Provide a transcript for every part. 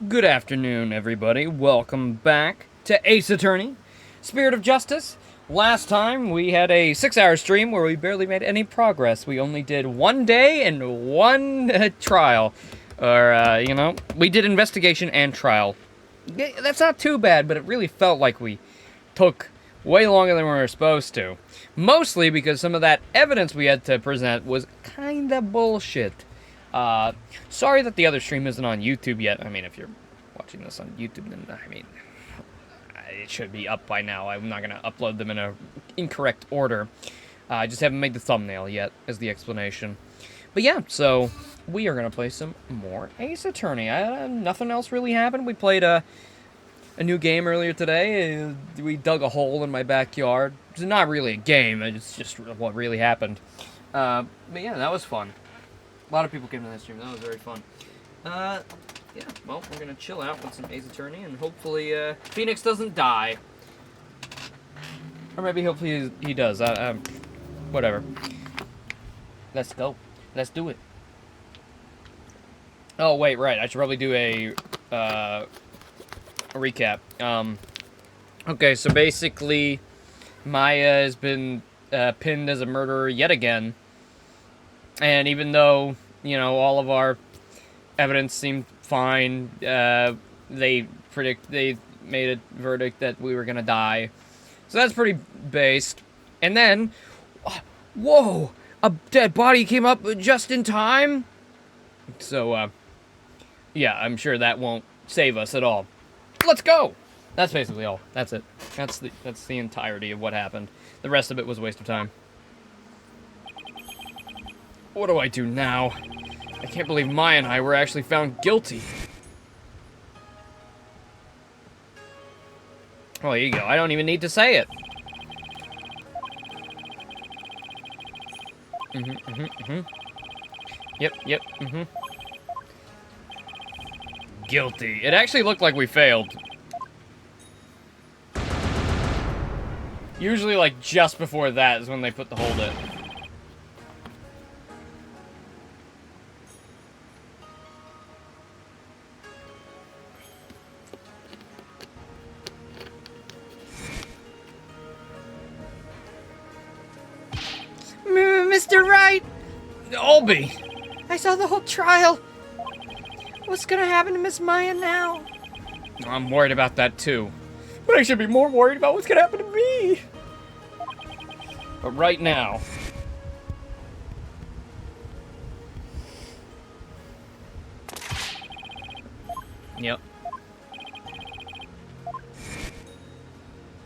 Good afternoon, everybody. Welcome back to Ace Attorney, Spirit of Justice. Last time we had a 6-hour stream where we barely made any progress. We only did one day and one trial. We did investigation and trial. That's not too bad, but it really felt like we took way longer than we were supposed to. Mostly because some of that evidence we had to present was kinda bullshit. Sorry that the other stream isn't on YouTube yet. I mean, if you're watching this on YouTube, then, it should be up by now. I'm not gonna upload them in a incorrect order. I just haven't made the thumbnail yet, as the explanation. But yeah, so we are gonna play some more Ace Attorney. Nothing else really happened. We played a new game earlier today. We dug a hole in my backyard. It's not really a game. It's just what really happened. But yeah, that was fun. A lot of people came to that stream. That was very fun. Yeah, well, we're gonna chill out with some Ace Attorney, and hopefully, Phoenix doesn't die. Or maybe hopefully he does. Whatever. Let's go. Let's do it. Oh, wait, right. I should probably do a recap. Okay, so basically, Maya has been, pinned as a murderer yet again. And even though, all of our evidence seemed fine, they made a verdict that we were gonna die. So that's pretty based. And then, whoa! A dead body came up just in time? So, yeah, I'm sure that won't save us at all. Let's go! That's basically all. That's it. That's the entirety of what happened. The rest of it was a waste of time. What do I do now? I can't believe Maya and I were actually found guilty. Oh, there you go. I don't even need to say it. Yep. Guilty. It actually looked like we failed. Usually, like, just before that is when they put the hold it. Mr. Wright! Albie! I saw the whole trial. What's gonna happen to Miss Maya now? I'm worried about that too. But I should be more worried about what's gonna happen to me! But right now... Yep.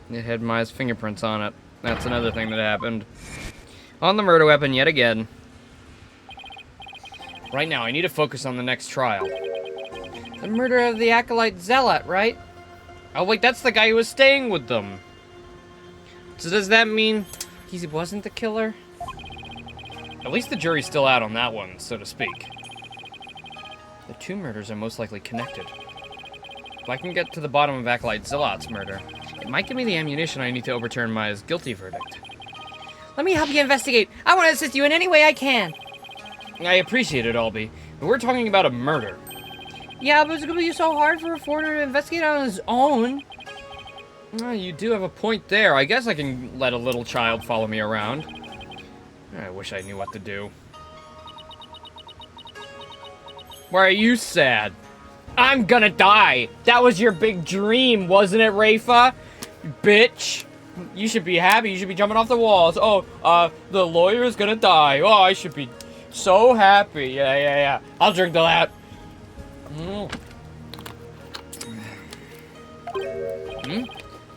It had Maya's fingerprints on it. That's another thing that happened. On the murder weapon yet again. Right now, I need to focus on the next trial. The murder of the Acolyte Zealot, right? Oh wait, that's the guy who was staying with them. So does that mean he wasn't the killer? At least the jury's still out on that one, so to speak. The two murders are most likely connected. If I can get to the bottom of Acolyte Zealot's murder, it might give me the ammunition I need to overturn Maya's guilty verdict. Let me help you investigate. I want to assist you in any way I can. I appreciate it, Albie, but we're talking about a murder. Yeah, but it's gonna be so hard for a foreigner to investigate on his own. You do have a point there. I guess I can let a little child follow me around. I wish I knew what to do. Why are you sad? I'm gonna die! That was your big dream, wasn't it, Rafa? Bitch! You should be happy. You should be jumping off the walls. Oh, the lawyer is gonna die. Oh, I should be so happy. Yeah. I'll drink to that.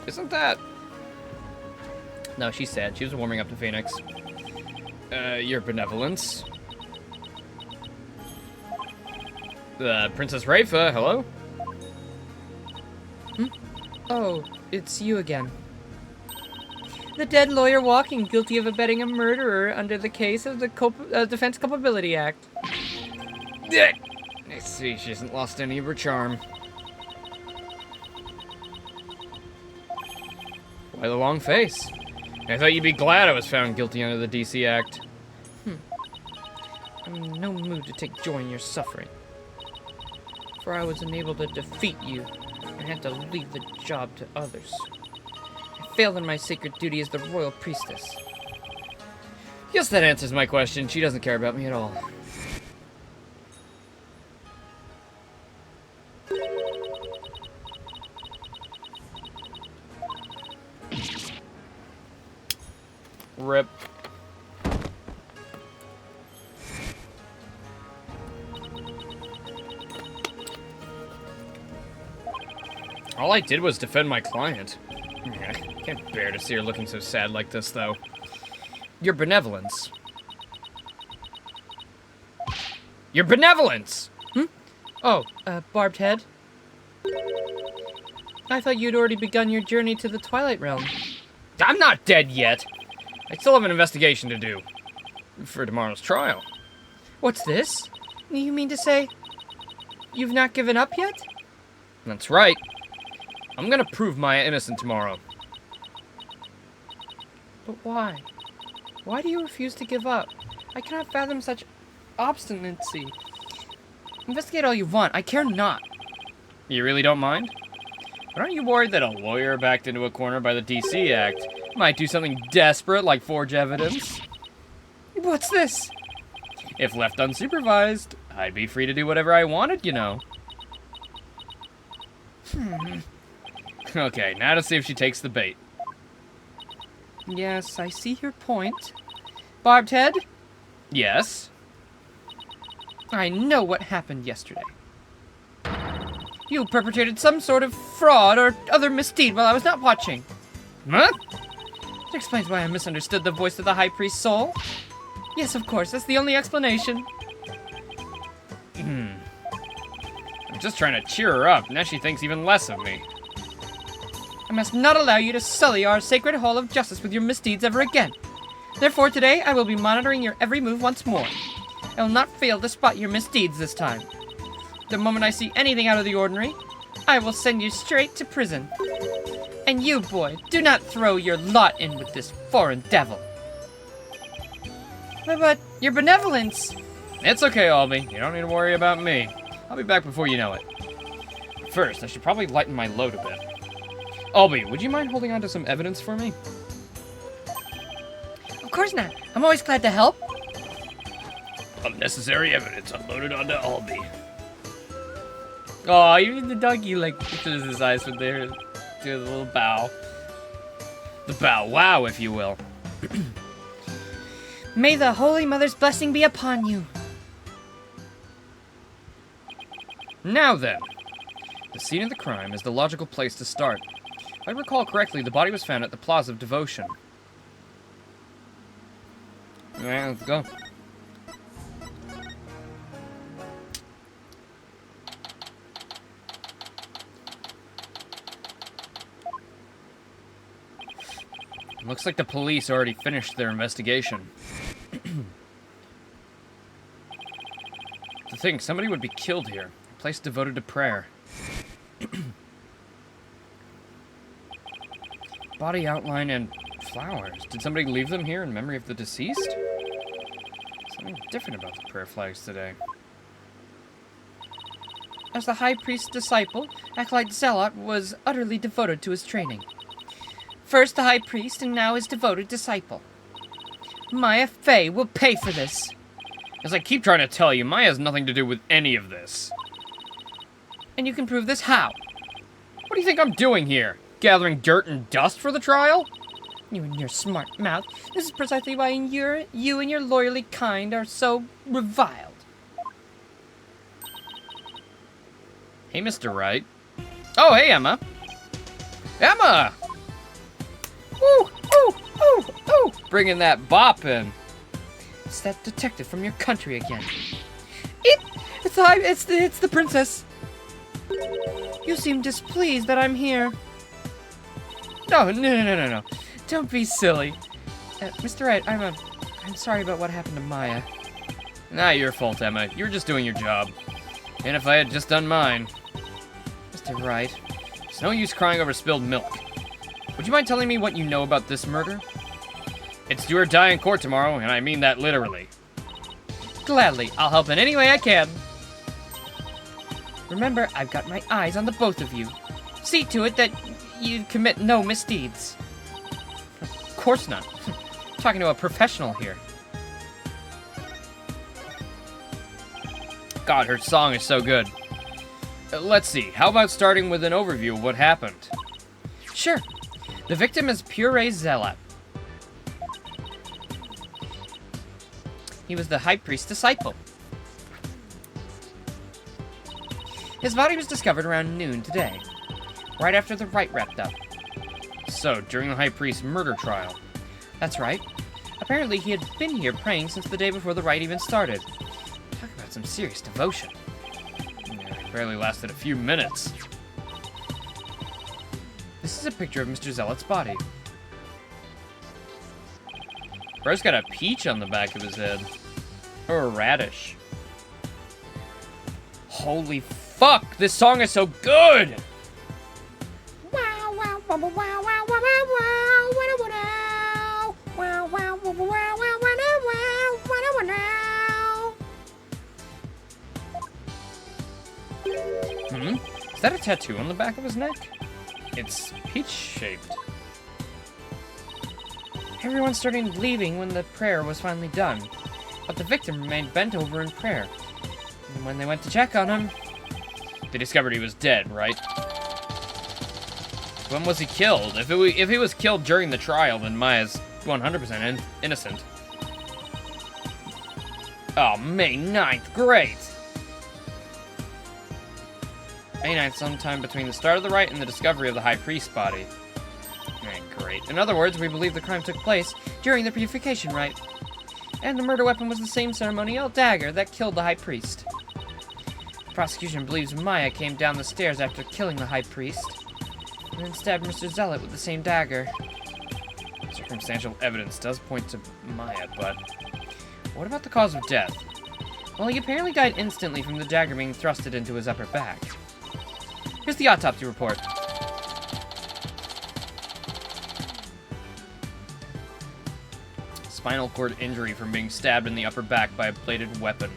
Isn't that... No, she's sad. She was warming up to Phoenix. Your benevolence. Princess Rafa, hello? Oh, it's you again. The dead lawyer walking, guilty of abetting a murderer under the case of the Defense Culpability Act. I see, she hasn't lost any of her charm. Why the long face? I thought you'd be glad I was found guilty under the DC Act. I'm in no mood to take joy in your suffering. for I was unable to defeat you and had to leave the job to others. I failed in my sacred duty as the royal priestess. Yes, that answers my question. She doesn't care about me at all. Rip. All I did was defend my client. I can't bear to see her looking so sad like this, though. Your benevolence. Your benevolence! Oh, Barbed Head? I thought you'd already begun your journey to the Twilight Realm. I'm not dead yet. I still have an investigation to do. For tomorrow's trial. What's this? You mean to say you've not given up yet? That's right. I'm gonna prove Maya innocent tomorrow. But why? Why do you refuse to give up? I cannot fathom such obstinacy. Investigate all you want. I care not. You really don't mind? But aren't you worried that a lawyer backed into a corner by the DC Act might do something desperate like forge evidence? What's this? If left unsupervised, I'd be free to do whatever I wanted, you know. Okay, now to see if she takes the bait. Yes, I see your point. Barbed Head? Yes? I know what happened yesterday. You perpetrated some sort of fraud or other misdeed while I was not watching. Huh? That explains why I misunderstood the voice of the High Priest's soul. Yes, of course, that's the only explanation. I'm just trying to cheer her up. Now she thinks even less of me. I must not allow you to sully our sacred hall of justice with your misdeeds ever again. Therefore, today, I will be monitoring your every move once more. I will not fail to spot your misdeeds this time. The moment I see anything out of the ordinary, I will send you straight to prison. And you, boy, do not throw your lot in with this foreign devil. But your benevolence... It's okay, Albie. You don't need to worry about me. I'll be back before you know it. First, I should probably lighten my load a bit. Albie, would you mind holding on to some evidence for me? Of course not. I'm always glad to help. Unnecessary evidence unloaded onto Albie. Oh, even the doggy, like, pictures his eyes with their, do the little bow. The bow wow, if you will. May the Holy Mother's blessing be upon you. Now then, the scene of the crime is the logical place to start. If I recall correctly, the body was found at the Plaza of Devotion. Alright, let's go. Looks like the police already finished their investigation. To think somebody would be killed here. A place devoted to prayer. Body outline and flowers. Did somebody leave them here in memory of the deceased? Something different about the prayer flags today. As the High Priest's disciple, Acolyte Zealot was utterly devoted to his training. First the High Priest, and now his devoted disciple. Maya Fey will pay for this. As I keep trying to tell you, Maya has nothing to do with any of this. And you can prove this how? What do you think I'm doing here? Gathering dirt and dust for the trial? You and your smart mouth. This is precisely why you and your loyally kind are so reviled. Hey, Mr. Wright. Oh, hey, Emma. Emma! Ooh, ooh, ooh, ooh! Bringing that bop in. It's that detective from your country again. It's the princess. You seem displeased that I'm here. No. Don't be silly. Mr. Wright, I'm sorry about what happened to Maya. Not your fault, Emma. You were just doing your job. And if I had just done mine... Mr. Wright. It's no use crying over spilled milk. Would you mind telling me what you know about this murder? It's do or die in court tomorrow, and I mean that literally. Gladly. I'll help in any way I can. Remember, I've got my eyes on the both of you. See to it that you commit no misdeeds. Of course not. Talking to a professional here. God, her song is so good. Let's see, how about starting with an overview of what happened? Sure. The victim is Pure Zealot. He was the high priest's disciple. His body was discovered around noon today, right after the rite wrapped up. So, during the High Priest's murder trial. That's right. Apparently he had been here praying since the day before the rite even started. Talk about some serious devotion. Yeah, it barely lasted a few minutes. This is a picture of Mr. Zealot's body. Bro's got a peach on the back of his head. Or a radish. Holy fuck, this song is so good! Is that a tattoo on the back of his neck? It's peach-shaped. Everyone started leaving when the prayer was finally done, but the victim remained bent over in prayer. And when they went to check on him, They discovered he was dead, right? When was he killed? If he was killed during the trial, then Maya's 100% innocent. Oh, May 9th, great! May 9th, sometime between the start of the rite and the discovery of the High Priest's body. Great. In other words, we believe the crime took place during the purification rite. And the murder weapon was the same ceremonial dagger that killed the High Priest. The prosecution believes Maya came down the stairs after killing the High Priest, and then stabbed Mr. Zealot with the same dagger. Circumstantial evidence does point to Maya, but what about the cause of death? Well, he apparently died instantly from the dagger being thrusted into his upper back. Here's the autopsy report. Spinal cord injury from being stabbed in the upper back by a bladed weapon.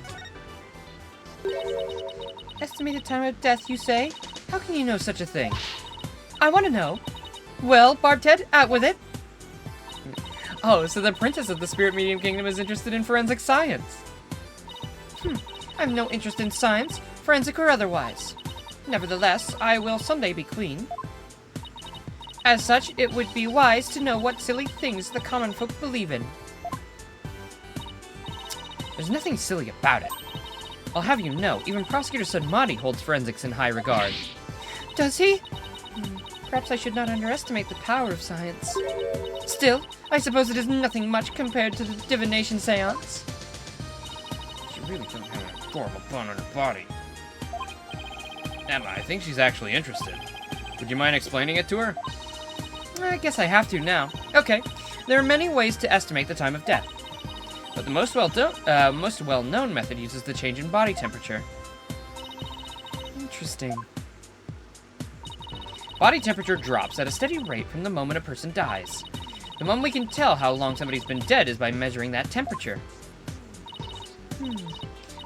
Estimated time of death, you say? How can you know such a thing? I want to know. Well, Barbted, out with it. Oh, so the princess of the Spirit Medium Kingdom is interested in forensic science. I have no interest in science, forensic or otherwise. Nevertheless, I will someday be queen. As such, it would be wise to know what silly things the common folk believe in. There's nothing silly about it. I'll have you know, even Prosecutor Sudmati holds forensics in high regard. Does he? Perhaps I should not underestimate the power of science. Still, I suppose it is nothing much compared to the divination seance. She really doesn't have an adorable bun on her body. Emma, I think she's actually interested. Would you mind explaining it to her? I guess I have to now. Okay, there are many ways to estimate the time of death. But the most well-known method uses the change in body temperature. Interesting. Body temperature drops at a steady rate from the moment a person dies. The moment we can tell how long somebody's been dead is by measuring that temperature.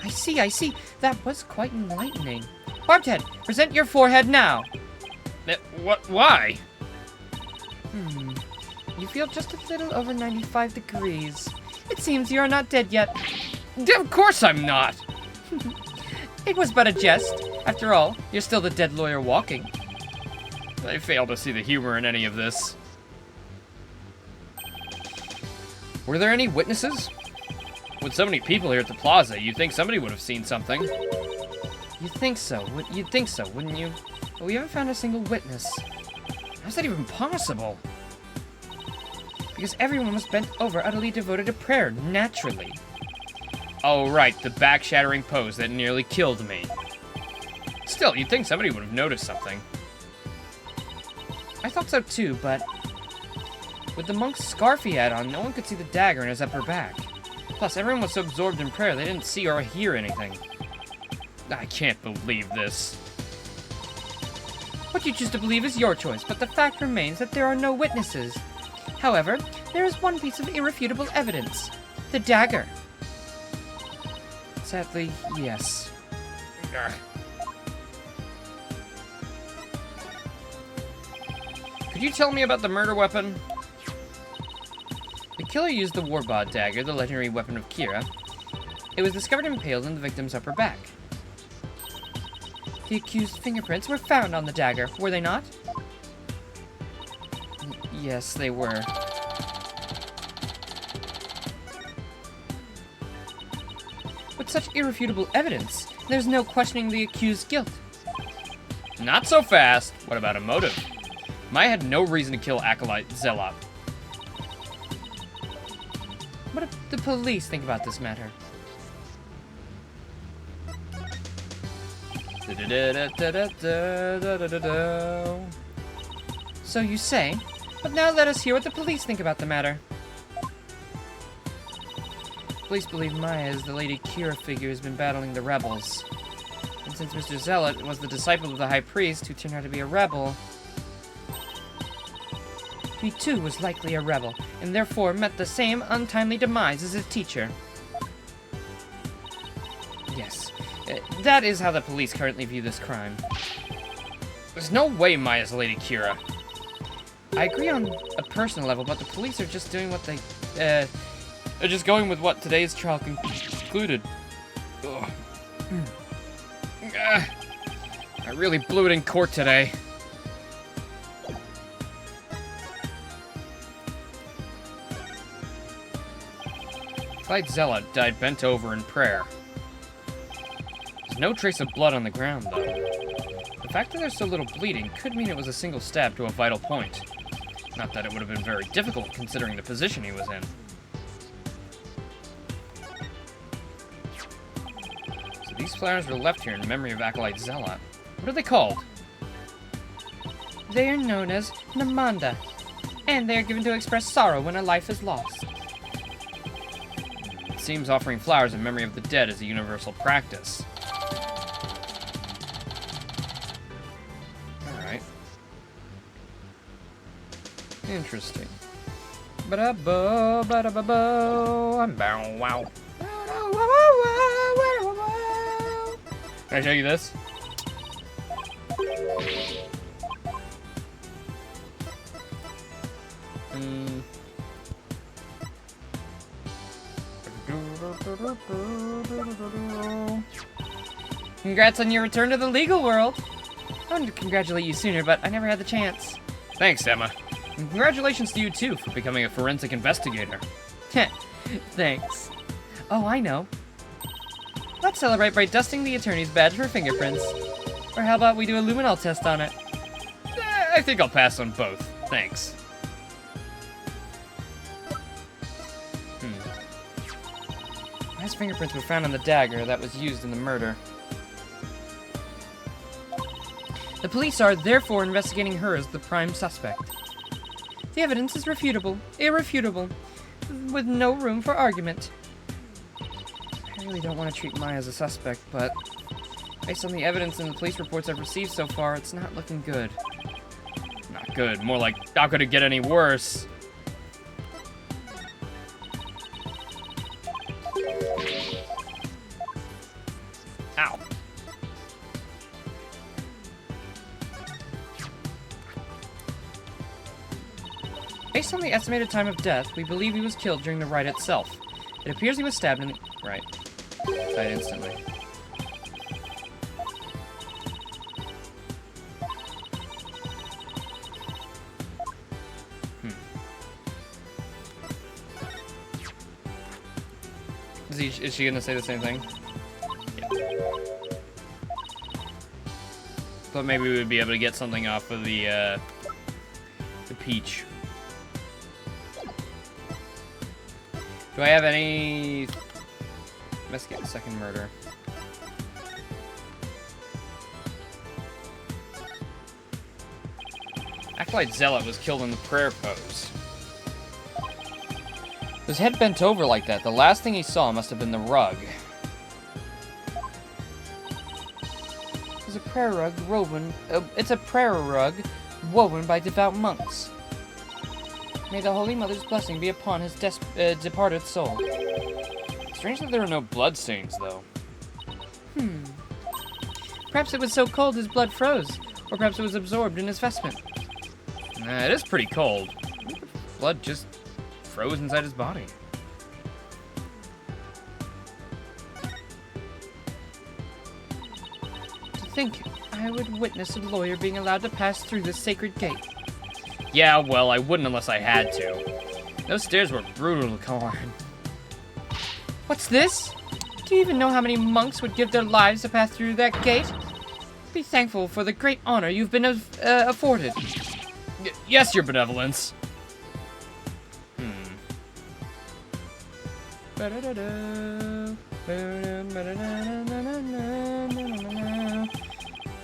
I see. That was quite enlightening. Barbted, present your forehead now. What? Why? You feel just a little over 95 degrees. It seems you are not dead yet. Of course I'm not! It was but a jest. After all, you're still the dead lawyer walking. I fail to see the humor in any of this. Were there any witnesses? With so many people here at the plaza, you'd think somebody would have seen something. You'd think so, wouldn't you? But we haven't found a single witness. How's that even possible? Because everyone was bent over, utterly devoted to prayer, naturally. Oh, right, the back-shattering pose that nearly killed me. Still, you'd think somebody would have noticed something. I thought so too, but with the monk's scarf he had on, no one could see the dagger in his upper back. Plus, everyone was so absorbed in prayer they didn't see or hear anything. I can't believe this. What you choose to believe is your choice, but the fact remains that there are no witnesses. However, there is one piece of irrefutable evidence. The dagger. Sadly, yes. Could you tell me about the murder weapon? The killer used the Warbod dagger, the legendary weapon of Kira. It was discovered impaled in the victim's upper back. The accused's fingerprints were found on the dagger, were they not? Yes, they were. With such irrefutable evidence, there's no questioning the accused's guilt. Not so fast. What about a motive? Maya had no reason to kill Acolyte Zealot. What do the police think about this matter? So you say, but now let us hear what the police think about the matter. Police believe Maya is the Lady Kira figure who's been battling the rebels. And since Mr. Zealot was the disciple of the High Priest who turned out to be a rebel, he too was likely a rebel, and therefore met the same untimely demise as his teacher. Yes, that is how the police currently view this crime. There's no way Maya's Lady Kira. I agree on a personal level, but the police are just doing what they, They're just going with what today's trial concluded. Ugh. I really blew it in court today. Clyde Zealot died bent over in prayer. There's no trace of blood on the ground, though. The fact that there's so little bleeding could mean it was a single stab to a vital point. Not that it would have been very difficult considering the position he was in. So these flowers were left here in memory of Acolyte Zealot. What are they called? They are known as Namanda, and they are given to express sorrow when a life is lost. It seems offering flowers in memory of the dead is a universal practice. Alright. Interesting. Ba-da-bo, ba-da-ba-bo, I'm bow wow. Can I show you this? Congrats on your return to the legal world. I wanted to congratulate you sooner, but I never had the chance. Thanks, Emma. And congratulations to you, too, for becoming a forensic investigator. Thanks. Oh, I know. Let's celebrate by dusting the attorney's badge for fingerprints. Or how about we do a luminol test on it? I think I'll pass on both. Thanks. Maya's fingerprints were found on the dagger that was used in the murder. The police are therefore investigating her as the prime suspect. The evidence is refutable, irrefutable, with no room for argument. I really don't want to treat Maya as a suspect, but based on the evidence and the police reports I've received so far, it's not looking good. Not good. More like, how could it get any worse? Ow. Based on the estimated time of death, we believe he was killed during the rite itself. It appears he was stabbed in the... Right. Died instantly. Is she gonna say the same thing? Yeah. Thought maybe we would be able to get something off of the peach. Do I have any... Investigate the second murder. Acolyte Zealot was killed in the prayer pose. His head bent over like that. The last thing he saw must have been the rug. It's a prayer rug woven. It's a prayer rug woven by devout monks. May the Holy Mother's blessing be upon his departed soul. Strange that there are no bloodstains, though. Perhaps it was so cold his blood froze, or perhaps it was absorbed in his vestment. It is pretty cold. Blood just froze inside his body. To think I would witness a lawyer being allowed to pass through this sacred gate. Yeah, well, I wouldn't unless I had to. Those stairs were brutal to climb. What's this? Do you even know how many monks would give their lives to pass through that gate? Be thankful for the great honor you've been afforded. Yes, your benevolence.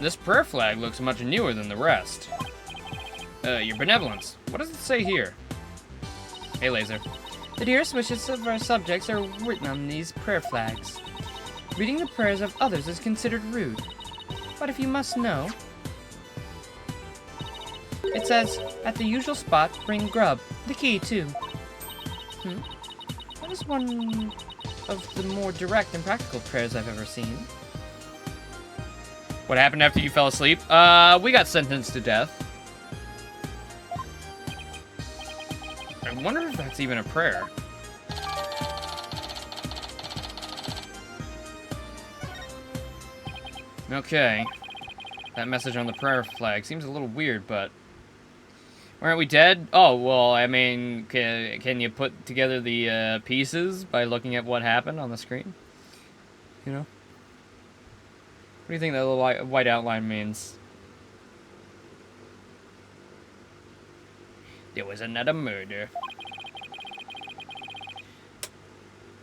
This prayer flag looks much newer than the rest. Your benevolence. What does it say here? Hey, Laser. The dearest wishes of our subjects are written on these prayer flags. Reading the prayers of others is considered rude. But if you must know, it says, at the usual spot, bring grub. The key, too. That is one of the more direct and practical prayers I've ever seen. What happened after you fell asleep? We got sentenced to death. I wonder if that's even a prayer. Okay. That message on the prayer flag seems a little weird, but... Aren't we dead? Oh, well, I mean, can you put together the pieces by looking at what happened on the screen? You know? What do you think that little white outline means? There was another murder.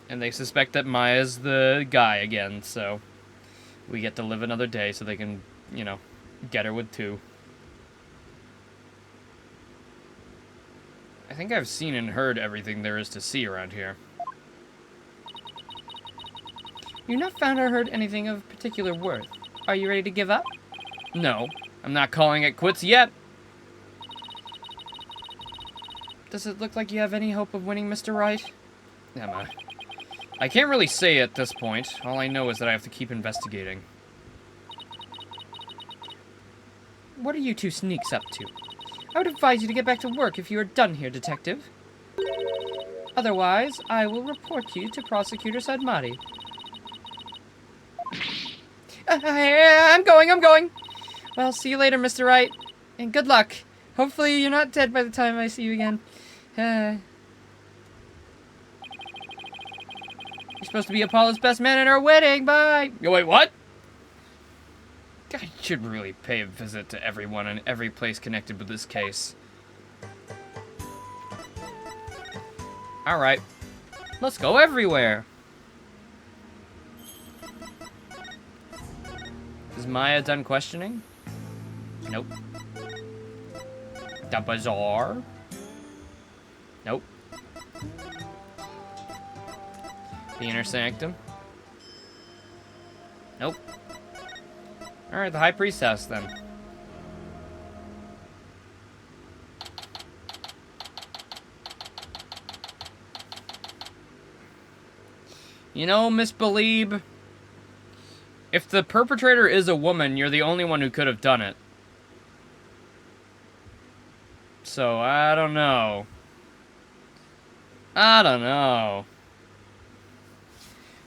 And they suspect that Maya's the guy again, so... We get to live another day so they can, you know, get her with 2. I think I've seen and heard everything there is to see around here. You've not found or heard anything of particular worth. Are you ready to give up? No, I'm not calling it quits yet. Does it look like you have any hope of winning Mr. Right? Emma. I can't really say at this point. All I know is that I have to keep investigating. What are you 2 sneaks up to? I would advise you to get back to work if you are done here, Detective. Otherwise, I will report you to Prosecutor Sadmati. I'm going! Well, see you later, Mr. Wright. And good luck. Hopefully you're not dead by the time I see you again. You're supposed to be Apollo's best man at our wedding. Bye! Oh, wait, what? I should really pay a visit to everyone in every place connected with this case. Alright. Let's go everywhere. Is Maya done questioning? Nope. The bazaar? Nope. The inner sanctum? Nope. Alright, the high priest's house then. You know, Miss Belieb, if the perpetrator is a woman, you're the only one who could have done it. So, I don't know.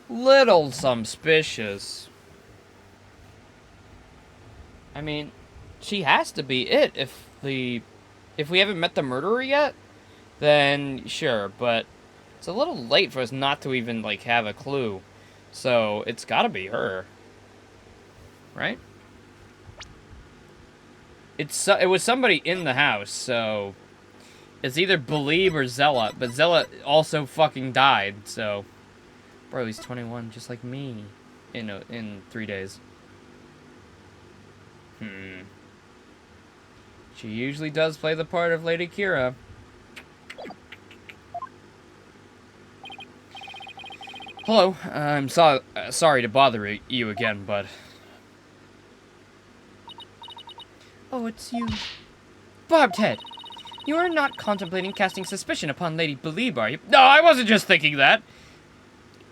Little suspicious. I mean, she has to be it. If we haven't met the murderer yet, then sure, but it's a little late for us not to even, like, have a clue. So, it's gotta be her. Right? It was somebody in the house, so it's either Belieb or Zella, but Zella also fucking died, so bro, he's 21 just like me in 3 days. She usually does play the part of Lady Kira. Hello, I'm sorry to bother you again, but... Oh, it's you. Barbed head! You are not contemplating casting suspicion upon Lady Belieb, are you? No, I wasn't just thinking that!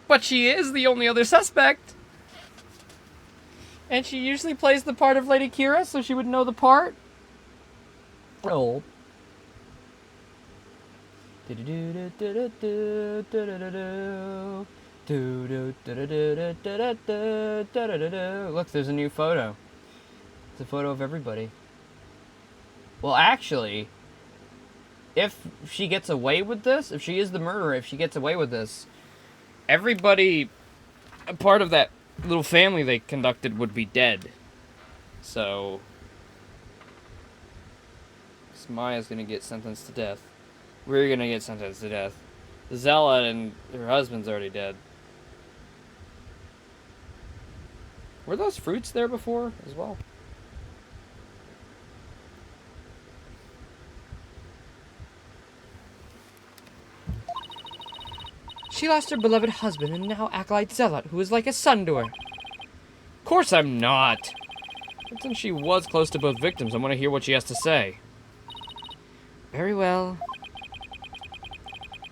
But she is the only other suspect! And she usually plays the part of Lady Kira, so she would know the part? Oh. Look, there's a new photo. It's a photo of everybody. Well, actually, if she gets away with this, if she is the murderer, if she gets away with this, everybody, a part of that little family they conducted would be dead. So, Maya's gonna get sentenced to death. We're gonna get sentenced to death. The Zealot and her husband's already dead. Were those fruits there before as well? She lost her beloved husband and now acolyte Zealot, who is like a son to her. Of course I'm not. But since she was close to both victims, I want to hear what she has to say. Very well.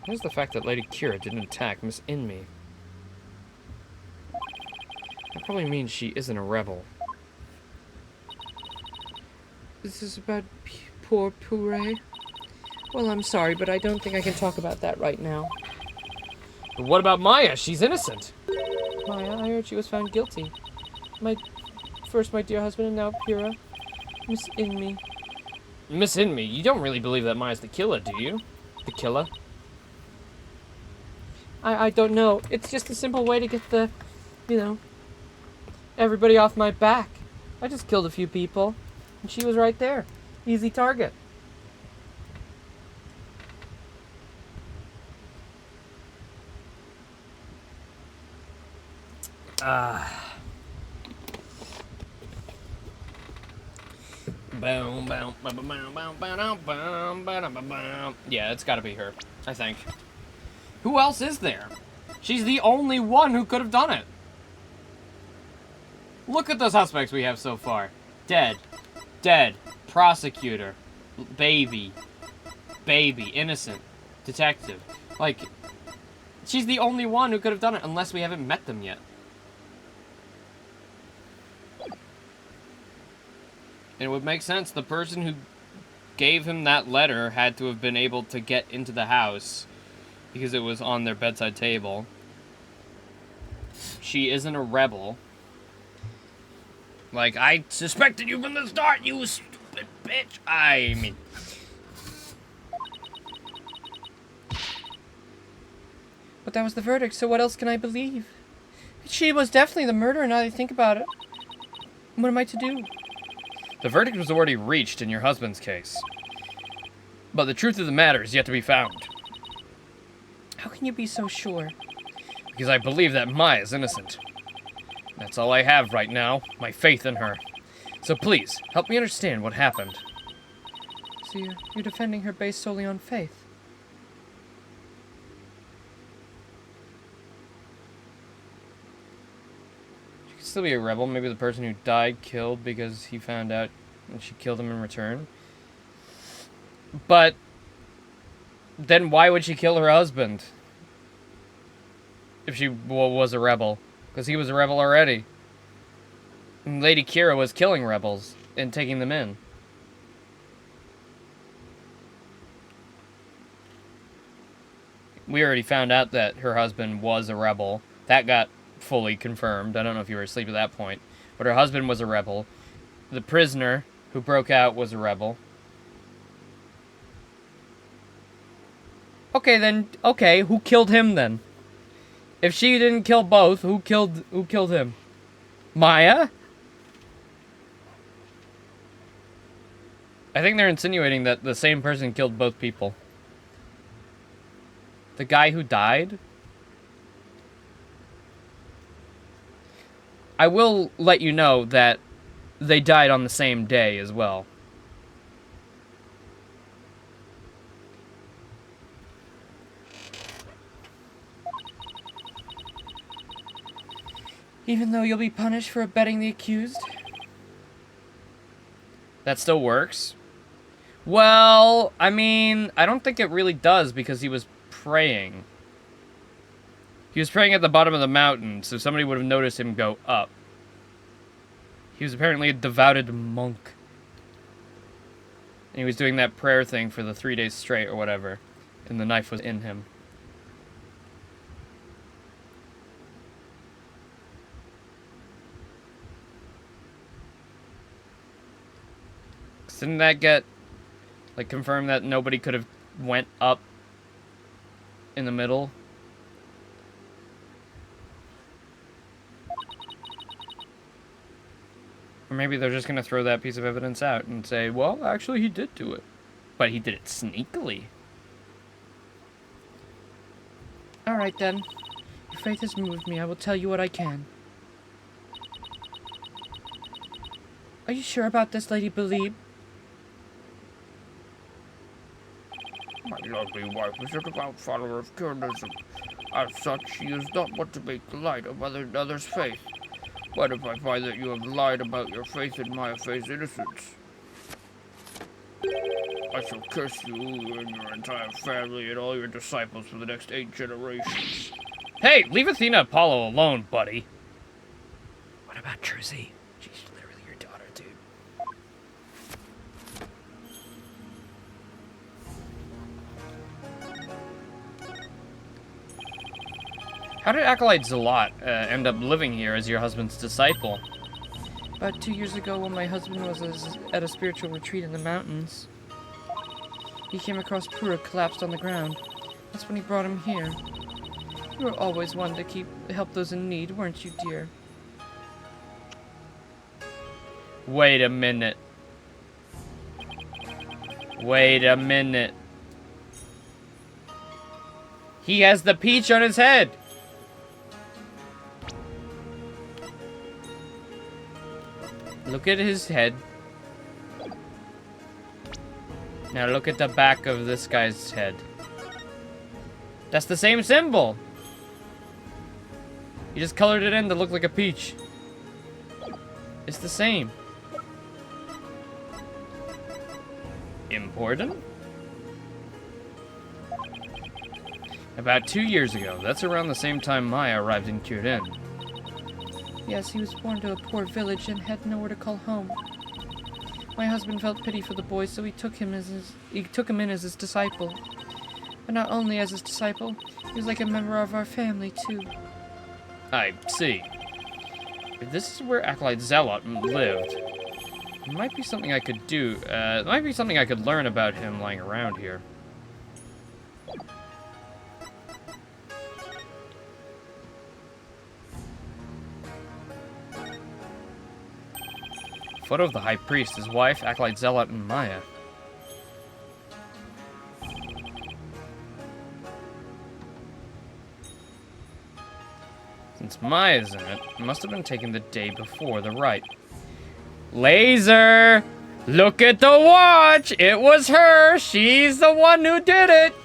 Here's the fact that Lady Kira didn't attack Miss Inme. That probably means she isn't a rebel. This is about poor Puree. Well, I'm sorry, but I don't think I can talk about that right now. But what about Maya? She's innocent. Maya, I heard she was found guilty. First my dear husband and now Pyrrha. Miss Inme. Miss Inme, you don't really believe that Maya's the killer, do you? The killer? I don't know. It's just a simple way to get the, everybody off my back. I just killed a few people, and she was right there. Easy target. Yeah, it's gotta be her, I think. Who else is there? She's the only one who could have done it. Look at the suspects we have so far. Dead. Dead. Prosecutor. Baby. Baby. Innocent. Detective. Like, she's the only one who could have done it, unless we haven't met them yet. And it would make sense. The person who gave him that letter had to have been able to get into the house because it was on their bedside table. She isn't a rebel. Like, I suspected you from the start, you stupid bitch. I mean... But that was the verdict, so what else can I believe? She was definitely the murderer, now that I think about it. What am I to do? The verdict was already reached in your husband's case. But the truth of the matter is yet to be found. How can you be so sure? Because I believe that Maya is innocent. That's all I have right now, my faith in her. So please, help me understand what happened. So you're defending her based solely on faith? She could still be a rebel, maybe the person who died killed because he found out and she killed him in return. But then why would she kill her husband? If she was a rebel. Because he was a rebel already. And Lady Kira was killing rebels and taking them in. We already found out that her husband was a rebel. That got fully confirmed. I don't know if you were asleep at that point. But her husband was a rebel. The prisoner who broke out was a rebel. Okay, then. Okay, who killed him then? If she didn't kill both, who killed him? Maya? I think they're insinuating that the same person killed both people. The guy who died? I will let you know that they died on the same day as well. Even though you'll be punished for abetting the accused? That still works? Well, I mean, I don't think it really does because he was praying. He was praying at the bottom of the mountain, so somebody would have noticed him go up. He was apparently a devoted monk. And he was doing that prayer thing for the 3 days straight or whatever. And the knife was in him. Didn't that get, like, confirmed that nobody could have went up in the middle? Or maybe they're just gonna throw that piece of evidence out and say, well, actually, he did do it. But he did it sneakily. All right, then. Your faith has moved me. I will tell you what I can. Are you sure about this, Lady Believe? My lovely wife is a devout follower of Kuranism. As such, she is not one to make light of another's faith. But if I find that you have lied about your faith in Mayafei's innocence, I shall curse you and your entire family and all your disciples for the next 8 generations. Hey, leave Athena Apollo alone, buddy. What about Druzy? She's literally your daughter, dude. How did Acolyte Zealot end up living here as your husband's disciple? About 2 years ago, when my husband was at a spiritual retreat in the mountains, he came across Pura collapsed on the ground. That's when he brought him here. You were always one to help those in need, weren't you, dear? Wait a minute. Wait a minute. He has the peach on his head. Look at his head. Now look at the back of this guy's head. That's the same symbol. He just colored it in to look like a peach. It's the same. Important? About 2 years ago. That's around the same time Maya arrived in Kirin. Yes, he was born to a poor village and had nowhere to call home. My husband felt pity for the boy, so he took him in as his disciple. But not only as his disciple, he was like a member of our family too. I see. If this is where Acolyte Zealot lived, it might be something I could do. It might be something I could learn about him lying around here. Photo of the High Priest, his wife, Acolyte Zealot, and Maya. Since Maya's in it, it must have been taken the day before the rite. Laser! Look at the watch! It was her! She's the one who did it!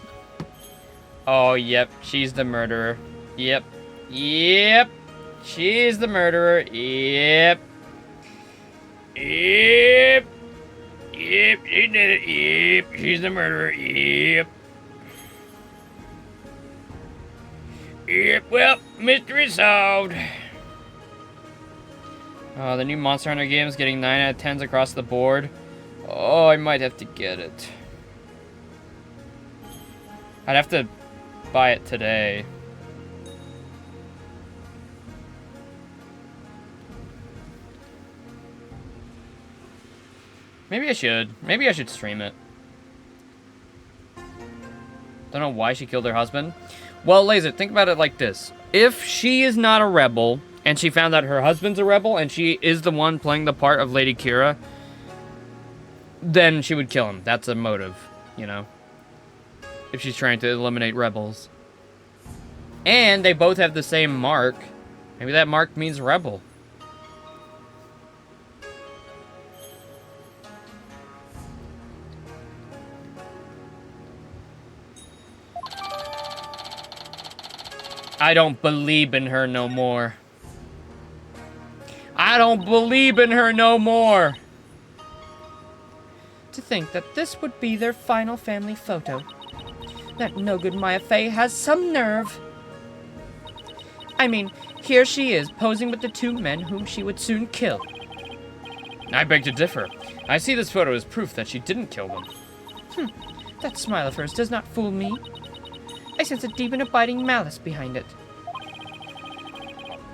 Oh, yep, she's the murderer. Yep. Yep. She's the murderer. Yep. Yep. Yep, she did it. Yep, she's the murderer. Yep. Yep, well, mystery solved. Oh, the new Monster Hunter game is getting 9 out of 10s across the board. Oh, I might have to get it. I'd have to buy it today. Maybe I should. Maybe I should stream it. Don't know why she killed her husband. Well, Laser, think about it like this. If she is not a rebel, and she found out her husband's a rebel, and she is the one playing the part of Lady Kira, then she would kill him. That's a motive, you know? If she's trying to eliminate rebels. And they both have the same mark. Maybe that mark means rebel. I don't believe in her no more. I don't believe in her no more. To think that this would be their final family photo. That no-good Maya Fey has some nerve. I mean, here she is, posing with the two men whom she would soon kill. I beg to differ. I see this photo as proof that she didn't kill them. That smile of hers does not fool me. I sense a deep and abiding malice behind it.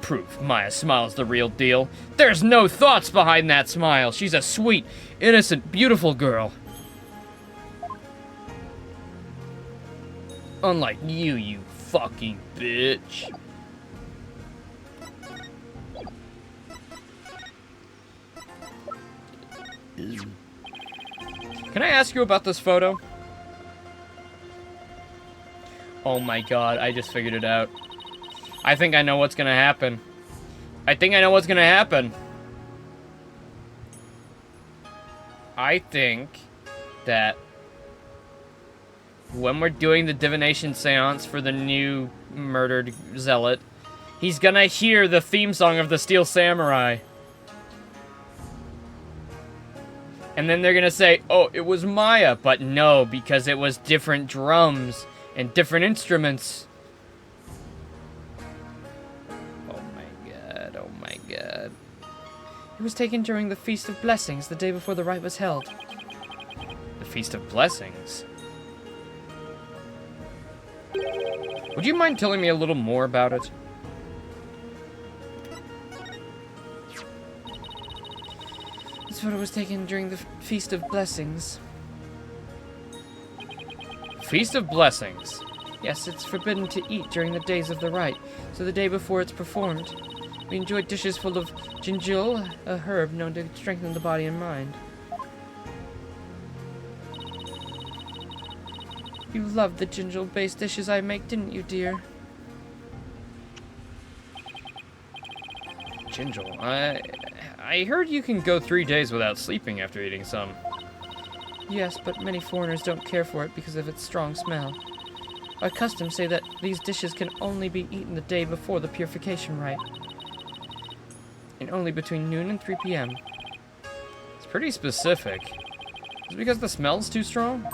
Proof Maya smile's the real deal. There's no thoughts behind that smile. She's a sweet, innocent, beautiful girl. Unlike you, you fucking bitch. Can I ask you about this photo? Oh my god, I just figured it out. I think I know what's gonna happen. I think I know what's gonna happen. I think that when we're doing the divination seance for the new murdered zealot, he's gonna hear the theme song of the Steel Samurai. And then they're gonna say, oh, it was Maya. But no, because it was different drums and different instruments. Oh my god, oh my god. It was taken during the Feast of Blessings, the day before the rite was held. The Feast of Blessings? Would you mind telling me a little more about it? This photo was taken during the Feast of Blessings. Feast of Blessings? Yes, it's forbidden to eat during the days of the rite, so the day before it's performed. We enjoy dishes full of ginjul, a herb known to strengthen the body and mind. You loved the ginjul-based dishes I make, didn't you, dear? Ginjul? I heard you can go 3 days without sleeping after eating some. Yes, but many foreigners don't care for it because of its strong smell. Our customs say that these dishes can only be eaten the day before the purification rite. And only between noon and 3 p.m. It's pretty specific. Is it because the smell's too strong?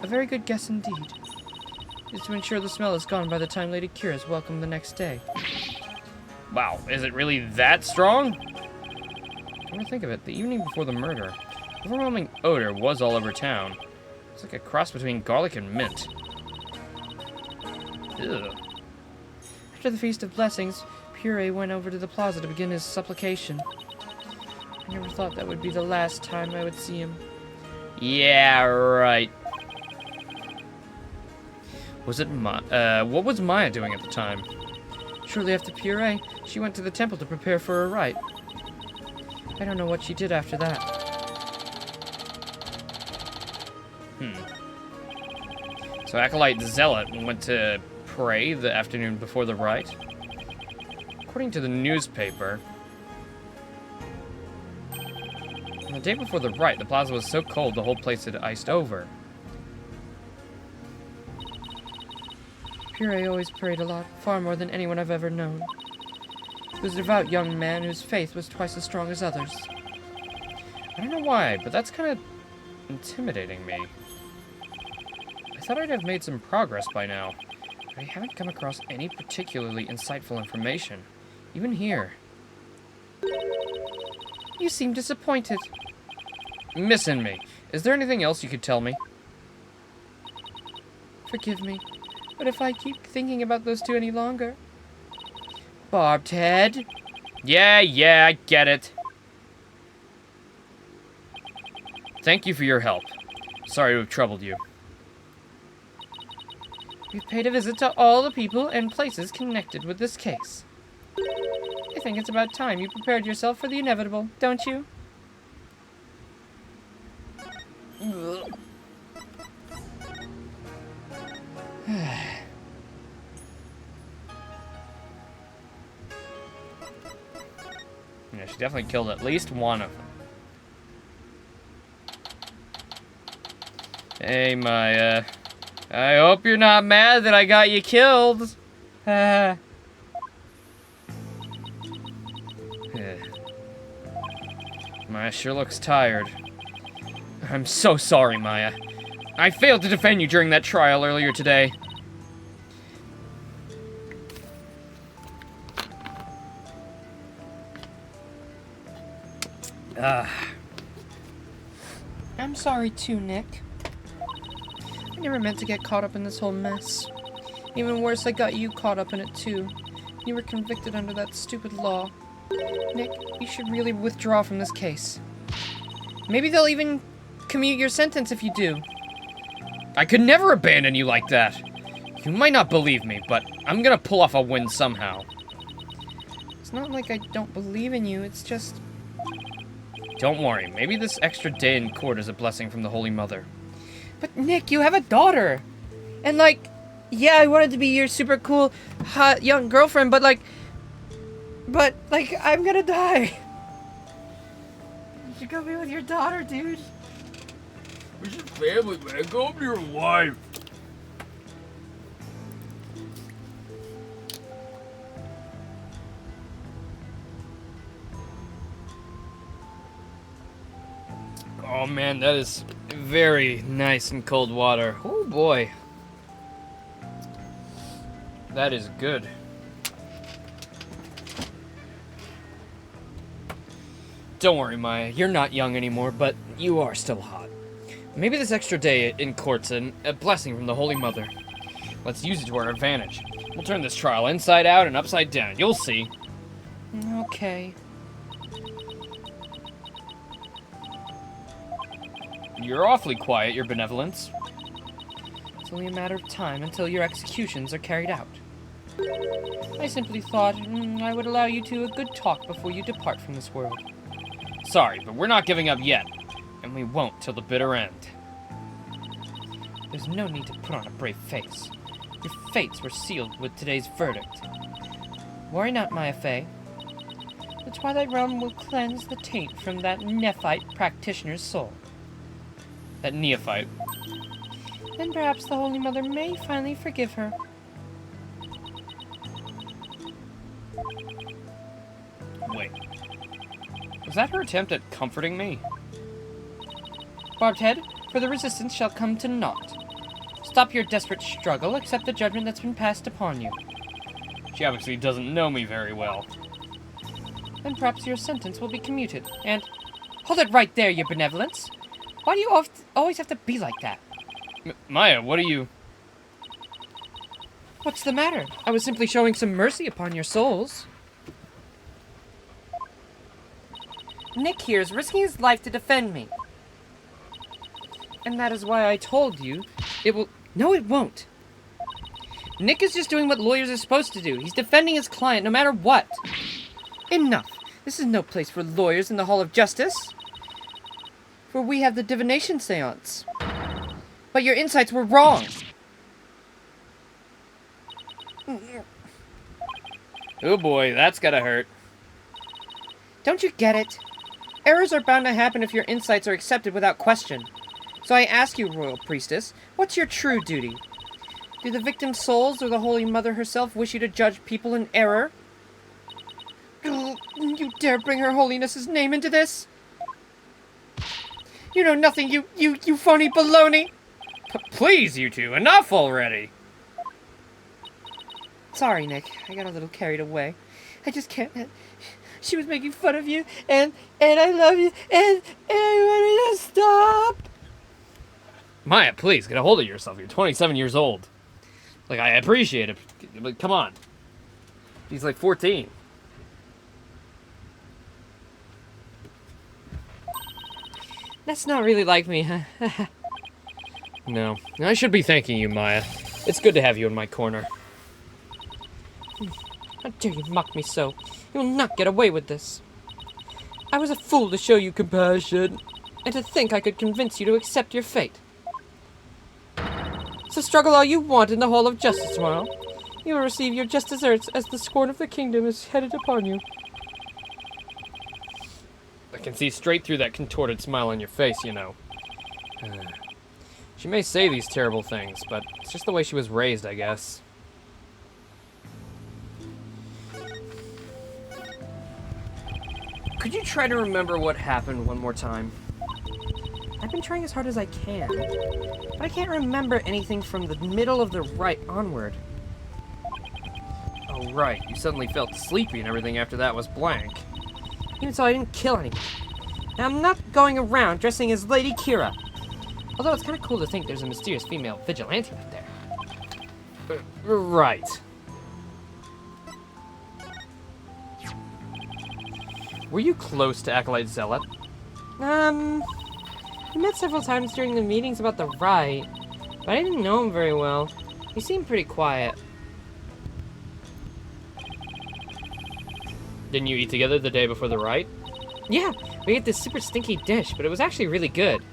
A very good guess indeed. It's to ensure the smell is gone by the time Lady Kira's welcome the next day. Wow, is it really that strong? Come to think of it, the evening before the murder, overwhelming odor was all over town. It's like a cross between garlic and mint. Ugh. After the Feast of Blessings, Puree went over to the plaza to begin his supplication. I never thought that would be the last time I would see him. Yeah, right. Was it what was Maya doing at the time? Shortly after Puree, she went to the temple to prepare for a rite. I don't know what she did after that. So Acolyte Zealot went to pray the afternoon before the rite. According to the newspaper, on the day before the rite, the plaza was so cold the whole place had iced over. Puree always prayed a lot, far more than anyone I've ever known. He was a devout young man whose faith was twice as strong as others. I don't know why, but that's kind of intimidating me. I thought I'd have made some progress by now, but I haven't come across any particularly insightful information, even here. You seem disappointed. Missing me. Is there anything else you could tell me? Forgive me, but if I keep thinking about those two any longer... Barbed head? Yeah, I get it. Thank you for your help. Sorry to have troubled you. We've paid a visit to all the people and places connected with this case. I think it's about time you prepared yourself for the inevitable, don't you? Yeah, she definitely killed at least one of them. Hey, Maya. I hope you're not mad that I got you killed. Ah. Maya sure looks tired. I'm so sorry, Maya. I failed to defend you during that trial earlier today. I'm sorry too, Nick. never meant to get caught up in this whole mess. Even worse, I got you caught up in it too. You were convicted under that stupid law. Nick, you should really withdraw from this case. Maybe they'll even commute your sentence if you do. I could never abandon you like that. You might not believe me, but I'm gonna pull off a win somehow. It's not like I don't believe in you, it's just... Don't worry, maybe this extra day in court is a blessing from the Holy Mother. But Nick, you have a daughter! And like, yeah, I wanted to be your super cool, hot, young girlfriend, but like, I'm gonna die. You should go be with your daughter, dude. This is family, man. Go home to your wife. Oh man, that is very nice and cold water. Oh boy. That is good. Don't worry, Maya. You're not young anymore, but you are still hot. Maybe this extra day in court's a blessing from the Holy Mother. Let's use it to our advantage. We'll turn this trial inside out and upside down. You'll see. Okay. You're awfully quiet, Your Benevolence. It's only a matter of time until your executions are carried out. I simply thought I would allow you to a good talk before you depart from this world. Sorry, but we're not giving up yet. And we won't till the bitter end. There's no need to put on a brave face. Your fates were sealed with today's verdict. Worry not, Maya Fey. The Twilight Realm will cleanse the taint from that neophyte practitioner's soul. That neophyte. Then perhaps the Holy Mother may finally forgive her. Wait. Was that her attempt at comforting me? Barbed head, for the resistance shall come to naught. Stop your desperate struggle, accept the judgment that's been passed upon you. She obviously doesn't know me very well. Then perhaps your sentence will be commuted, and... Hold it right there, Your Benevolence! Why do you always have to be like that? Maya, what are you... What's the matter? I was simply showing some mercy upon your souls. Nick here is risking his life to defend me. And that is why I told you it will... No, it won't. Nick is just doing what lawyers are supposed to do. He's defending his client no matter what. Enough. This is no place for lawyers in the Hall of Justice. For we have the divination seance. But your insights were wrong. Oh boy, that's gotta hurt. Don't you get it? Errors are bound to happen if your insights are accepted without question. So I ask you, Royal Priestess, what's your true duty? Do the victim's souls or the Holy Mother herself wish you to judge people in error? You dare bring Her Holiness's name into this? You know nothing, you phony baloney! Please, you two, enough already! Sorry, Nick. I got a little carried away. I just can't... She was making fun of you, and I love you, and I want you to stop! Maya, please, get a hold of yourself. You're 27 years old. Like, I appreciate it, but come on. He's like 14. That's not really like me, huh? No, I should be thanking you, Maya. It's good to have you in my corner. How dare you mock me so? You will not get away with this. I was a fool to show you compassion, and to think I could convince you to accept your fate. So struggle all you want in the Hall of Justice tomorrow. You will receive your just deserts as the scorn of the kingdom is headed upon you. I can see straight through that contorted smile on your face, you know. She may say these terrible things, but it's just the way she was raised, I guess. Could you try to remember what happened one more time? I've been trying as hard as I can, but I can't remember anything from the middle of the right onward. Oh, right. You suddenly felt sleepy and everything after that was blank. Even so, I didn't kill anyone. And I'm not going around dressing as Lady Kira. Although it's kind of cool to think there's a mysterious female vigilante out there. Right. Were you close to Acolyte Zealot? We met several times during the meetings about the rite, but I didn't know him very well. He seemed pretty quiet. Didn't you eat together the day before the rite? Yeah, we ate this super stinky dish, but it was actually really good.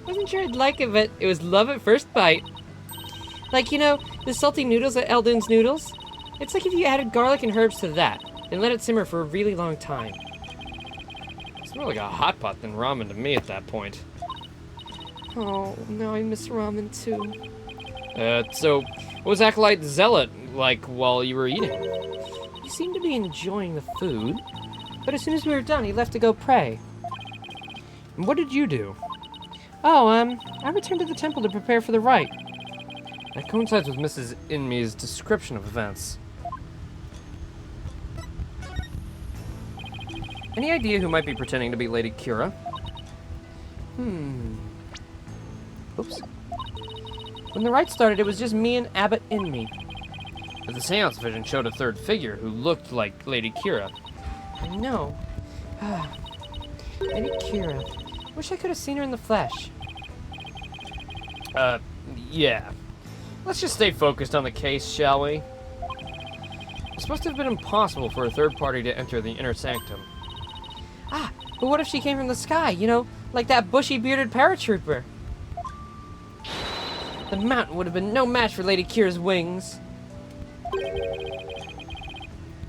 Wasn't sure I'd like it, but it was love at first bite. Like, you know, the salty noodles at Eldoon's Noodles? It's like if you added garlic and herbs to that, and let it simmer for a really long time. It's more like a hot pot than ramen to me at that point. Oh, now I miss ramen too. So, what was Acolyte Zealot like while you were eating? He seemed to be enjoying the food, but as soon as we were done, he left to go pray. And what did you do? Oh, I returned to the temple to prepare for the rite. That coincides with Mrs. Inme's description of events. Any idea who might be pretending to be Lady Kira? Oops. When the rite started, it was just me and Abbot Inme. But the seance vision showed a third figure who looked like Lady Kira. I know. Lady Kira. Wish I could have seen her in the flesh. Yeah. Let's just stay focused on the case, shall we? It's supposed to have been impossible for a third party to enter the inner sanctum. But what if she came from the sky, you know, like that bushy bearded paratrooper? The mountain would have been no match for Lady Kira's wings.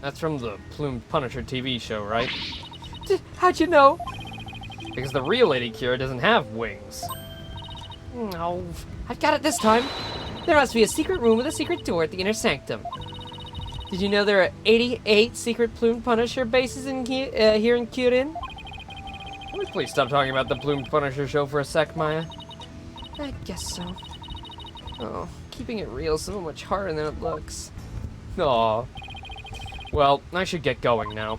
That's from the Plumed Punisher TV show, right? How'd you know? Because the real Lady Kira doesn't have wings. No, I've got it this time. There must be a secret room with a secret door at the inner sanctum. Did you know there are 88 secret Plumed Punisher bases here in Kyurem? Can we please stop talking about the Plumed Punisher show for a sec, Maya? I guess so. Oh, keeping it real is so much harder than it looks. Aw. Well, I should get going now.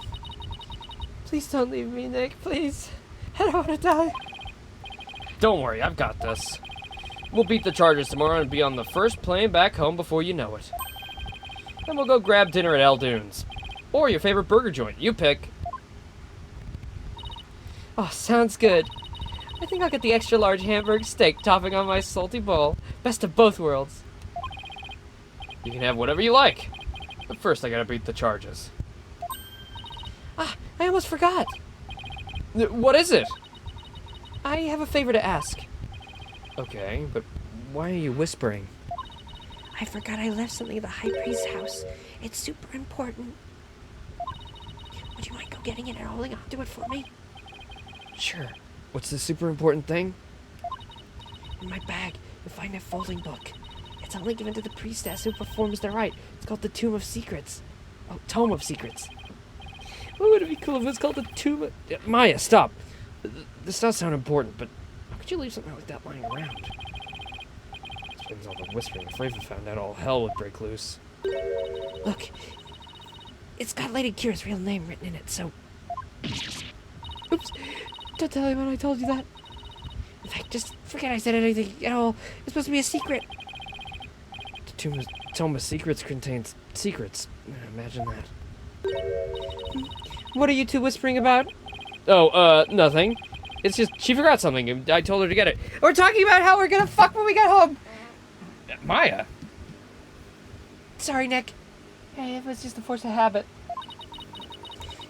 Please don't leave me, Nick, please. I don't want to die. Don't worry, I've got this. We'll beat the Chargers tomorrow and be on the first plane back home before you know it. Then we'll go grab dinner at Eldoon's. Or your favorite burger joint, you pick. Oh, sounds good. I think I'll get the extra large hamburger steak topping on my salty bowl. Best of both worlds. You can have whatever you like. But first I gotta beat the Chargers. I almost forgot. What is it? I have a favor to ask. Okay, but why are you whispering? I forgot I left something at the High Priest's house. It's super important. Would you mind go getting it and holding on to it for me? Sure. What's the super important thing? In my bag, you'll find a folding book. It's only given to the priestess who performs the rite. It's called the Tomb of Secrets. Oh, Tome of Secrets. What would it be cool if it's called the Tomb of... Maya, stop. This does sound important, but how could you leave something like that lying around? Explains all the whispering. If Raven found out, all hell would break loose. Look, it's got Lady Kira's real name written in it, so... Oops, don't tell anyone I told you that. In fact, just forget I said anything at all. It's supposed to be a secret. The Tome of Secrets contains secrets. Imagine that. What are you two whispering about? Oh, nothing. It's just, she forgot something, and I told her to get it. We're talking about how we're gonna fuck when we get home. Maya? Sorry, Nick. Hey, it was just a force of habit.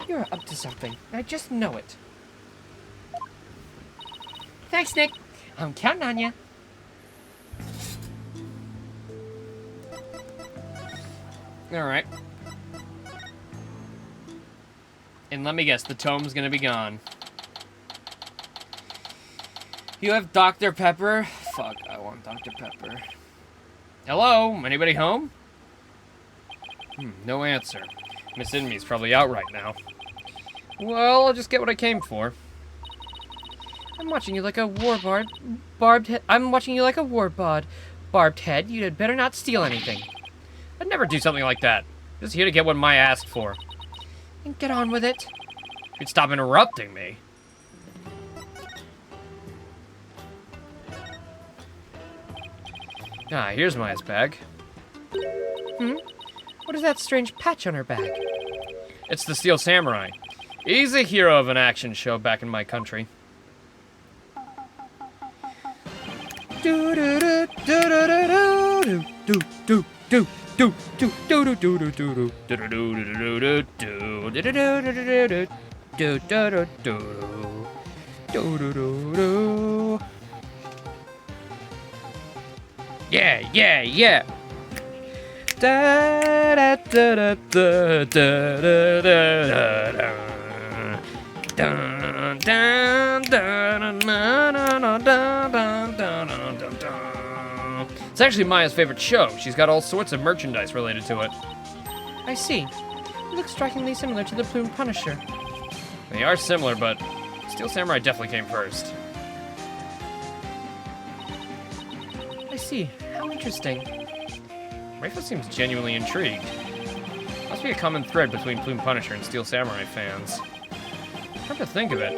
You're up to something. I just know it. Thanks, Nick. I'm counting on you. Alright. And let me guess, the tome's gonna be gone. You have Dr. Pepper? Fuck, I want Dr. Pepper. Hello? Anybody home? No answer. Miss Inme's probably out right now. Well, I'll just get what I came for. I'm watching you like a barbed head. I'm watching you like a barbed head. You had better not steal anything. I'd never do something like that. Just here to get what Maya asked for. And get on with it. You'd stop interrupting me. Ah, here's Maya's bag. What is that strange patch on her bag? It's the Steel Samurai. He's a hero of an action show back in my country. Yeah, yeah, yeah. Da da da da da da da da. Dun, dun, dun, dun, dun, dun, dun, dun, dun, dun, dun. It's actually Maya's favorite show. She's got all sorts of merchandise related to it. I see. It looks strikingly similar to the Plume Punisher. They are similar, but Steel Samurai definitely came first. I see. How interesting. Rafa seems genuinely intrigued. Must be a common thread between Plume Punisher and Steel Samurai fans. Come to think of it,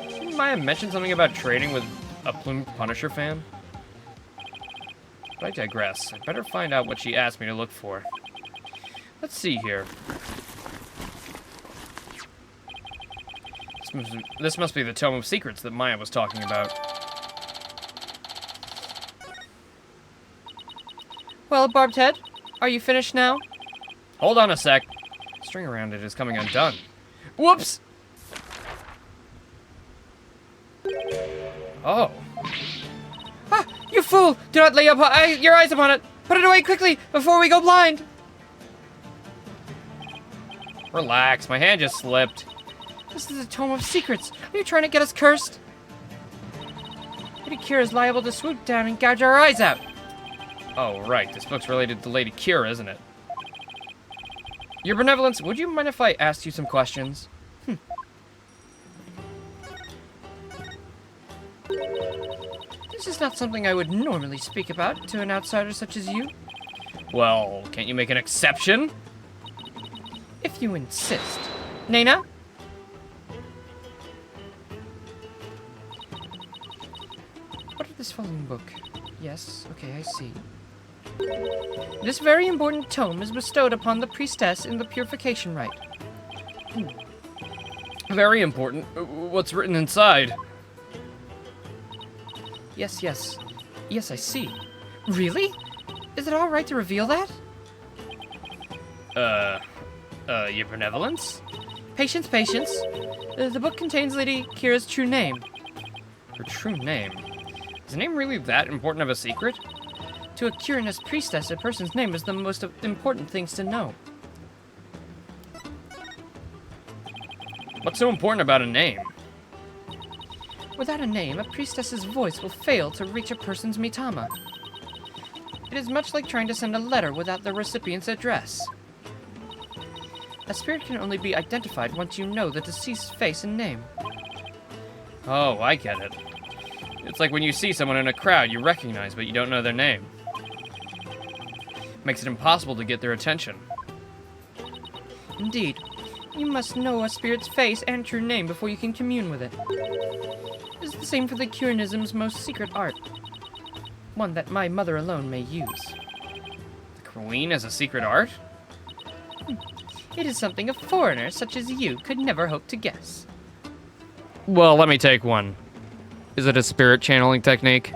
didn't Maya mention something about trading with a Plume Punisher fan? But I digress. I'd better find out what she asked me to look for. Let's see here. This must be the Tome of Secrets that Maya was talking about. Well, Barbed Head, are you finished now? Hold on a sec. The string around it is coming undone. Whoops! Oh. Ah, you fool! Do not lay your eyes upon it! Put it away quickly, before we go blind! Relax, my hand just slipped. This is a Tome of Secrets. Are you trying to get us cursed? Lady Kira is liable to swoop down and gouge our eyes out. Oh, right. This book's related to Lady Kira, isn't it? Your Benevolence, would you mind if I asked you some questions? This is not something I would normally speak about to an outsider such as you. Well, can't you make an exception? If you insist. Nena? What of this following book? Yes, okay, I see. This very important tome is bestowed upon the priestess in the purification rite. Very important. What's written inside? Yes, yes. Yes, I see. Really? Is it all right to reveal that? Your Benevolence? Patience, patience. The book contains Lady Kira's true name. Her true name? Is the name really that important of a secret? To a Quirinus priestess, a person's name is the most important things to know. What's so important about a name? Without a name, a priestess's voice will fail to reach a person's mitama. It is much like trying to send a letter without the recipient's address. A spirit can only be identified once you know the deceased's face and name. Oh, I get it. It's like when you see someone in a crowd you recognize, but you don't know their name. Makes it impossible to get their attention. Indeed. You must know a spirit's face and true name before you can commune with it. It is the same for the Quirinism's most secret art. One that my mother alone may use. The Queen has a secret art? It is something a foreigner such as you could never hope to guess. Well, let me take one. Is it a spirit channeling technique?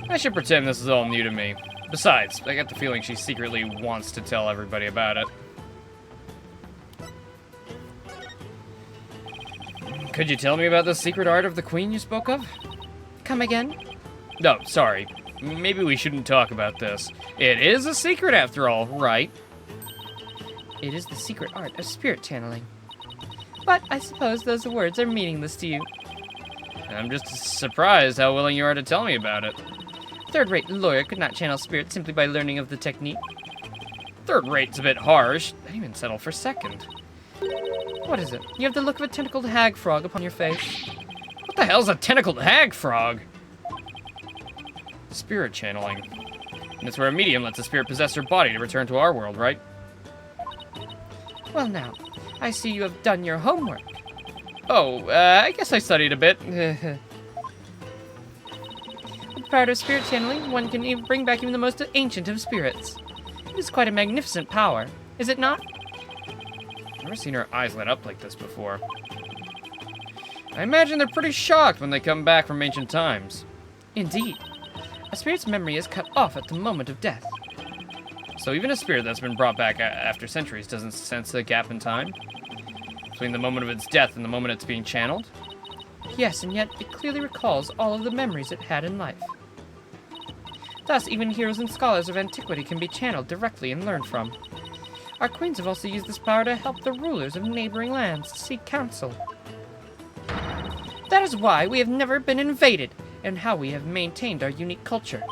I should pretend this is all new to me. Besides, I get the feeling she secretly wants to tell everybody about it. Could you tell me about the secret art of the Queen you spoke of? Come again? No, sorry. Maybe we shouldn't talk about this. It is a secret after all, right? It is the secret art of spirit channeling. But I suppose those words are meaningless to you. I'm just surprised how willing you are to tell me about it. Third-rate lawyer could not channel spirit simply by learning of the technique. Third rate's a bit harsh. I didn't even settle for second. What is it? You have the look of a tentacled hag frog upon your face. What the hell's a tentacled hag frog? Spirit channeling. And it's where a medium lets a spirit possess her body to return to our world, right? Well now, I see you have done your homework. Oh, I guess I studied a bit. With the power of spirit channeling, one can even bring back even the most ancient of spirits. It is quite a magnificent power, is it not? I've never seen her eyes lit up like this before. I imagine they're pretty shocked when they come back from ancient times. Indeed. A spirit's memory is cut off at the moment of death. So even a spirit that's been brought back after centuries doesn't sense the gap in time between the moment of its death and the moment it's being channeled? Yes, and yet it clearly recalls all of the memories it had in life. Thus, even heroes and scholars of antiquity can be channeled directly and learned from. Our queens have also used this power to help the rulers of neighboring lands seek counsel. That is why we have never been invaded, and how we have maintained our unique culture.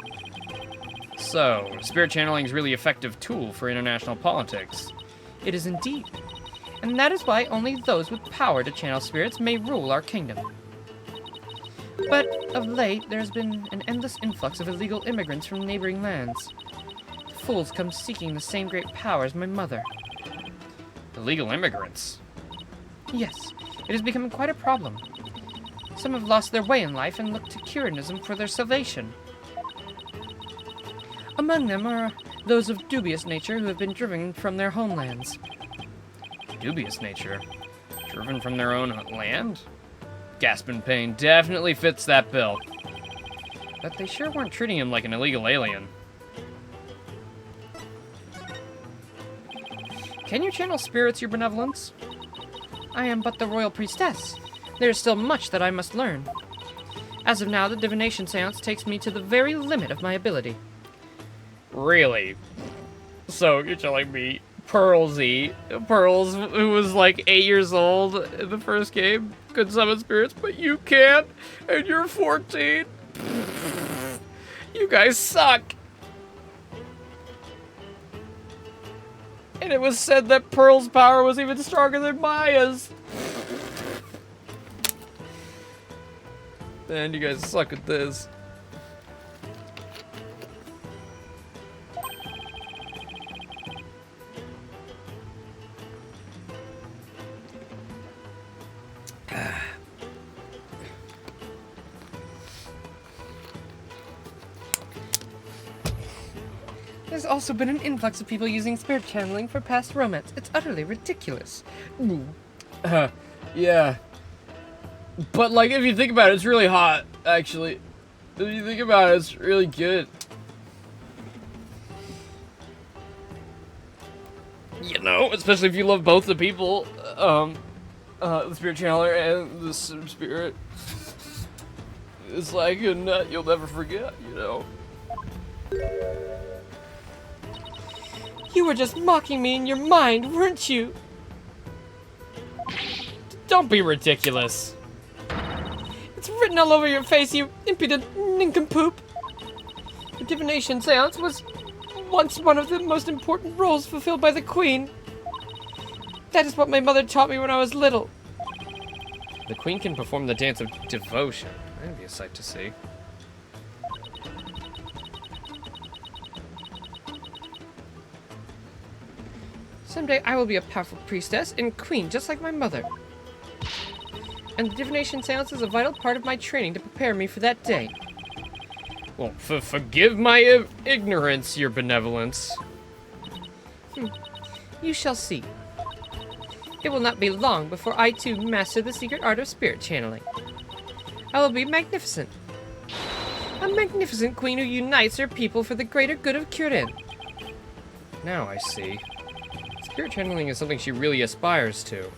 So, spirit channeling is a really effective tool for international politics. It is indeed. And that is why only those with power to channel spirits may rule our kingdom. But of late, there has been an endless influx of illegal immigrants from neighboring lands. The fools come seeking the same great power as my mother. Illegal immigrants. Yes, it has become quite a problem. Some have lost their way in life and look to Curianism for their salvation. Among them are those of dubious nature who have been driven from their homelands. Dubious nature. Driven from their own land? Gasp in pain definitely fits that bill. But they sure weren't treating him like an illegal alien. Can you channel spirits, your benevolence? I am but the royal priestess. There is still much that I must learn. As of now, the divination seance takes me to the very limit of my ability. Really? So you're telling me Pearls, who was like 8 years old in the first game, could summon spirits, but you can't, and you're 14? You guys suck. And it was said that Pearl's power was even stronger than Maya's. Man, you guys suck at this. There's also been an influx of people using spirit channeling for past romance. It's utterly ridiculous. Yeah. But, like, if you think about it, it's really hot, actually. If you think about it, it's really good. You know, especially if you love both the people, the spirit channeler and the spirit. It's like a nut you'll never forget, you know? You were just mocking me in your mind, weren't you? Don't be ridiculous. It's written all over your face, you impudent nincompoop. The divination seance was once one of the most important roles fulfilled by the queen. That is what my mother taught me when I was little. The queen can perform the dance of devotion. That'd be a sight to see. Someday I will be a powerful priestess and queen just like my mother. And the divination seance is a vital part of my training to prepare me for that day. Well, forgive my ignorance, your benevolence. You shall see. It will not be long before I too master the secret art of spirit channeling. I will be magnificent. A magnificent queen who unites her people for the greater good of Kirin. Now I see. Spirit channeling is something she really aspires to.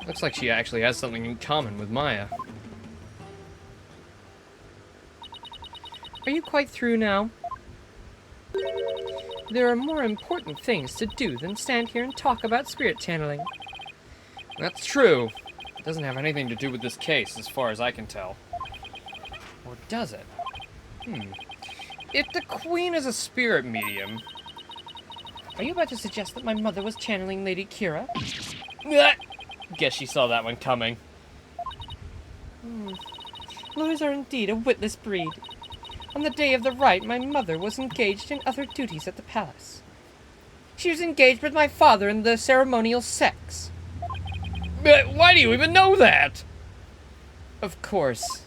Looks like she actually has something in common with Maya. Are you quite through now? There are more important things to do than stand here and talk about spirit channeling. That's true. It doesn't have anything to do with this case, as far as I can tell. Or does it? If the queen is a spirit medium... Are you about to suggest that my mother was channeling Lady Kira? Guess she saw that one coming. Lawyers are indeed a witless breed. On the day of the rite, my mother was engaged in other duties at the palace. She was engaged with my father in the ceremonial sex. But why do you even know that? Of course.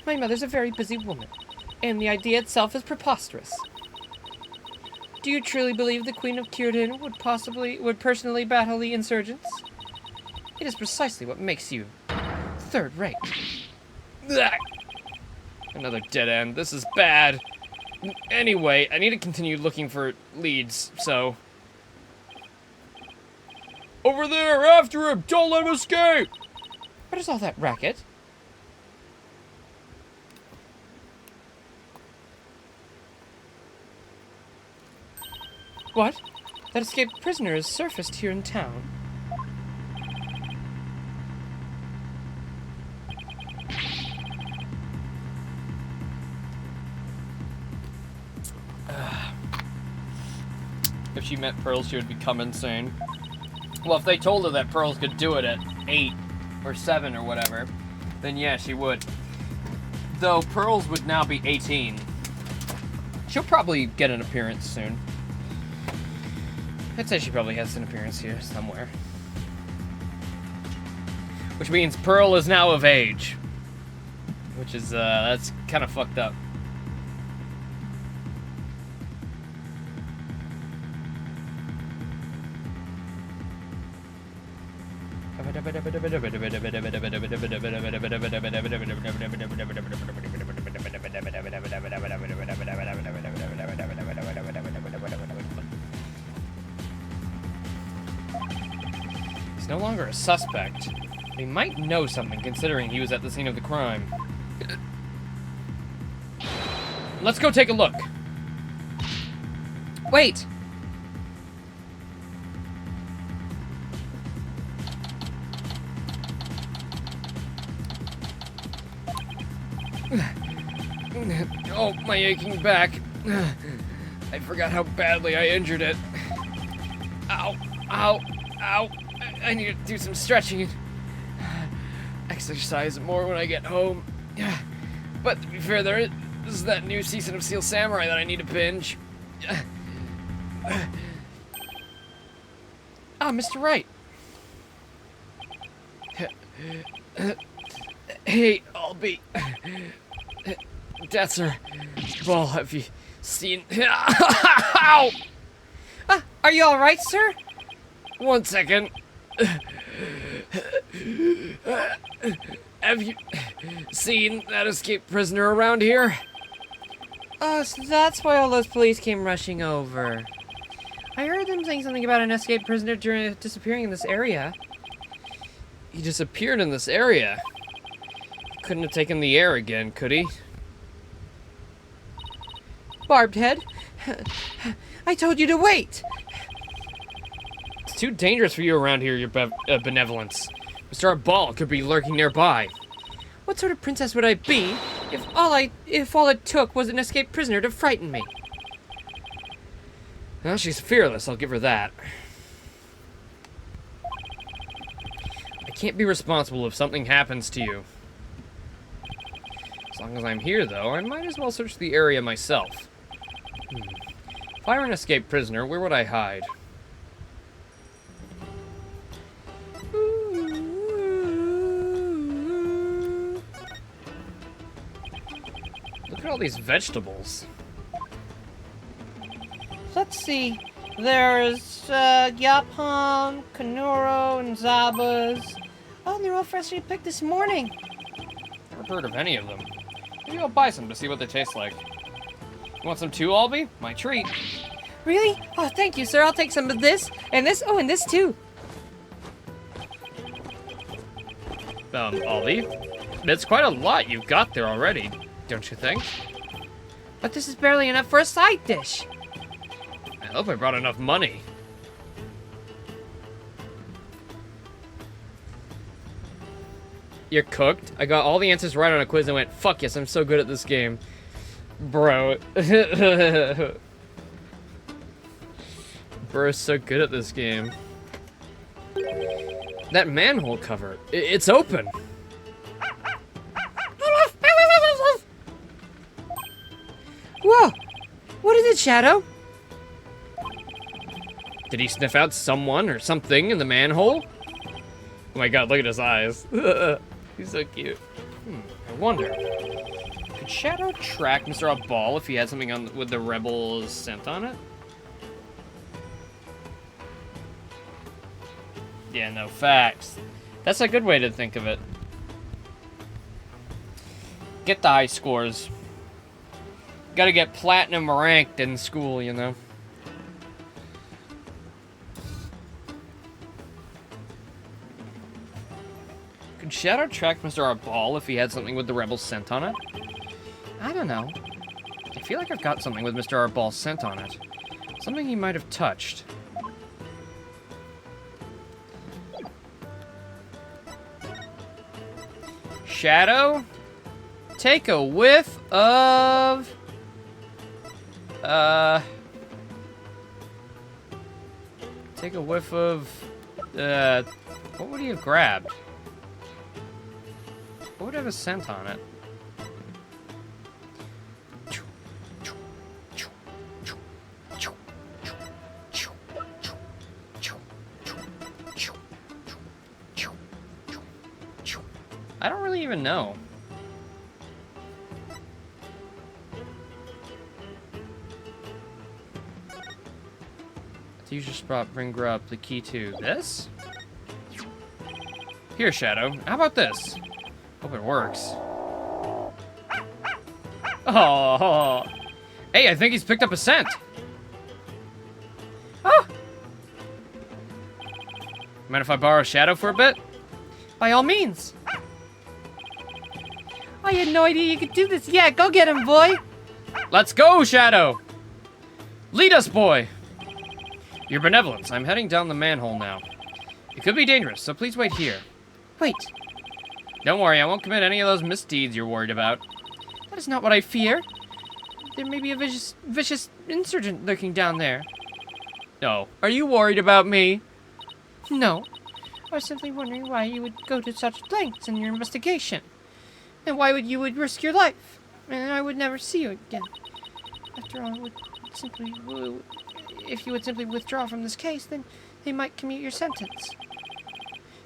My mother's a very busy woman, and the idea itself is preposterous. Do you truly believe the Queen of Círdan would personally battle the insurgents? It is precisely what makes you third-rate. Ugh. Another dead end. This is bad. Anyway, I need to continue looking for leads, so... Over there! After him! Don't let him escape! What is all that racket? What? That escaped prisoner has surfaced here in town. If she met Pearls, she would become insane. Well, if they told her that Pearls could do it at 8 or 7 or whatever, then yeah, she would. Though Pearls would now be 18. She'll probably get an appearance soon. I'd say she probably has an appearance here somewhere. Which means Pearl is now of age. Which is, that's kind of fucked up. He's no longer a suspect. He might know something considering he was at the scene of the crime. Let's go take a look. Wait! Oh, my aching back. I forgot how badly I injured it. Ow, ow, ow. I need to do some stretching and exercise more when I get home. But to be fair, there is that new season of Steel Samurai that I need to binge. Ah, Mr. Wright. Hey, Albie. That's her ball. Have you seen? Ow! Ah, are you alright, sir? 1 second. Have you seen that escaped prisoner around here? Oh, so that's why all those police came rushing over. I heard them saying something about an escaped prisoner disappearing in this area. He disappeared in this area. Couldn't have taken the air again, could he? Barbed head, I told you to wait. It's too dangerous for you around here, your benevolence. Mr. Arbal could be lurking nearby. What sort of princess would I be if all it took was an escaped prisoner to frighten me? Well, she's fearless, I'll give her that. I can't be responsible if something happens to you. As long as I'm here, though, I might as well search the area myself. If I were an escaped prisoner, where would I hide? Look at all these vegetables. Let's see. There's Yapam, Kanuro, and Zabas. Oh, and they're all freshly picked this morning. Never heard of any of them. Maybe I'll buy some to see what they taste like. You want some too, Albie? My treat. Really? Oh, thank you, sir. I'll take some of this, and this, oh, and this too. Albie? It's quite a lot you've got there already, don't you think? But this is barely enough for a side dish. I hope I brought enough money. You're cooked? I got all the answers right on a quiz and went, fuck yes, I'm so good at this game. Bro. Bro's so good at this game. That manhole cover, it's open. Shadow? Did he sniff out someone or something in the manhole? Oh my god, look at his eyes. He's so cute. I wonder. Could Shadow track Mr. Ball if he had something on with the rebels scent on it? Yeah, no, facts. That's a good way to think of it. Get the high scores. Gotta get platinum ranked in school, you know? Could Shadow track Mr. Ball if he had something with the rebels scent on it? I don't know. I feel like I've got something with Mr. Ball's scent on it. Something he might have touched. Shadow, take a whiff of... Take a whiff of... what would he have grabbed? What would have a scent on it? I don't really even know. You just bring up the key to this? Here, Shadow. How about this? Hope it works. Oh, hey, I think he's picked up a scent. Oh! Mind if I borrow Shadow for a bit? By all means. I had no idea you could do this. Yeah, go get him, boy. Let's go, Shadow! Lead us, boy! Your benevolence, I'm heading down the manhole now. It could be dangerous, so please wait here. Wait, Don't worry, I won't commit any of those misdeeds you're worried about. that is not what I fear. There may be a vicious insurgent lurking down there. No. Are you worried about me? No, I was simply wondering why you would go to such lengths in your investigation. And why you would risk your life. And I would never see you again. After all, if you would simply withdraw from this case, then they might commute your sentence.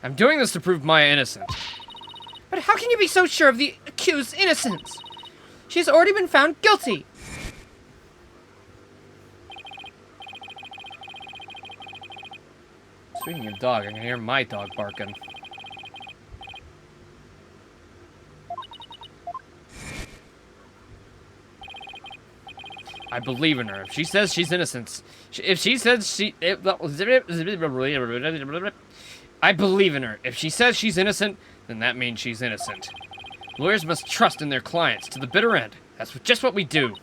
I'm doing this to prove my innocence. But how can you be so sure of the accused's innocence? She has already been found guilty. Speaking of dog, I can hear my dog barking. I believe in her. If she says she's innocent, if she says she... I believe in her. If she says she's innocent, then that means she's innocent. Lawyers must trust in their clients to the bitter end. That's just what we do.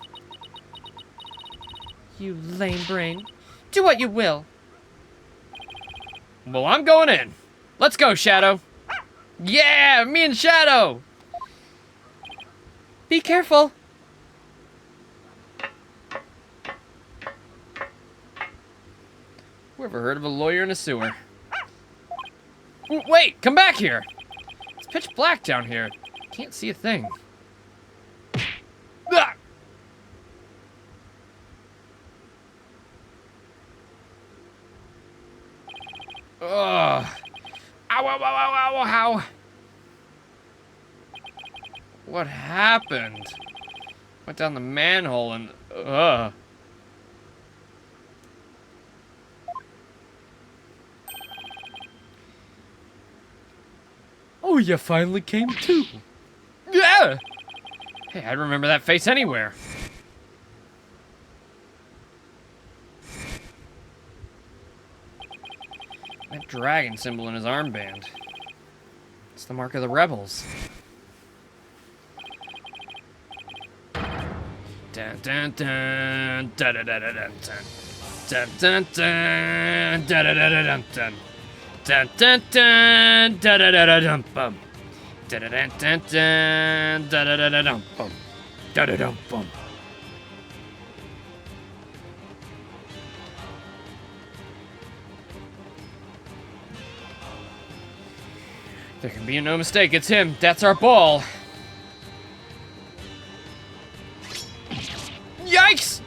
You lame brain. Do what you will. Well, I'm going in. Let's go, Shadow. Yeah, me and Shadow. Be careful. Who ever heard of a lawyer in a sewer? Wait, come back here. It's pitch black down here. Can't see a thing. Ah! Ugh. Ow, ow, ow, ow, ow, ow. What happened? Went down the manhole and... Oh, you finally came to. Yeah! Hey, I'd remember that face anywhere. That dragon symbol in his armband. It's the mark of the rebels. Dun dun dun dun dun dun dun dun dun dun dun dun dun. Dun dun dun da da da da dum bum. Da da dun dun dun da da da da dum bum. Da da dum bum. There can be no mistake, it's him. That's our ball. Yikes!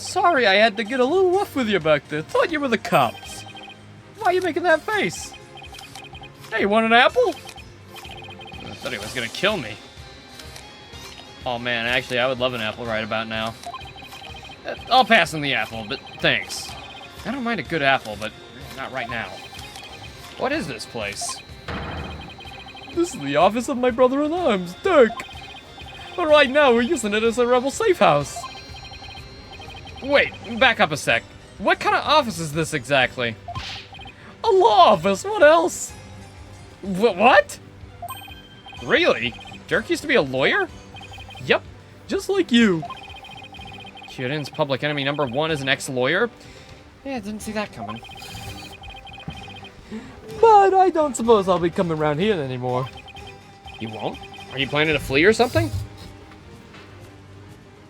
Sorry I had to get a little rough with you back there. Thought you were the cops. Why are you making that face? Hey, you want an apple? I thought he was gonna kill me. Oh man, actually I would love an apple right about now. I'll pass on the apple, but thanks. I don't mind a good apple, but not right now. What is this place? This is the office of my brother-in-arms, Dirk. But right now we're using it as a rebel safe house. Wait, back up a sec. What kind of office is this exactly? A law office, what else? What? Really? Dirk used to be a lawyer? Yep, just like you. Kyurin's public enemy #1 is an ex-lawyer? Yeah, didn't see that coming. But I don't suppose I'll be coming around here anymore. You won't? Are you planning to flee or something?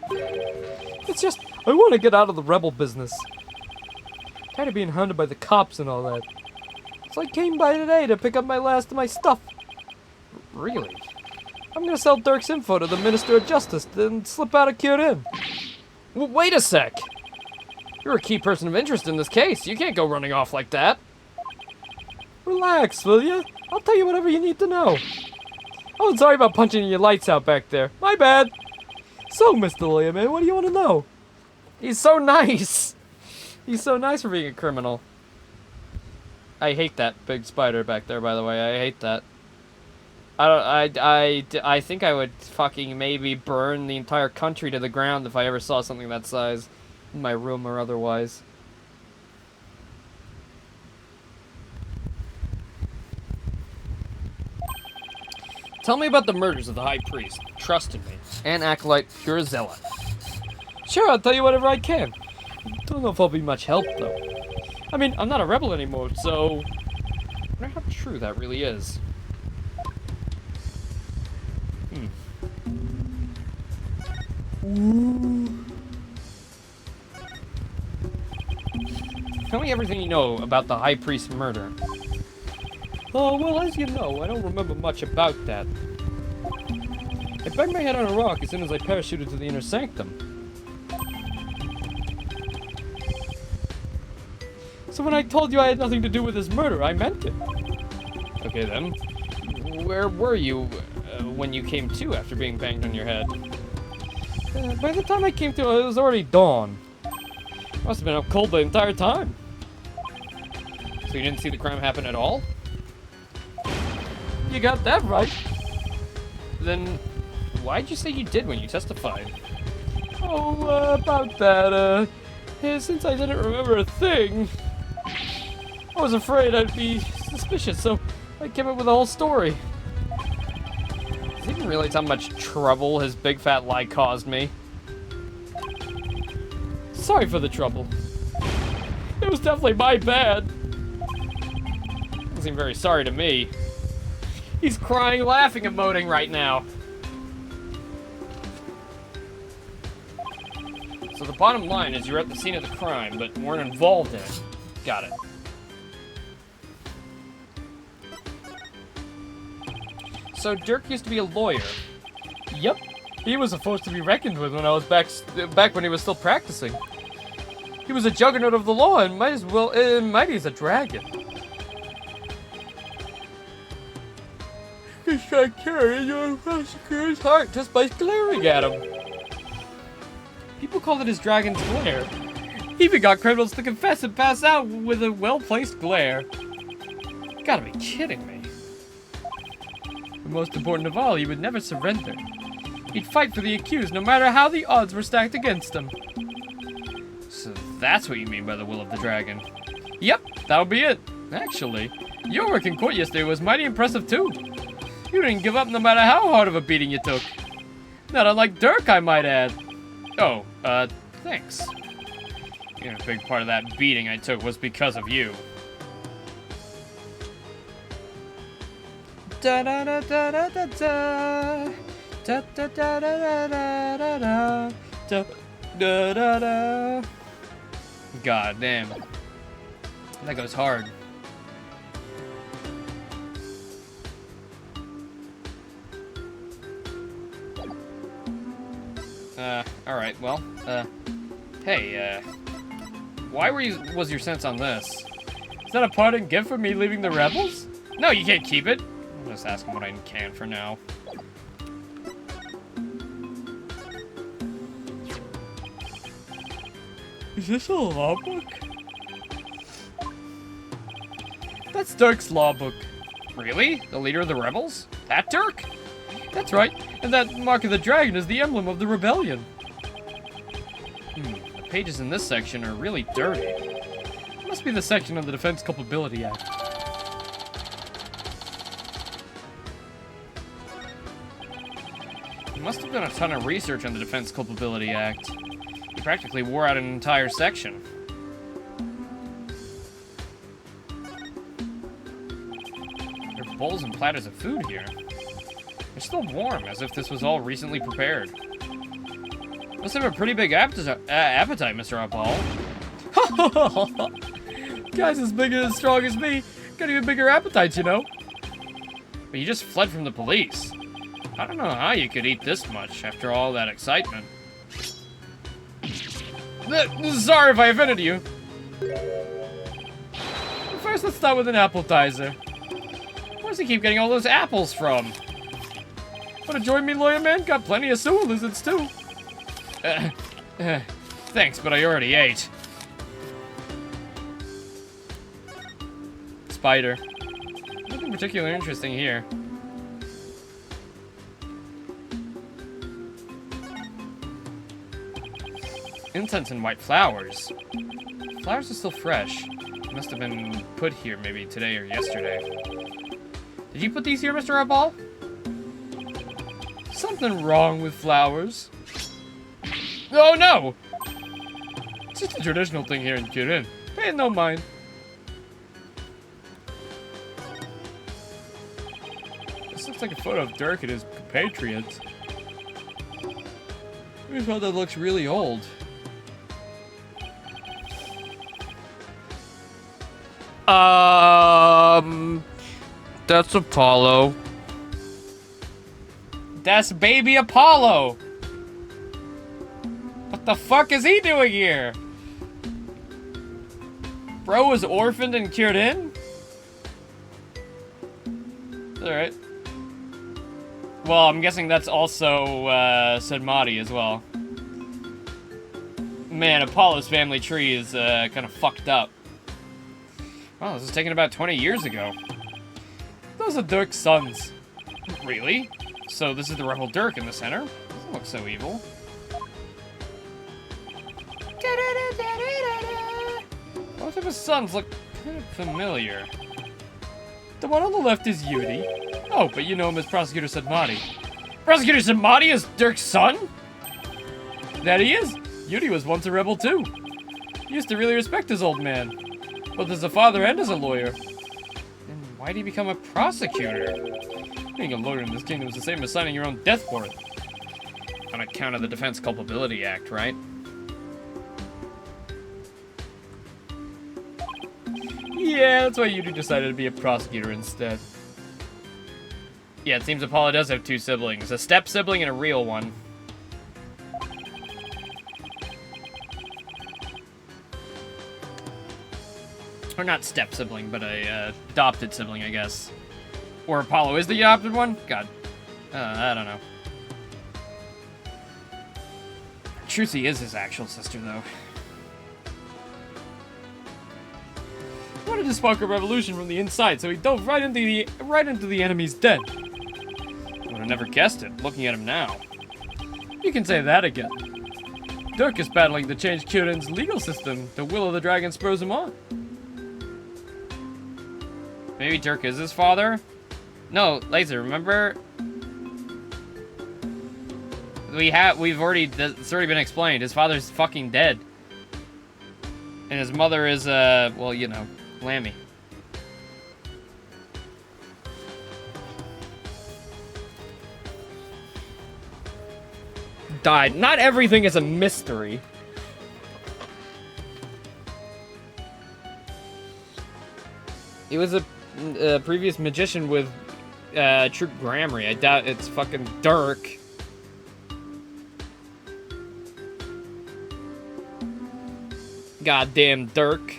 It's just, I want to get out of the rebel business. Tired of being hunted by the cops and all that. So I came by today to pick up my last of my stuff. Really? I'm gonna sell Dirk's info to the Minister of Justice, then slip out of Kyurin. Wait a sec! You're a key person of interest in this case. You can't go running off like that. Relax, will ya? I'll tell you whatever you need to know. Oh, sorry about punching your lights out back there. My bad. So, Mr. Lawyer Man, what do you want to know? He's so nice. He's so nice for being a criminal. I hate that big spider back there, by the way. I hate that. I think I would fucking maybe burn the entire country to the ground if I ever saw something that size in my room or otherwise. Tell me about the murders of the High Priest, Trust in Me, and Acolyte Purizella. Sure, I'll tell you whatever I can. Don't know if I'll be much help, though. I mean, I'm not a rebel anymore, so... I wonder how true that really is. Tell me everything you know about the High Priest's murder. Oh, well, as you know, I don't remember much about that. I banged my head on a rock as soon as I parachuted to the inner sanctum. So when I told you I had nothing to do with his murder, I meant it. Okay then. Where were you when you came to after being banged on your head? By the time I came to, it was already dawn. Must have been up cold the entire time. So you didn't see the crime happen at all? You got that right. Then, why'd you say you did when you testified? Oh, about that, since I didn't remember a thing, I was afraid I'd be suspicious, so I came up with the whole story. Does he even realize how much trouble his big fat lie caused me? Sorry for the trouble. It was definitely my bad. Doesn't seem very sorry to me. He's crying, laughing, emoting right now. So the bottom line is you're at the scene of the crime, but weren't involved in it. Got it. So Dirk used to be a lawyer. Yep. He was a force to be reckoned with when I was back when he was still practicing. He was a juggernaut of the law and might as well mighty as a dragon. He shot carry your prosecutor's heart just by glaring at him. People call it his dragon's glare. He even got criminals to confess and pass out with a well-placed glare. Gotta be kidding me. But most important of all, he would never surrender. He'd fight for the accused no matter how the odds were stacked against him. So that's what you mean by the will of the dragon. Yep, that would be it. Actually, your work in court yesterday was mighty impressive too. You didn't give up no matter how hard of a beating you took. Not unlike Dirk, I might add. Oh, thanks. You know, a big part of that beating I took was because of you. Da da da da da da da da da da da da da da da da da. God damn. That goes hard. Alright, well, Hey, why was your sense on this? Is that a parting gift for me leaving the rebels? No, you can't keep it. I'm just asking what I can for now. Is this a law book? That's Dirk's law book. Really? The leader of the rebels? That Dirk? That's right. And that mark of the dragon is the emblem of the rebellion. The pages in this section are really dirty. It must be the section of the Defense Culpability Act. He must have done a ton of research on the Defense Culpability Act. He practically wore out an entire section. There are bowls and platters of food here. They're still warm, as if this was all recently prepared. Must have a pretty big appetite, Mr. Apollo. Guys as big and as strong as me got even bigger appetites, you know. But you just fled from the police. I don't know how you could eat this much after all that excitement. Sorry if I offended you. First, let's start with an appetizer. Where does he keep getting all those apples from? Wanna join me, lawyer man? Got plenty of sewer lizards, too. Thanks, but I already ate. Spider. Nothing particularly interesting here. Incense and white flowers. Flowers are still fresh. Must have been put here maybe today or yesterday. Did you put these here, Mr. Arball? Something wrong with flowers. Oh no! It's just a traditional thing here in Kirin. Pay no mind. This looks like a photo of Dirk and his compatriots. Here's one that looks really old. That's Apollo. That's baby Apollo! What the fuck is he doing here? Bro was orphaned and cured in? Alright. Well, I'm guessing that's also, Sedmati as well. Man, Apollo's family tree is, kind of fucked up. Wow, this was taken about 20 years ago. Those are Dirk's sons. Really? So this is the rebel Dirk in the center? Doesn't look so evil. Both of his sons look kind of familiar. The one on the left is Yudi. Oh, but you know him as Prosecutor Sedmati. Prosecutor Sedmati is Dirk's son? That he is. Yudi was once a rebel too. He used to really respect his old man. Both as a father and as a lawyer. Then why did he become a prosecutor? Being a lawyer in this kingdom is the same as signing your own death warrant. On account of the Defense Culpability Act, right? Yeah, that's why Yudi decided to be a prosecutor instead. Yeah, it seems Apollo does have two siblings. A step sibling and a real one. Or not step sibling, but a adopted sibling, I guess. Or Apollo is the adopted one? God. I don't know. Trucy is his actual sister, though. He wanted to spark a revolution from the inside, so he dove right into the enemy's den. I would have never guessed it, looking at him now. You can say that again. Dirk is battling to change Kirin's legal system. The will of the dragon spurs him on. Maybe Dirk is his father? No, Laser, remember? It's already been explained. His father's fucking dead. And his mother is, well, you know, Lammy. Died. Not everything is a mystery. He was a previous magician with Troop Gramarye. I doubt it's fucking Dirk. goddamn Dirk.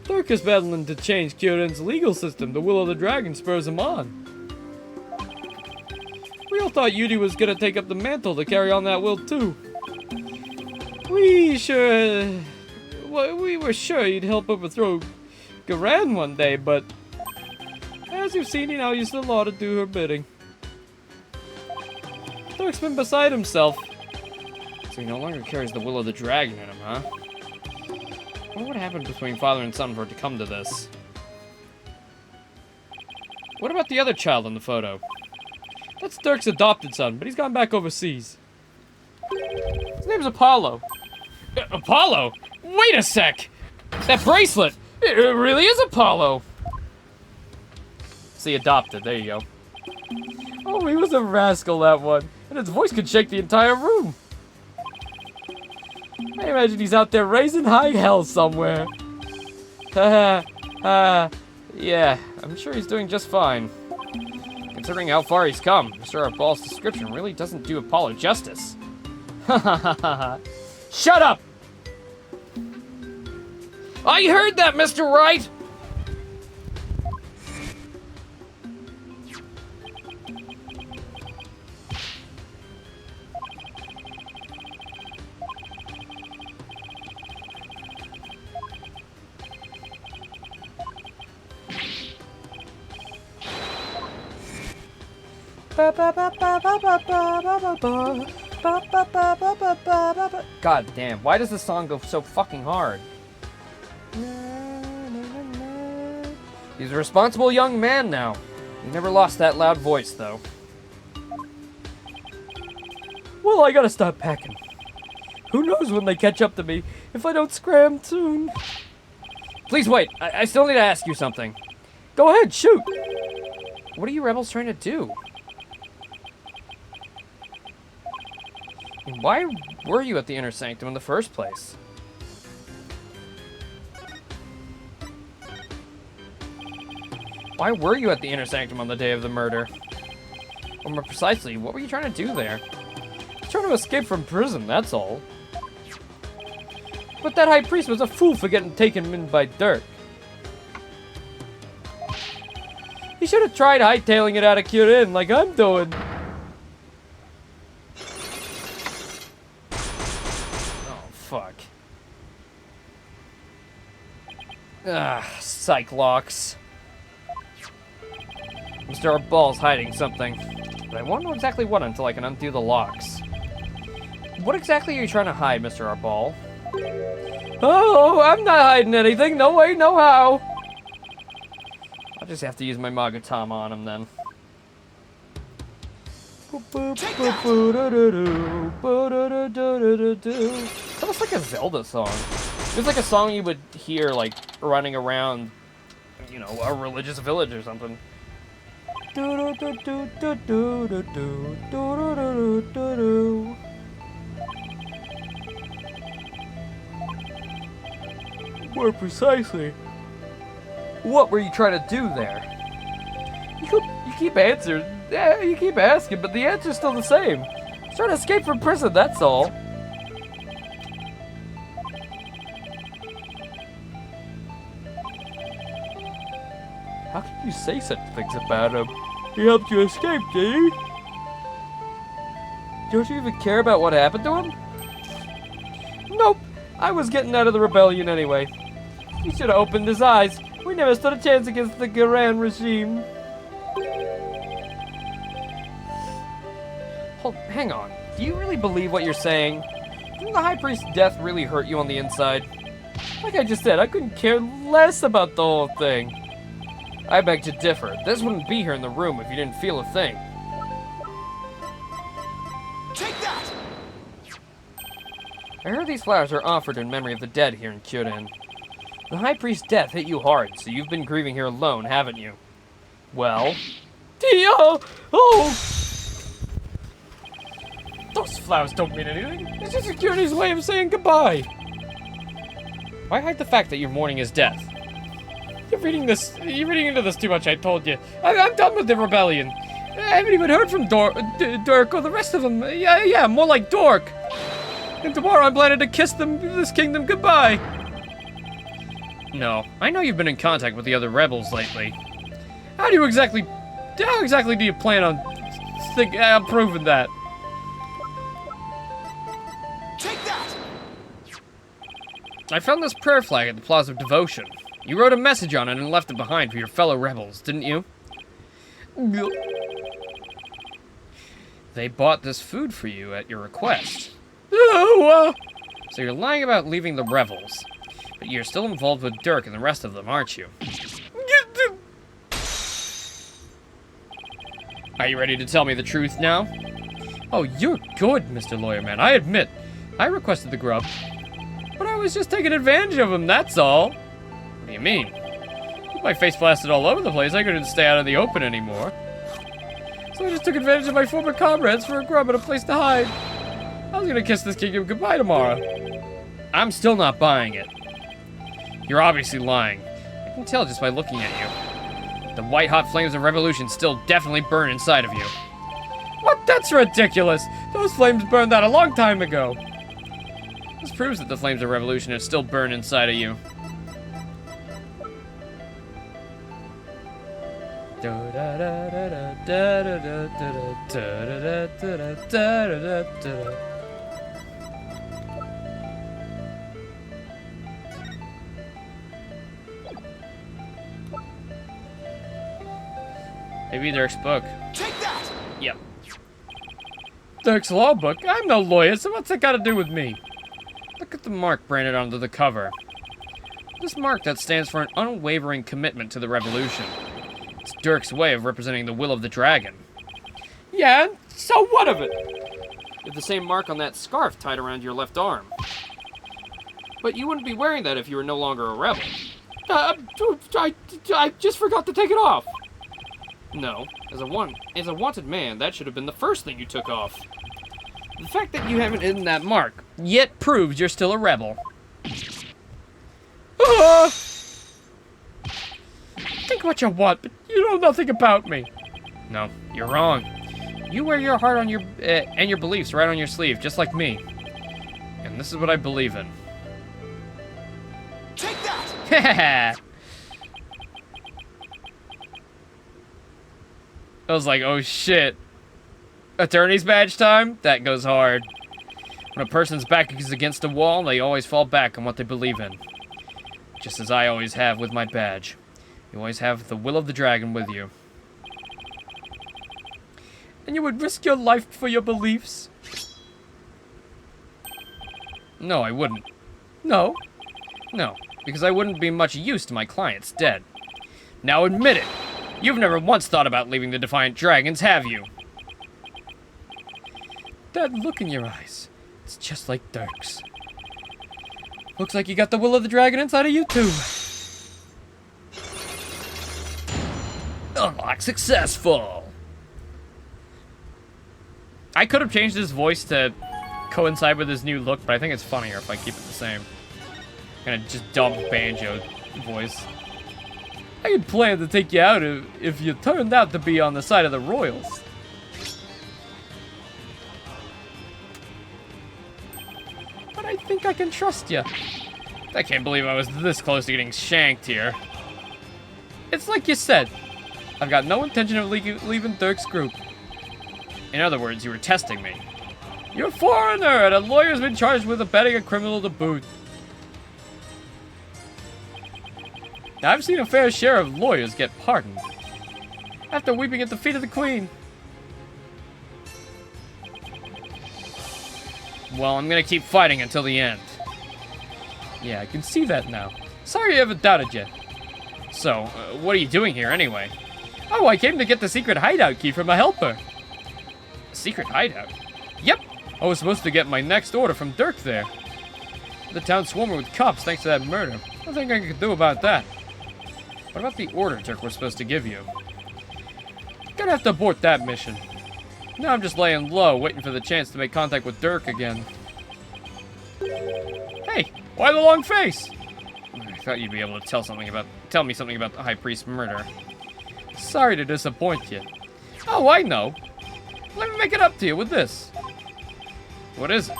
Dirk is battling to change Kyorin's legal system. The will of the dragon spurs him on. We all thought Yuri was gonna take up the mantle to carry on that will too. We were sure he'd help overthrow Garan one day, but as you've seen, he now uses the law to do her bidding. Dirk's been beside himself. So he no longer carries the will of the dragon in him, huh? I wonder what happened between father and son for it to come to this. What about the other child in the photo? That's Dirk's adopted son, but he's gone back overseas. His name's Apollo. Apollo? Wait a sec! That bracelet! It really is Apollo! See, adopted, there you go. Oh, he was a rascal, that one. And his voice could shake the entire room. I imagine he's out there raising high hell somewhere. Yeah, I'm sure he's doing just fine. Considering how far he's come, Mr. Arball's description really doesn't do Apollo justice. Shut up! I heard that, Mr. Wright! God damn, why does this song go so fucking hard? He's a responsible young man now. He never lost that loud voice, though. Well, I gotta stop packing. Who knows when they catch up to me if I don't scram soon. Please wait, I still need to ask you something. Go ahead, shoot! What are you rebels trying to do? Why were you at the Inner Sanctum in the first place? Why were you at the Inner Sanctum on the day of the murder? Or more precisely, what were you trying to do there? Trying to escape from prison, that's all. But that high priest was a fool for getting taken in by Dirk. He should have tried hightailing it out of Kyorin like I'm doing. Oh, fuck. Cyclox. Mr. Arball's hiding something, but I won't know exactly what until I can undo the locks. What exactly are you trying to hide, Mr. Arball? Oh, I'm not hiding anything. No way, no how. I'll just have to use my Magatama on him then. It's almost like a Zelda song. It's like a song you would hear, like, running around, you know, a religious village or something. More precisely, what were you trying to do there? You keep answering, you keep asking, but the answer's still the same. I was trying to escape from prison, that's all. How can you say such things about him? He helped you escape, did he? Don't you even care about what happened to him? Nope. I was getting out of the rebellion anyway. He should have opened his eyes. We never stood a chance against the Garan regime. Hold, hang on. Do you really believe what you're saying? Didn't the High Priest's death really hurt you on the inside? Like I just said, I couldn't care less about the whole thing. I beg to differ. This wouldn't be here in the room if you didn't feel a thing. Take that! I heard these flowers are offered in memory of the dead here in Kyorin. The High Priest's death hit you hard, so you've been grieving here alone, haven't you? Well... Tia! Oh! Those flowers don't mean anything. It's just Security's way of saying goodbye. Why hide the fact that you're mourning his death? You're reading into this too much, I told you. I'm done with the rebellion. I haven't even heard from Dirk or the rest of them. Yeah, more like Dork. And tomorrow I'm planning to kiss this kingdom goodbye. No, I know you've been in contact with the other rebels lately. How exactly do you plan on proving that? Take that! I found this prayer flag at the Plaza of Devotion. You wrote a message on it and left it behind for your fellow rebels, didn't you? They bought this food for you at your request. So you're lying about leaving the rebels, but you're still involved with Dirk and the rest of them, aren't you? Are you ready to tell me the truth now? Oh, you're good, Mr. Lawyer Man. I admit, I requested the grub, but I was just taking advantage of him, that's all. What do you mean? With my face blasted all over the place, I couldn't stay out of the open anymore. So I just took advantage of my former comrades for a grub and a place to hide. I was gonna kiss this kingdom goodbye tomorrow. I'm still not buying it. You're obviously lying. I can tell just by looking at you. The white-hot flames of revolution still definitely burn inside of you. What? That's ridiculous! Those flames burned out a long time ago. This proves that the flames of revolution are still burned inside of you. Maybe Dirk's book. Take that! Yep. Dirk's law book? I'm no lawyer, so what's that got to do with me? Look at the mark branded onto the cover. This mark that stands for an unwavering commitment to the revolution. It's Dirk's way of representing the will of the dragon. Yeah, and so what of it? You have the same mark on that scarf tied around your left arm. But you wouldn't be wearing that if you were no longer a rebel. I just forgot to take it off. No, as a wanted man, that should have been the first thing you took off. The fact that you haven't hidden that mark yet proves you're still a rebel. Think what you want, but you know nothing about me. No, you're wrong. You wear your heart on your and your beliefs right on your sleeve, just like me. And this is what I believe in. Take that! I was like, oh shit. Attorney's badge time? That goes hard. When a person's back is against a wall, they always fall back on what they believe in. Just as I always have with my badge. You always have the will of the dragon with you. And you would risk your life for your beliefs? No, I wouldn't. No? No, because I wouldn't be much use to my clients dead. Now admit it! You've never once thought about leaving the Defiant Dragons, have you? That look in your eyes, it's just like Dirk's. Looks like you got the will of the dragon inside of you, too. Unlock successful! I could have changed his voice to coincide with his new look, but I think it's funnier if I keep it the same. Kind of just dumb banjo voice. I had planned to take you out if you turned out to be on the side of the royals. But I think I can trust you. I can't believe I was this close to getting shanked here. It's like you said. I've got no intention of leaving Dirk's group. In other words, you were testing me. You're a foreigner, and a lawyer's been charged with abetting a criminal to boot. Now, I've seen a fair share of lawyers get pardoned after weeping at the feet of the Queen. Well, I'm gonna keep fighting until the end. Yeah, I can see that now. Sorry I ever doubted you. So, what are you doing here anyway? Oh, I came to get the secret hideout key from a helper. A secret hideout? Yep, I was supposed to get my next order from Dirk there. The town's swarming with cops thanks to that murder. Nothing I can do about that. What about the order Dirk was supposed to give you? Gonna have to abort that mission. Now I'm just laying low, waiting for the chance to make contact with Dirk again. Hey, why the long face? I thought you'd be able to tell me something about the High Priest's murder. Sorry to disappoint you. Oh, I know. Let me make it up to you with this. What is it?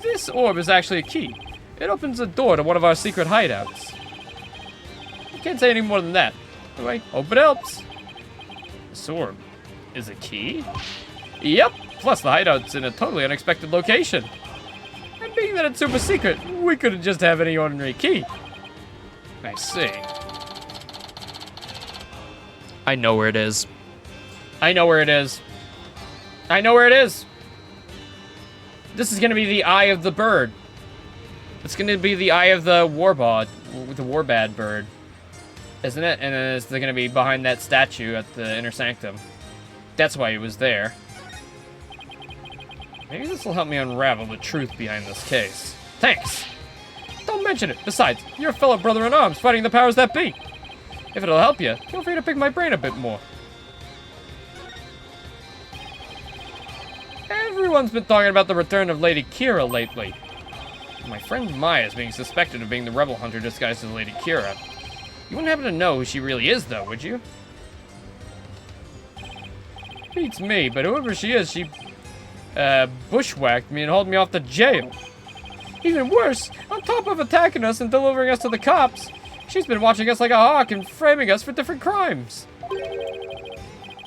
This orb is actually a key. It opens a door to one of our secret hideouts. I can't say any more than that. Anyway, hope it helps. This orb is a key? Yep, plus the hideout's in a totally unexpected location. And being that it's super secret, we couldn't just have any ordinary key. I see. I know where it is. I know where it is. I know where it is. This is gonna be the eye of the bird. It's gonna be the eye of the warbad bird. Isn't it? And then it's gonna be behind that statue at the Inner Sanctum. That's why he was there. Maybe this will help me unravel the truth behind this case. Thanks! Don't mention it! Besides, you're a fellow brother-in-arms fighting the powers that be! If it'll help you, feel free to pick my brain a bit more. Everyone's been talking about the return of Lady Kira lately. My friend Maya is being suspected of being the rebel hunter disguised as Lady Kira. You wouldn't happen to know who she really is, though, would you? Beats me, but whoever she is, she bushwhacked me and hauled me off to jail. Even worse, on top of attacking us and delivering us to the cops, she's been watching us like a hawk and framing us for different crimes.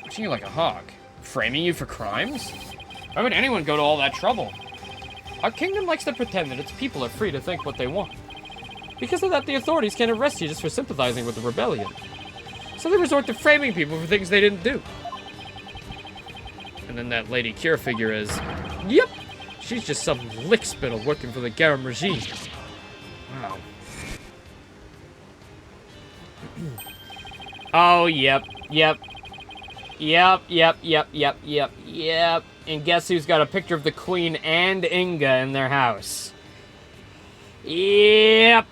Watching you like a hawk? Framing you for crimes? Why would anyone go to all that trouble? Our kingdom likes to pretend that its people are free to think what they want. Because of that, the authorities can't arrest you just for sympathizing with the rebellion. So they resort to framing people for things they didn't do. And then that Lady Kira figure is, yep, she's just some lickspittle working for the Garam regime. Wow. Oh, yep. And guess who's got a picture of the Queen and Inga in their house? Yep.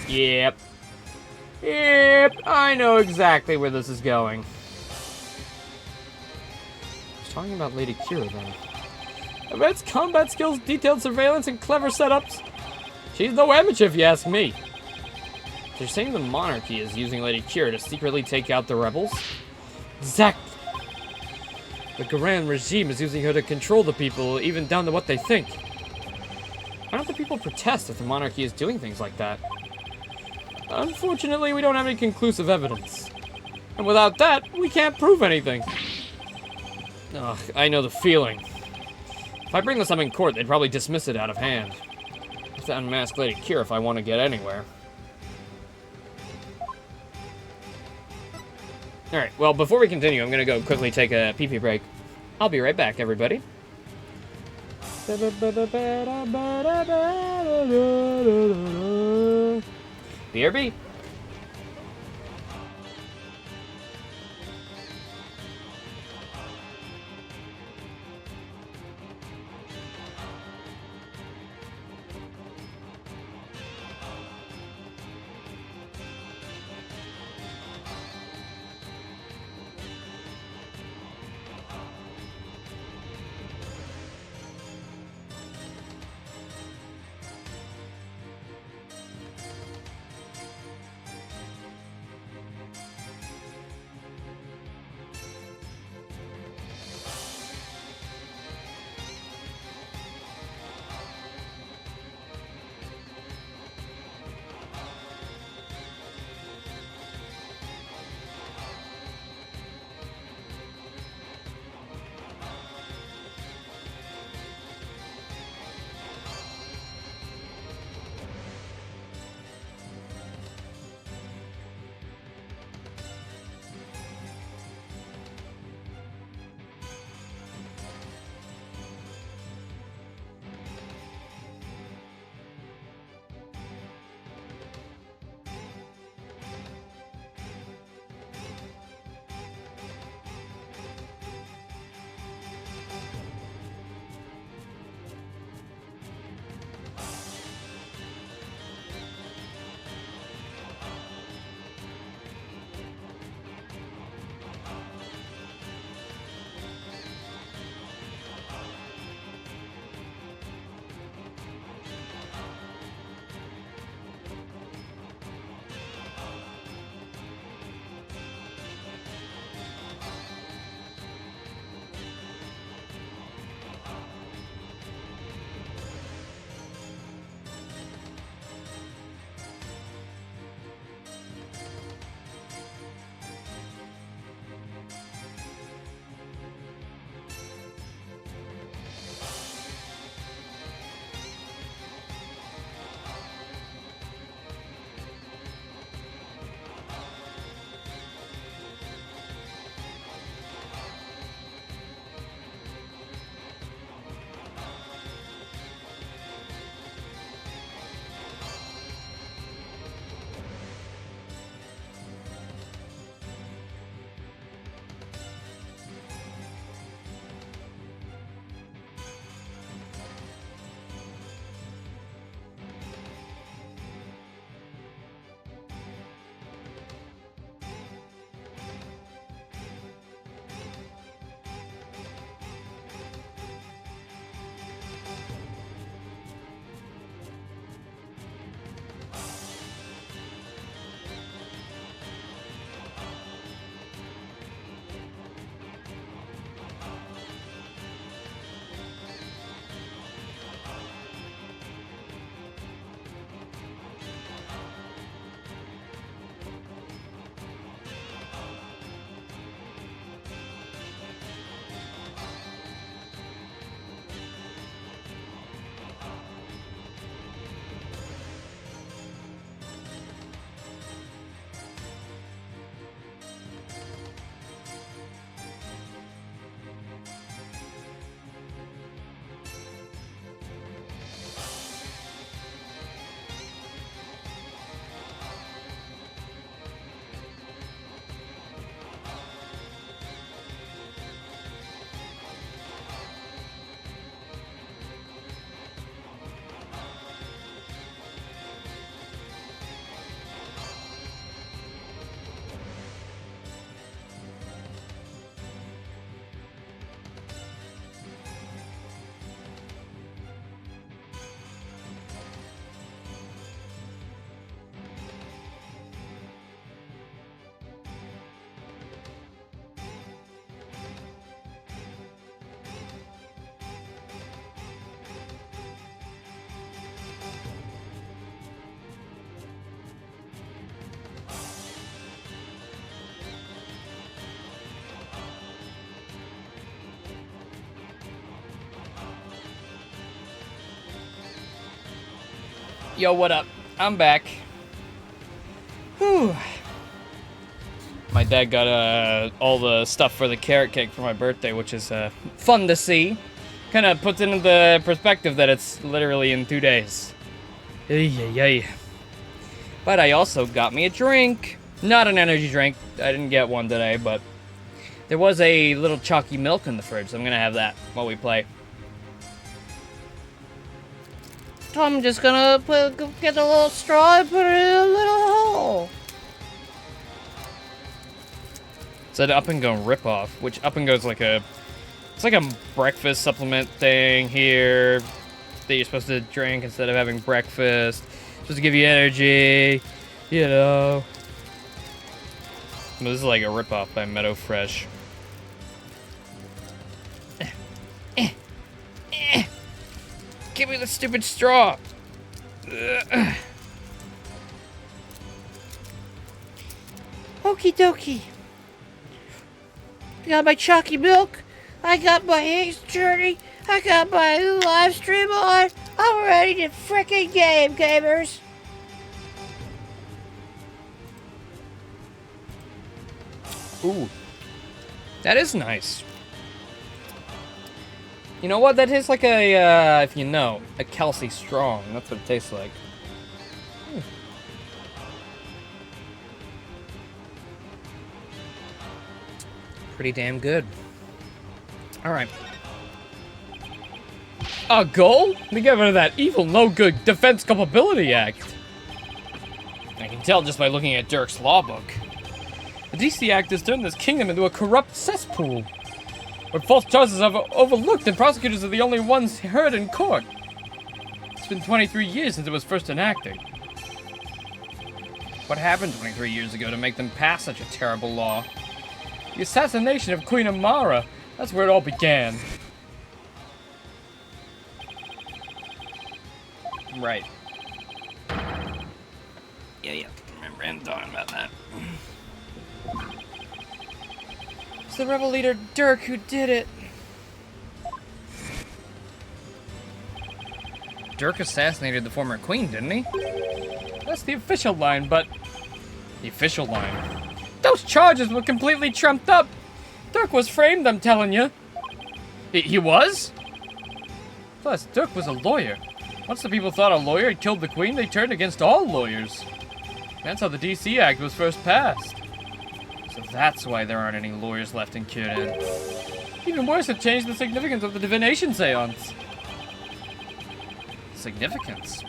Yep. I know exactly where this is going. I was talking about Lady Kira then. About its combat skills, detailed surveillance, and clever setups. She's no amateur if you ask me. They're saying the monarchy is using Lady Kira to secretly take out the rebels? Exactly. The Garan regime is using her to control the people, even down to what they think. Why don't the people protest if the monarchy is doing things like that? Unfortunately, we don't have any conclusive evidence. And without that, we can't prove anything. Ugh, I know the feeling. If I bring this up in court, they'd probably dismiss it out of hand. I have to unmask Lady Kira if I want to get anywhere. Alright, well, before we continue, I'm gonna go quickly take a pee-pee break. I'll be right back, everybody. BRB. Yo, what up? I'm back. Whew. My dad got all the stuff for the carrot cake for my birthday, which is fun to see. Kind of puts it into perspective that it's literally in 2 days. Ay. But I also got me a drink. Not an energy drink. I didn't get one today, but there was a little chalky milk in the fridge, so I'm gonna have that while we play. I'm just gonna get a little straw and put it in a little hole. It's an Up and Go ripoff, which Up and Go's like it's like a breakfast supplement thing here that you're supposed to drink instead of having breakfast. It's supposed to give you energy, you know. But this is like a ripoff by Meadow Fresh. Give me the stupid straw. Okie dokie. I got my chalky milk. I got my Ace Journey. I got my live stream on. I'm ready to frickin' game, gamers. Ooh. That is nice. You know what? That tastes like if you know, a Kelsey Strong. That's what it tastes like. Pretty damn good. Alright. A goal? They get rid of that evil, no good Defense Culpability Act. I can tell just by looking at Dirk's law book. The DC Act has turned this kingdom into a corrupt cesspool, where false charges are overlooked and prosecutors are the only ones heard in court. It's been 23 years since it was first enacted. What happened 23 years ago to make them pass such a terrible law? The assassination of Queen Amara. That's where it all began. Right. Yeah. Remember him talking about that. It's the rebel leader Dirk who did it. Dirk assassinated the former queen, didn't he? That's the official line, but... The official line? Those charges were completely trumped up! Dirk was framed, I'm telling you! He was? Plus, Dirk was a lawyer. Once the people thought a lawyer had killed the queen, they turned against all lawyers. That's how the DC Act was first passed. So that's why there aren't any lawyers left in Kieran. Even worse, it changed the significance of the divination seance. Significance?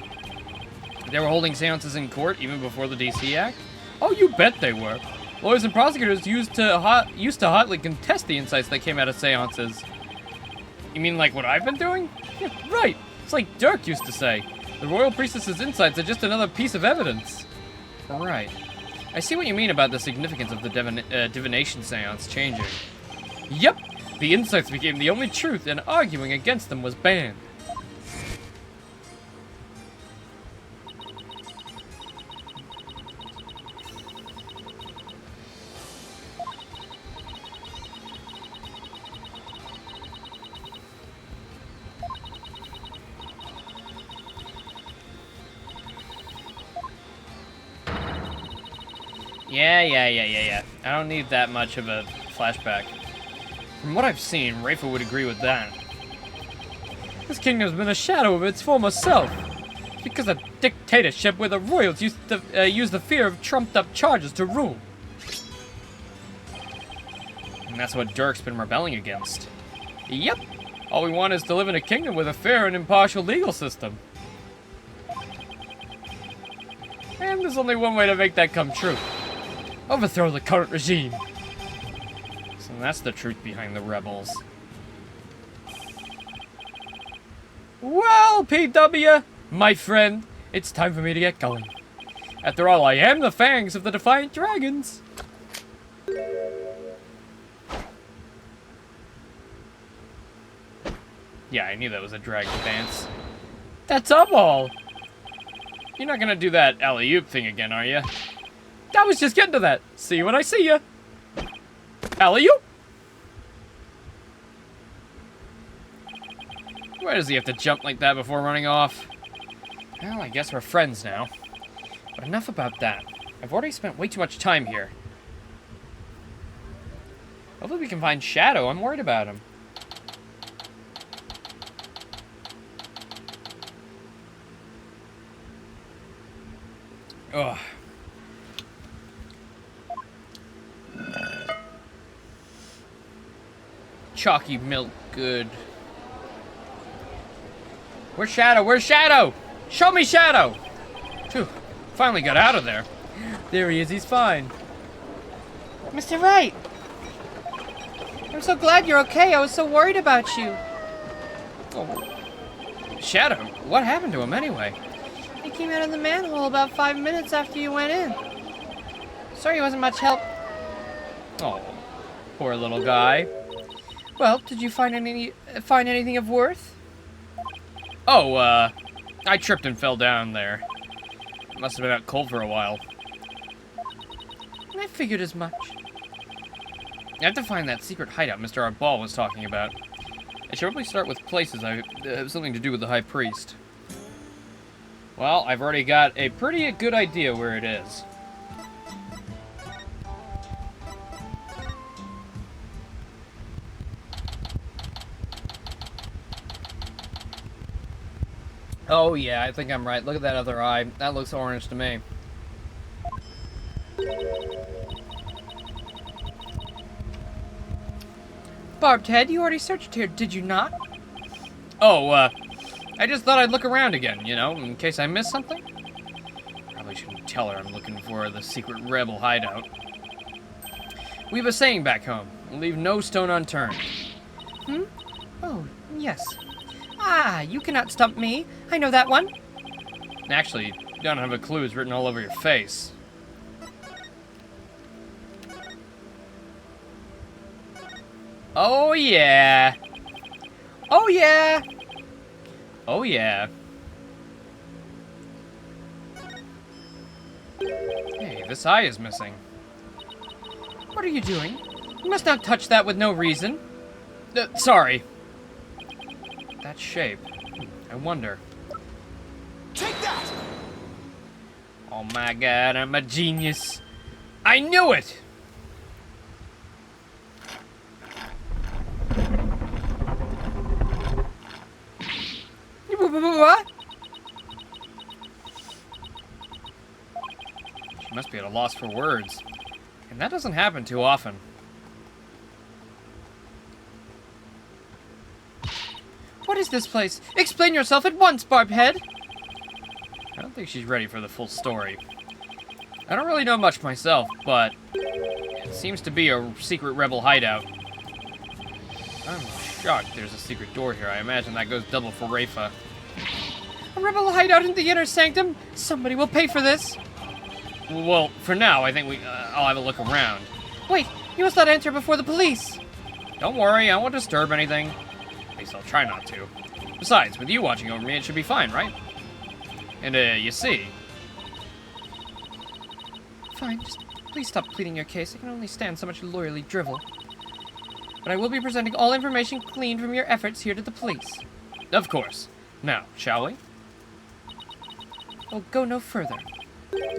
They were holding seances in court even before the DC Act? Oh, you bet they were. Lawyers and prosecutors used to hotly contest the insights that came out of seances. You mean like what I've been doing? Yeah, right. It's like Dirk used to say. The royal priestess's insights are just another piece of evidence. Right. I see what you mean about the significance of the divination seance changing. Yep. The insights became the only truth, and arguing against them was banned. Yeah. I don't need that much of a flashback. From what I've seen, Rafa would agree with that. This kingdom's been a shadow of its former self. It's because of dictatorship where the royals used to use the fear of trumped-up charges to rule. And that's what Dirk's been rebelling against. Yep. All we want is to live in a kingdom with a fair and impartial legal system. And there's only one way to make that come true. Overthrow the current regime. So that's the truth behind the rebels. Well, PW, my friend, it's time for me to get going. After all, I am the fangs of the Defiant Dragons. Yeah, I knew that was a dragon dance. That's up all. You're not gonna do that alley-oop thing again, are you? I was just getting to that. See you when I see you. Alley-oop. Why does he have to jump like that before running off? Well, I guess we're friends now. But enough about that. I've already spent way too much time here. Hopefully we can find Shadow. I'm worried about him. Ugh. Chalky milk, good. Where's Shadow? Where's Shadow? Show me Shadow! Phew, finally got out of there. There he is, he's fine. Mr. Wright! I'm so glad you're okay. I was so worried about you. Oh. Shadow? What happened to him anyway? He came out of the manhole about 5 minutes after you went in. Sorry he wasn't much help. Oh, poor little guy. Well, did you find anything of worth? Oh, I tripped and fell down there. Must have been out cold for a while. I figured as much. I have to find that secret hideout Mr. Arbol was talking about. I should probably start with places I have something to do with the High Priest. Well, I've already got a pretty good idea where it is. Oh yeah, I think I'm right. Look at that other eye. That looks orange to me. Barbed Head, you already searched here, did you not? Oh, I just thought I'd look around again, you know, in case I missed something. Probably shouldn't tell her I'm looking for the secret rebel hideout. We have a saying back home, leave no stone unturned. Oh, yes. Ah, you cannot stump me. I know that one. Actually, you don't have a clue, it's written all over your face. Oh yeah! Oh, yeah. Oh yeah. Hey, this eye is missing. What are you doing? You must not touch that with no reason. Sorry. That shape. I wonder. Take that! Oh my god, I'm a genius. I knew it! What? She must be at a loss for words. And that doesn't happen too often. What is this place? Explain yourself at once, Barbed Head. I don't think she's ready for the full story. I don't really know much myself, but it seems to be a secret rebel hideout. I'm shocked there's a secret door here. I imagine that goes double for Rafa. A rebel hideout in the inner sanctum? Somebody will pay for this. Well, for now, I think I'll have a look around. Wait, you must not enter before the police. Don't worry, I won't disturb anything. At least I'll try not to. Besides, with you watching over me, it should be fine, right? And, you see. Fine, just please stop pleading your case. I can only stand so much lawyerly drivel. But I will be presenting all information gleaned from your efforts here to the police. Of course. Now, shall we? I'll go no further.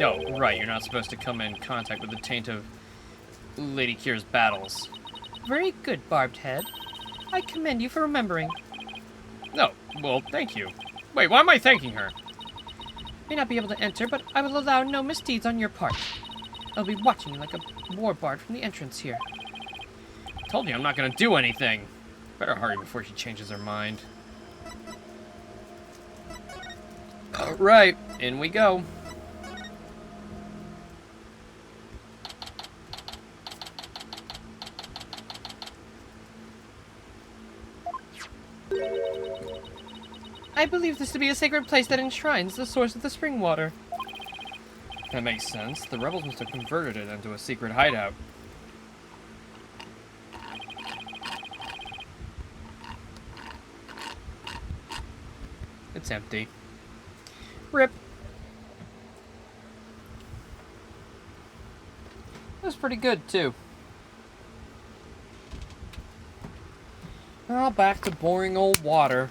Oh, right, you're not supposed to come in contact with the taint of Lady Kira's battles. Very good, Barbed Head. I commend you for remembering. No, well, thank you. Wait, why am I thanking her? May not be able to enter, but I will allow no misdeeds on your part. I'll be watching you like a war bard from the entrance here. Told you I'm not gonna do anything. Better hurry before she changes her mind. Alright, in we go. I believe this to be a sacred place that enshrines the source of the spring water. That makes sense. The rebels must have converted it into a secret hideout. It's empty. Rip. It was pretty good, too. Well, back to boring old water.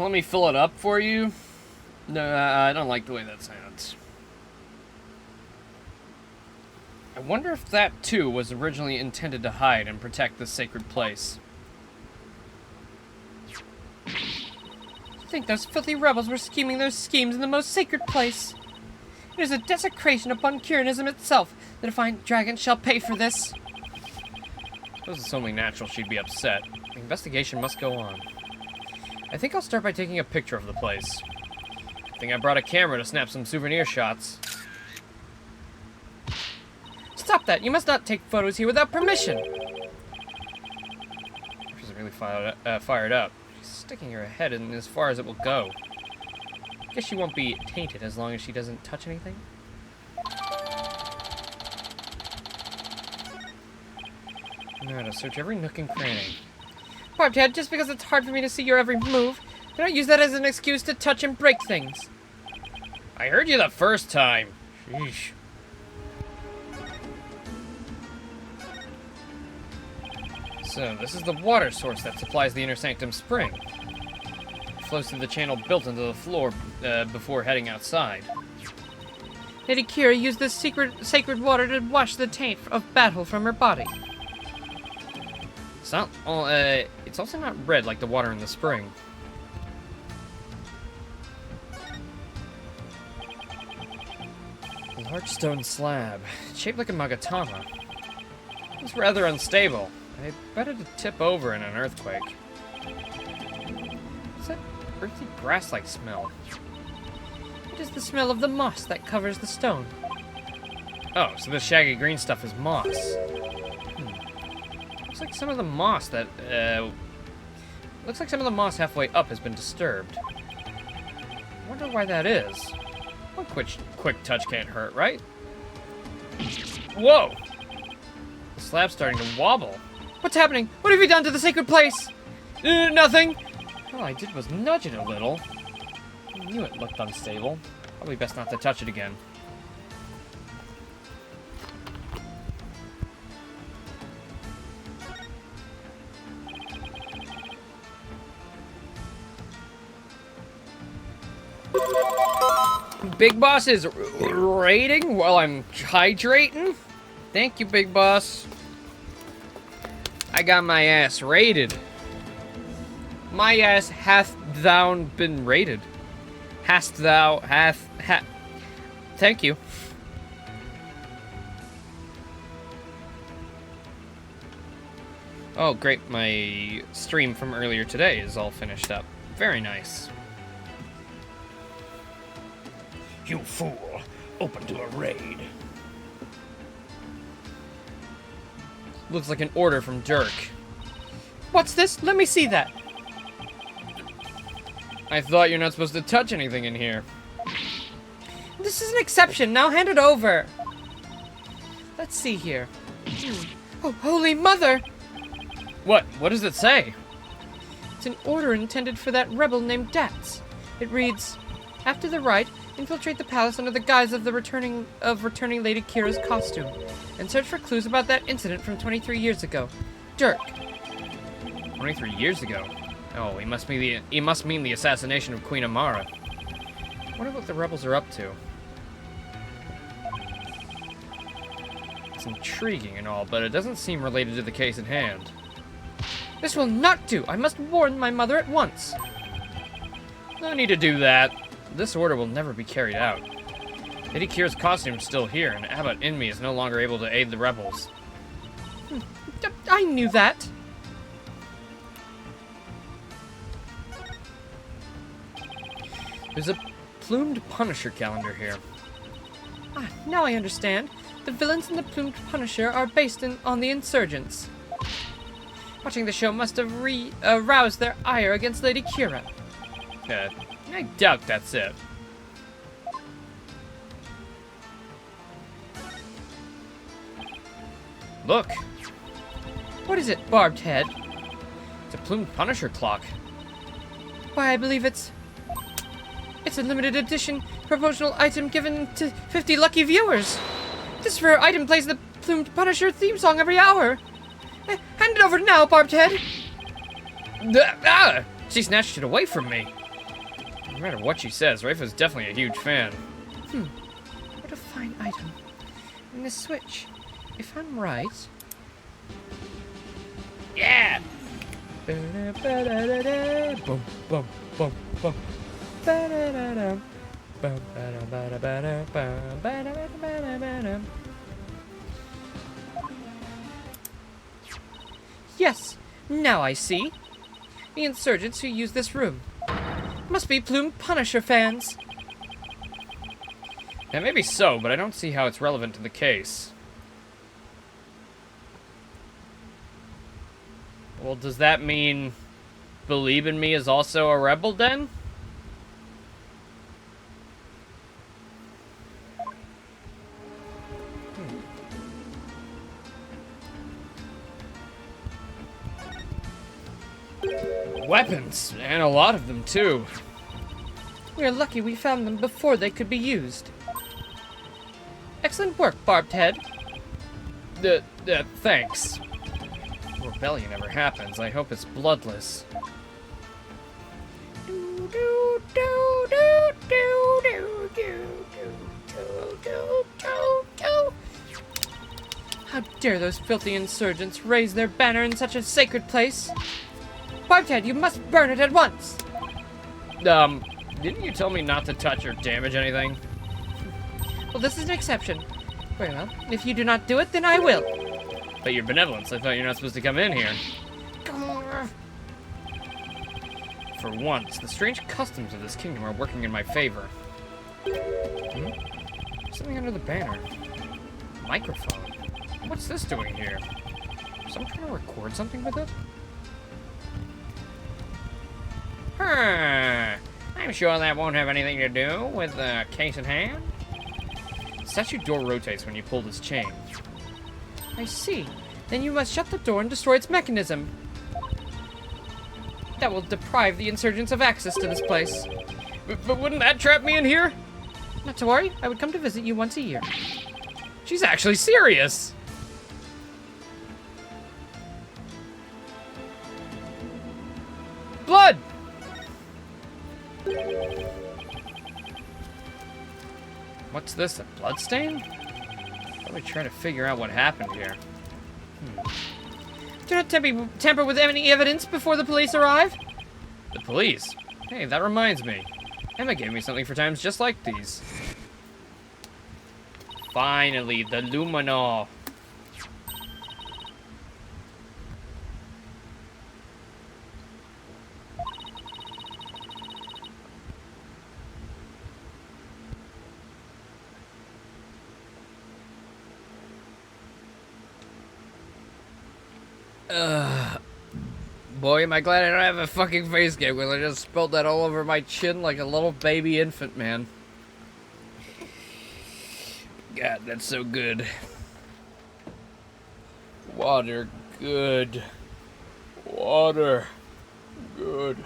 let me fill it up for you. No, I don't like the way that sounds. I wonder if that, too, was originally intended to hide and protect this sacred place. I think those filthy rebels were scheming those schemes in the most sacred place. It is a desecration upon Kiranism itself. The Defiant Dragon shall pay for this. It was only natural she'd be upset. The investigation must go on. I think I'll start by taking a picture of the place. I think I brought a camera to snap some souvenir shots. Stop that! You must not take photos here without permission! She's really fired up. She's sticking her head in as far as it will go. Guess she won't be tainted as long as she doesn't touch anything. I'm gonna search every nook and cranny. Barbed, just because it's hard for me to see your every move, do not use that as an excuse to touch and break things. I heard you the first time. Sheesh. So, this is the water source that supplies the Inner Sanctum Spring. It flows through the channel built into the floor before heading outside. Lady Kira used this sacred water to wash the taint of battle from her body. It's not. It's also not red like the water in the spring. A large stone slab, shaped like a magatama. It's rather unstable. I bet it'd tip over in an earthquake. What's that earthy grass-like smell? It is the smell of the moss that covers the stone. Oh, so this shaggy green stuff is moss. Looks like some of the moss that, looks like some of the moss halfway up has been disturbed. I wonder why that is. One quick touch can't hurt, right? Whoa! The slab's starting to wobble. What's happening? What have you done to the sacred place? Nothing! All I did was nudge it a little. I knew it looked unstable. Probably best not to touch it again. Big Boss is raiding while I'm hydrating? Thank you, Big Boss. I got my ass raided. My ass hath thou been raided? Hast thou, Thank you. Oh, great. My stream from earlier today is all finished up. Very nice. You fool. Open to a raid. Looks like an order from Dirk. What's this? Let me see that. I thought you're not supposed to touch anything in here. This is an exception. Now hand it over. Let's see here. Oh, Holy Mother! What? What does it say? It's an order intended for that rebel named Dats. It reads, after the rite, infiltrate the palace under the guise of returning Lady Kira's costume, and search for clues about that incident from 23 years ago. Dirk. 23 years ago? Oh, he must mean the assassination of Queen Amara. I wonder what the rebels are up to. It's intriguing and all, but it doesn't seem related to the case at hand. This will not do. I must warn my mother at once. No need to do that. This order will never be carried out. Lady Kira's costume is still here, and Abbot Inmi is no longer able to aid the rebels. I knew that. There's a plumed Punisher calendar here. Ah, now I understand. The villains in the Plumed Punisher are based on the insurgents. Watching the show must have aroused their ire against Lady Kira. I doubt that's it. Look, What is it, Barbed Head? it's a plumed Punisher clock. Why, I believe it's a limited edition promotional item given to 50 lucky viewers. This rare item plays the Plumed Punisher theme song every hour. Hand it over now, Barbed Head. She snatched it away from me. No matter what she says, Rafa's definitely a huge fan. What a fine item. And this switch, if I'm right... Yeah! Boom, boom, boom, boom. Ba-da-da-dum. Bum, ba-dum, ba-da-ba-dum, bum, ba-da-ba-dum. Yes, now I see. The insurgents who use this room must be Plume Punisher fans. Yeah, maybe so, but I don't see how it's relevant to the case. Well, does that mean Believe in Me is also a rebel then? Weapons, and a lot of them too. We're lucky we found them before they could be used. Excellent work, Barbed Head. Thanks. Rebellion never happens. I hope it's bloodless. How dare those filthy insurgents raise their banner in such a sacred place? Barbed Head, you must burn it at once! Didn't you tell me not to touch or damage anything? Well, this is an exception. Very well. If you do not do it, then I will. But your benevolence, I thought you're not supposed to come in here. For once, the strange customs of this kingdom are working in my favor. Something under the banner. Microphone. What's this doing here? Is someone trying to record something with it? I'm sure that won't have anything to do with the case at hand. The statue door rotates when you pull this chain. I see. Then you must shut the door and destroy its mechanism. That will deprive the insurgents of access to this place. But wouldn't that trap me in here? Not to worry, I would come to visit you once a year. She's actually serious. Blood! What's this, a bloodstain? Probably trying to figure out what happened here. Do not tamper with any evidence before the police arrive. The police? Hey, that reminds me. Emma gave me something for times just like these. Finally, the Luminol. Boy, am I glad I don't have a fucking face game because I just spilled that all over my chin like a little baby infant, man. God, that's so good. Water, good. Water, good.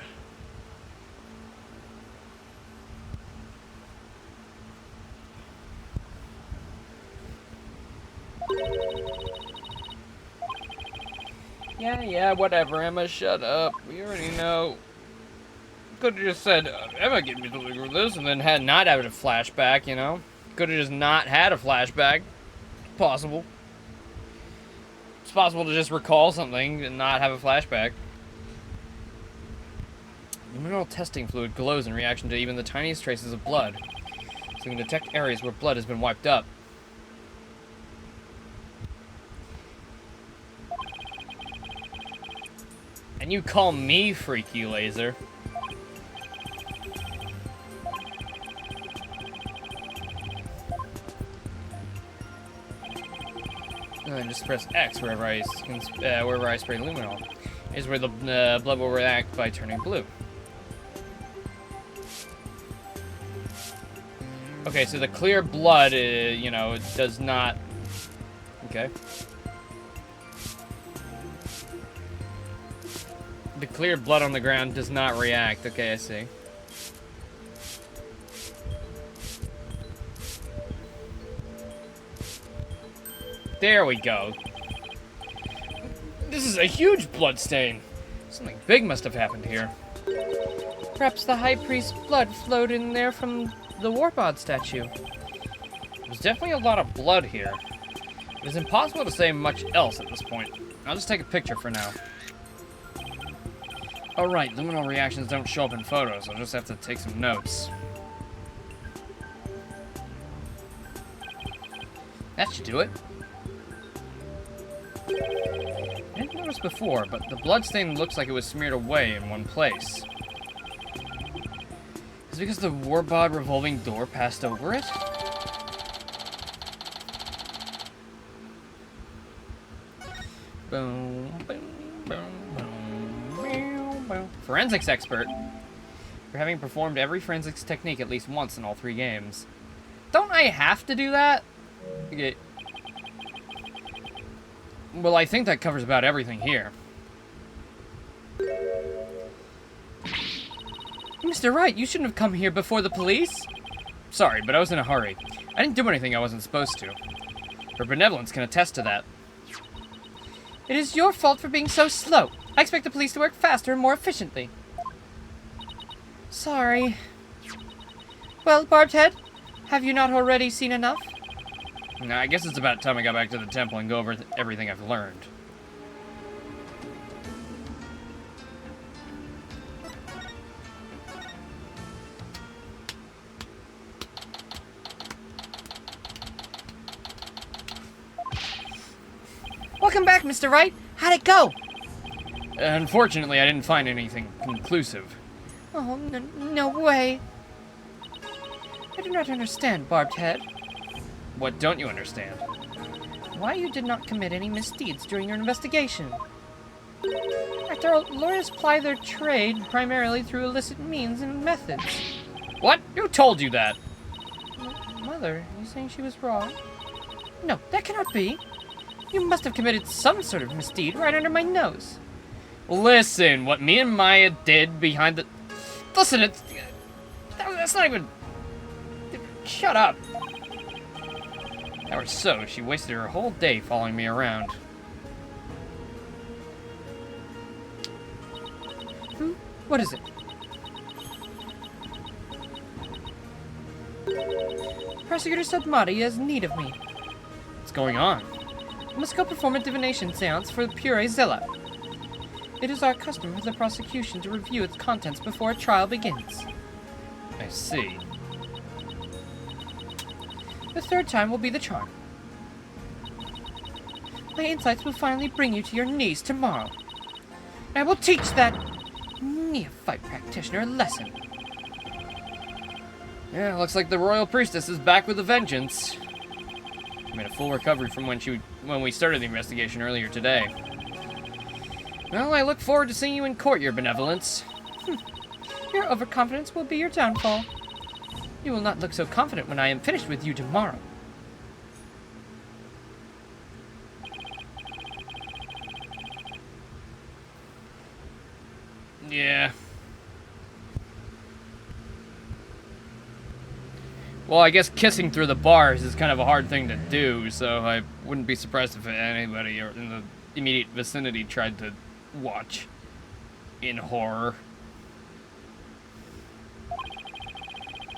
Yeah, whatever, Emma, shut up. We already know. Could have just said, Emma gave me something for this, and then had not had a flashback, you know? Could have just not had a flashback. Possible. It's possible to just recall something and not have a flashback. The mineral testing fluid glows in reaction to even the tiniest traces of blood, so it can detect areas where blood has been wiped up. And you call me Freaky Laser? And then just press X wherever I spray luminol. Is where the blood will react by turning blue. Okay, so the clear blood, you know, it does not. Okay. The clear blood on the ground does not react. Okay, I see. There we go. This is a huge blood stain. Something big must have happened here. Perhaps the High Priest's blood flowed in there from the Warbod statue. There's definitely a lot of blood here. It is impossible to say much else at this point. I'll just take a picture for now. Oh right, luminal reactions don't show up in photos. I'll just have to take some notes. That should do it. I didn't notice before, but the bloodstain looks like it was smeared away in one place. Is it because the Warbod revolving door passed over it? Boom, boom, boom, boom, boom, boom. Forensics expert. For having performed every forensics technique at least once in all 3 games. Don't I have to do that? Okay. Well, I think that covers about everything here. Mr. Wright, you shouldn't have come here before the police. Sorry, but I was in a hurry. I didn't do anything I wasn't supposed to. Her benevolence can attest to that. It is your fault for being so slow. I expect the police to work faster and more efficiently. Sorry. Well, Barbed Head, have you not already seen enough? Nah, I guess it's about time I got back to the temple and go over everything I've learned. Welcome back, Mr. Wright. How'd it go? Unfortunately, I didn't find anything conclusive. Oh, no way. I do not understand, Barbed Head. What don't you understand? Why you did not commit any misdeeds during your investigation. After all, lawyers ply their trade primarily through illicit means and methods. What? Who told you that? Mother, are you saying she was wrong? No, that cannot be. You must have committed some sort of misdeed right under my nose. Listen, what me and Maya did behind the... Listen, that's not even... Shut up. Or so, she wasted her whole day following me around. What is it? Prosecutor Sadmati has need of me. What's going on? I must go perform a divination seance for the Pure Zealot. It is our custom for the prosecution to review its contents before a trial begins. I see. The 3rd time will be the charm. My insights will finally bring you to your knees tomorrow. And I will teach that neophyte practitioner a lesson. Yeah, looks like the Royal Priestess is back with a vengeance. She made a full recovery from when we started the investigation earlier today. Well, I look forward to seeing you in court, Your Benevolence. Your overconfidence will be your downfall. You will not look so confident when I am finished with you tomorrow. Yeah. Well, I guess kissing through the bars is kind of a hard thing to do, so I wouldn't be surprised if anybody in the immediate vicinity tried to watch in horror.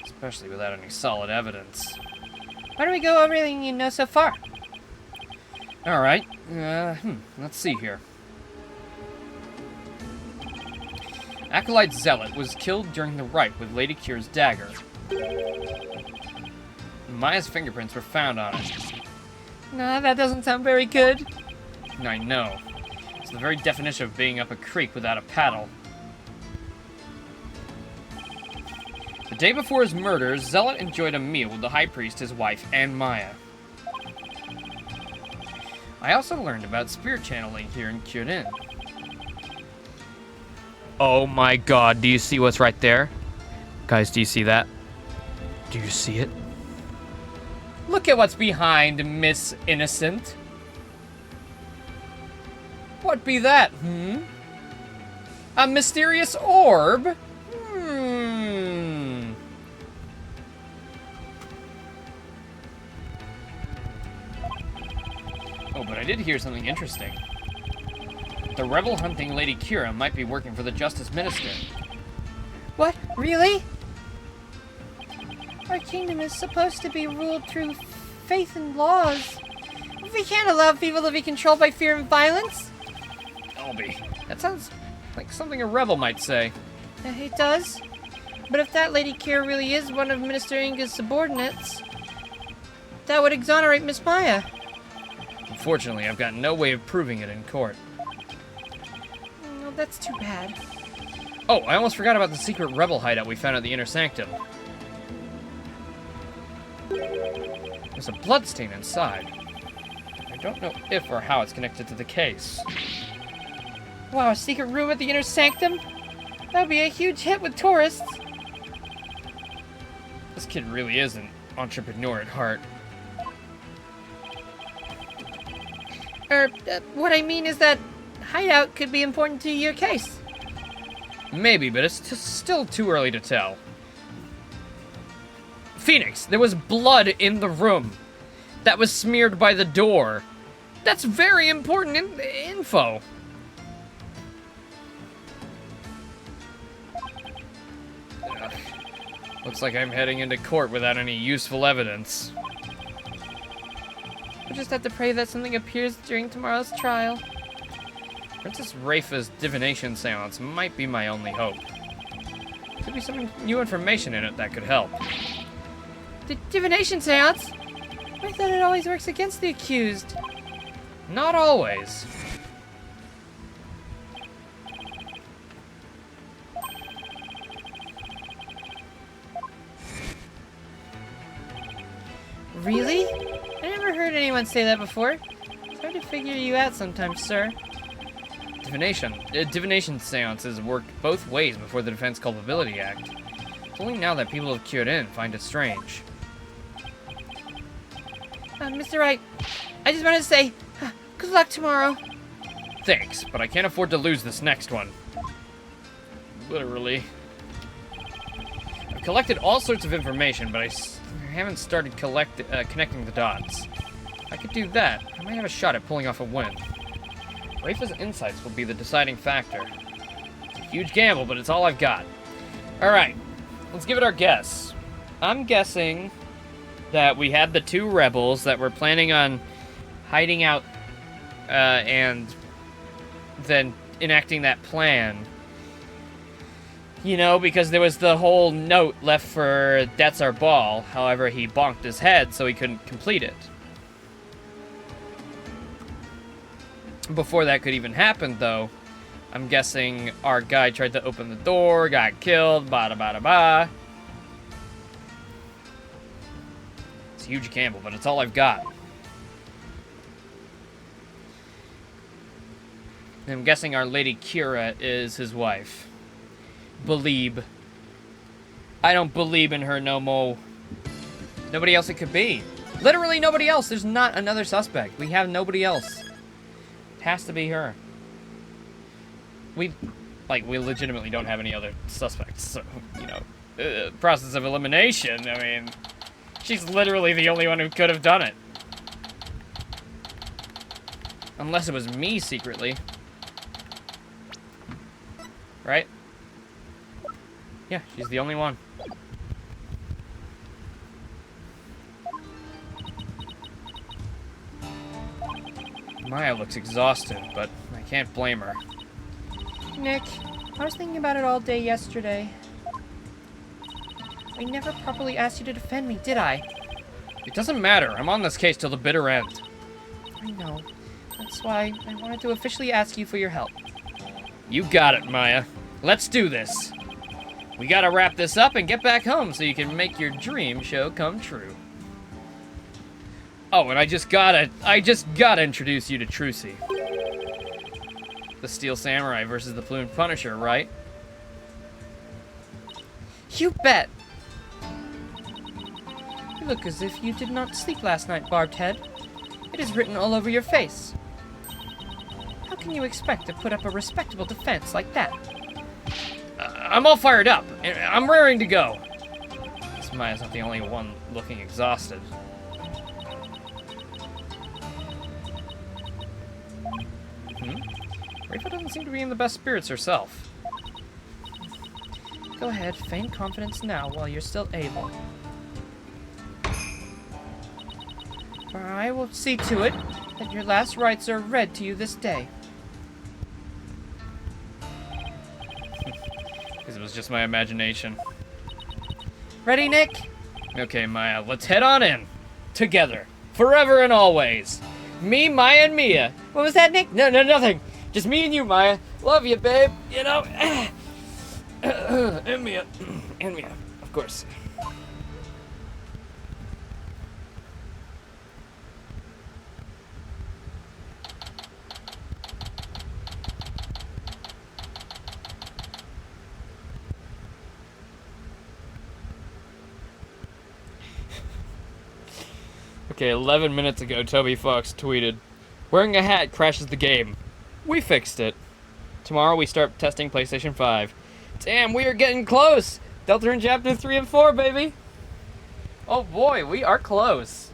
Especially without any solid evidence. Why don't we go over everything you know so far? Alright, let's see here. Acolyte Zealot was killed during the rite with Lady Kyr's dagger. Maya's fingerprints were found on it. Nah, that doesn't sound very good. I know. It's the very definition of being up a creek without a paddle. The day before his murder, Zealot enjoyed a meal with the High Priest, his wife, and Maya. I also learned about spirit channeling here in Kyurin. Oh my god, do you see what's right there? Guys, do you see that? Do you see it? Look at what's behind Miss Innocent. What be that, A mysterious orb? Oh, but I did hear something interesting. The rebel hunting Lady Kyra might be working for the Justice Minister. What? Really? Our kingdom is supposed to be ruled through faith and laws. We can't allow people to be controlled by fear and violence. Albie, that sounds like something a rebel might say. It does. But if that Lady Kira really is one of Minister Inga's subordinates, that would exonerate Miss Maya. Unfortunately, I've got no way of proving it in court. No, that's too bad. Oh, I almost forgot about the secret rebel hideout we found at the Inner Sanctum. There's a bloodstain inside. I don't know if or how it's connected to the case. Wow, a secret room at the Inner Sanctum? That would be a huge hit with tourists. This kid really is an entrepreneur at heart. What I mean is that hideout could be important to your case. Maybe, but it's still too early to tell. Phoenix, there was blood in the room that was smeared by the door. That's very important info. Ugh. Looks like I'm heading into court without any useful evidence. We'll just have to pray that something appears during tomorrow's trial. Princess Rafa's divination seance might be my only hope. Could be some new information in it that could help. The divination seance? I thought it always works against the accused. Not always. Really? I never heard anyone say that before. It's hard to figure you out sometimes, sir. Divination seances worked both ways before the Defense Culpability Act. It's only now that people have cured in find it strange. Mr. Wright, I just wanted to say, good luck tomorrow. Thanks, but I can't afford to lose this next one. Literally. I've collected all sorts of information, but I haven't started connecting the dots. If I could do that, I might have a shot at pulling off a win. Rafa's insights will be the deciding factor. It's a huge gamble, but it's all I've got. Alright, let's give it our guess. I'm guessing that we had the two rebels that were planning on hiding out and then enacting that plan. You know, because there was the whole note left for That's Our Ball. However, he bonked his head, so he couldn't complete it. Before that could even happen, though, I'm guessing our guy tried to open the door, got killed, bada bada ba. It's a huge gamble, but it's all I've got. And I'm guessing our Lady Kira is his wife. Believe. I don't believe in her no more. Nobody else it could be. Literally nobody else. There's not another suspect. We have nobody else. It has to be her. We legitimately don't have any other suspects. So, you know, process of elimination. I mean, she's literally the only one who could have done it. Unless it was me secretly. Right? Yeah, she's the only one. Maya looks exhausted, but I can't blame her. Nick, I was thinking about it all day yesterday. I never properly asked you to defend me, did I? It doesn't matter. I'm on this case till the bitter end. I know. That's why I wanted to officially ask you for your help. You got it, Maya. Let's do this. We gotta wrap this up and get back home so you can make your dream show come true. Oh, and I just gotta introduce you to Trucy. The Steel Samurai versus the Plumed Punisher, right? You bet! You look as if you did not sleep last night, Barbed Head. It is written all over your face. How can you expect to put up a respectable defense like that? I'm all fired up. I'm raring to go. This Maya's not the only one looking exhausted. Rafa doesn't seem to be in the best spirits herself. Go ahead, feign confidence now while you're still able. For I will see to it that your last rites are read to you this day. Because it was just my imagination. Ready, Nick? Okay, Maya, let's head on in. Together. Forever and always. Me, Maya, and Mia. What was that, Nick? No, nothing. Just me and you, Maya. Love you, babe. You know. And Mia. And Mia, of course. Okay, 11 minutes ago, Toby Fox tweeted, "Wearing a hat crashes the game. We fixed it. Tomorrow we start testing PlayStation 5. Damn, we are getting close! Deltarune Chapter 3 and 4, baby! Oh boy, we are close.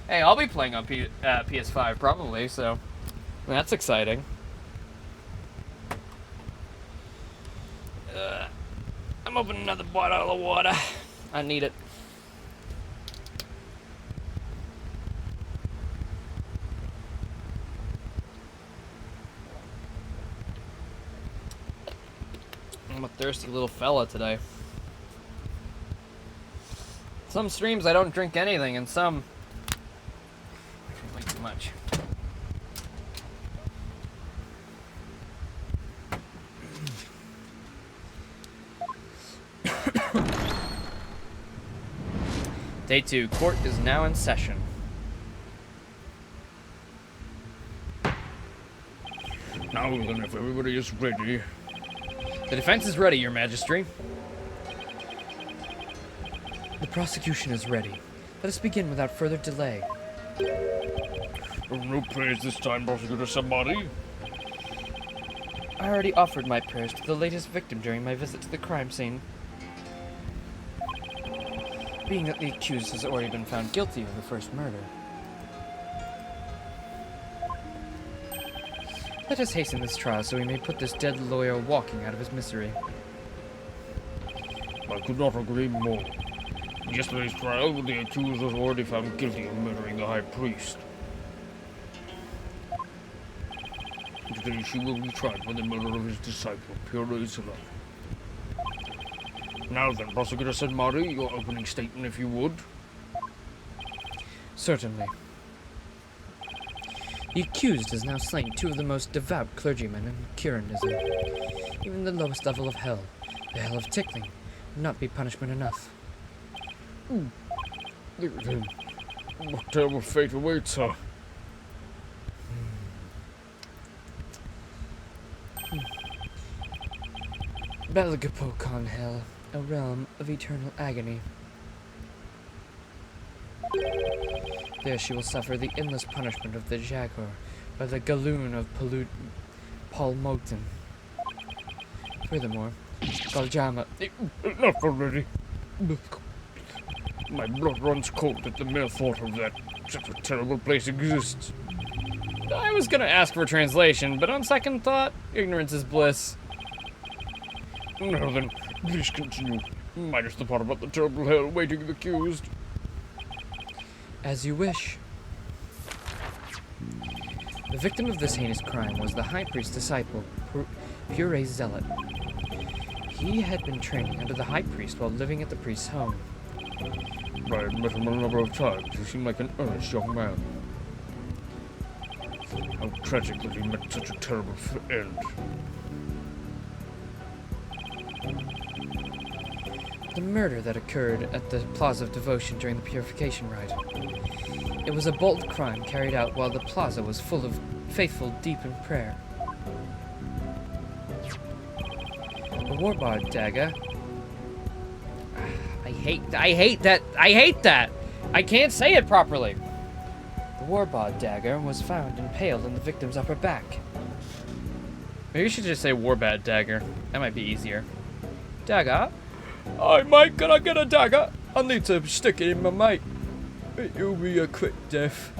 Hey, I'll be playing on PS5 probably, so that's exciting. I'm opening another bottle of water. I need it. I'm a thirsty little fella today. Some streams I don't drink anything, and some I drink way too much. Day 2, court is now in session. Now then, if everybody is ready. The defense is ready, Your Majesty. The prosecution is ready. Let us begin without further delay. No praise this time, Prosecutor Samari. I already offered my prayers to the latest victim during my visit to the crime scene. Being that the accused has already been found guilty of the first murder. Let us hasten this trial so we may put this dead lawyer walking out of his misery. I could not agree more. In yesterday's trial, the accused was already found guilty of murdering the High Priest. Today she will be tried for the murder of his disciple, Pure Isola. Now then, Prosecutor Samari, your opening statement if you would. Certainly. The accused has now slain two of the most devout clergymen in Kiranism. Even the lowest level of hell, the hell of tickling, would not be punishment enough. Then, what terrible fate awaits her? Belgapokon Hell, a realm of eternal agony. There she will suffer the endless punishment of the Jaguar by the Galoon of Palmoten. Furthermore, Galjama. Enough already. My blood runs cold at the mere thought of that. Such a terrible place exists. I was gonna ask for translation, but on second thought, ignorance is bliss. Now then, please continue. Minus the part about the terrible hell awaiting the accused. As you wish. The victim of this heinous crime was the High Priest's disciple, Pure Zealot. He had been training under the High Priest while living at the priest's home. I had met him a number of times. He seemed like an earnest young man. How tragic that he met such a terrible end. The murder that occurred at the Plaza of Devotion during the purification rite. It was a bold crime carried out while the plaza was full of faithful deep in prayer. A warbard dagger. I hate that! I can't say it properly! The warbard dagger was found impaled in the victim's upper back. Maybe you should just say Warbad Dagger. That might be easier. Dagger? I might gonna get a dagger. I need to stick it in my mate. It'll be a quick death.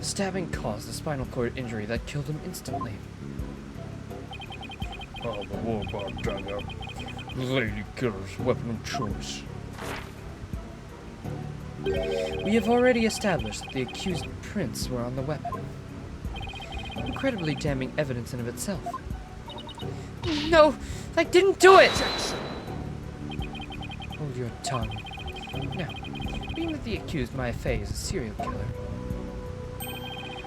The stabbing caused a spinal cord injury that killed him instantly. Oh, the Warbot dagger. The Lady Killer's weapon of choice. We have already established that the accused prints were on the weapon. Incredibly damning evidence in of itself. No, I didn't do it! Hold your tongue. Now, being that the accused Maya Fey is a serial killer,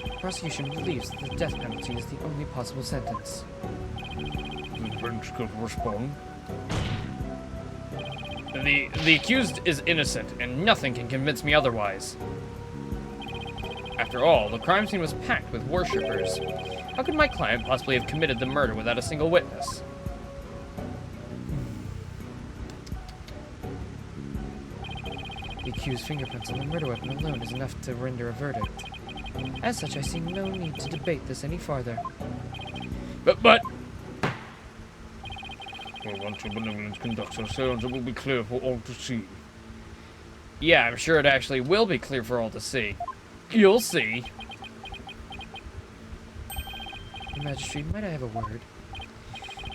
the prosecution believes that the death penalty is the only possible sentence. The Prince could respond. The accused is innocent, and nothing can convince me otherwise. After all, the crime scene was packed with worshippers. How could my client possibly have committed the murder without a single witness? The accused's fingerprints on the murder weapon alone is enough to render a verdict. As such, I see no need to debate this any farther. But... Well, once your benevolence conducts our seance, it will be clear for all to see. yeah, I'm sure it actually will be clear for all to see. You'll see. Magistrate, might I have a word?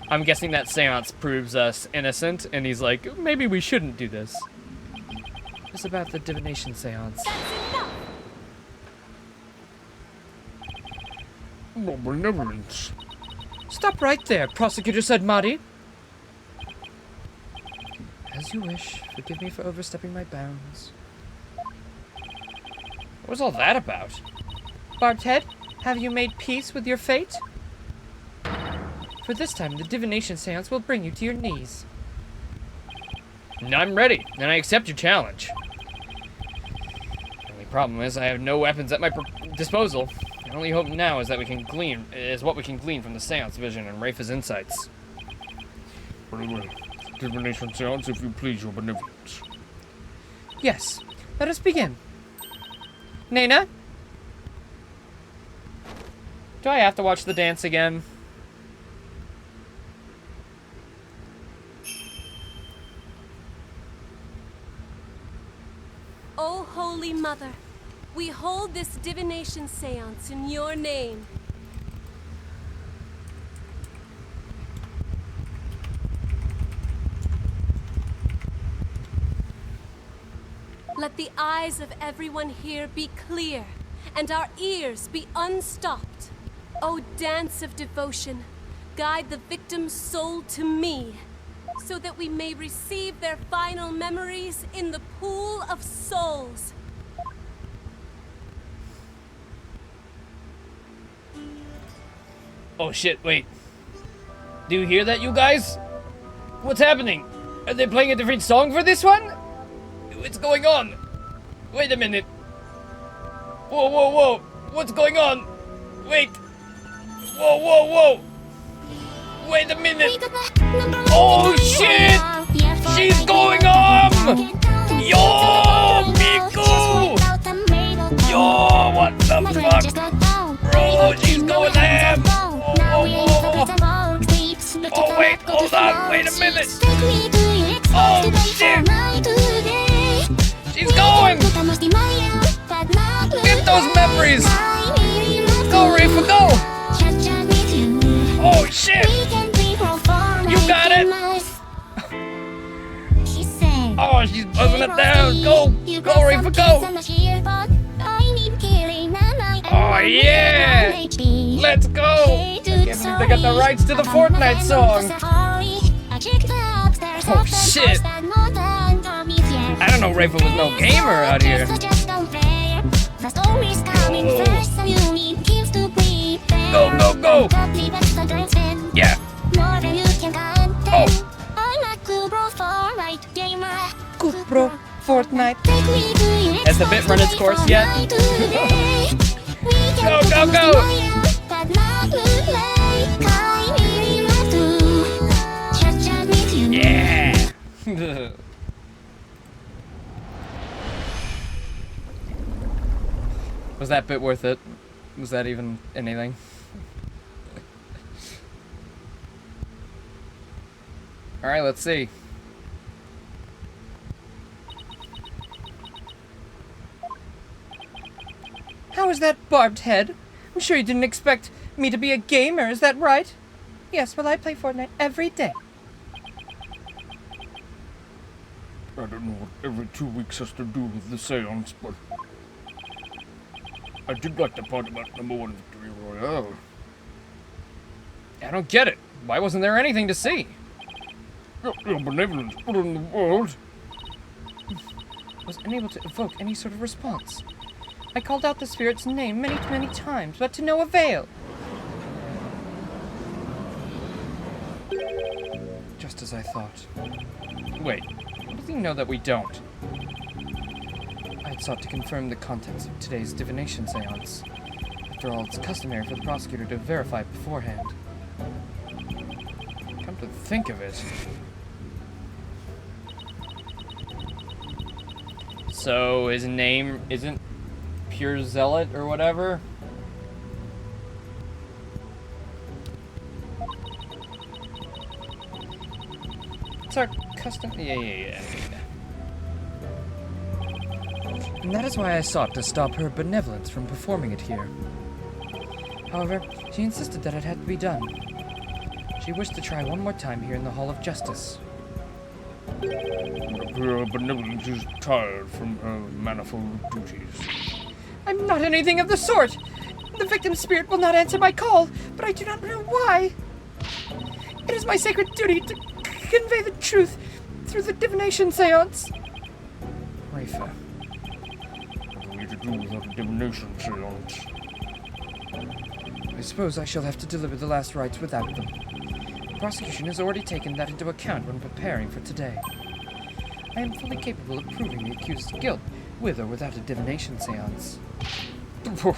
I'm guessing that seance proves us innocent, and he's like, maybe we shouldn't do this. It's about the divination seance. More benevolence. Stop right there, Prosecutor Sadmati. As you wish. Forgive me for overstepping my bounds. What was all that about? Barbed, have you made peace with your fate? For this time, the divination seance will bring you to your knees. I'm ready, and I accept your challenge. The only problem is I have no weapons at my disposal. My only hope now is that what we can glean from the seance vision and Rafa's insights. Very well. Divination seance, if you please, your benevolence. Yes, let us begin. Nena? Do I have to watch the dance again? O Holy Mother, we hold this divination seance in your name. Let the eyes of everyone here be clear, and our ears be unstopped. O dance of devotion, guide the victim's soul to me, so that we may receive their final memories in the pool of souls. Oh shit, wait. Do you hear that, you guys? What's happening? Are they playing a different song for this one? What's going on? Wait a minute. Whoa, whoa, whoa. What's going on? Wait. Whoa, whoa, whoa. Wait a minute. Oh shit! She's going on! Yo, Miku! Yo, what the fuck? Bro, she's going ham! Oh, whoa, whoa. Oh wait, hold on, wait a minute! Oh shit! She's going! Get those memories! Go, Rafa, go! Oh shit! You got it! Oh, she's buzzing it down! Go! Go, Rafa, go! Oh yeah! Let's go! They got the rights to the Fortnite song! Oh shit! I don't know Rafa was no gamer out here. Go, go, go! Yeah! Oh! Kupro, Fortnite. Has the bit run its course yet? Go, go, go! Yeah! Was that bit worth it? Was that even anything? Alright, let's see. How is that barbed head? I'm sure you didn't expect me to be a gamer, is that right? Yes, well, I play Fortnite every day. I don't know what every 2 weeks has to do with the seance, but I did like the part about #1 Victory Royale. I don't get it. Why wasn't there anything to see? Your benevolence put in the world. I was unable to evoke any sort of response. I called out the spirit's name many, many times, but to no avail. Just as I thought. Wait, how does he know that we don't? I had sought to confirm the contents of today's divination seance. After all, it's customary for the prosecutor to verify beforehand. Come to think of it. So his name isn't Pure Zealot or whatever? It's our custom. Yeah. And that is why I sought to stop her benevolence from performing it here. However, she insisted that it had to be done. She wished to try one more time here in the Hall of Justice. Her benevolence is tired from her manifold duties. I'm not anything of the sort. The victim's spirit will not answer my call, but I do not know why. It is my sacred duty to convey the truth through the divination seance. Rafa. What are we to do without a divination seance? I suppose I shall have to deliver the last rites without them. The prosecution has already taken that into account when preparing for today. I am fully capable of proving the accused's guilt, with or without a divination seance. Never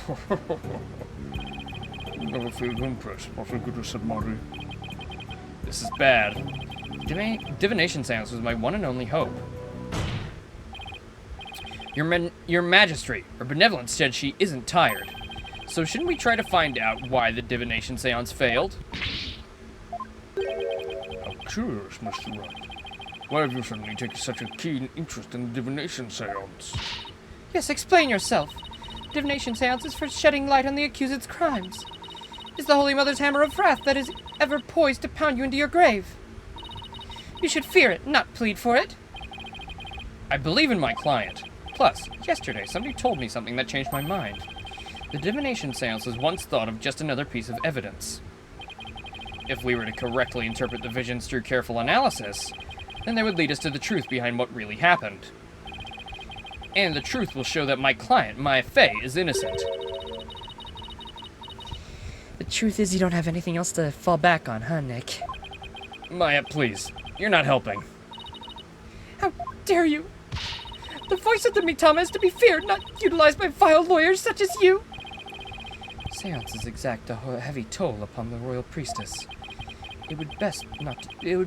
feel impressed, Prosecutor Sadmari. This is bad. Divination seance was my one and only hope. Your Majesty, or Benevolence, said she isn't tired. So shouldn't we try to find out why the divination seance failed? How curious, Mr. Wright. Why have you suddenly taken such a keen interest in the divination seance? Yes, explain yourself. Divination seance is for shedding light on the accused's crimes. It's the Holy Mother's hammer of wrath that is ever poised to pound you into your grave. You should fear it, not plead for it. I believe in my client. Plus, yesterday somebody told me something that changed my mind. The divination seance was once thought of just another piece of evidence. If we were to correctly interpret the visions through careful analysis, then they would lead us to the truth behind what really happened. And the truth will show that my client, Maya Fey, is innocent. The truth is you don't have anything else to fall back on, huh, Nick? Maya, please. You're not helping. How dare you? The voice of the Mitama is to be feared, not utilized by vile lawyers such as you. Seances exact a heavy toll upon the royal priestess. It would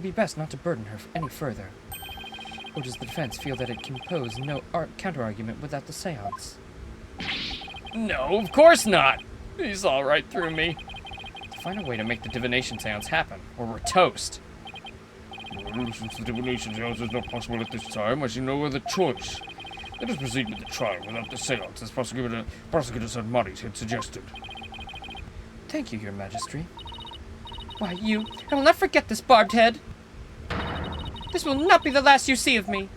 be best not to burden her any further. Or does the defense feel that it can pose no counter-argument without the seance? No, of course not! He saw right through me. To find a way to make the divination seance happen, or we're toast. Well, since the divination seance is not possible at this time, I see no other choice. Let us proceed with the trial without the seance, as Prosecutor Sadmari had suggested. Thank you, Your Majesty. Why, I will not forget this barbed head. This will not be the last you see of me.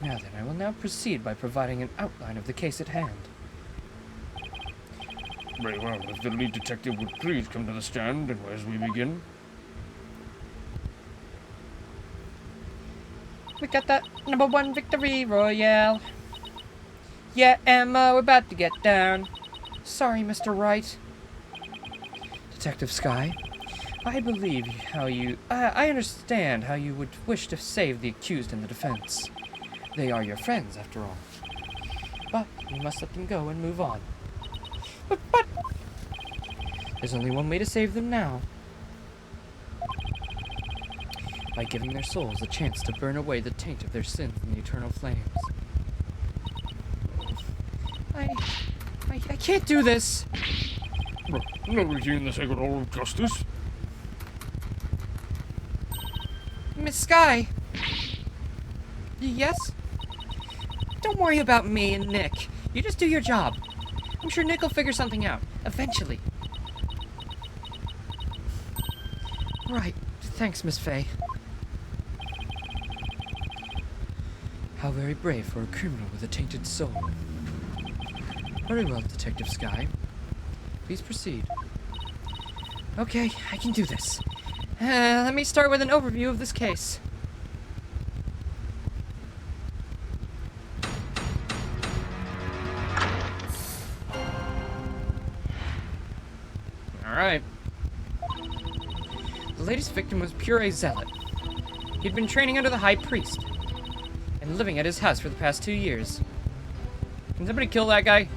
Now then, I will now proceed by providing an outline of the case at hand. Very well, if the lead detective would please come to the stand, and as we begin. We got that #1 Victory Royale. Yeah, Emma, we're about to get down. Sorry, Mr. Wright. Detective Sky, I believe I understand how you would wish to save the accused and the defense. They are your friends, after all. But you must let them go and move on. But... There's only one way to save them now. By giving their souls a chance to burn away the taint of their sins in the eternal flames. I can't do this. Never here in the Sacred Hall of Justice. Miss Sky. Yes? Don't worry about me and Nick. You just do your job. I'm sure Nick will figure something out, eventually. Right. Thanks, Miss Faye. How very brave for a criminal with a tainted soul. Very well, Detective Sky. Please proceed. Okay, I can do this. Let me start with an overview of this case. Alright. The latest victim was Pure Zealot. He'd been training under the High Priest and living at his house for the past 2 years. Can somebody kill that guy?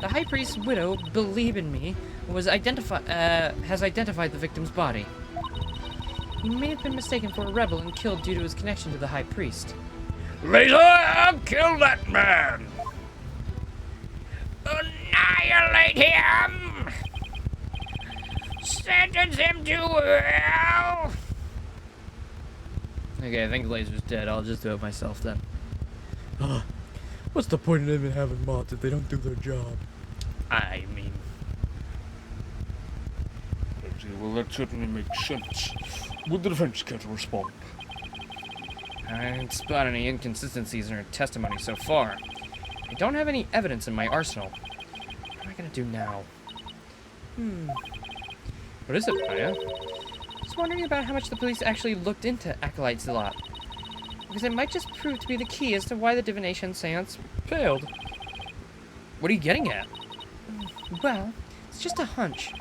The High Priest's widow, Believe in Me, has identified the victim's body. He may have been mistaken for a rebel and killed due to his connection to the High Priest. Laser, kill that man! Annihilate him! Sentence him to hell! Okay, I think Laser's dead. I'll just do it myself then. What's the point in even having mods if they don't do their job? I mean, Well, that certainly makes sense. Would the defense care to respond? I didn't spot any inconsistencies in her testimony so far. I don't have any evidence in my arsenal. What am I gonna do now? What is it, Maya? Just wondering about how much the police actually looked into Acolyte Zealot. Because it might just prove to be the key as to why the divination seance failed. What are you getting at? Well, it's just a hunch.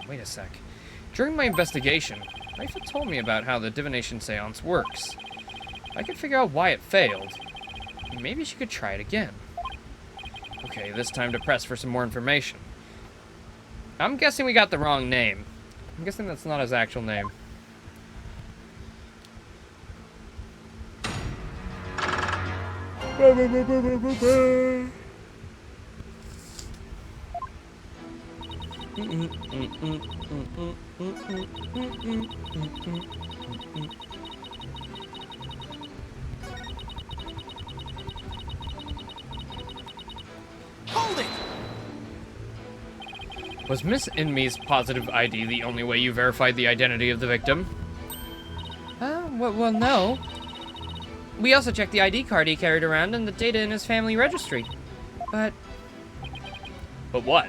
Wait a sec. During my investigation, Rafa told me about how the divination seance works. I could figure out why it failed. Maybe she could try it again. Okay, this time to press for some more information. I'm guessing we got the wrong name. I'm guessing that's not his actual name. Hold it! Was Miss Inme's positive ID the only way you verified the identity of the victim? Well, no. We also checked the ID card he carried around and the data in his family registry. But But what?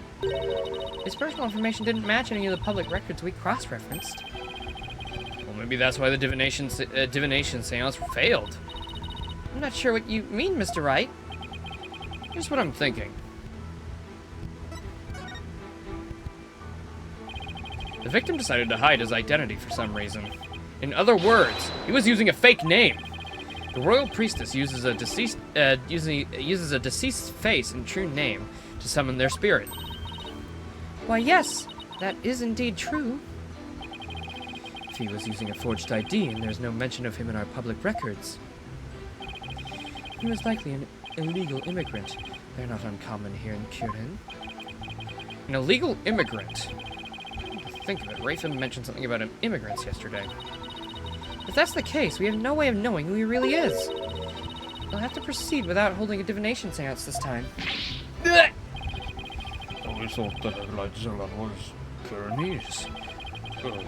his personal information didn't match any of the public records we cross-referenced. Well, maybe that's why the divination seance failed. I'm not sure what you mean, Mr. Wright. Here's what I'm thinking. The victim decided to hide his identity for some reason. In other words, he was using a fake name. The royal priestess uses a deceased face and true name to summon their spirit. Why, yes, that is indeed true. If he was using a forged ID and there's no mention of him in our public records, He was likely an illegal immigrant. They're not uncommon here in Kieran. an illegal immigrant. Think of it, Rafa mentioned something about immigrants yesterday. If that's the case, we have no way of knowing who he really is. We'll have to proceed without holding a divination seance this time. I always thought that Acolyte Zealot was Kuranese. Oh,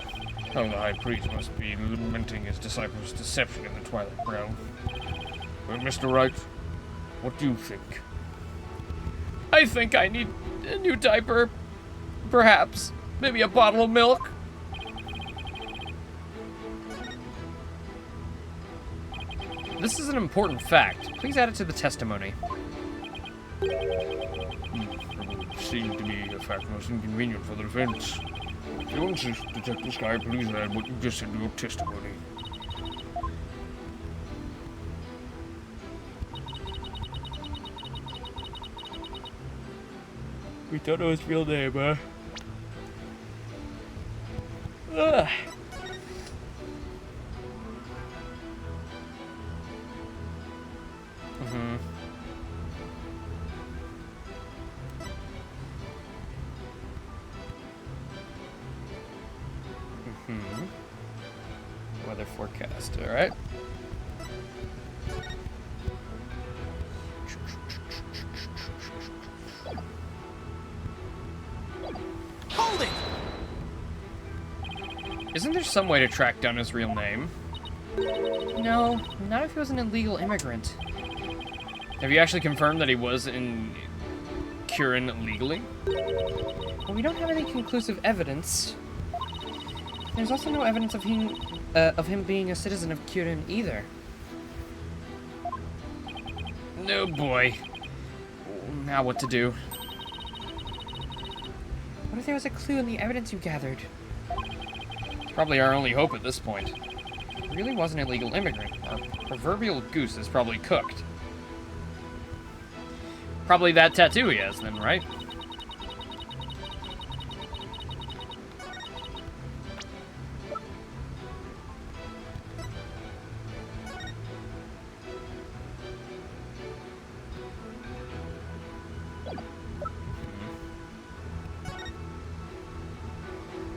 how the High Priest must be lamenting his disciples' deception in the Twilight Realm. Well, Mr. Wright, what do you think? I think I need a new diaper. Perhaps. Maybe a bottle of milk. This is an important fact. Please add it to the testimony. It would seem to be a fact most inconvenient for the defense. If you insist, Detective Sky, please add what you just said to your testimony. We don't know his real name, huh? Ugh. Weather forecast, alright. Isn't there some way to track down his real name? No, not if he was an illegal immigrant. Have you actually confirmed that he was in Kirin legally? Well, we don't have any conclusive evidence. There's also no evidence of him being a citizen of Kirin either. No boy. Now what to do? What if there was a clue in the evidence you gathered? It's probably our only hope at this point. He really was an illegal immigrant. Our proverbial goose is probably cooked. Probably that tattoo he has then, right?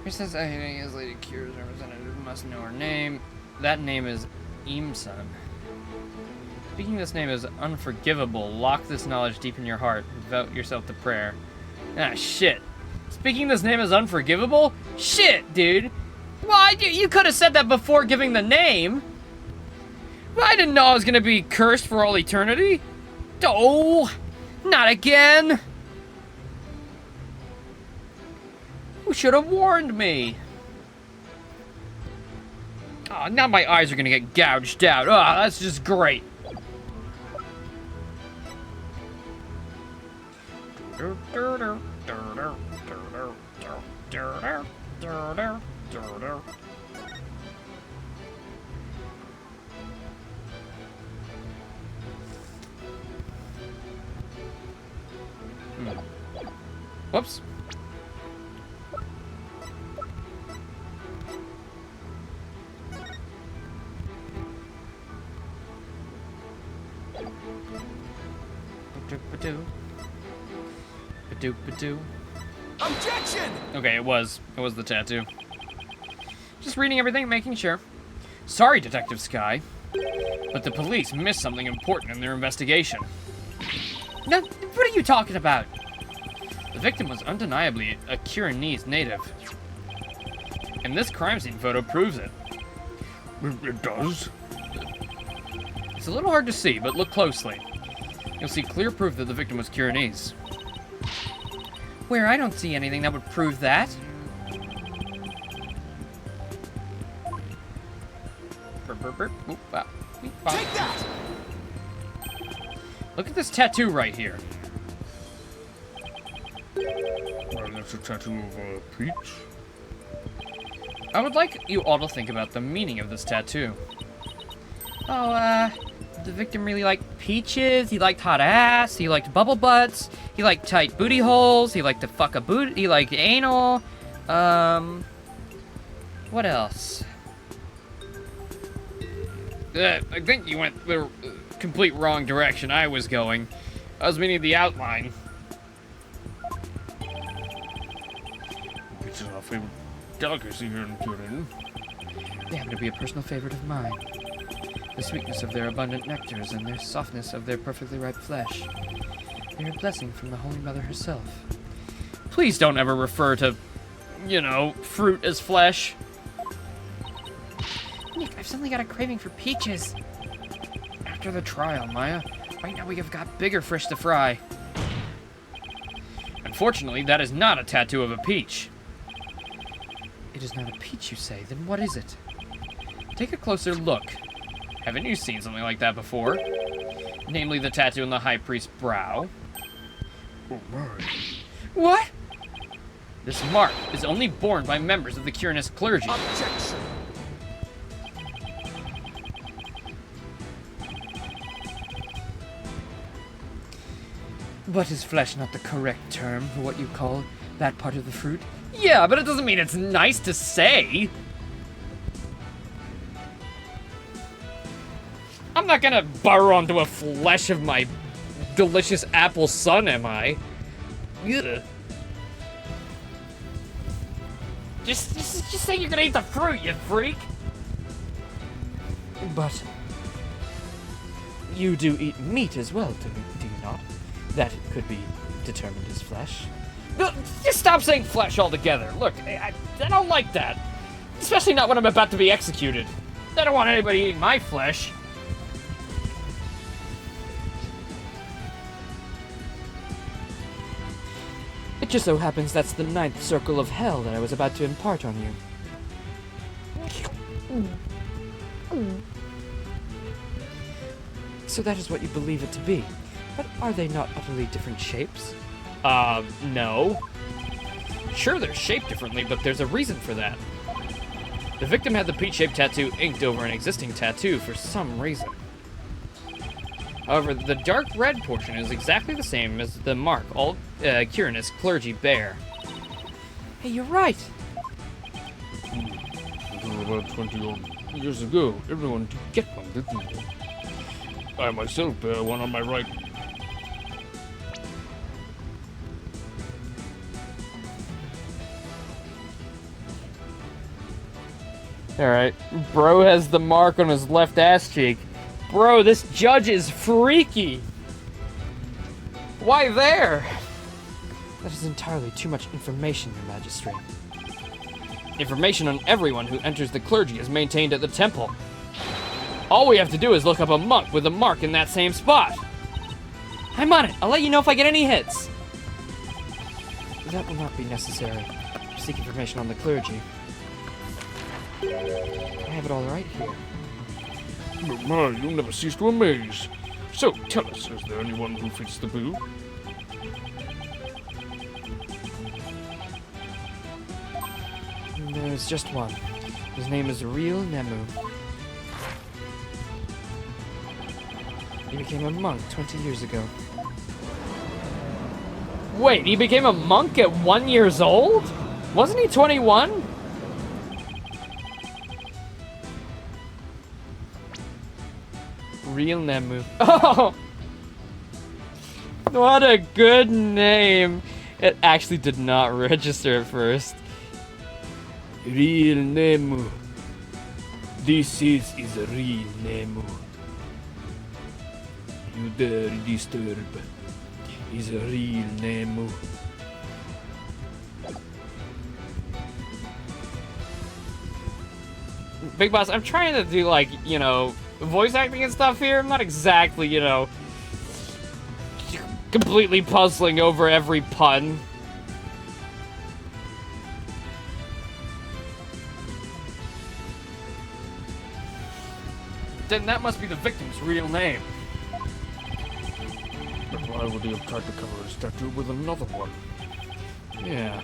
Here says as Lady Kira's representative must know her name. That name is Eamson. Speaking this name is unforgivable. Lock this knowledge deep in your heart and devote yourself to prayer. Ah, shit. Speaking this name is unforgivable? Shit, dude. Well, you could have said that before giving the name. Well, I didn't know I was gonna be cursed for all eternity. Oh, not again. Who should have warned me? Oh, now my eyes are gonna get gouged out. Oh, that's just great. Whoops. Ba-doop-ba-doo. Objection! Okay, it was the tattoo. Just reading everything, making sure. Sorry, Detective Sky, but the police missed something important in their investigation. No, what are you talking about? The victim was undeniably a Kirinese native. And this crime scene photo proves it. It does? It's a little hard to see, but look closely. You'll see clear proof that the victim was Kirinese. Where? I don't see anything that would prove that. Take that! Look at this tattoo right here. Well, that's a tattoo of a peach. I would like you all to think about the meaning of this tattoo. Oh, the victim really liked peaches, he liked hot ass, he liked bubble butts, he liked tight booty holes, he liked to fuck a boot, he liked anal, what else? I think you went the complete wrong direction I was going. I was meaning the outline. It's our favorite delicacy here in Kirin. They happen to be a personal favorite of mine. The sweetness of their abundant nectars and their softness of their perfectly ripe flesh. They are a blessing from the Holy Mother herself. Please don't ever refer to, you know, fruit as flesh. Nick, I've suddenly got a craving for peaches. After the trial, Maya, right now we have got bigger fish to fry. Unfortunately, that is not a tattoo of a peach. It is not a peach, you say? Then what is it? Take a closer look. Haven't you seen something like that before? Namely the tattoo on the High Priest's brow. Oh my. What? This mark is only borne by members of the Kirinist clergy. Objection! But is flesh not the correct term for what you call that part of the fruit? Yeah, but it doesn't mean it's nice to say. I'm not gonna burrow onto a flesh of my delicious apple son, am I? Ugh. Just say you're gonna eat the fruit, you freak. But you do eat meat as well, do you not? That could be determined as flesh. No, just stop saying flesh altogether. Look, I don't like that. Especially not when I'm about to be executed. I don't want anybody eating my flesh. It just so happens that's the 9th circle of hell that I was about to impart on you. So that is what you believe it to be. But are they not utterly different shapes? No. Sure, they're shaped differently, but there's a reason for that. The victim had the peach-shaped tattoo inked over an existing tattoo for some reason. However, the dark red portion is exactly the same as the mark all Quirinus clergy bear. Hey, you're right. Until about 20 years ago, everyone did get one, didn't they? I myself bear one on my right. Alright, bro has the mark on his left ass cheek. Bro, this judge is freaky. Why there? That is entirely too much information, Your Majesty. Information on everyone who enters the clergy is maintained at the temple. All we have to do is look up a monk with a mark in that same spot. I'm on it. I'll let you know if I get any hits. That will not be necessary. Seek information on the clergy. I have it all right here. But my, you'll never cease to amaze. So, tell us, is there anyone who fits the bill? There's just one. His name is Real Nemu. He became a monk 20 years ago. Wait, he became a monk at 1 year old? Wasn't he 21? Real Nemu. Oh! What a good name! It actually did not register at first. Real Nemu. This is a real Nemu. You dare disturb. Is a real Nemu. Big Boss, I'm trying to do, like, you know, voice acting and stuff here. I'm not exactly, you know, completely puzzling over every pun. Then that must be the victim's real name. But why would he have tried to cover his tattoo with another one? Yeah,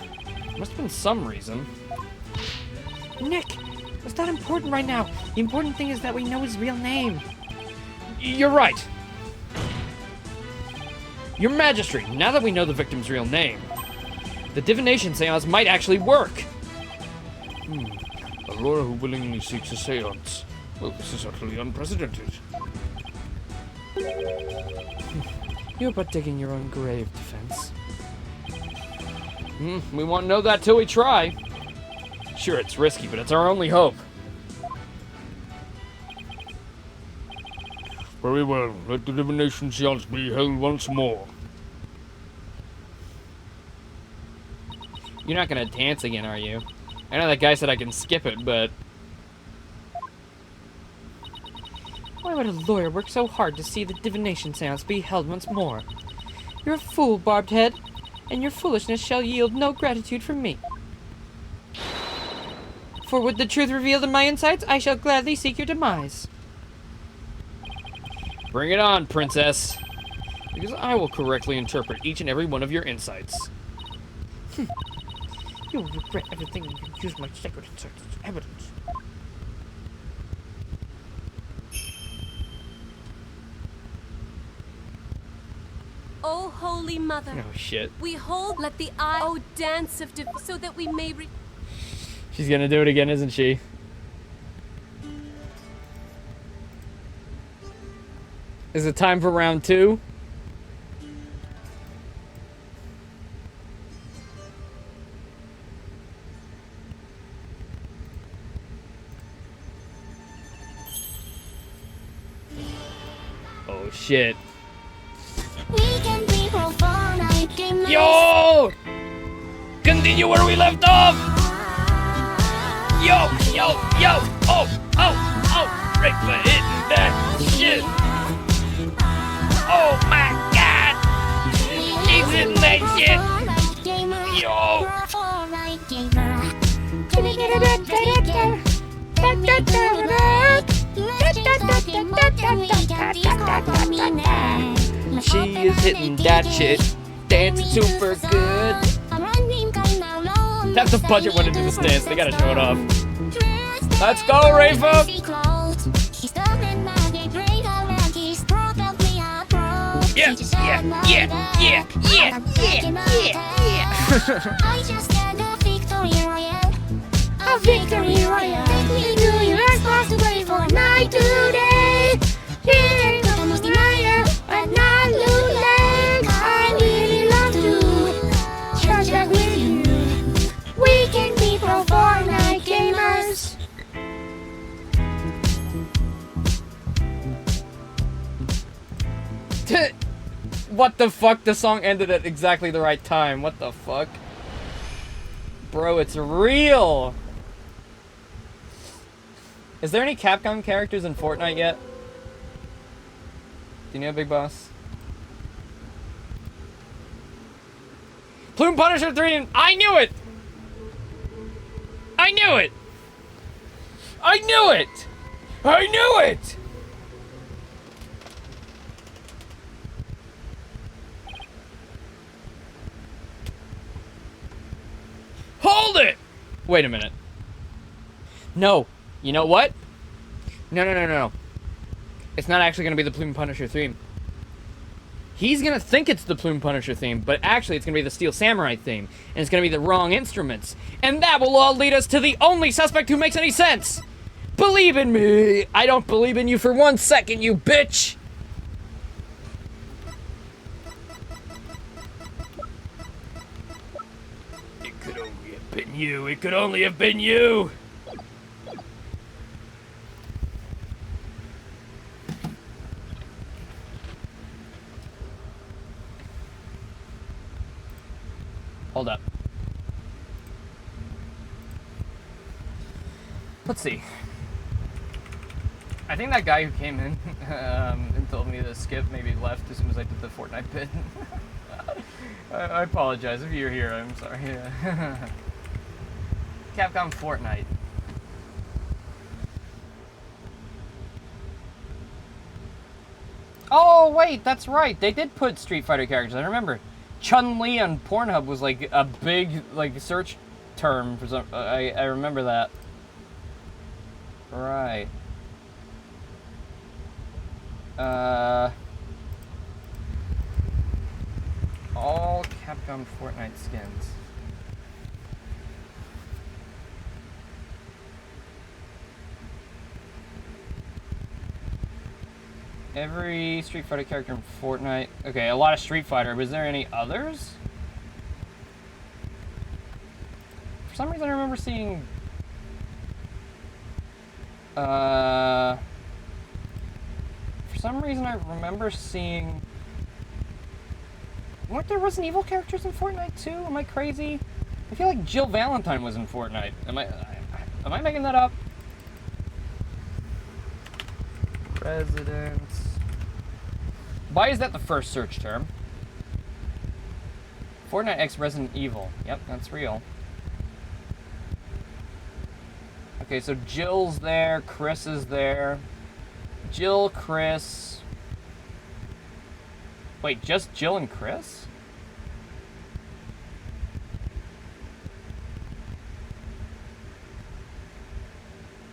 must have been some reason. Nick, it's not important right now. The important thing is that we know his real name. You're right. Your Majesty, now that we know the victim's real name, the divination seance might actually work. Aurora who willingly seeks a seance. Well, this is utterly unprecedented. You're but digging your own grave, Defense. We won't know that till we try. Sure, it's risky, but it's our only hope. Very well, let the divination seance be held once more. You're not gonna dance again, are you? I know that guy said I can skip it, but... Why would a lawyer work so hard to see the divination seance be held once more? You're a fool, Barbed Head, and your foolishness shall yield no gratitude from me. For with the truth revealed in my insights, I shall gladly seek your demise. Bring it on, Princess. Because I will correctly interpret each and every one of your insights. You'll regret everything you use my sacred insights as evidence. O Holy Mother, Oh, shit. we hold, let the eye, O dance of so that we may She's gonna do it again, isn't she? Is it time for round 2? Oh shit. Yo! Continue where we left off! Yo, yo, yo! Oh, oh, oh! Right for hitting that shit! Oh my god! He's hitting that shit! Yo! She is hitting that shit, dancing super good. That's the budget went into this dance. They gotta show it off. Let's go, Rafa! Yeah, yeah, yeah, yeah, yeah, yeah, yeah. I just had a victory royale. A victory royale. Do you ask to play for night today? Here comes the Maya, but not Luland. I really love to charge back with you. We can be pro Fortnite gamers. What the fuck? The song ended at exactly the right time. What the fuck? Bro, it's real! Is there any Capcom characters in Fortnite yet? Do you know, Big Boss? Plume Punisher 3 I knew it! I knew it! I knew it! I knew it! Hold it! Wait a minute. No. You know what? No. It's not actually going to be the Plume Punisher theme. He's going to think it's the Plume Punisher theme, but actually it's going to be the Steel Samurai theme. And it's going to be the wrong instruments. And that will all lead us to the only suspect who makes any sense! Believe in me! I don't believe in you for 1 second, you bitch! It could only have been you. It could only have been you! Hold up. Let's see. I think that guy who came in and told me to skip maybe left as soon as I did the Fortnite bit. I apologize if you're here. I'm sorry. Capcom Fortnite. Oh wait, that's right. They did put Street Fighter characters. I remember. Chun-Li on Pornhub was like a big like search term for some. I remember that. Right. All Capcom Fortnite skins. Every Street Fighter character in Fortnite. Okay, a lot of Street Fighter. Was there any others? For some reason I remember seeing... For some reason I remember seeing... Weren't there Resident Evil characters in Fortnite too? Am I crazy? I feel like Jill Valentine was in Fortnite. Am I making that up? Residents. Why is that the first search term? Fortnite X Resident Evil. Yep, that's real. Okay, so Jill's there, Chris is there. Jill, Chris. Wait, just Jill and Chris?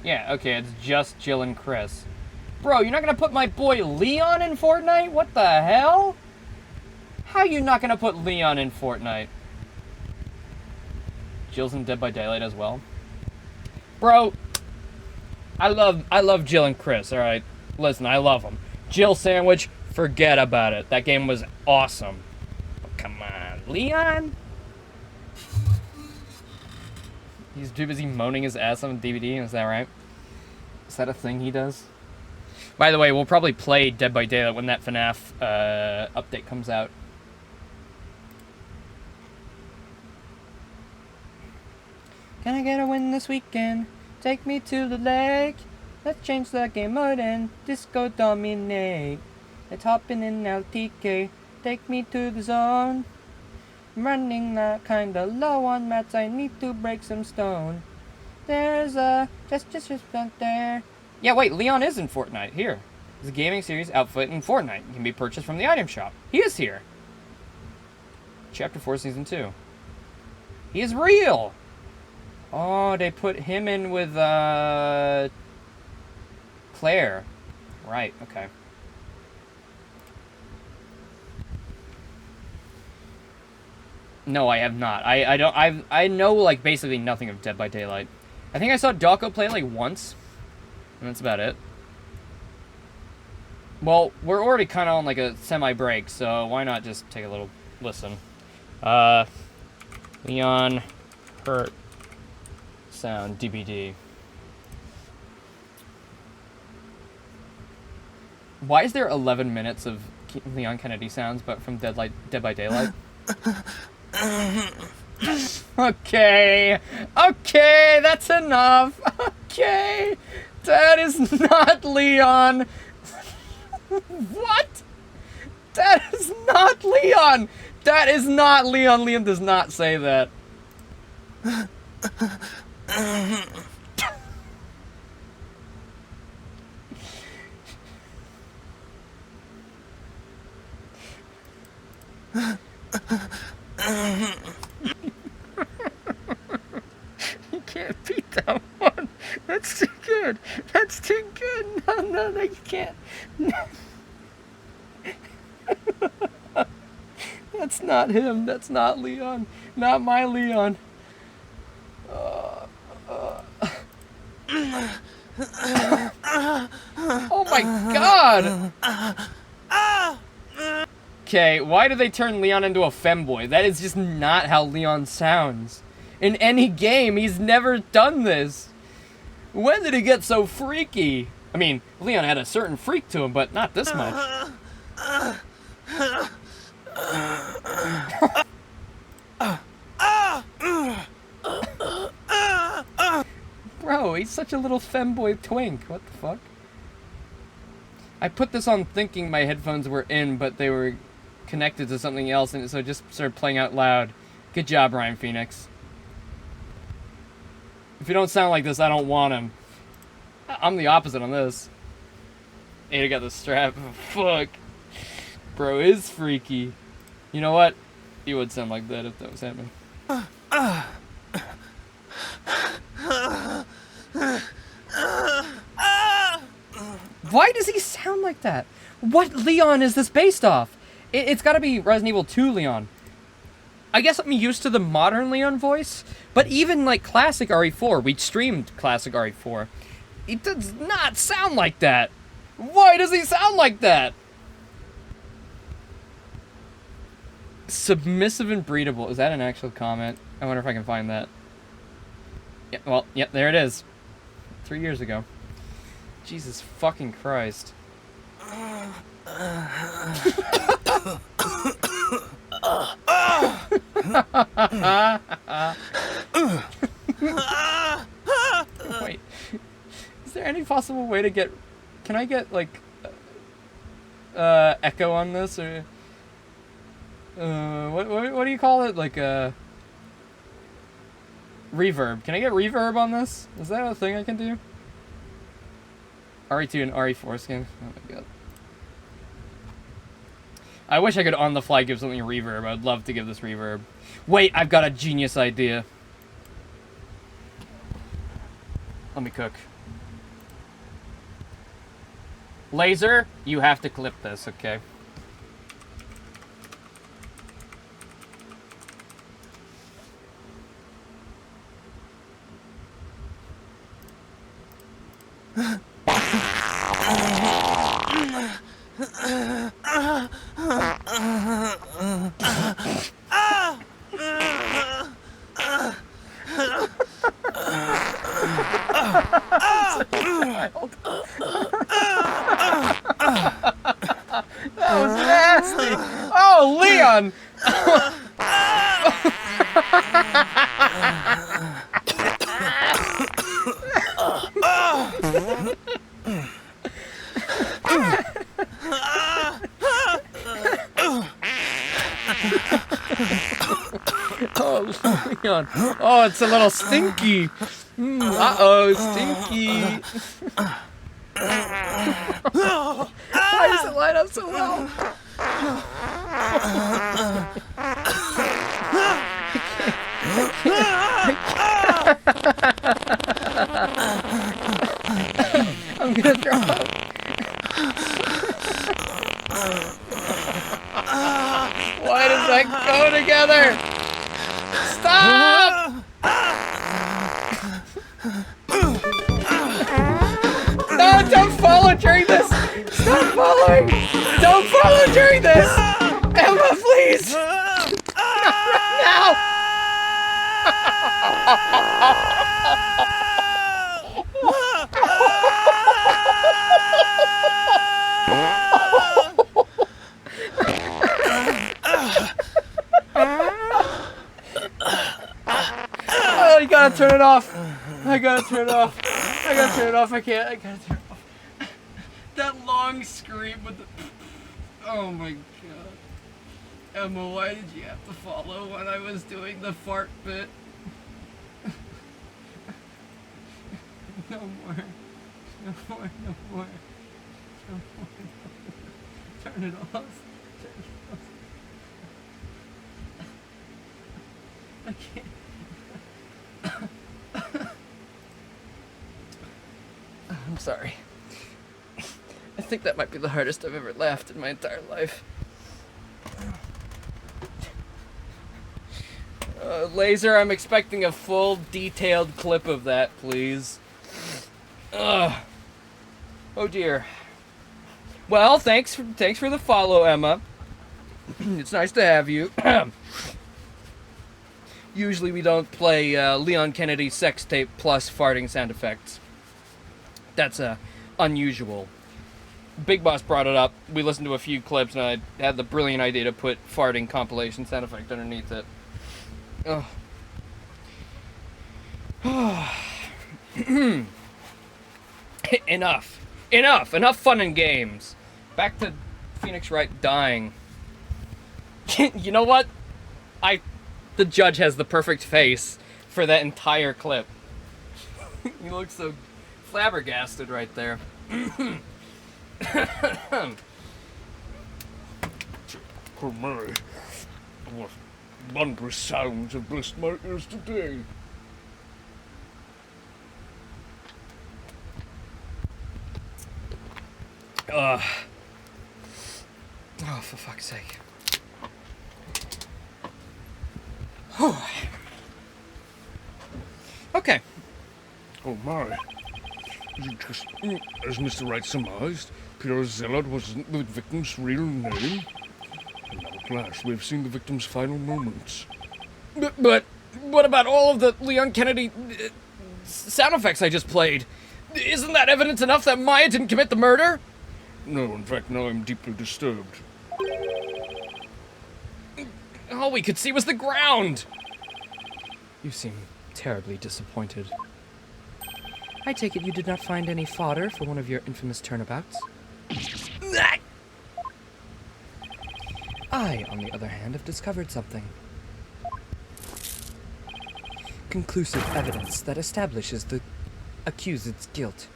Yeah, okay, it's just Jill and Chris. Bro, you're not gonna put my boy Leon in Fortnite? What the hell? How you not gonna put Leon in Fortnite? Jill's in Dead by Daylight as well. Bro, I love Jill and Chris, alright? Listen, I love them. Jill Sandwich, forget about it. That game was awesome. Oh, come on. Leon? He's too busy moaning his ass on DVD, is that right? Is that a thing he does? By the way, we'll probably play Dead by Daylight when that FNAF update comes out. Can I get a win this weekend? Take me to the lake. Let's change the game mode and disco dominate. Let's hop in LTK. Take me to the zone. I'm running kinda low on mats. I need to break some stone. There's a just there. Yeah, wait, Leon is in Fortnite. Here. It's a gaming series outfit in Fortnite. It can be purchased from the item shop. He is here. Chapter 4, Season 2. He is real! Oh, they put him in with, Claire. Right, okay. No, I have not. I know, like, basically nothing of Dead by Daylight. I think I saw Dawko play it, like, once. And that's about it. Well, we're already kind of on, like, a semi-break, so why not just take a little listen. Leon Hurt Sound DBD. Why is there 11 minutes of Leon Kennedy sounds, but from Dead by Daylight? Okay, that's enough. Okay, that is not Leon. What? That is not Leon. That is not Leon. Leon does not say that. You can't beat that one. That's too good. That's too good. No, you can't. That's not him. That's not Leon. Not my Leon. Oh my god! Okay, why do they turn Leon into a femboy? That is just not how Leon sounds. In any game, he's never done this. When did he get so freaky? I mean, Leon had a certain freak to him, but not this much. Bro, he's such a little femboy twink. What the fuck? I put this on thinking my headphones were in, but they were connected to something else, and so it just started playing out loud. Good job, Ryan Phoenix. If you don't sound like this, I don't want him. I'm the opposite on this. Ada got the strap. Fuck. Bro is freaky. You know what? He would sound like that if that was happening. Why does he sound like that? What Leon is this based off? It's gotta be Resident Evil 2 Leon. I guess I'm used to the modern Leon voice, but even like classic RE4, we streamed classic RE4. It does not sound like that. Why does he sound like that? Submissive and breedable. Is that an actual comment? I wonder if I can find that. Yeah, well, yeah, there it is. 3 years ago. Jesus fucking Christ. Wait. Is there any possible way to get... Can I get, like... echo on this, or... what do you call it? Like, reverb. Can I get reverb on this? Is that a thing I can do? RE2 and RE4 skin. Oh my god. I wish I could on the fly give something a reverb. I'd love to give this reverb. Wait, I've got a genius idea. Let me cook. Laser, you have to clip this, okay? That Oh, Leon. Oh, it's a little stinky. Uh-oh, stinky. Why does it light up so well? I'm gonna throw up. Why does that go together? Stop! No, don't follow during this! Stop following! Don't follow during this! Emma, please! Not right now! Oh, you gotta turn it off. I gotta turn it off. I gotta turn it off. I can't. I gotta turn it off. That long scream with the. Oh my god. Emma, why did you have to follow when I was doing the fart bit? No more. No more. No more. No more. Turn it off. Turn it off. I can't. I'm sorry. I think that might be the hardest I've ever laughed in my entire life. Laser, I'm expecting a full, detailed clip of that, please. Oh dear. Well, thanks for the follow, Emma. It's nice to have you. Usually we don't play Leon Kennedy sex tape plus farting sound effects. That's unusual. Big Boss brought it up. We listened to a few clips, and I had the brilliant idea to put farting compilation sound effect underneath it. Enough fun and games. Back to Phoenix Wright dying. You know what? The judge has the perfect face for that entire clip. He looks so flabbergasted right there. Oh my, what wondrous sounds have blessed my ears today. Oh, for fuck's sake. Okay. Oh my. You just, as Mr. Wright surmised, Peter Zellert wasn't the victim's real name. And now at last we've seen the victim's final moments. But what about all of the Leon Kennedy sound effects I just played? Isn't that evidence enough that Maya didn't commit the murder? No, in fact, now I'm deeply disturbed. All we could see was the ground. You seem terribly disappointed. I take it you did not find any fodder for one of your infamous turnabouts? I, on the other hand, have discovered something. Conclusive evidence that establishes the accused's guilt.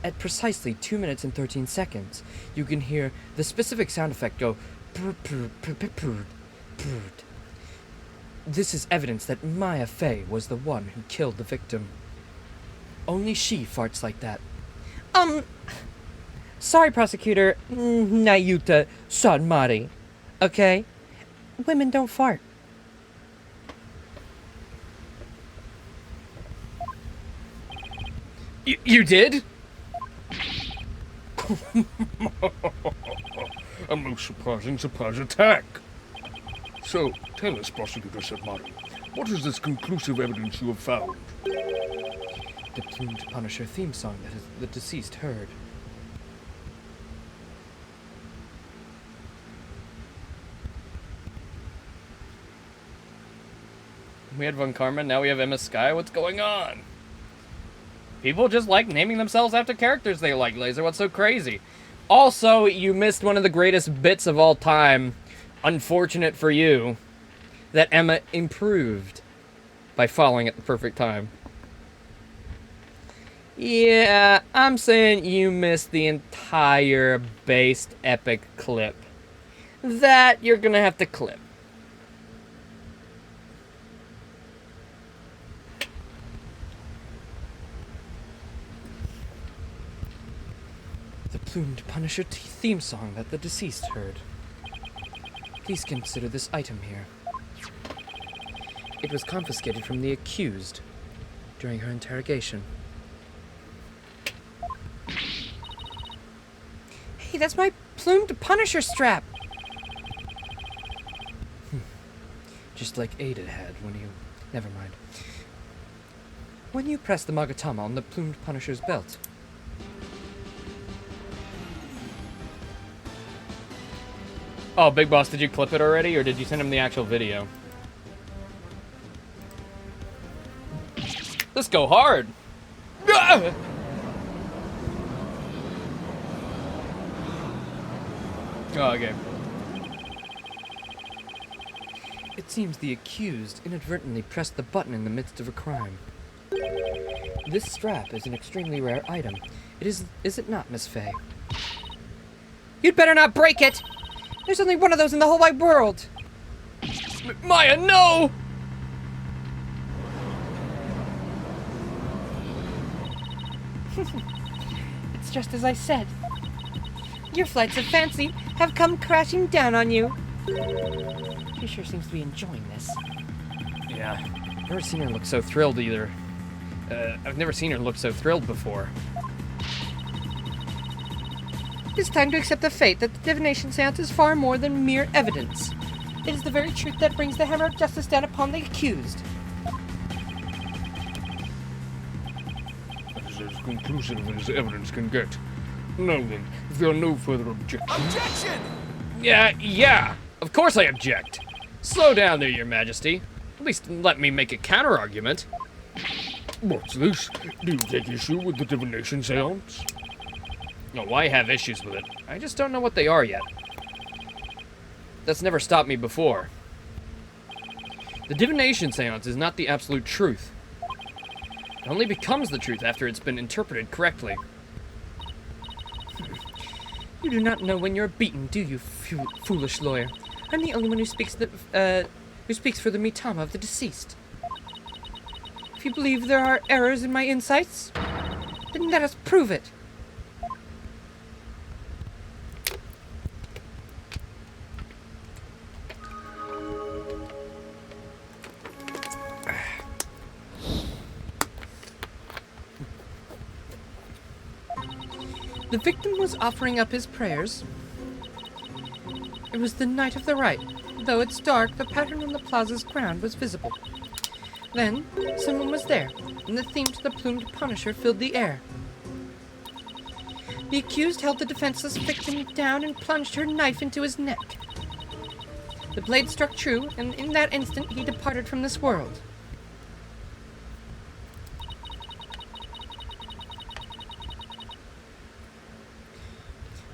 At precisely 2 minutes and 13 seconds, you can hear the specific sound effect go prr, prr, prr, prr, prr, prr. This is evidence that Maya Fey was the one who killed the victim. Only she farts like that. Sorry, prosecutor. Nayuta Sanmari. Okay? Women don't fart. You did? A most surprising surprise attack. So, tell us, Prosecutor Sanmari, what is this conclusive evidence you have found? The plumed Punisher theme song that the deceased heard. We had Von Karma, now we have Emma Skye. What's going on? People just like naming themselves after characters they like, Laser. What's so crazy? Also, you missed one of the greatest bits of all time. Unfortunate for you. that Emma improved by following at the perfect time. Yeah, I'm saying you missed the entire based epic clip. That you're gonna have to clip. The Plumed Punisher theme song that the deceased heard. Please consider this item here. It was confiscated from the accused during her interrogation. Hey, that's my plumed Punisher strap. Just like Ada had when you... Never mind. When you press the Magatama on the Plumed Punisher's belt. Oh, Big Boss, did you clip it already, or did you send him the actual video? Let's go hard! Ah! Oh, okay. It seems the accused inadvertently pressed the button in the midst of a crime. This strap is an extremely rare item. Is it not, Miss Faye? You'd better not break it. There's only one of those in the whole wide world. Maya, no! It's just as I said. Your flights of fancy have come crashing down on you. She sure seems to be enjoying this. Yeah, never seen her look so thrilled either. I've never seen her look so thrilled before. It's time to accept the fate that the divination seance is far more than mere evidence. It is the very truth that brings the hammer of justice down upon the accused. That is as conclusive as evidence can get. Now then, if there are no further objections... Objection! Yeah, of course I object. Slow down there, Your Majesty. At least let me make a counter-argument. What's this? Do you take issue with the divination seance? Oh, I have issues with it. I just don't know what they are yet. That's never stopped me before. The divination seance is not the absolute truth. It only becomes the truth after it's been interpreted correctly. You do not know when you're beaten, do you, foolish lawyer? I'm the only one who speaks for the Mitama of the deceased. If you believe there are errors in my insights, then let us prove it. The victim was offering up his prayers. It was the night of the rite. Though it's dark, the pattern on the plaza's ground was visible. Then, someone was there, and the theme to the Plumed Punisher filled the air. The accused held the defenseless victim down and plunged her knife into his neck. The blade struck true, and in that instant he departed from this world.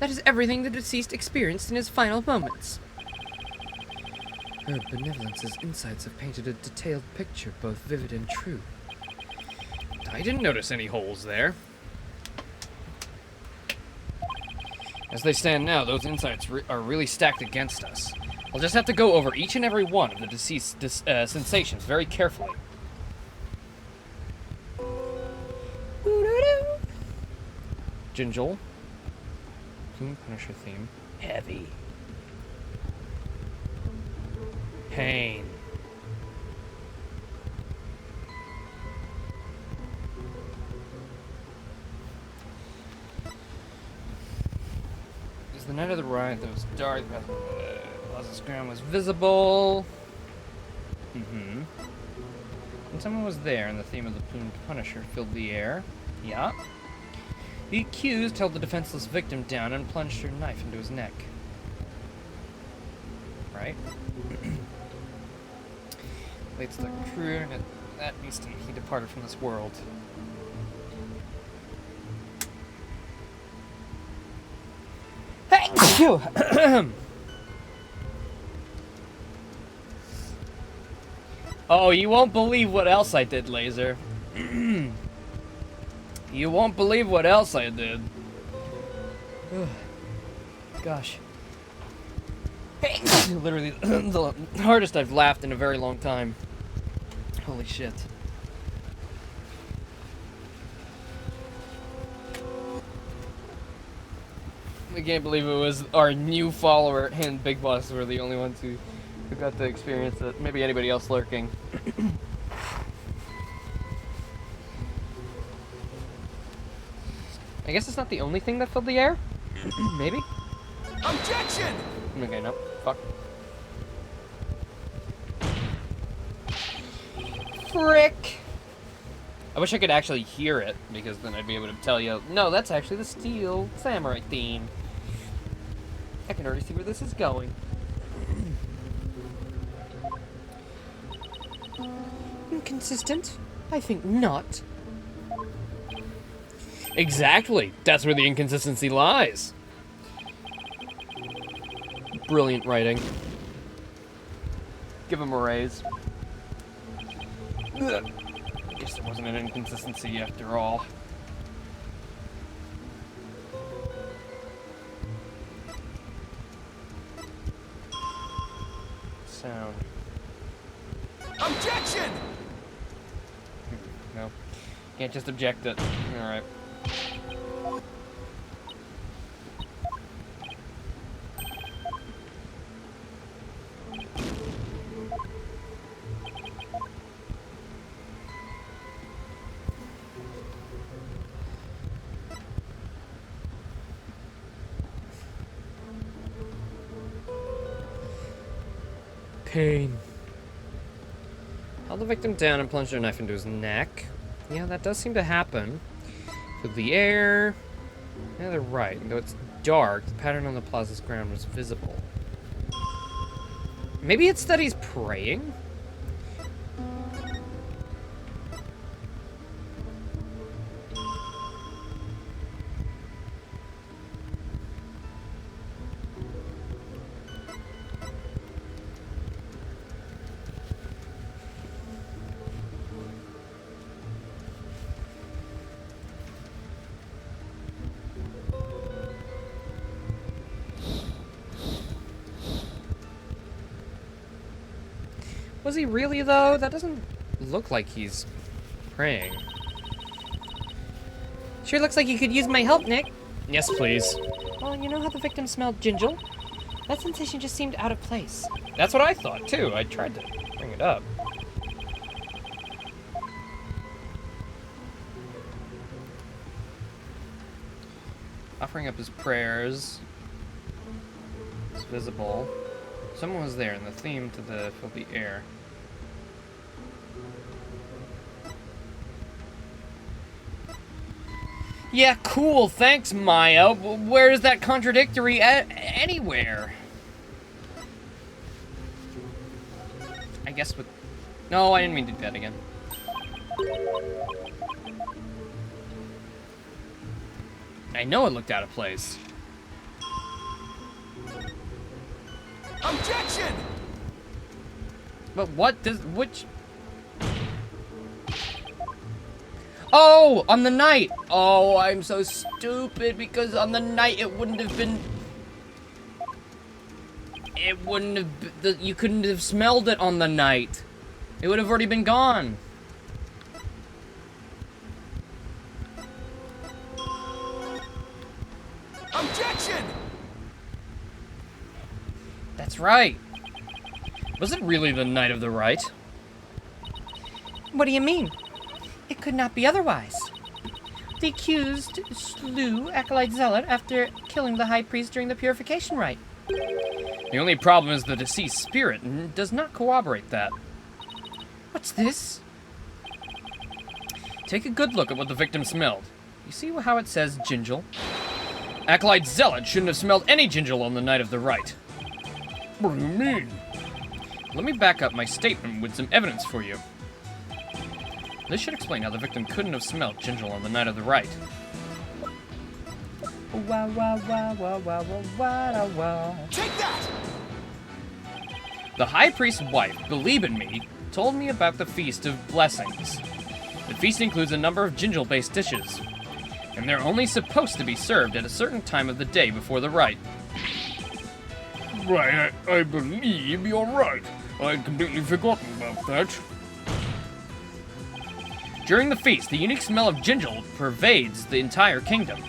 That is everything the deceased experienced in his final moments. Her benevolence's insights have painted a detailed picture, both vivid and true. I didn't notice any holes there. As they stand now, those insights are really stacked against us. I'll just have to go over each and every one of the deceased's sensations very carefully. Ginjal. Plumed Punisher theme. Heavy. Pain. It was the night of the riot that was dark. Plaza's ground was visible. And someone was there, and the theme of the Plumed Punisher filled the air. Yeah. The accused held the defenseless victim down and plunged her knife into his neck. Right? Waits the crew, and at that instant he departed from this world. Hey! Oh, you won't believe what else I did, Laser. You won't believe what else I did. Gosh. Literally the hardest I've laughed in a very long time. Holy shit. I can't believe it was our new follower and Big Boss were the only ones who got to experience it. Maybe anybody else lurking. I guess it's not the only thing that filled the air. Maybe? Objection! Okay, no. Fuck. Frick! I wish I could actually hear it, because then I'd be able to tell you, no, that's actually the Steel Samurai theme. I can already see where this is going. Inconsistent? I think not. Exactly. That's where the inconsistency lies. Brilliant writing. Give him a raise. Ugh. Guess there wasn't an inconsistency after all. Sound. Objection! No. Can't just object it. Alright. Pain. Held the victim down and plunged a knife into his neck. Yeah, that does seem to happen. Filled the air. Yeah, they're right. Though it's dark, the pattern on the plaza's ground was visible. Maybe it's that he's praying? Was he really, though? That doesn't look like he's praying. Sure looks like you could use my help, Nick. Yes, please. Well, you know how the victim smelled gingerl? That sensation just seemed out of place. That's what I thought, too. I tried to bring it up. Offering up his prayers. It's visible. Someone was there, and the theme to the filthy air. Yeah, cool. Thanks, Maya. Where is that contradictory anywhere? I guess with... No, I didn't mean to do that again. I know it looked out of place. Objection! But what does... which... Oh! On the night! Oh, I'm so stupid, because on the night it wouldn't have been... It wouldn't have... You couldn't have smelled it on the night. It would have already been gone. Objection! That's right. Was it really the night of the rite? What do you mean? It could not be otherwise. The accused slew Acolyte Zealot after killing the High Priest during the purification rite. The only problem is the deceased spirit does not corroborate that. What's this? Take a good look at what the victim smelled. You see how it says gingerl? Acolyte Zealot shouldn't have smelled any gingerl on the night of the rite. What do you mean? Let me back up my statement with some evidence for you. This should explain how the victim couldn't have smelled gingerl on the night of the rite. Wow, wow, wow, wow, wow, wow, wow, wow. Take that! The High Priest's wife, believe in me, told me about the Feast of Blessings. The feast includes a number of Jinjil-based dishes, and they're only supposed to be served at a certain time of the day before the rite. Right, I believe you're right. I'd completely forgotten about that. During the feast, the unique smell of Jinjil pervades the entire kingdom.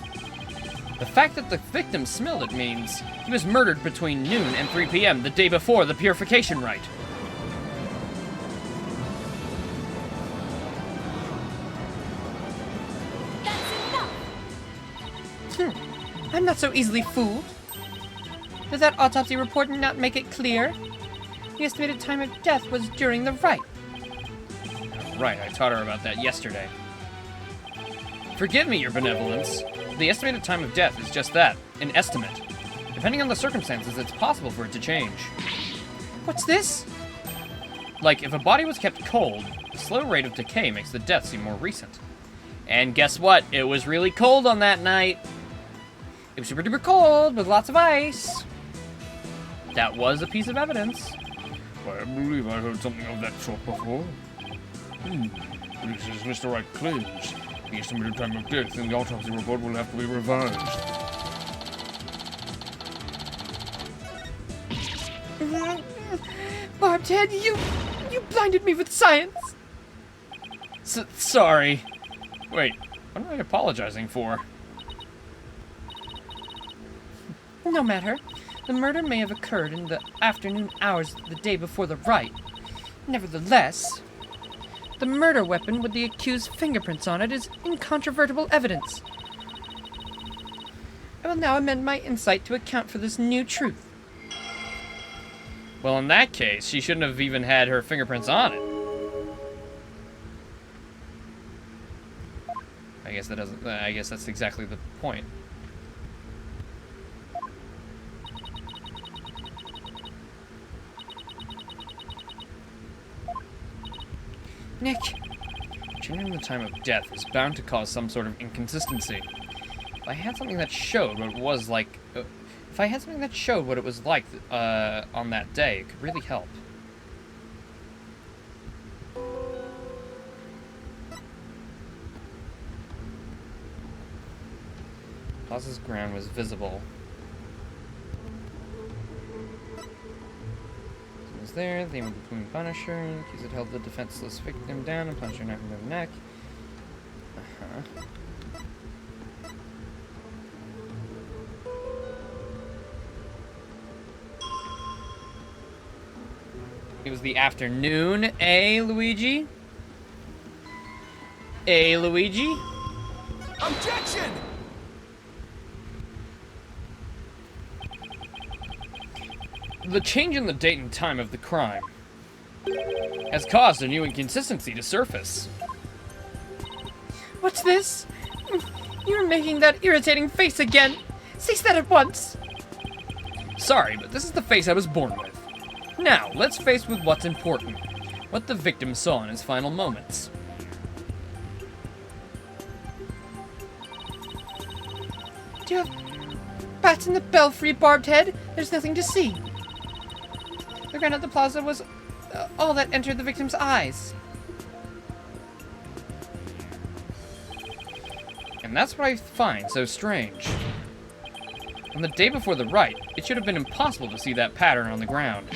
The fact that the victim smelled it means he was murdered between noon and 3 p.m. the day before the purification rite. That's enough! I'm not so easily fooled. Does that autopsy report not make it clear? The estimated time of death was during the rite. Right, I taught her about that yesterday. Forgive me, Your Benevolence. The estimated time of death is just that, an estimate. Depending on the circumstances, it's possible for it to change. What's this? Like, if a body was kept cold, the slow rate of decay makes the death seem more recent. And guess what? It was really cold on that night. It was super duper cold with lots of ice. That was a piece of evidence. I believe I heard something of that sort before. But this is Mr. Wright claims. The estimated time of death in the autopsy report will have to be revised. Barbed Head, you blinded me with science. Sorry. Wait, what am I apologizing for? No matter. The murder may have occurred in the afternoon hours of the day before the rite. Nevertheless, the murder weapon with the accused's fingerprints on it is incontrovertible evidence. I will now amend my insight to account for this new truth. Well, in that case, she shouldn't have even had her fingerprints on it. I guess that doesn't. I guess that's exactly the point. Nick, Changing the time of death is bound to cause some sort of inconsistency. If I had something that showed what it was like, if I had something that showed what it was like on that day, it could really help. Plaza's ground was visible. It was there, the aim of the Queen Punisher. Accused held the defenseless victim down and punched her knife into the neck. It was the afternoon, eh, Luigi? Eh, Luigi? Objection! The change in the date and time of the crime has caused a new inconsistency to surface. what's this? You're making that irritating face again. Cease that at once. Sorry, but this is the face I was born with. Now, let's face with what's important. What the victim saw in his final moments. Do you have bats in the belfry, Barbed Head? There's nothing to see. The ground at the plaza was all that entered the victim's eyes. And that's what I find so strange. On the day before the rite, it should have been impossible to see that pattern on the ground.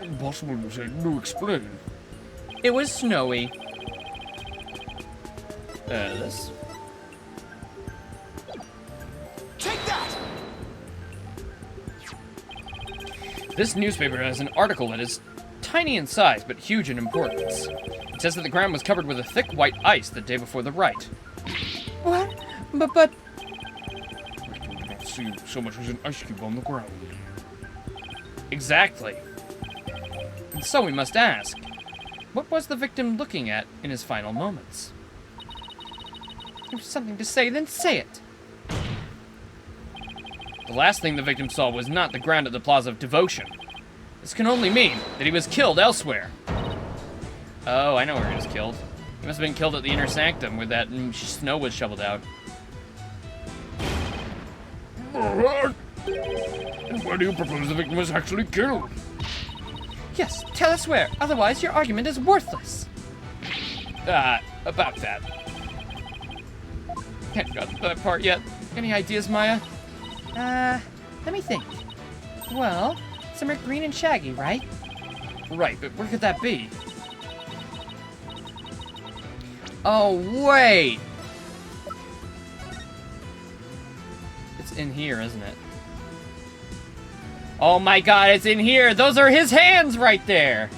Impossible to say. Do explain. It was snowy. This? Take that! This newspaper has an article that is tiny in size but huge in importance. It says that the ground was covered with a thick white ice the day before the rite. What? But I do not see so much as an ice cube on the ground. Exactly. And so we must ask, what was the victim looking at in his final moments? if you have something to say, then say it. The last thing the victim saw was not the ground at the Plaza of Devotion. This can only mean that he was killed elsewhere. Oh, I know where he was killed. He must have been killed at the Inner Sanctum where that snow was shoveled out. And where do you propose the victim was actually killed? Yes, tell us where. Otherwise, your argument is worthless. About that. Can't got to that part yet. Any ideas, Maya? Let me think. Well, somewhere green and shaggy, right? Right, but Where could that be? oh, wait! It's in here, isn't it? Oh my god, it's in here! Those are his hands right there!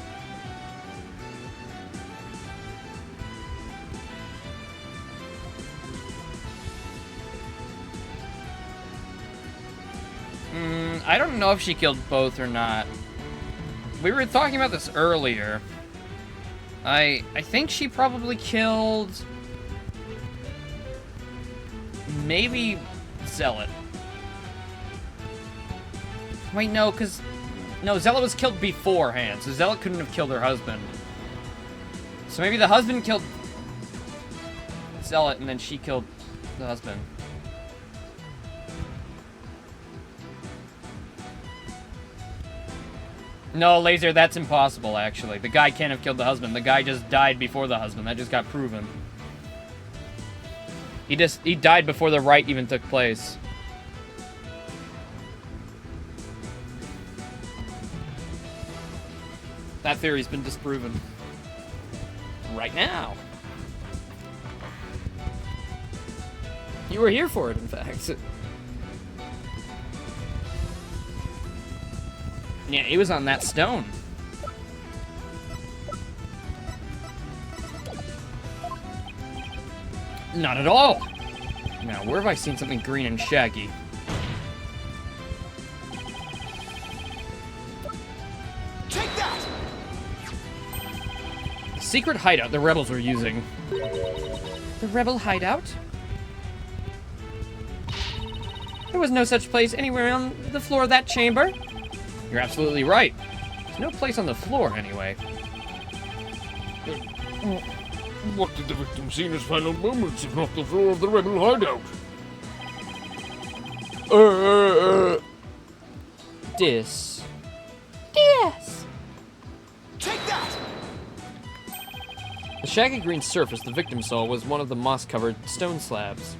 I don't know if she killed both or not. We were talking about this earlier. I think she probably killed... maybe Zealot. Wait, no, because... no, Zealot was killed beforehand, so Zealot couldn't have killed her husband. So maybe the husband killed Zealot, and then she killed the husband. No, Laser, that's impossible, actually. The guy can't have killed the husband. The guy just died before the husband. That just got proven. He died before the rite even took place. That theory's been disproven. Right now. You were here for it, in fact. Yeah, he was on that stone. Not at all. Now, where have I seen something green and shaggy? Take that! The secret hideout the rebels were using. The rebel hideout? There was no such place anywhere on the floor of that chamber. You're absolutely right. There's no place on the floor, anyway. What did the victim see in his final moments, if not the floor of the rebel hideout? Dis. Yes. Take that! The shaggy green surface the victim saw was one of the moss-covered stone slabs.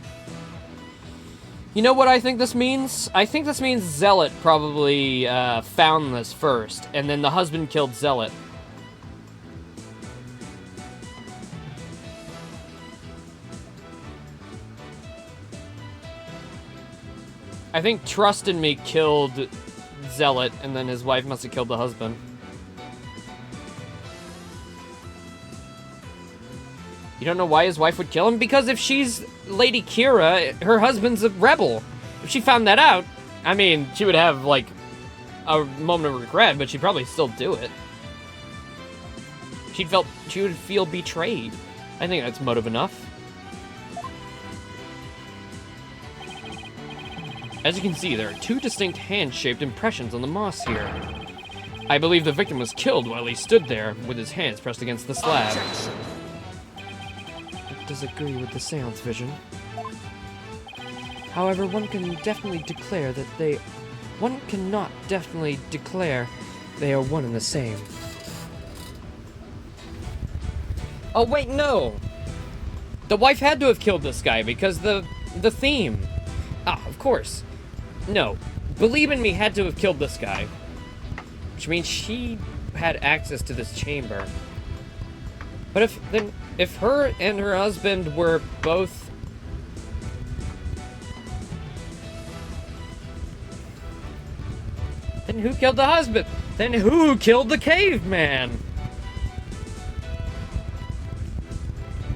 You know what I think this means? I think this means Zealot probably found this first, and then the husband killed Zealot. I think Trust in Me killed Zealot, and then his wife must have killed the husband. You don't know why his wife would kill him? Because if she's Lady Kira, her husband's a rebel. If she found that out, I mean, she would have, like, a moment of regret, but she'd probably still do it. She would feel betrayed. I think that's motive enough. As you can see, there are two distinct hand-shaped impressions on the moss here. I believe the victim was killed while he stood there with his hands pressed against the slab. Objection. I disagree with the seance vision. However, one cannot definitely declare they are one and the same. Oh wait, no! The wife had to have killed this guy because the theme. Ah, of course. No. Believe in Me had to have killed this guy. Which means she had access to this chamber. But if her and her husband were both... Then who killed the husband? Then who killed the caveman?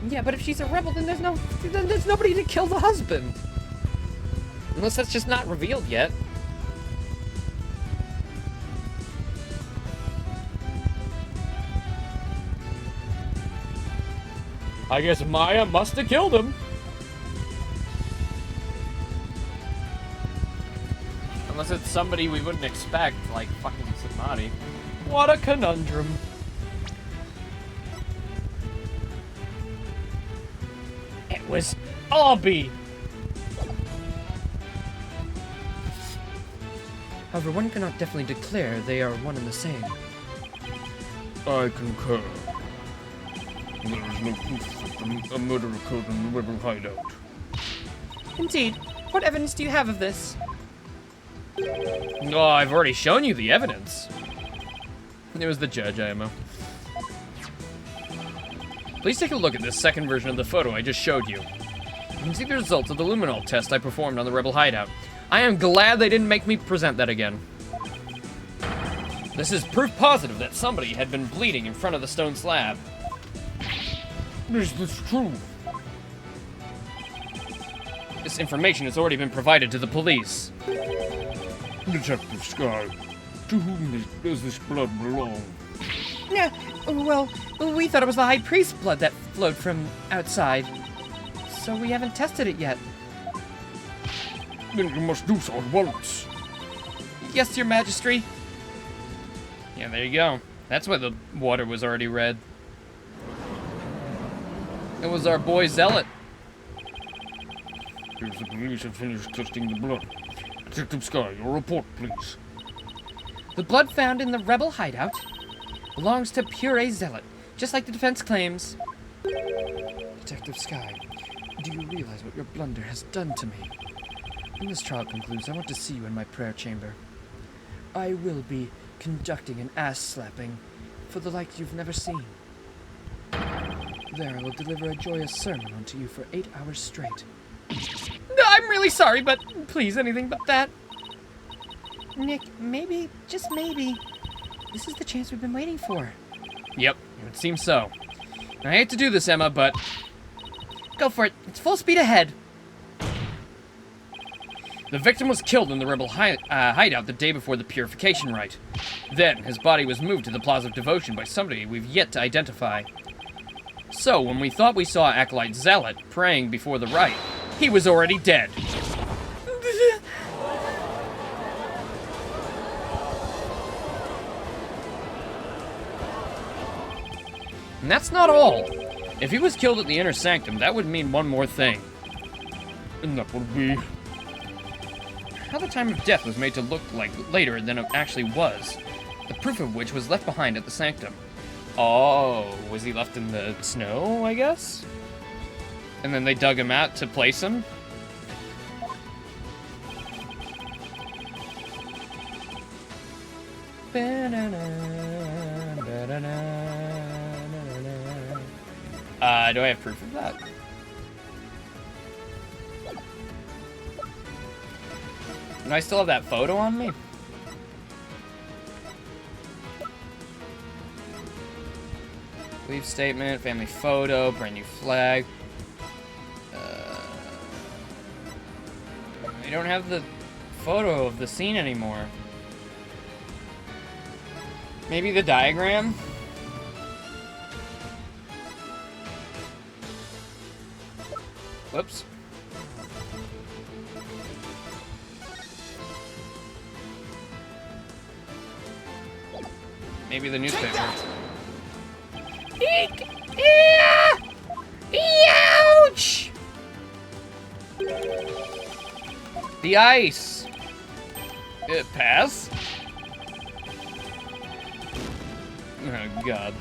Yeah, but if she's a rebel, then there's nobody to kill the husband. Unless that's just not revealed yet. I guess Maya must have killed him. Unless it's somebody we wouldn't expect, like fucking Samadhi. What a conundrum. It was Obby. However, one cannot definitely declare they are one and the same. I concur. There is no proof that a murder occurred in the rebel hideout. Indeed. What evidence do you have of this? Oh, I've already shown you the evidence. It was the judge, IMO. Please take a look at this second version of the photo I just showed you. You can see the results of the luminol test I performed on the rebel hideout. I am glad they didn't make me present that again. This is proof positive that somebody had been bleeding in front of the stone slab. Is this true? This information has already been provided to the police. Detective Sky, to whom does this blood belong? Yeah, well, we thought it was the High Priest's blood that flowed from outside. So we haven't tested it yet. Then you must do so at once. Yes, Your Majesty. Yeah, there you go. That's why the water was already red. It was our boy Zealot. If the police have finished testing the blood. Detective Sky, your report, please. The blood found in the rebel hideout belongs to Pure Zealot, just like the defense claims. Detective Sky, do you realize what your blunder has done to me? When this trial concludes, I want to see you in my prayer chamber. I will be conducting an ass-slapping for the like you've never seen. There I will deliver a joyous sermon unto you for 8 hours straight. I'm really sorry, but please, anything but that. Nick, maybe, just maybe, this is the chance we've been waiting for. Yep, it would seem so. I hate to do this, Emma, but Go for it. It's full speed ahead. the victim was killed in the rebel hideout the day before the purification rite. Then, his body was moved to the Plaza of Devotion by somebody we've yet to identify. So, when we thought we saw Acolyte Zealot praying before the rite, he was already dead. And that's not all. If he was killed at the Inner Sanctum, that would mean one more thing. And that would be... How the time of death was made to look like later than it actually was. The proof of which was left behind at the Sanctum. Oh, was he left in the snow, I guess? And then they dug him out to place him? Do I have proof of that? Do I still have that photo on me? Leave statement, family photo, brand new flag. I don't have the photo of the scene anymore. Maybe the diagram? Whoops. Maybe the newspaper. Eek! Yeah! Ouch! The ice! Pass? Oh, God.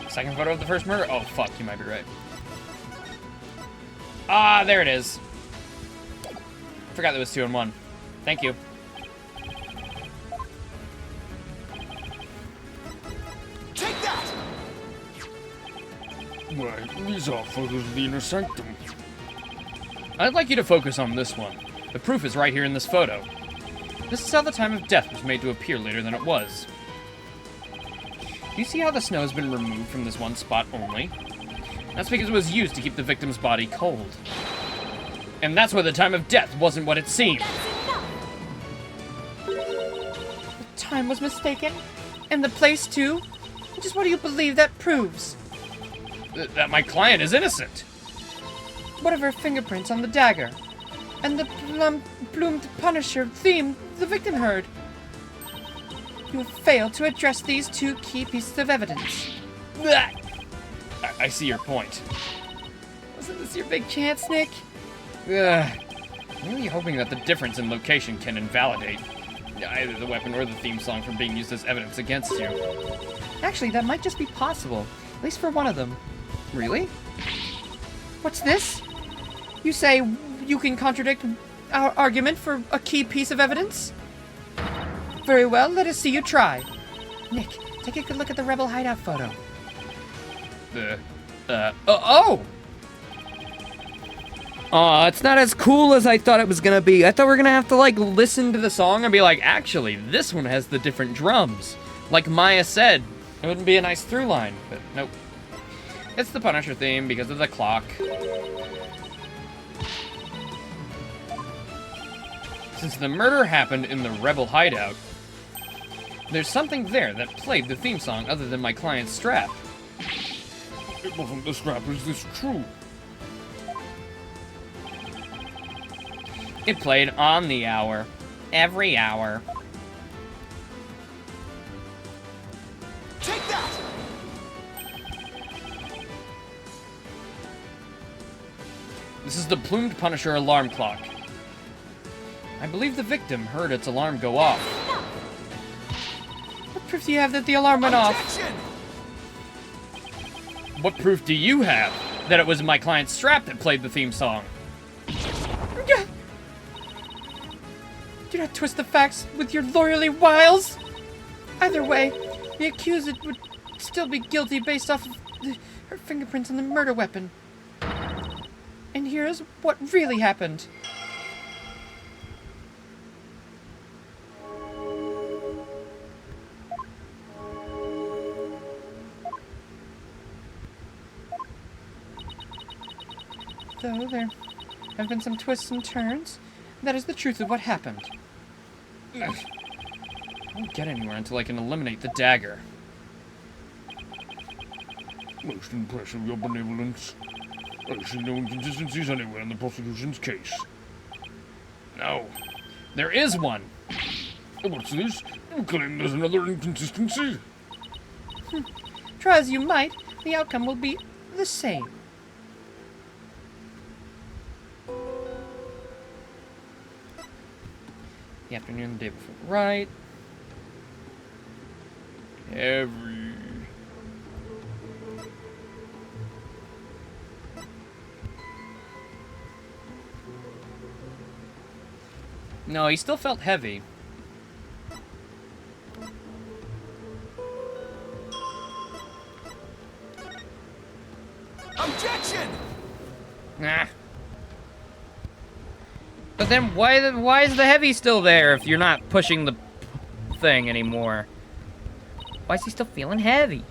Second photo of the first murder? Oh, fuck, you might be right. Ah, there it is. Forgot there was 2 in 1. Thank you. Take that! Right, these are photos of the Inner Sanctum. I'd like you to focus on this one. The proof is right here in this photo. This is how the time of death was made to appear later than it was. Do you see how the snow has been removed from this one spot only? That's because it was used to keep the victim's body cold. And that's why the time of death wasn't what it seemed. The time was mistaken. And the place, too? Just what do you believe that proves? That my client is innocent. What of her fingerprints on the dagger? And the plumed Punisher theme the victim heard? You have failed to address these 2 key pieces of evidence. I see your point. Wasn't this your big chance, Nick? I'm really hoping that the difference in location can invalidate. either the weapon or the theme song from being used as evidence against you. Actually, that might just be possible. At least for one of them. Really? What's this? You say you can contradict our argument for a key piece of evidence? Very well, let us see you try. Nick, take a good look at the rebel hideout photo. Oh! Aw, it's not as cool as I thought it was gonna be. I thought we were gonna have to, like, listen to the song and be like, actually, this one has the different drums. Like Maya said, it wouldn't be a nice through line, but nope. It's the Punisher theme because of the clock. Since the murder happened in the Rebel hideout, there's something there that played the theme song other than my client's strap. It wasn't the strap, is this true? It played on the hour. Every hour. Take that! This is the Plumed Punisher alarm clock. I believe the victim heard its alarm go off. What proof do you have that the alarm went off? Objection! What proof do you have that it was my client's strap that played the theme song? Do not twist the facts with your lawyerly wiles. Either way, the accused would still be guilty based off of her fingerprints on the murder weapon. And here's what really happened. Though there have been some twists and turns, that is the truth of what happened. I won't get anywhere until I can eliminate the dagger. Most impressive, your benevolence. I see no inconsistencies anywhere in the prosecution's case. No. There is one. What's this? You claim there's another inconsistency? Try as you might, the outcome will be the same. The afternoon, the day before. Right. Every... No, he still felt heavy. Objection! Nah. But then why is the heavy still there if you're not pushing the thing anymore? Why is he still feeling heavy?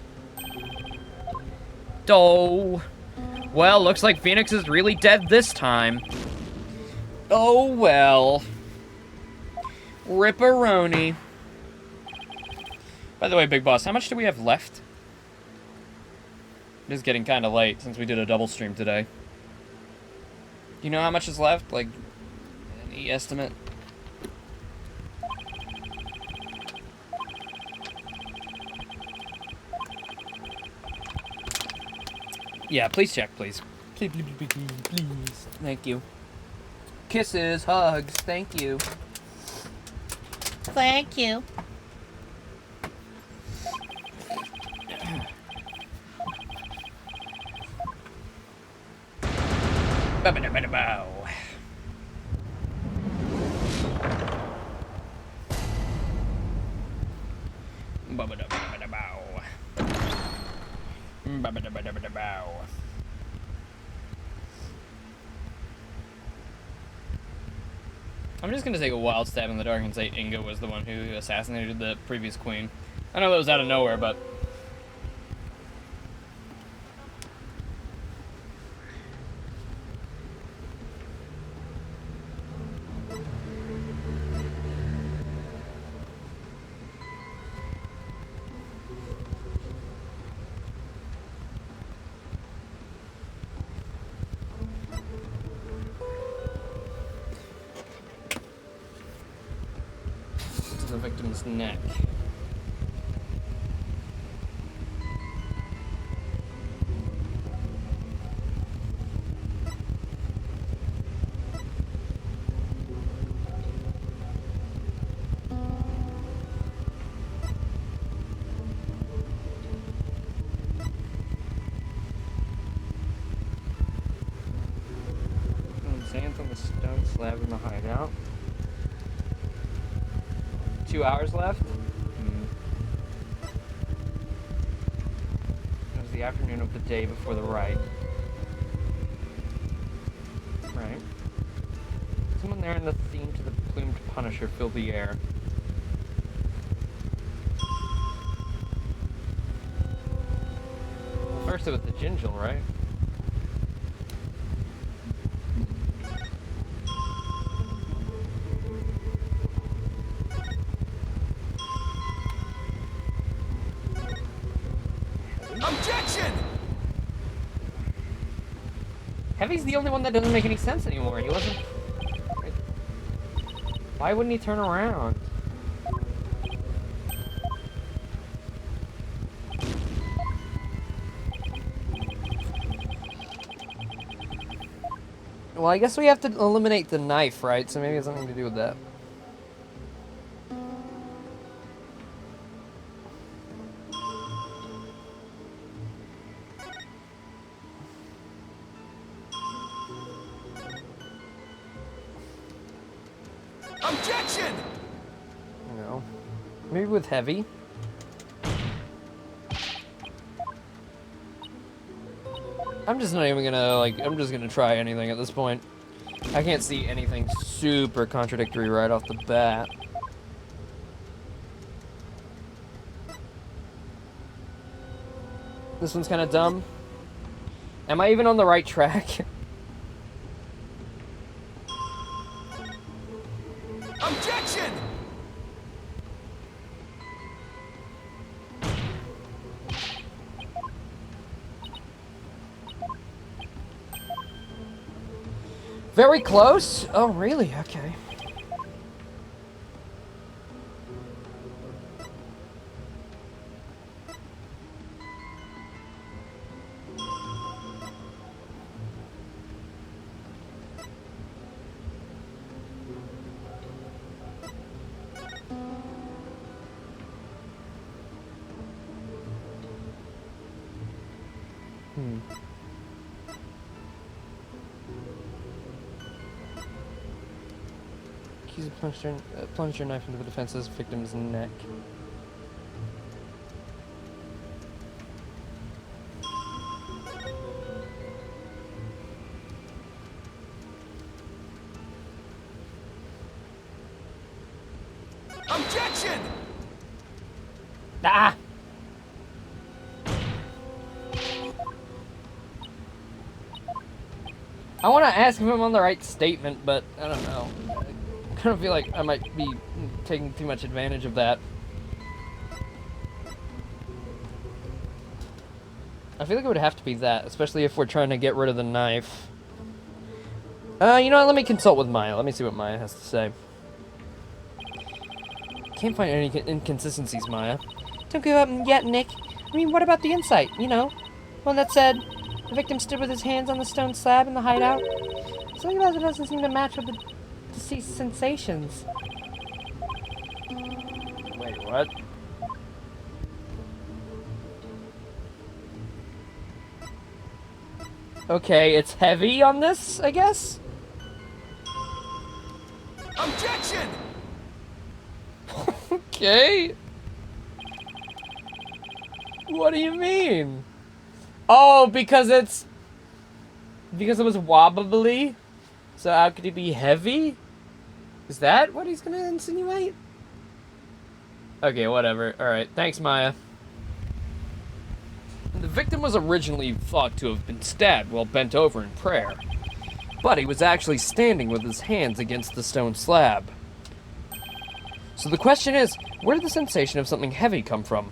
Oh. Well, looks like Phoenix is really dead this time. Oh well. Ripperoni. By the way, Big Boss, how much do we have left? It is getting kind of late since we did a double stream today. Do you know how much is left? Like, any estimate? Yeah, please check, please. Please. Thank you. Kisses, hugs, thank you. Thank you. Ba-ba-da-ba-da-bow. Ba-ba-da-ba-da-ba-da-bow. Ba-ba-da-ba-da-ba-da-bow. I'm just gonna take a wild stab in the dark and say Inga was the one who assassinated the previous queen. I know that was out of nowhere, but... to the victim's neck. hands on the stone slab in the hideout. 2 hours left? It was the afternoon of the day before the rite. Right. Someone there in the theme to the plumed Punisher filled the air. First it was the Gingel, right? Objection! Heavy's the only one that doesn't make any sense anymore. He wasn't... Why wouldn't he turn around? Well, I guess we have to eliminate the knife, right? So maybe it has something to do with that. Objection! No. Maybe with Heavy. I'm just not even gonna, like, I'm just gonna try anything at this point. I can't see anything super contradictory right off the bat. This one's kind of dumb. Am I even on the right track? Objection! Very close? Oh, really? Okay. Accuser plunged your knife into the defenseless victim's neck. Objection! Ah! I want to ask if I'm on the right statement, but I don't know. I kind of feel like I might be taking too much advantage of that. I feel like it would have to be that, especially if we're trying to get rid of the knife. You know what? Let me consult with Maya. Let me see what Maya has to say. Can't find any inconsistencies, Maya. Don't give up yet, Nick. I mean, what about the insight, you know? One that said the victim stood with his hands on the stone slab in the hideout? Something about it doesn't seem to match with the deceased's sensations. Wait, what? Okay, it's heavy on this, I guess? Objection! Okay. What do you mean? Oh, because it was wobbly? So how could it be heavy? Is that what he's gonna insinuate? Okay, whatever. Alright, thanks, Maya. The victim was originally thought to have been stabbed while bent over in prayer, but he was actually standing with his hands against the stone slab. So the question is, where did the sensation of something heavy come from?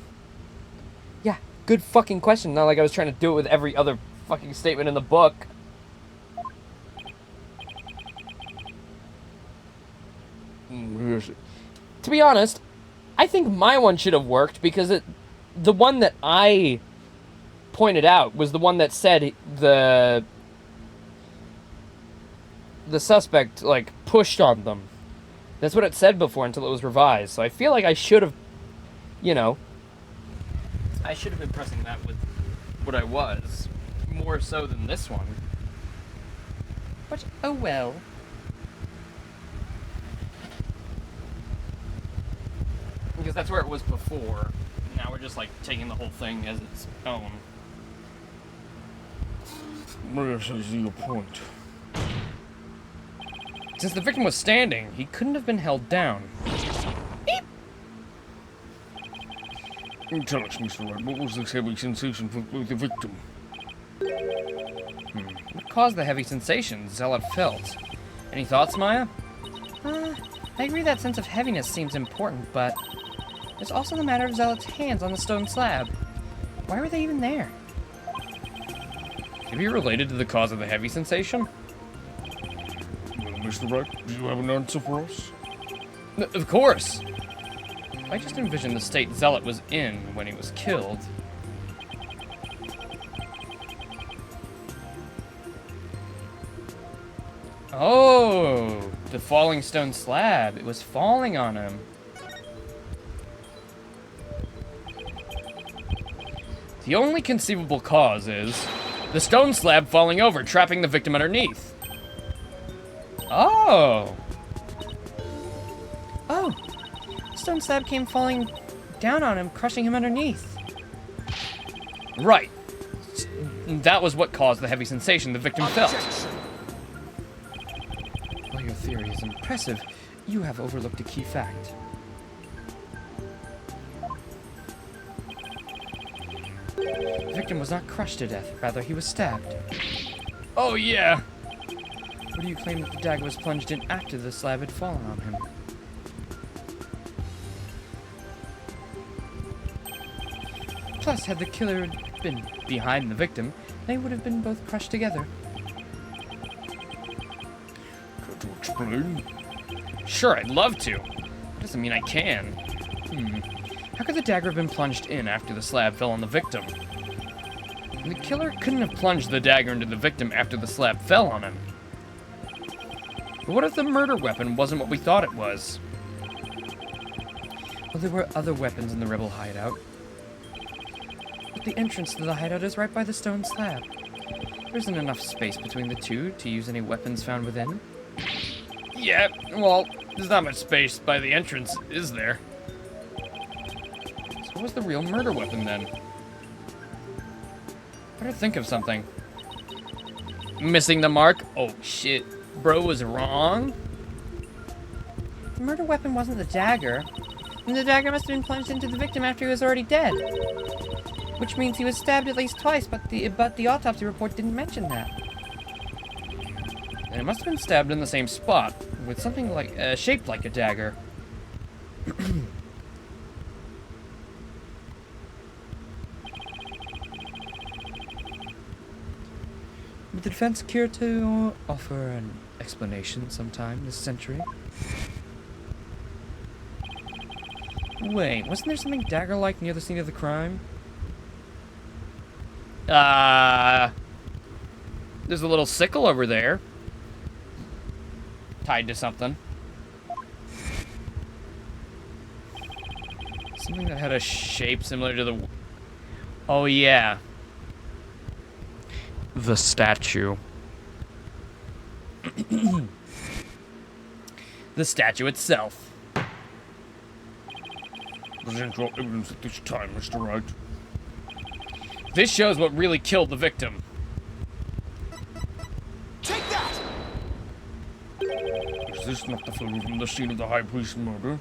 Yeah, good fucking question, not like I was trying to do it with every other fucking statement in the book. To be honest, I think my one should have worked because the one that I pointed out was the one that said the suspect, like, pushed on them. That's what it said before until it was revised. So I feel like I should have, you know, I should have been pressing that with what I was, more so than this one. But, oh well. Because that's where it was before. Now we're just like taking the whole thing as its own. Yes, I see your point. Since the victim was standing, he couldn't have been held down. Tell us, Mr. Wright, what was this heavy sensation with the victim? What caused the heavy sensation Zealot felt? Any thoughts, Maya? I agree that sense of heaviness seems important, but there's also the matter of Zealot's hands on the stone slab. Why were they even there? Could it be related to the cause of the heavy sensation? Well, Mr. Wright, do you have an answer for us? Of course! I just envisioned the state Zealot was in when he was killed. Oh, the falling stone slab. It was falling on him. The only conceivable cause is the stone slab falling over, trapping the victim underneath. Oh. Oh! The stone slab came falling down on him, crushing him underneath. Right. That was what caused the heavy sensation the victim felt. Objection. While your theory is impressive, you have overlooked a key fact. The victim was not crushed to death, rather he was stabbed. Oh, yeah. Or do you claim that the dagger was plunged in after the slab had fallen on him? Plus, had the killer been behind the victim, they would have been both crushed together. Care to explain? Sure, I'd love to. Doesn't mean I can. How could the dagger have been plunged in After the slab fell on the victim. And the killer couldn't have plunged the dagger into the victim after the slab fell on him. But what if the murder weapon wasn't what we thought it was? Well, there were other weapons in the rebel hideout. But the entrance to the hideout is right by the stone slab. There isn't enough space between the two to use any weapons found within. Yeah, well, there's not much space by the entrance, is there? So what was the real murder weapon then? Better think of something. Missing the mark? Oh shit. Bro was wrong? The murder weapon wasn't the dagger, and the dagger must have been plunged into the victim after he was already dead. Which means he was stabbed at least twice, but the autopsy report didn't mention that. And it must have been stabbed in the same spot, with something like shaped like a dagger. Would the defense care to offer an explanation sometime this century? Wait, wasn't there something dagger-like near the scene of the crime? There's a little sickle over there. Tied to something. Something that had a shape similar to the... Oh, yeah. The statue. The statue itself. Present your evidence at this time, Mr. Wright. This shows what really killed the victim. Take that! Is this not the photo from the scene of the High Priest's murder?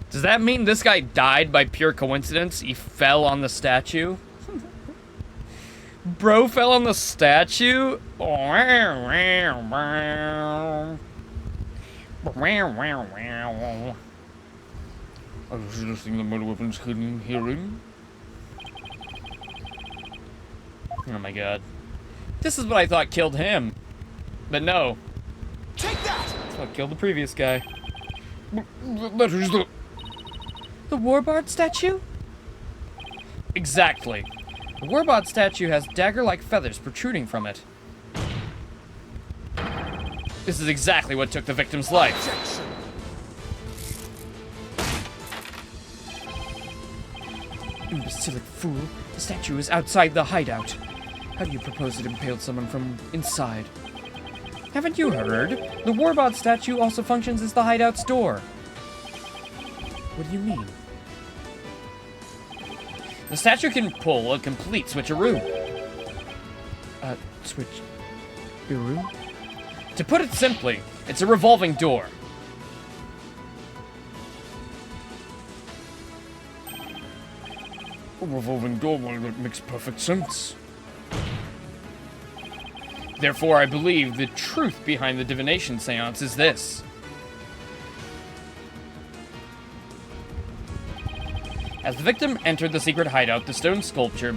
Does that mean this guy died by pure coincidence? He fell on the statue? Bro fell on the statue? Are you suggesting the murder weapon's hidden herein? Oh my god. This is what I thought killed him. But no, Take that! that's what killed the previous guy. That is the... The Warbard statue? Exactly. The Warbod statue has dagger-like feathers protruding from it. This is exactly what took the victim's life. Objection! Imbecilic fool. The statue is outside the hideout. How do you propose it impaled someone from inside? Haven't you heard? The Warbot statue also functions as the hideout's door. What do you mean? The statue can pull a complete switcheroo. Switcheroo? To put it simply, it's a revolving door. A revolving door, well, that makes perfect sense. Therefore, I believe the truth behind the divination seance is this. As the victim entered the secret hideout, the stone sculpture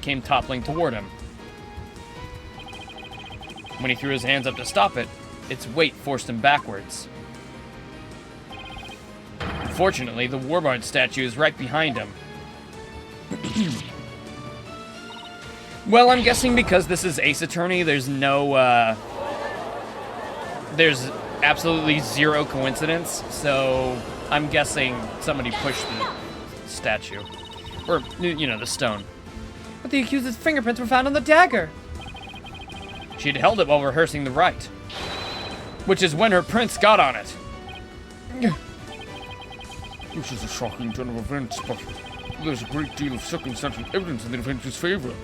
came toppling toward him. When he threw his hands up to stop it, its weight forced him backwards. Unfortunately, the Warbard statue is right behind him. Well, I'm guessing because this is Ace Attorney, there's no, there's absolutely zero coincidence, so I'm guessing somebody pushed the statue. Or, you know, the stone. But the accused's fingerprints were found on the dagger. She'd held it while rehearsing the rite, which is when her prince got on it. This is a shocking turn of events, but there's a great deal of circumstantial evidence in the defense's favor.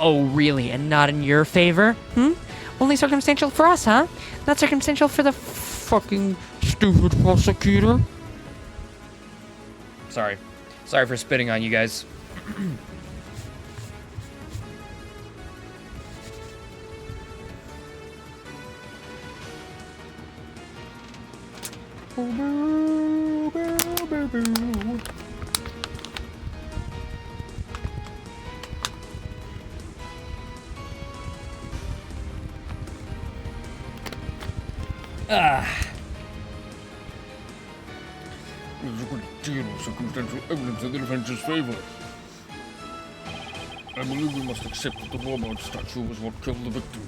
Oh, really? And not in your favor? Only circumstantial for us, huh? Not circumstantial for the fucking stupid prosecutor? Sorry. Sorry for spitting on you guys. There's a great deal of circumstantial evidence in the defense's favor. I believe we must accept that the Warbard statue was what killed the victim.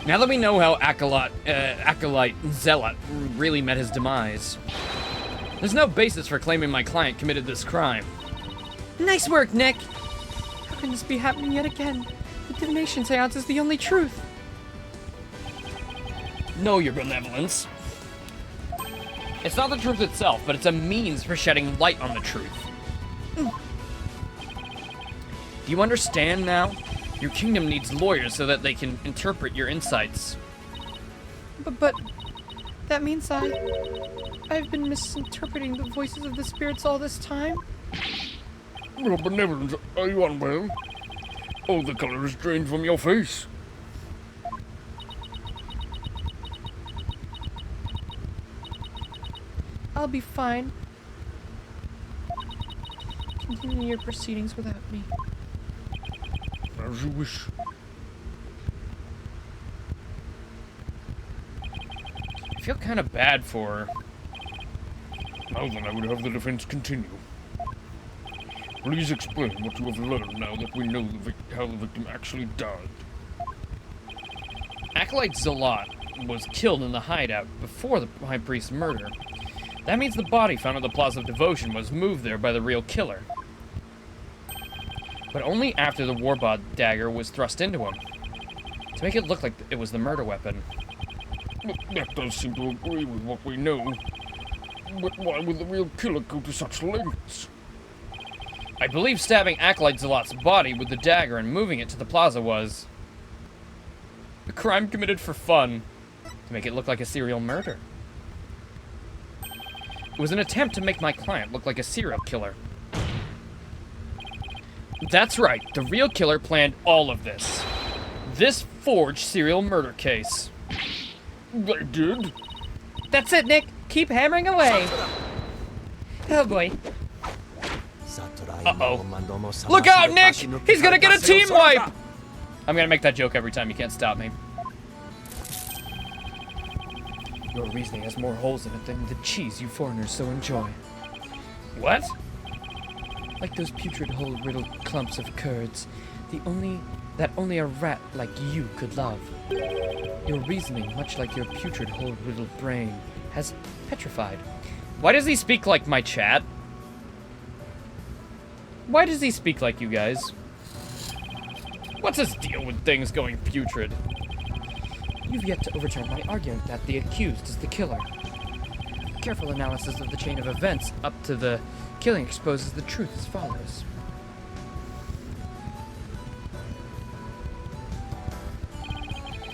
Now that we know how Acolyte Zealot really met his demise, there's no basis for claiming my client committed this crime. Nice work, Nick! How can this be happening yet again? The divination seance is the only truth. Know your benevolence. It's not the truth itself, but it's a means for shedding light on the truth. Do you understand now? Your kingdom needs lawyers so that they can interpret your insights. But that means I've been misinterpreting the voices of the spirits all this time? Your benevolence, are you unwell? All the color is drained from your face. I'll be fine. Continue your proceedings without me. As you wish. I feel kind of bad for her. Now then, I would have the defense continue. Please explain what you have learned now that we know how the victim actually died. Acolyte Zealot was killed in the hideout before the High Priest's murder. That means the body found at the Plaza of Devotion was moved there by the real killer. But only after the Warbot dagger was thrust into him, to make it look like it was the murder weapon. But that does seem to agree with what we know. But why would the real killer go to such lengths? I believe stabbing Acolyte Zealot's body with the dagger and moving it to the plaza was a crime committed for fun, to make it look like a serial murder. It was an attempt to make my client look like a serial killer. That's right, the real killer planned all of this. This forged serial murder case. They did? That's it, Nick! Keep hammering away! Oh boy. Uh-oh. Look out, Nick! He's gonna get a team wipe! I'm gonna make that joke every time, you can't stop me. Your reasoning has more holes in it than the cheese you foreigners so enjoy. What? Like those putrid hole-riddled clumps of curds, that only a rat like you could love. Your reasoning, much like your putrid hole-riddled brain, has petrified. Why does he speak like my chat? Why does he speak like you guys? What's his deal with things going putrid? You've yet to overturn my argument that the accused is the killer. Careful analysis of the chain of events up to the killing exposes the truth as follows.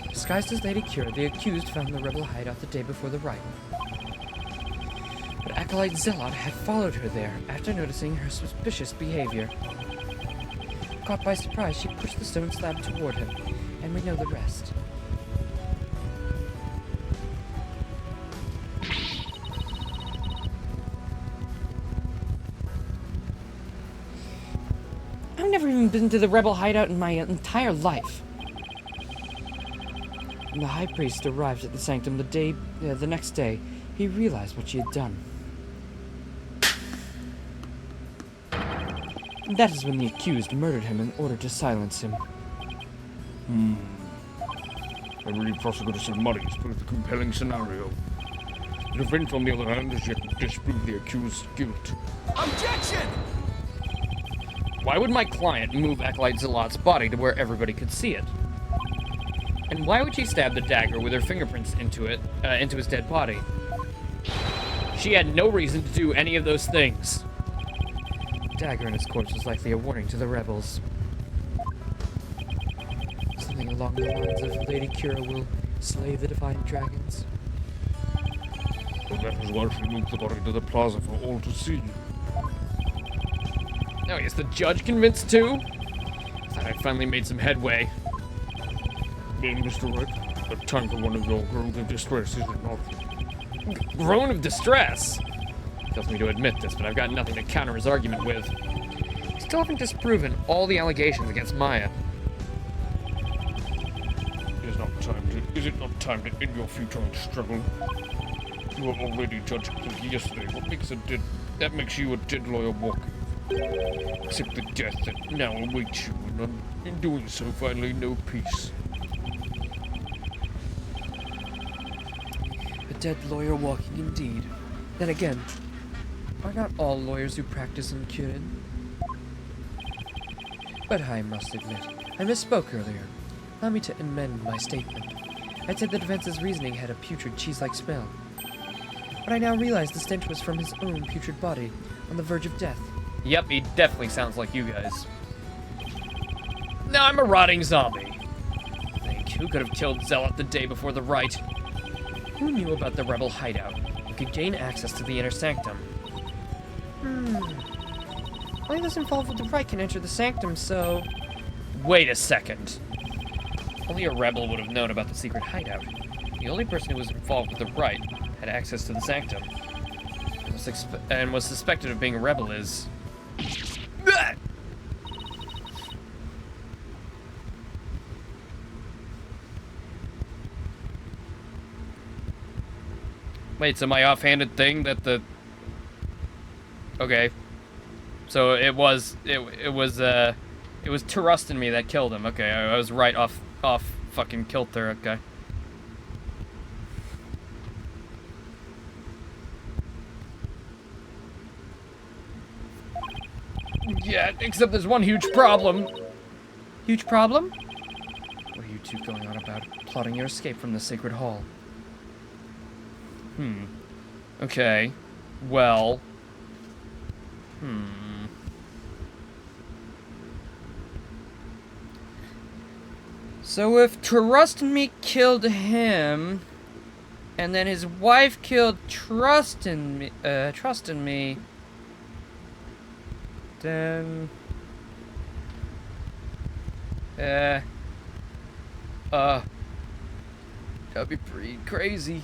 Disguised as Lady Kira, the accused found the rebel hideout the day before the rite. But Acolyte Zealot had followed her there after noticing her suspicious behavior. Caught by surprise, she pushed the stone slab toward him, and we know the rest. I've never even been to the rebel hideout in my entire life. When the high priest arrived at the sanctum the next day, he realized what she had done. And that is when the accused murdered him in order to silence him. I really prosecutor Sir Murray is both a compelling scenario. The event, on the other hand, has yet to disprove the accused's guilt. Objection! Why would my client move Acolyte Zealot's body to where everybody could see it? And why would she stab the dagger with her fingerprints into his dead body? She had no reason to do any of those things. The dagger in his corpse was likely a warning to the rebels. Something along the lines of Lady Kira will slay the divine dragons. Well, that was why she moved the body to the plaza for all to see. Oh, is the judge convinced too? Thought I finally made some headway. Well, Mr. Wright, a time for one of your groans of distress, is it not? Groan of distress? Kills me to admit this, but I've got nothing to counter his argument with. Still haven't disproven all the allegations against Maya. Is it not time to end your futile struggle? You were already judged guilty yesterday. What makes you a dead lawyer walking? Except the death that now awaits you, and in doing so, finally no peace. A dead lawyer walking indeed. Then again, are not all lawyers who practice in Kirin? But I must admit, I misspoke earlier. Allow me to amend my statement. I said the defense's reasoning had a putrid cheese-like smell. But I now realize the stench was from his own putrid body, on the verge of death. Yep, he definitely sounds like you guys. Now I'm a rotting zombie. Who could have killed Zealot the day before the rite? Who knew about the rebel hideout and could gain access to the inner sanctum? Only those involved with the rite can enter the sanctum, so... Wait a second. Only a rebel would have known about the secret hideout. The only person who was involved with the rite had access to the sanctum and was suspected of being a rebel is... Wait, so my offhanded thing that the... Okay. So it was Trust in me that killed him. Okay, I was right off fucking kilter, okay. Yeah, except there's one huge problem. Huge problem? What are you two going on about? Plotting your escape from the Sacred Hall. Okay. Well. So if Trust in me killed him, and then his wife killed Trust in me, then... That'd be pretty crazy.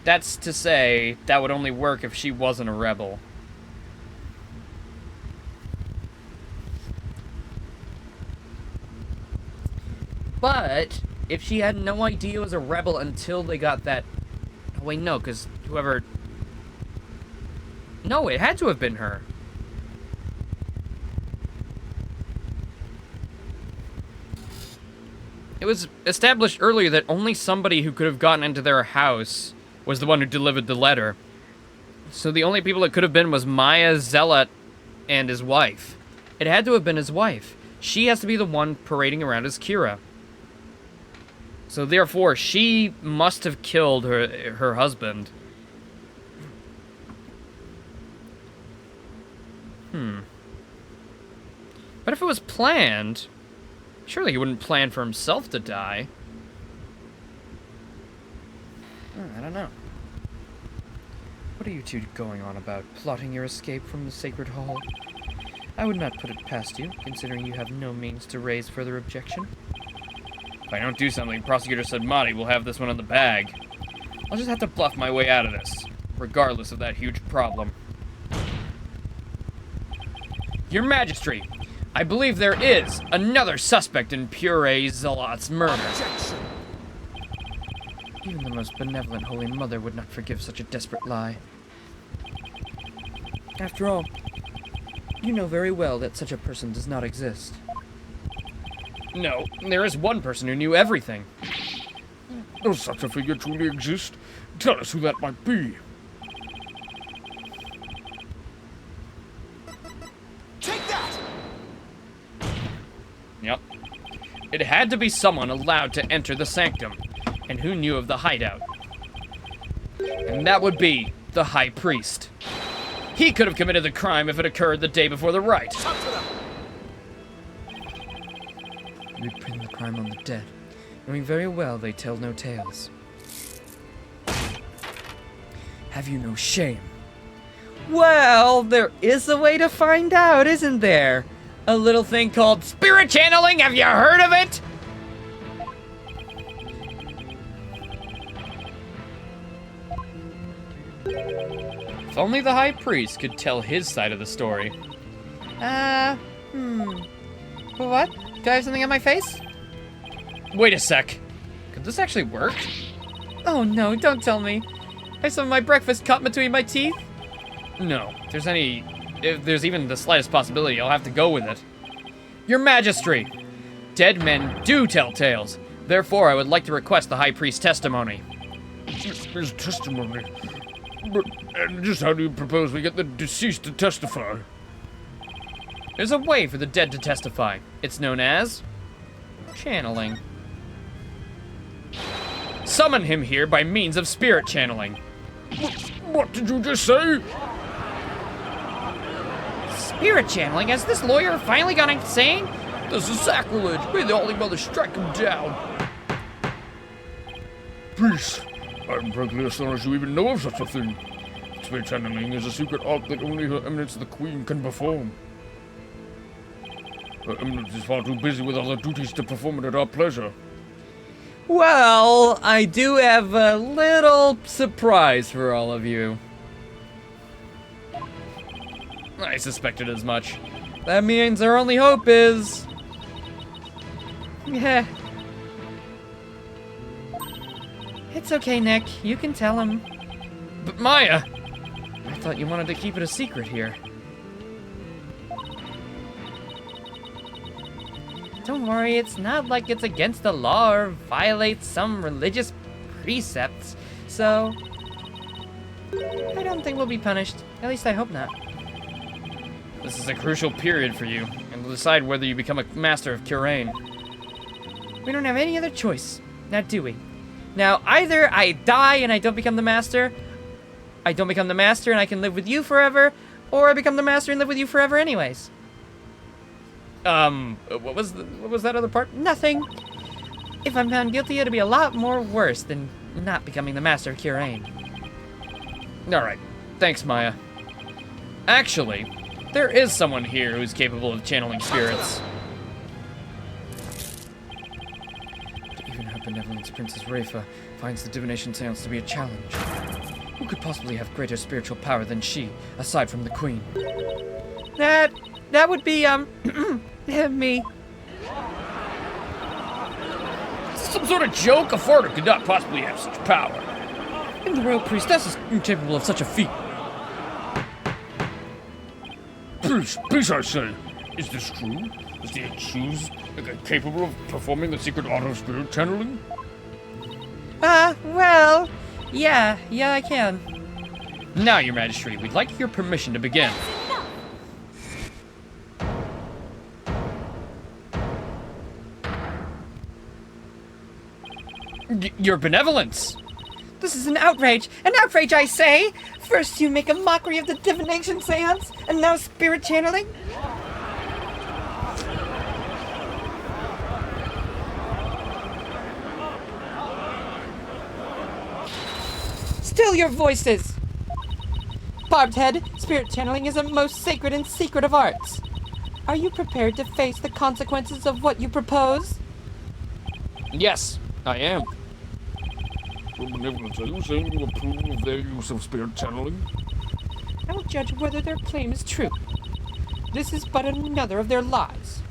That's to say, that would only work if she wasn't a rebel. But, if she had no idea it was a rebel until they got that... Oh, wait, no, because whoever... No, it had to have been her. It was established earlier that only somebody who could have gotten into their house was the one who delivered the letter. So the only people it could have been was Maya, Zealot, and his wife. It had to have been his wife, She has to be the one parading around as Kira. So therefore, she must have killed her husband. But if it was planned, surely he wouldn't plan for himself to die. I don't know. What are you two going on about? Plotting your escape from the Sacred Hall? I would not put it past you, considering you have no means to raise further objection. If I don't do something, Prosecutor Sadmati will have this one in the bag. I'll just have to bluff my way out of this, regardless of that huge problem. Your Majesty, I believe there is another suspect in Pure Zealot's murder. Objection. Even the most benevolent Holy Mother would not forgive such a desperate lie. After all, you know very well that such a person does not exist. No, there is one person who knew everything. Does such a figure truly exist? Tell us who that might be. Take that! Yep. It had to be someone allowed to enter the sanctum, and who knew of the hideout. And that would be the High Priest. He could have committed the crime if it occurred the day before the rite. Talk to them! We pin the crime on the dead, knowing very well they tell no tales. Have you no shame? Well, there is a way to find out, isn't there? A little thing called spirit channeling, have you heard of it? If only the High Priest could tell his side of the story. What? Do I have something on my face? Wait a sec. Could this actually work? Oh no, don't tell me. I have some of my breakfast caught between my teeth. No. If there's even the slightest possibility, I'll have to go with it. Your Majesty, dead men do tell tales. Therefore, I would like to request the High Priest's testimony. His testimony. But just how do you propose we get the deceased to testify? There's a way for the dead to testify. It's known as channeling. Summon him here by means of spirit channeling. What did you just say? Spirit channeling? Has this lawyer finally gone insane? This is sacrilege. May the Holy Mother strike him down. Peace. I'm frankly astonished you even know of such a thing. Spirit channeling is a secret art that only Her Eminence the Queen can perform. Her Eminence is far too busy with other duties to perform it at our pleasure. Well, I do have a little surprise for all of you. I suspected as much. That means our only hope is... Yeah. It's okay, Nick. You can tell him. But Maya! I thought you wanted to keep it a secret here. Don't worry, it's not like it's against the law or violates some religious precepts, so... I don't think we'll be punished. At least I hope not. This is a crucial period for you, and will decide whether you become a master of Kurain. We don't have any other choice, now do we? Now, either I die and I don't become the master, I don't become the master and I can live with you forever, or I become the master and live with you forever anyways. What was that other part? Nothing. If I'm found guilty, it'll be a lot more worse than not becoming the master of Kurain. Alright, thanks, Maya. Actually, there is someone here who's capable of channeling spirits. Even Her Benevolence Princess Rafa finds the divination seance to be a challenge. Who could possibly have greater spiritual power than she, aside from the Queen? That would be, me. Some sort of joke? A foreigner could not possibly have such power. And the royal priestess is incapable of such a feat. Peace, I say. Is this true? Is the accused capable of performing the secret art of spirit channeling? Well, yeah, I can. Now, Your Majesty, we'd like your permission to begin. Your benevolence! This is an outrage! An outrage, I say! First you make a mockery of the divination seance, and now spirit channeling? Still your voices! Barbed Head, spirit channeling is a most sacred and secret of arts. Are you prepared to face the consequences of what you propose? Yes, I am. Your benevolence, are you saying you approve of their use of spirit channeling? I will judge whether their claim is true. This is but another of their lies.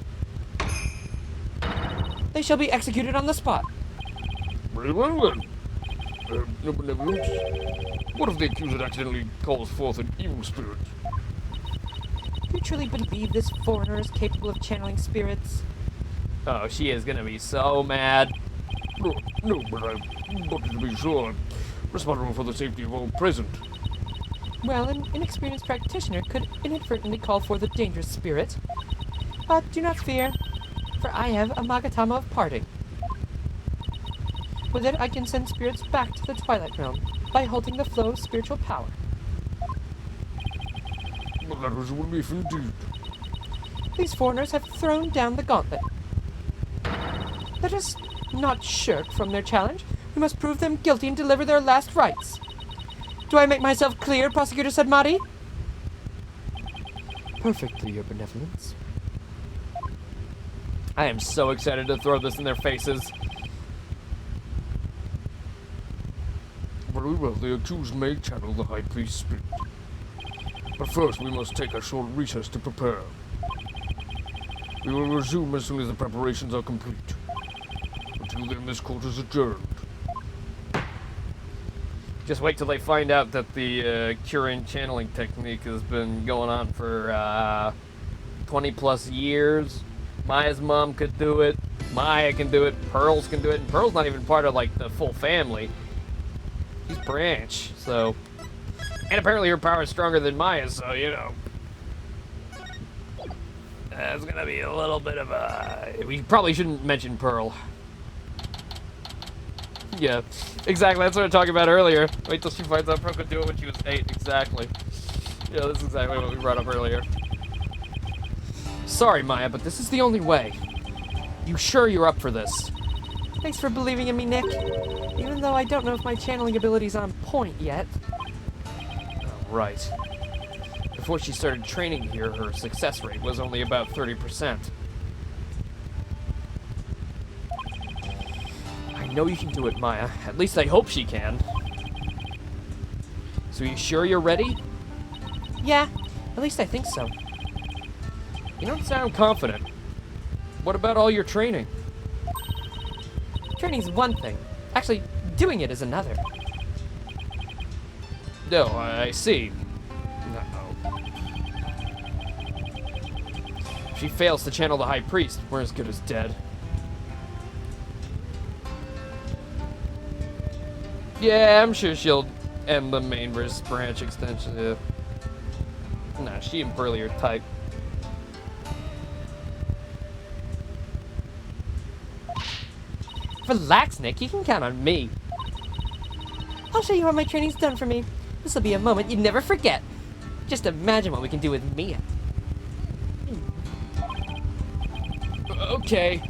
They shall be executed on the spot. Very well then. Your benevolence, what if the accuser accidentally calls forth an evil spirit? Do you truly believe this foreigner is capable of channeling spirits? Oh, she is gonna be so mad. No, but I wanted to be sure I'm responsible for the safety of all present. Well, an inexperienced practitioner could inadvertently call forth a dangerous spirit. But do not fear, for I have a Magatama of parting. With it, I can send spirits back to the Twilight Realm by halting the flow of spiritual power. Well, that was a relief indeed. These foreigners have thrown down the gauntlet. Let us not shirk from their challenge. We must prove them guilty and deliver their last rites. Do I make myself clear, Prosecutor Sedmati? Perfectly, Your Benevolence. I am so excited to throw this in their faces. Very well, the accused may channel the High Priest's spirit. But first, we must take a short recess to prepare. We will resume as soon as the preparations are complete. Until then, this court is adjourned. Just wait till they find out that the Kirin channeling technique has been going on for 20 plus years. Maya's mom could do it. Maya can do it. Pearls can do it. And Pearl's not even part of like the full family. She's Branch, so. And apparently her power is stronger than Maya's, so you know. That's gonna be a little bit of a. We probably shouldn't mention Pearl. Yeah, exactly. That's what I was talking about earlier. Wait till she finds out Pearl could do it when she was 8. Exactly. Yeah, this is exactly what we brought up earlier. Sorry, Maya, but this is the only way. You sure you're up for this? Thanks for believing in me, Nick. Even though I don't know if my channeling ability's on point yet. Right. Before she started training here, her success rate was only about 30%. I know you can do it, Maya. At least I hope she can. So you sure you're ready? Yeah, at least I think so. You don't sound confident. What about all your training? Training's one thing. Actually, doing it is another. No, I see. No. If she fails to channel the High Priest, we're as good as dead. Yeah, I'm sure she'll end the main versus branch extension. Nah, she and Burley are tight. Relax, Nick. You can count on me. I'll show you how my training's done for me. This will be a moment you'd never forget. Just imagine what we can do with Mia. Okay.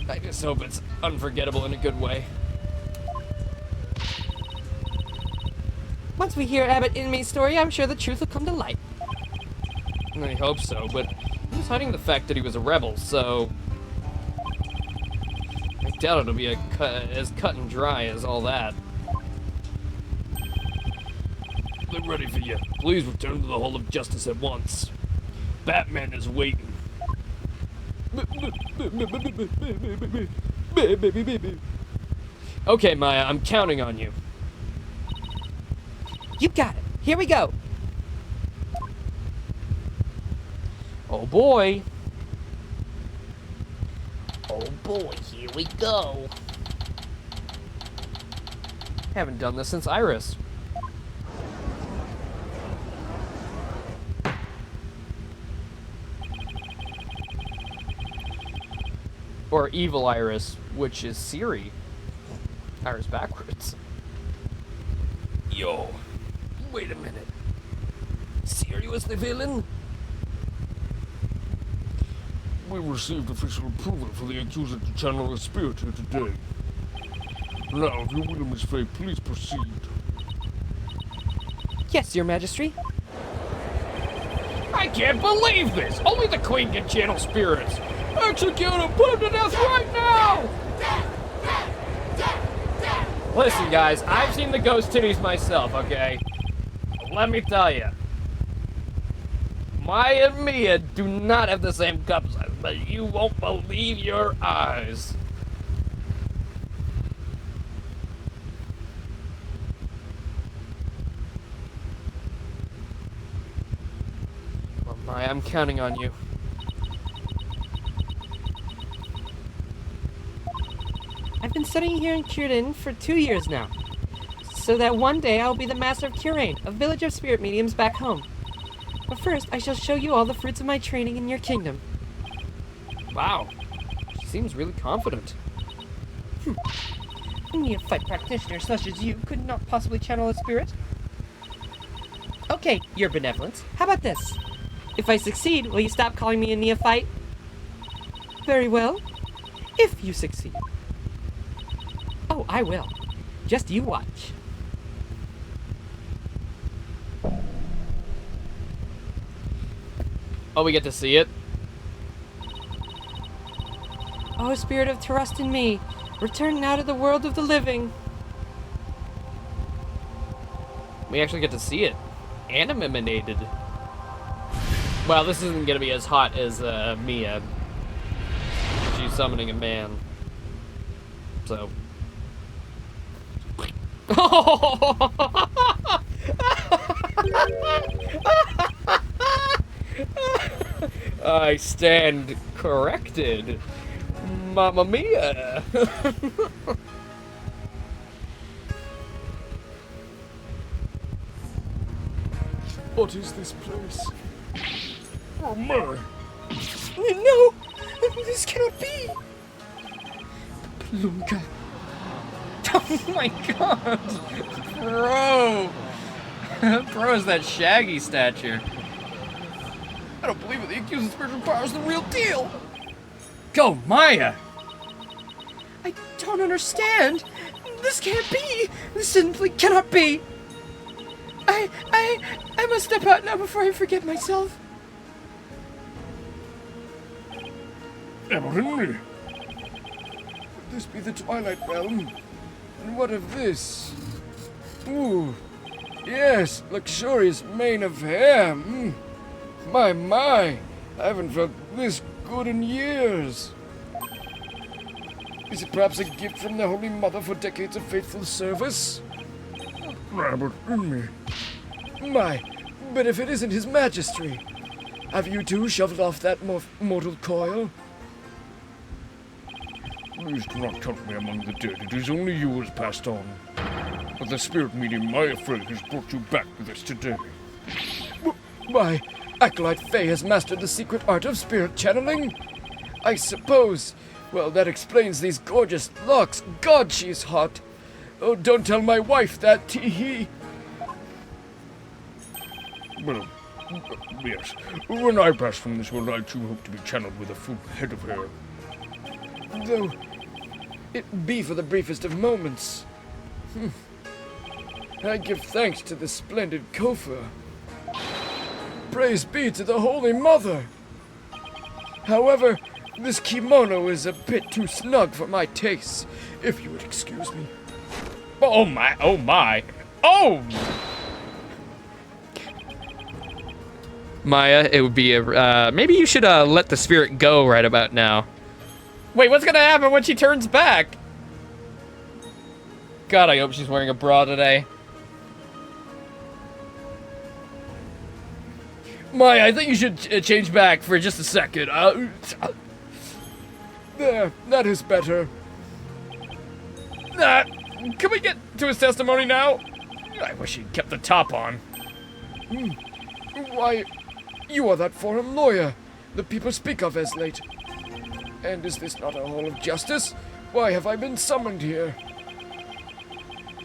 I just hope it's unforgettable in a good way. Once we hear Abbott Inme's story, I'm sure the truth will come to light. I hope so, but he was hiding the fact that he was a rebel, so I doubt it'll be as cut and dry as all that. They're ready for you. Please return to the Hall of Justice at once. Batman is waiting. Okay, Maya, I'm counting on you. You got it. Here we go. Oh boy. Oh boy, here we go. Haven't done this since Iris. Or Evil Iris, which is Siri. powers backwards. Yo, wait a minute. Serious the villain? We received official approval for the accuser to channel a spirit here today. Now, if you will, Miss Faye, please proceed. Yes, Your Majesty. I can't believe this! Only the Queen can channel spirits! Execute him! Put him to death right now! Listen, guys, I've seen the ghost titties myself, okay? Let me tell you. Maya and Mia do not have the same cup size, but you won't believe your eyes. Well, Maya, I'm counting on you. I've been studying here in Kirin for 2 years now, so that one day I'll be the Master of Kirain, a village of spirit mediums back home. But first, I shall show you all the fruits of my training in your kingdom. Wow. She seems really confident. A neophyte practitioner such as you could not possibly channel a spirit. Okay, Your Benevolence, how about this? If I succeed, will you stop calling me a neophyte? Very well. If you succeed. Oh, I will. Just you watch. Oh, we get to see it? Oh, spirit of trust in me, return now to the world of the living. We actually get to see it. Animated. Well, this isn't gonna be as hot as Mia. She's summoning a man. So. I stand corrected. Mamma mia. What is this place? Oh my! No! This cannot be! Plunka. Oh my god! Bro! Bro is that Shaggy stature. I don't believe it. The accuser's spiritual power is the real deal! Go, Maya! I don't understand. This can't be. This simply cannot be. I must step out now before I forget myself. Emily! Could this be the Twilight Realm? And what of this? Ooh, yes, luxurious mane of hair. My, I haven't felt this good in years. Is it perhaps a gift from the Holy Mother for decades of faithful service? Rabbit in me. My, but if it isn't His Majesty, have you two shoved off that mortal coil? Please do not count me among the dead. It is only you who has passed on. But the spirit medium Maya Faye has brought you back with us today. Why, Acolyte Faye has mastered the secret art of spirit channeling? I suppose. Well, that explains these gorgeous locks. God, she's hot. Oh, don't tell my wife that, tee-hee. Well, yes. When I pass from this world, I too hope to be channeled with a full head of hair. Though, it be for the briefest of moments. I give thanks to the splendid Kofa. Praise be to the Holy Mother. However, this kimono is a bit too snug for my tastes, if you would excuse me. Oh my, oh my. Oh! Maya, it would be a, maybe you should let the spirit go right about now. Wait, what's gonna happen when she turns back? God, I hope she's wearing a bra today. Maya, I think you should change back for just a second. There, that is better. Can we get to his testimony now? I wish he'd kept the top on. Why, you are that foreign lawyer the people speak of as late. And is this not a hall of justice? Why have I been summoned here?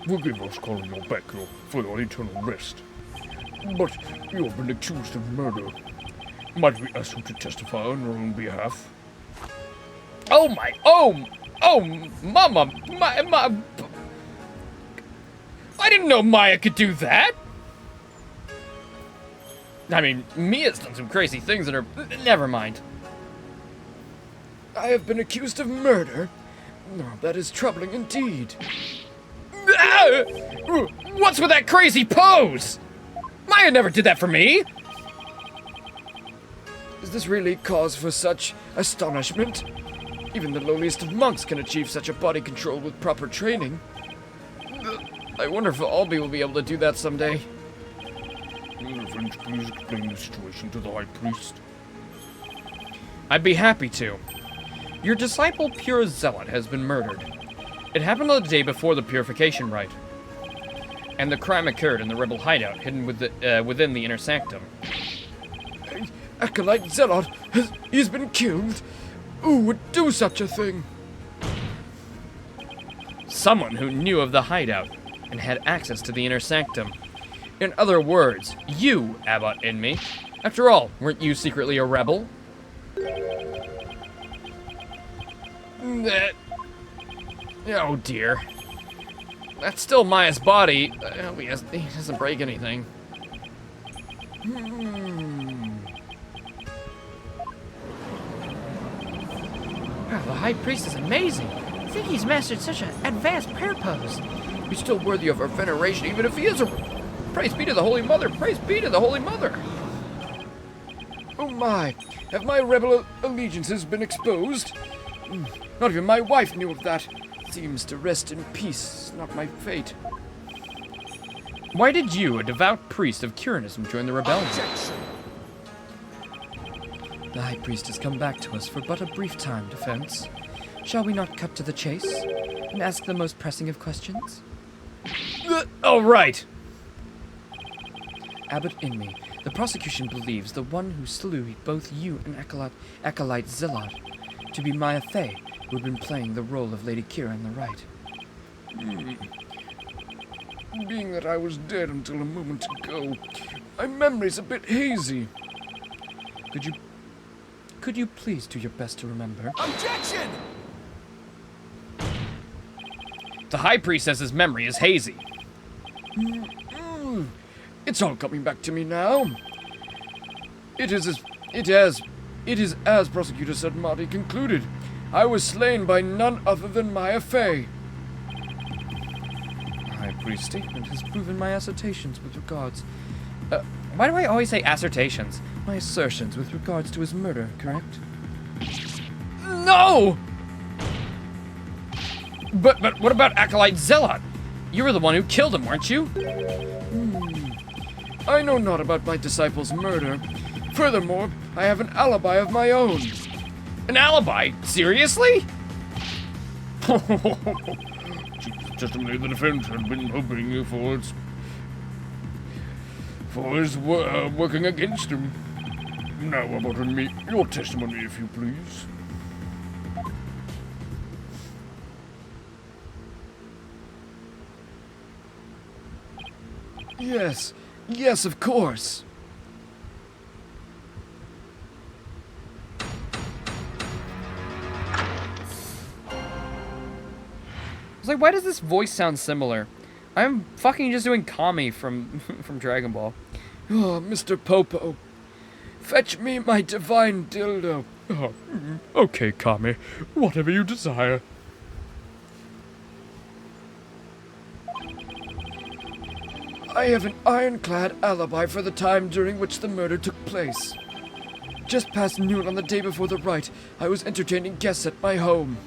Forgive us calling you back for your eternal rest. But you have been accused of murder. Might we ask you to testify on your own behalf? Mama, I didn't know Maya could do that. I mean, Mia's done some crazy things that are... Never mind. I have been accused of murder? No, that is troubling indeed. Ah! What's with that crazy pose? Maya never did that for me. Is this really cause for such astonishment? Even the lowliest of monks can achieve such a body control with proper training. I wonder if Albie will be able to do that someday. Your friends, please explain the situation to the High Priest. I'd be happy to. Your disciple, Pure Zealot, has been murdered. It happened on the day before the purification rite. And the crime occurred in the rebel hideout, hidden within the inner sanctum. Acolyte Zealot, he's been killed? Who would do such a thing? Someone who knew of the hideout and had access to the inner sanctum. In other words, you, Abbot Inme. After all, weren't you secretly a rebel? Oh dear. That's still Maya's body. I hope he doesn't break anything. Wow, the High Priest is amazing. I think he's mastered such an advanced prayer pose. He's still worthy of our veneration, even if he is a... Praise be to the Holy Mother! Praise be to the Holy Mother! Oh my, have my rebel allegiances been exposed? Not even my wife knew of that. Seems to rest in peace, not my fate. Why did you, a devout priest of Curanism, join the rebellion? Objection! The High Priest has come back to us for but a brief time, Defense. Shall we not cut to the chase and ask the most pressing of questions? Oh, right! Abbot Inme, the prosecution believes the one who slew both you and Acolyte Zealot to be Maya Fey, who had been playing the role of Lady Kira in the rite. Being that I was dead until a moment ago, my memory's a bit hazy. Could you please do your best to remember? Objection! The High Priest says his memory is hazy. It's all coming back to me now. It is as Prosecutor Sadmati concluded. I was slain by none other than Maya Fey. The High Priest's statement has proven my assertions with regards... Why do I always say assertions? my assertions with regards to his murder, correct? No! But what about Acolyte Zealot? You were the one who killed him, weren't you? I know not about my disciple's murder. Furthermore, I have an alibi of my own. An alibi? Seriously? Testimony of the defense had been hoping for his working against him. Now, Abbot Inme, your testimony, if you please. Yes, of course. I was like, why does this voice sound similar? I'm fucking just doing Kami from Dragon Ball. Oh, Mr. Popo, fetch me my divine dildo. Oh, okay, Kami. Whatever you desire. I have an ironclad alibi for the time during which the murder took place. Just past noon on the day before the rite, I was entertaining guests at my home.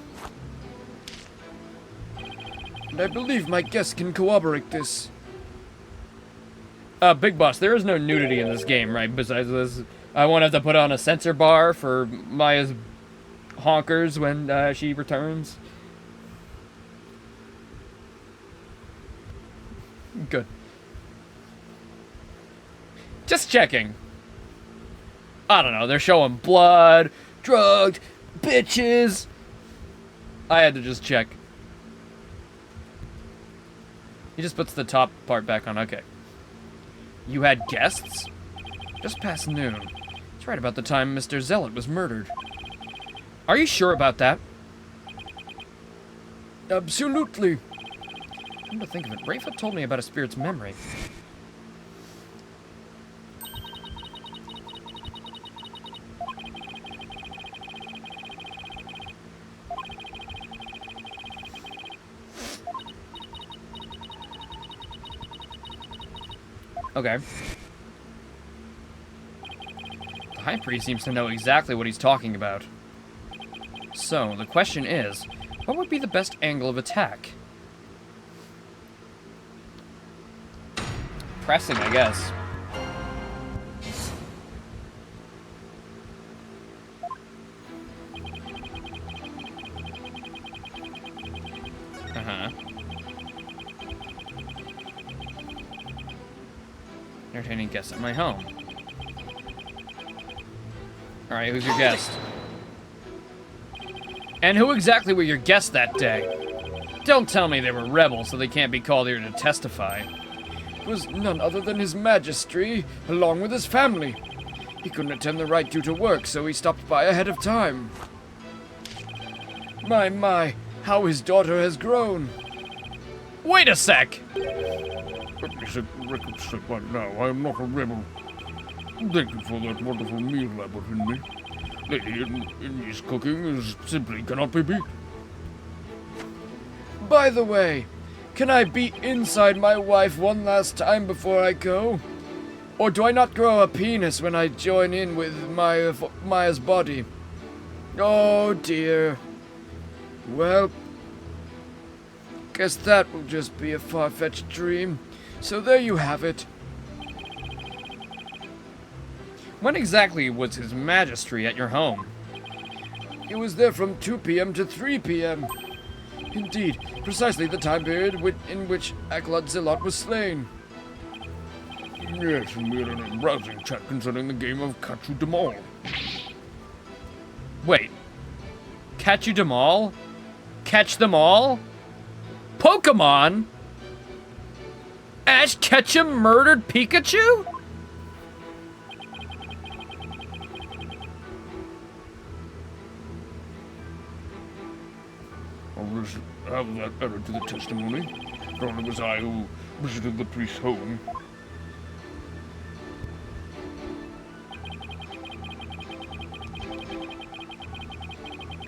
And I believe my guests can corroborate this. Big Boss, there is no nudity in this game, right? Besides this, I won't have to put on a censor bar for Maya's honkers when she returns. Good. Just checking. I don't know, they're showing blood, drugged, bitches. I had to just check. He just puts the top part back on. Okay. You had guests? Just past noon. It's right about the time Mr. Zealot was murdered. Are you sure about that? Absolutely. Come to think of it, Rafa told me about a spirit's memory. Okay. The High Priest seems to know exactly what he's talking about. So, the question is, what would be the best angle of attack? Pressing, I guess. Uh-huh. Entertaining guests at my home. Alright, who's your guest? And who exactly were your guests that day? Don't tell me they were rebels, so they can't be called here to testify. It was none other than His Majesty, along with his family. He couldn't attend the rite due to work, so he stopped by ahead of time. My, how his daughter has grown. Wait a sec! Let me set the record straight right now. I am not a rebel. Thank you for that wonderful meal I put in me. Lady in his cooking is simply cannot be beat. By the way, can I be inside my wife one last time before I go? Or do I not grow a penis when I join in with Maya's body? Oh dear. Well, guess that will just be a far-fetched dream. So there you have it. When exactly was His Majesty at your home? He was there from 2 p.m. to 3 p.m. Indeed, precisely the time period in which Aklot Zealot was slain. Yes, and we had an rousing chat concerning the game of Catch You Them All. Wait. Catch you them all? Catch them all? Pokemon? Ash Ketchum murdered Pikachu? I'll have that added to the testimony. For it was I who visited the priest's home.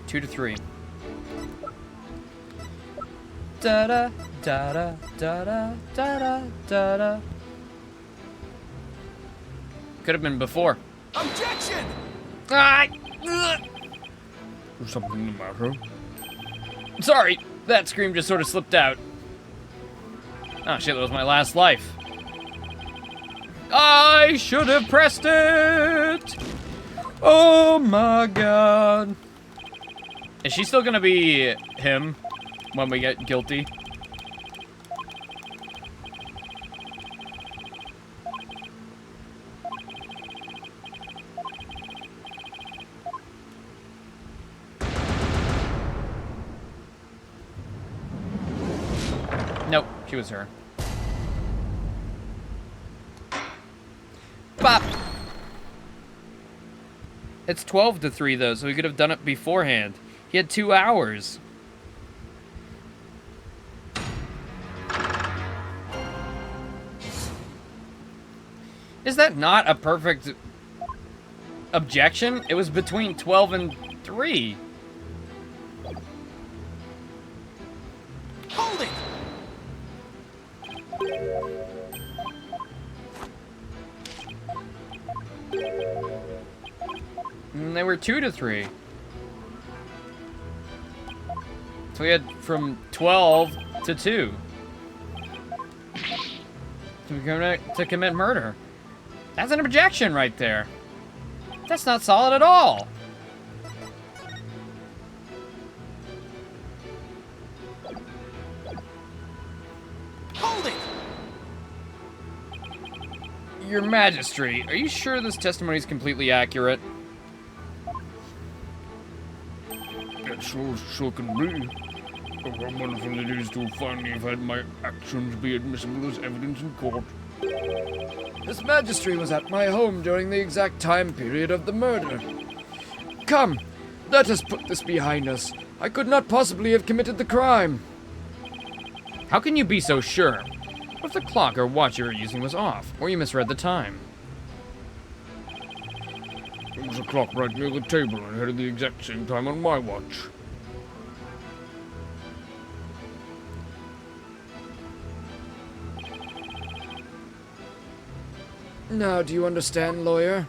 Two to three. Da da da da da da da da da. Could have been before. Objection! Is something the matter? Sorry, that scream just sort of slipped out. Oh shit, that was my last life. I should have pressed it! Oh my god. Is she still gonna be him when we get guilty? Nope, she was her. Bop! It's 12 to 3 though, so we could have done it beforehand. He had 2 hours. Is that not a perfect objection? It was between 12 and 3. Hold it! And they were 2 to 3. So we had from 12 to 2 to commit murder. That's an objection right there. That's not solid at all. Hold it! Your Majesty, are you sure this testimony is completely accurate? It sure can be. Oh, how wonderful it is to finally have had my actions be admissible as evidence in court. This magistrate was at my home during the exact time period of the murder. Come, let us put this behind us. I could not possibly have committed the crime. How can you be so sure? What if the clock or watch you were using was off, or you misread the time? There was a clock right near the table and had the exact same time on my watch. Now, do you understand, lawyer?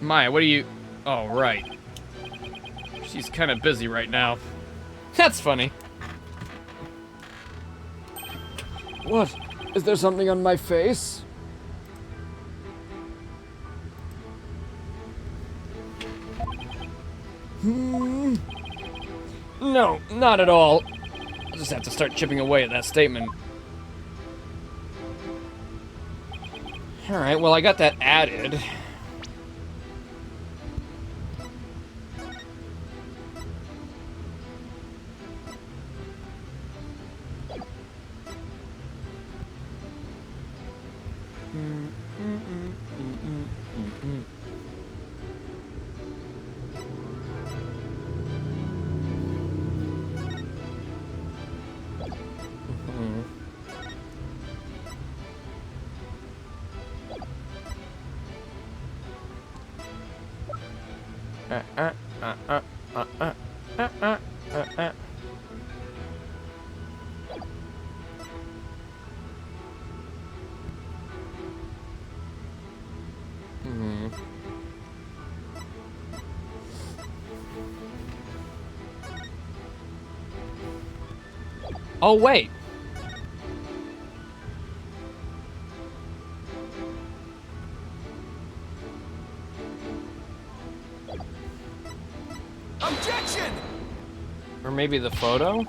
Maya, what do you... Oh, right. She's kind of busy right now. That's funny. What? Is there something on my face? No, not at all. I'll just have to start chipping away at that statement. Alright, well, I got that added. Oh, wait. Objection! Or maybe the photo?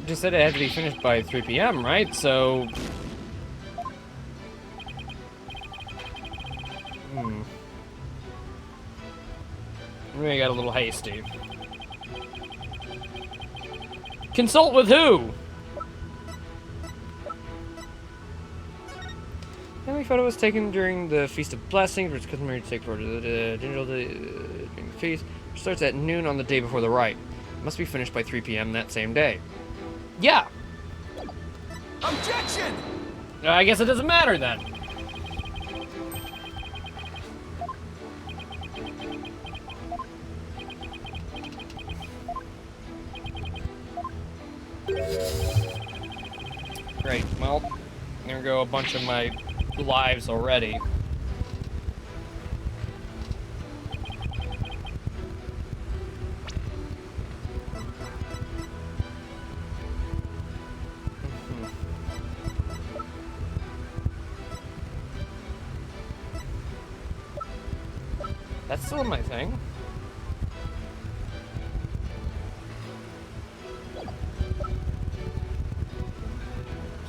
Just said it had to be finished by 3 p.m., right? So... Maybe I got a little hasty. Consult with who? The family photo was taken during the Feast of Blessings, which is customary to take part of the digital during the feast, which starts at noon on the day before the rite. It must be finished by 3 p.m. that same day. Yeah. Objection! I guess it doesn't matter then. Great. Well, there go a bunch of my lives already. That's still my thing.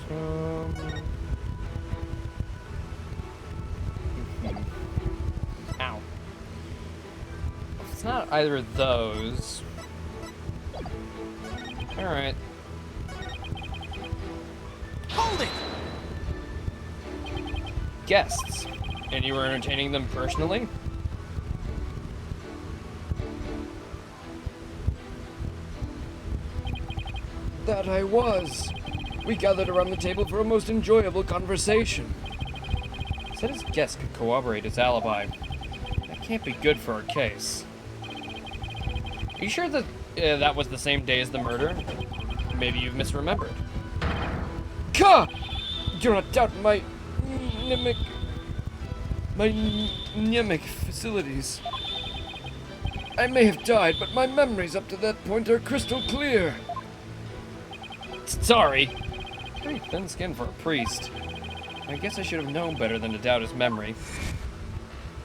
So... Ow. If it's not either of those... Alright. Hold it! Guests. And you were entertaining them personally? That I was. We gathered around the table for a most enjoyable conversation. Said his guests could corroborate his alibi. That can't be good for our case. Are you sure that that was the same day as the murder? Maybe you've misremembered. Ka! Do not doubt my mnemic facilities. I may have died, but my memories up to that point are crystal clear. Sorry. Pretty thin skin for a priest. I guess I should have known better than to doubt his memory.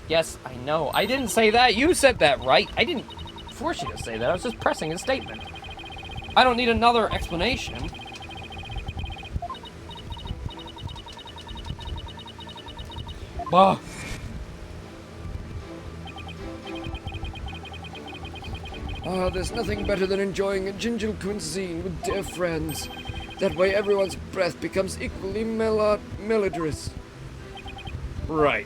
Yes, I know. I didn't say that. You said that, right? I didn't force you to say that. I was just pressing a statement. I don't need another explanation. Bah. Ah, there's nothing better than enjoying a ginger cuisine with dear friends. That way everyone's breath becomes equally melodrous. Right.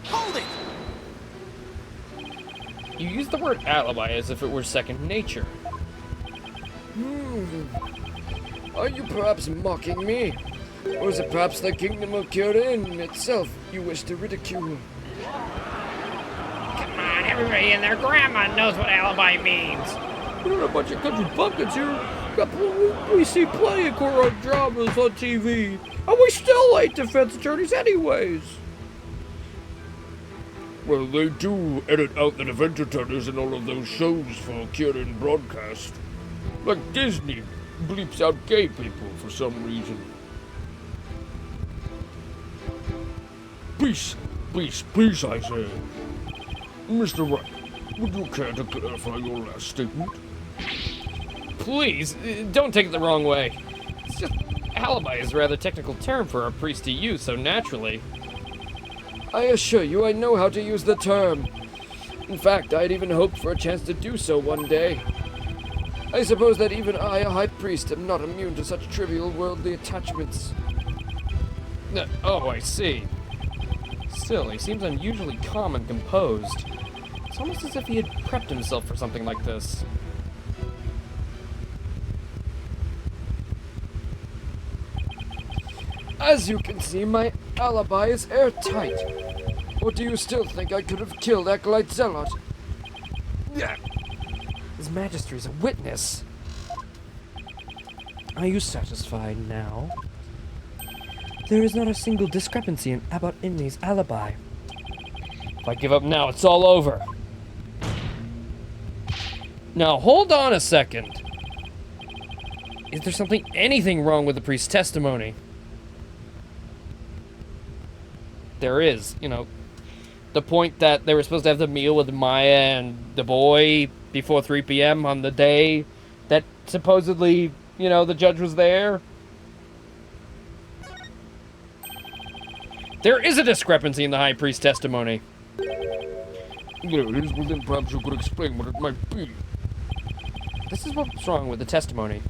Hold it! You use the word alibi as if it were second nature. Are you perhaps mocking me? Or is it perhaps the kingdom of Kirin itself you wish to ridicule? Come on, everybody and their grandma knows what alibi means. We're not a bunch of country buckets here. We see plenty of courtroom dramas on TV. And we still hate defense attorneys anyways. Well, they do edit out the defense attorneys in all of those shows for Kirin broadcast. Like Disney bleeps out gay people for some reason. Peace, I say. Mr. Wright, would you care to clarify your last statement? Please, don't take it the wrong way. It's just alibi is a rather technical term for a priest to use so naturally. I assure you I know how to use the term. In fact, I'd even hoped for a chance to do so one day. I suppose that even I, a high priest, am not immune to such trivial worldly attachments. Oh, I see. Still, he seems unusually calm and composed. It's almost as if he had prepped himself for something like this. As you can see, my alibi is airtight. Or do you still think I could have killed Acolyte Zealot? His Majesty is a witness. Are you satisfied now? There is not a single discrepancy in Abbot Inley's alibi. If I give up now, it's all over. Now, hold on a second. Is there anything wrong with the priest's testimony? There is, the point that they were supposed to have the meal with Maya and the boy before 3 p.m. on the day that supposedly, the judge was there. There is a discrepancy in the high priest's testimony. Yeah, it is, well then perhaps you could explain what it might be. This is what's wrong with the testimony.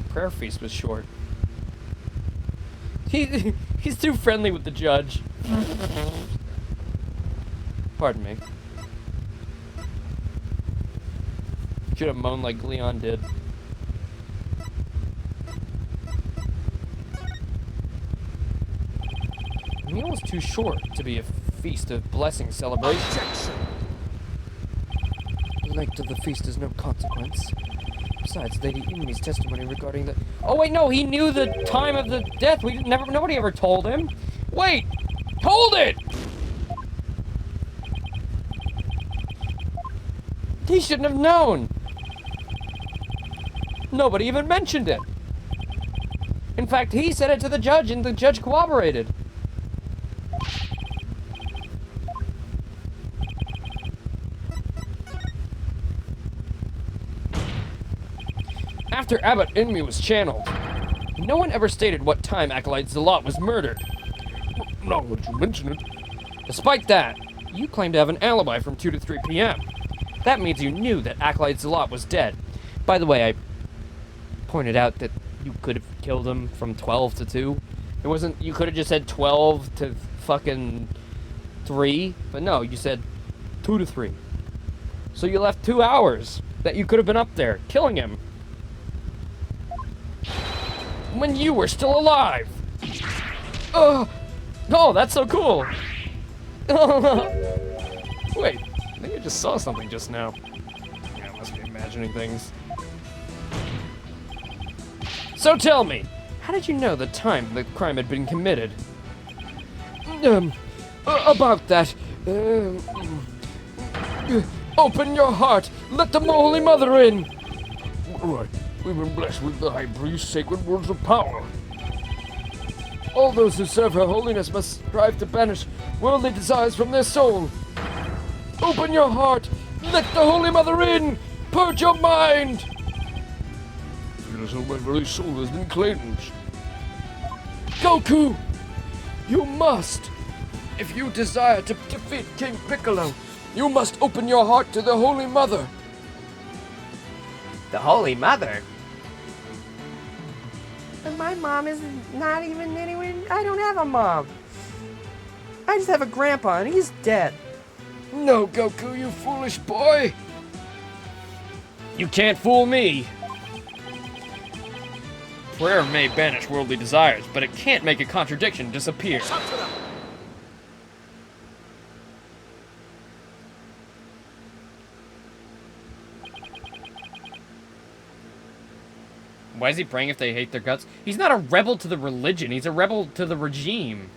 Prayer feast was short. He's too friendly with the judge. Pardon me. Should have moaned like Leon did. The meal was too short to be a feast of blessing celebration. Objection! The length of the feast is no consequence. Besides, Lady Imni's testimony regarding the... Oh wait, no, he knew the time of the death. Nobody ever told him. Wait! Hold it! He shouldn't have known. Nobody even mentioned it. In fact, he said it to the judge, and the judge cooperated. After Abbot Inmi was channeled, no one ever stated what time Acolyte Zealot was murdered. Now that you mention it. Despite that, you claim to have an alibi from 2 to 3 p.m. That means you knew that Acolyte Zealot was dead. By the way, I pointed out that you could have killed him from 12 to 2. It wasn't, you could have just said 12 to fucking 3, but no, you said 2 to 3. So you left 2 hours that you could have been up there killing him. When you were still alive. Oh, that's so cool. Wait, I think I just saw something just now. Yeah, I must be imagining things. So tell me, how did you know the time the crime had been committed? About that. Open your heart. Let the Holy Mother in. Right, we've been blessed with the High Priest's sacred words of power. All those who serve Her Holiness must strive to banish worldly desires from their soul. Open your heart. Let the Holy Mother in. Purge your mind. Feel as though my very soul has been cleansed. Goku, you must. If you desire to defeat King Piccolo, you must open your heart to the Holy Mother. The Holy Mother? And my mom is not even anywhere. I don't have a mom. I just have a grandpa, and he's dead. No, Goku, you foolish boy. You can't fool me. Prayer may banish worldly desires, but it can't make a contradiction disappear. Why is he praying if they hate their guts? He's not a rebel to the religion. He's a rebel to the regime.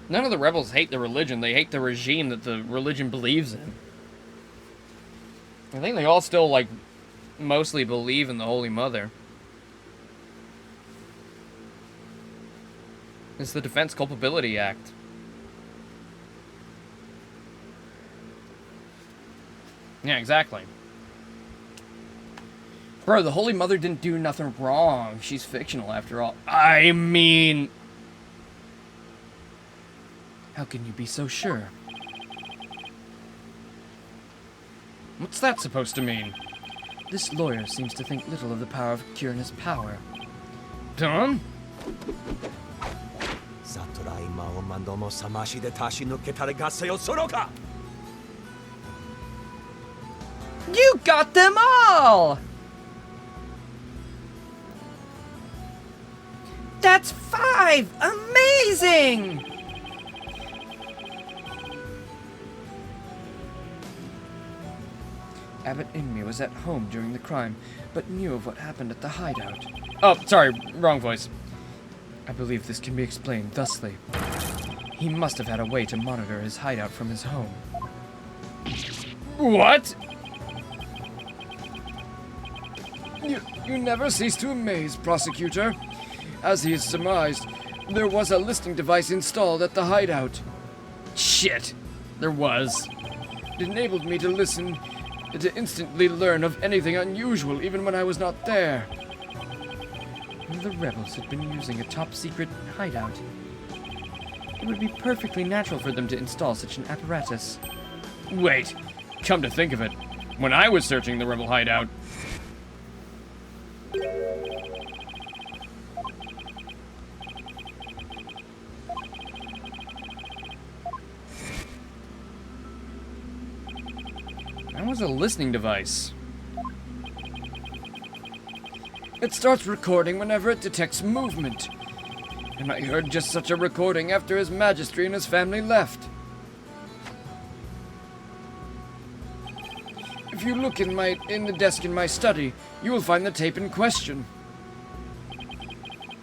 None of the rebels hate the religion. They hate the regime that the religion believes in. I think they all still, like, mostly believe in the Holy Mother. It's the Defense Culpability Act. Yeah, exactly. Bro, the Holy Mother didn't do nothing wrong. She's fictional after all. I mean... How can you be so sure? What's that supposed to mean? This lawyer seems to think little of the power of Quirinus power. Tom? サトライマをマンドもさましで足し抜けたれ合戦をするか You got them all! That's 5! Amazing! Abbot Inmi was at home during the crime, but knew of what happened at the hideout. Oh, sorry, wrong voice. I believe this can be explained thusly. He must have had a way to monitor his hideout from his home. What? You never cease to amaze, Prosecutor. As he has surmised, there was a listening device installed at the hideout. Shit. There was. It enabled me to listen, to instantly learn of anything unusual even when I was not there. The rebels had been using a top-secret hideout. It would be perfectly natural for them to install such an apparatus. Wait. Come to think of it, when I was searching the rebel hideout... That was a listening device. It starts recording whenever it detects movement. And I heard just such a recording after His Majesty and his family left. If you look in the desk in my study, you will find the tape in question.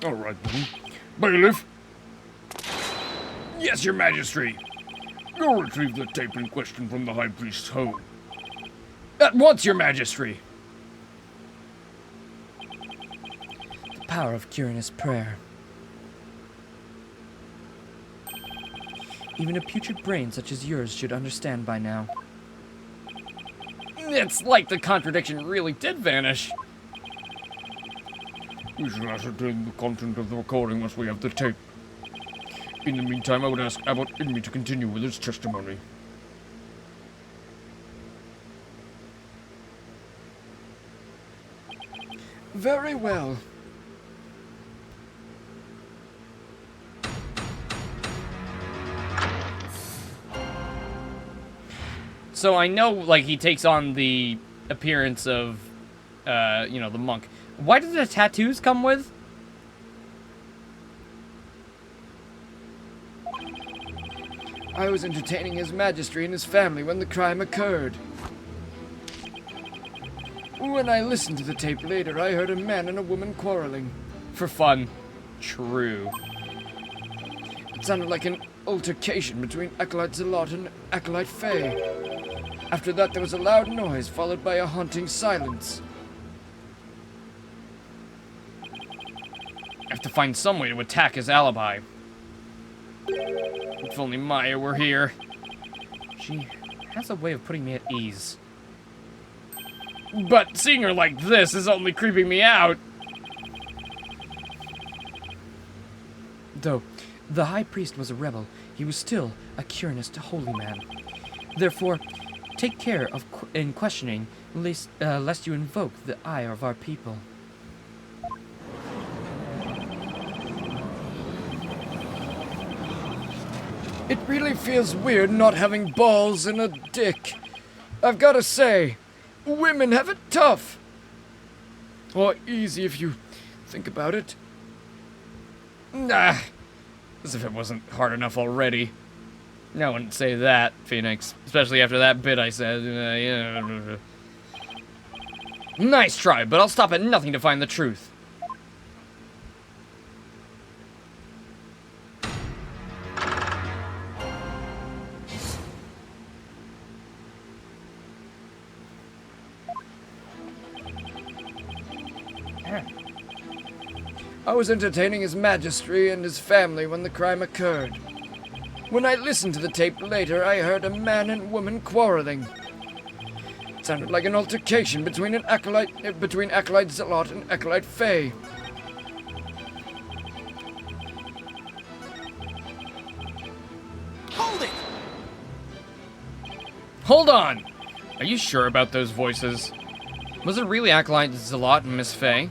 All right, then. Bailiff, Yes, your majesty. you'll retrieve the tape in question from the High Priest's home. At once, your majesty. The power of Quirinus prayer. Even a putrid brain such as yours should understand by now. It's like the contradiction really did vanish. We shall ascertain the content of the recording once we have the tape. In the meantime, I would ask Abbot Inmi to continue with his testimony. Very well. So I know, like, he takes on the appearance of, you know, the monk. Why did the tattoos come with? I was entertaining His Majesty and his family when the crime occurred. When I listened to the tape later, I heard a man and a woman quarreling. For fun. True. It sounded like an altercation between Acolyte Zalot and Acolyte Faye. After that, there was a loud noise, followed by a haunting silence. I have to find some way to attack his alibi. If only Maya were here. She has a way of putting me at ease. But seeing her like this is only creeping me out. Though the High Priest was a rebel, he was still a Curnist holy man. Therefore, take care in questioning, lest you invoke the ire of our people. It really feels weird not having balls and a dick. I've gotta say, women have it tough. Or easy if you think about it. Nah, as if it wasn't hard enough already. No, I wouldn't say that, Phoenix. Especially after that bit I said. Yeah. Nice try, but I'll stop at nothing to find the truth. I was entertaining His Majesty and his family when the crime occurred. When I listened to the tape later, I heard a man and woman quarreling. It sounded like an altercation between Acolyte Zealot and Acolyte Faye. Hold it! Hold on! Are you sure about those voices? Was it really Acolyte Zealot and Miss Faye?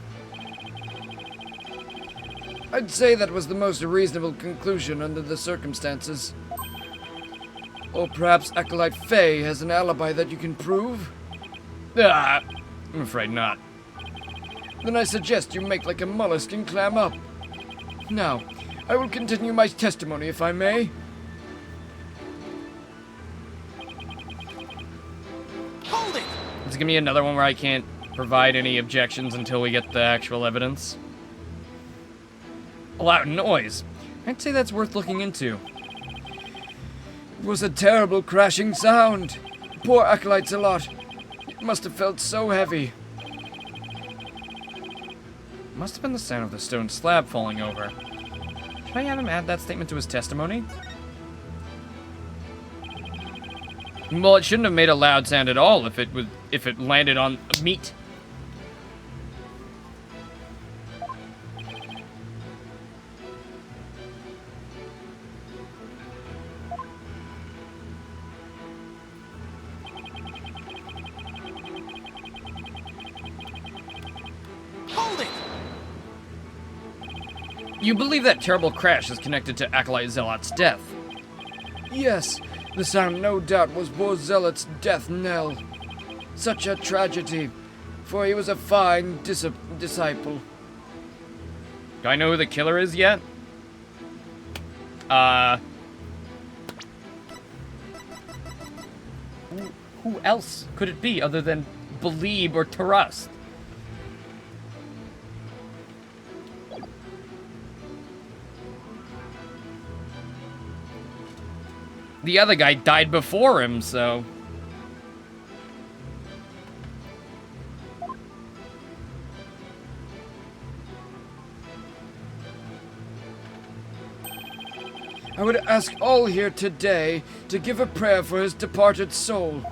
I'd say that was the most reasonable conclusion under the circumstances. Or perhaps Acolyte Faye has an alibi that you can prove? I'm afraid not. Then I suggest you make like a mollusk and clam up. Now, I will continue my testimony if I may. Hold it! Is it gonna be another one where I can't provide any objections until we get the actual evidence? A loud noise. I'd say that's worth looking into. It was a terrible crashing sound. Poor Acolyte Zealot. It must have felt so heavy. Must have been the sound of the stone slab falling over. Should I have him add that statement to his testimony? Well, it shouldn't have made a loud sound at all if it landed on meat. Hold it! You believe that terrible crash is connected to Acolyte Zealot's death? Yes, the sound no doubt was poor Zealot's death knell. Such a tragedy, for he was a fine disciple. Do I know who the killer is yet? Who else could it be other than Belieb or Tarust? The other guy died before him, so... I would ask all here today to give a prayer for his departed soul.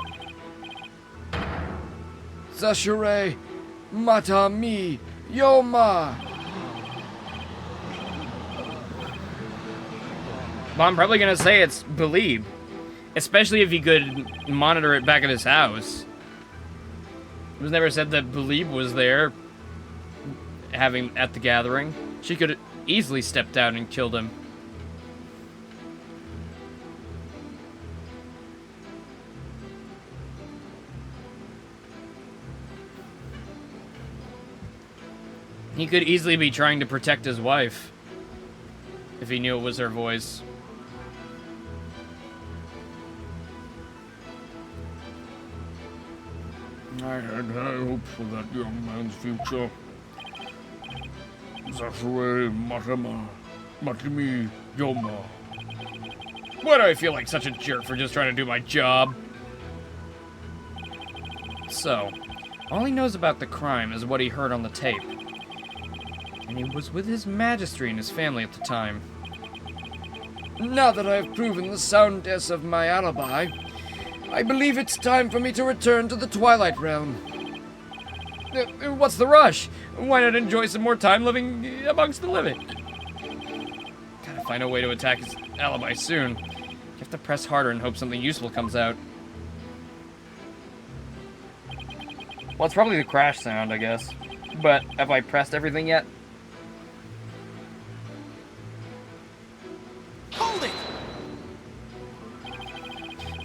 Zashure Mata Mi Yoma. Well, I'm probably gonna say it's Belieb. Especially if he could monitor it back at his house. It was never said that Belieb was there at the gathering. She could have easily stepped out and killed him. He could easily be trying to protect his wife. If he knew it was her voice. I had high hopes for that young man's future. Zashure Matimi Yoma. Why do I feel like such a jerk for just trying to do my job? So, all he knows about the crime is what he heard on the tape. And he was with his Majesty and his family at the time. Now that I have proven the soundness of my alibi, I believe it's time for me to return to the Twilight Realm. What's the rush? Why not enjoy some more time living amongst the living? Gotta find a way to attack his alibi soon. You have to press harder and hope something useful comes out. Well, it's probably the crash sound, I guess. But have I pressed everything yet? Hold it!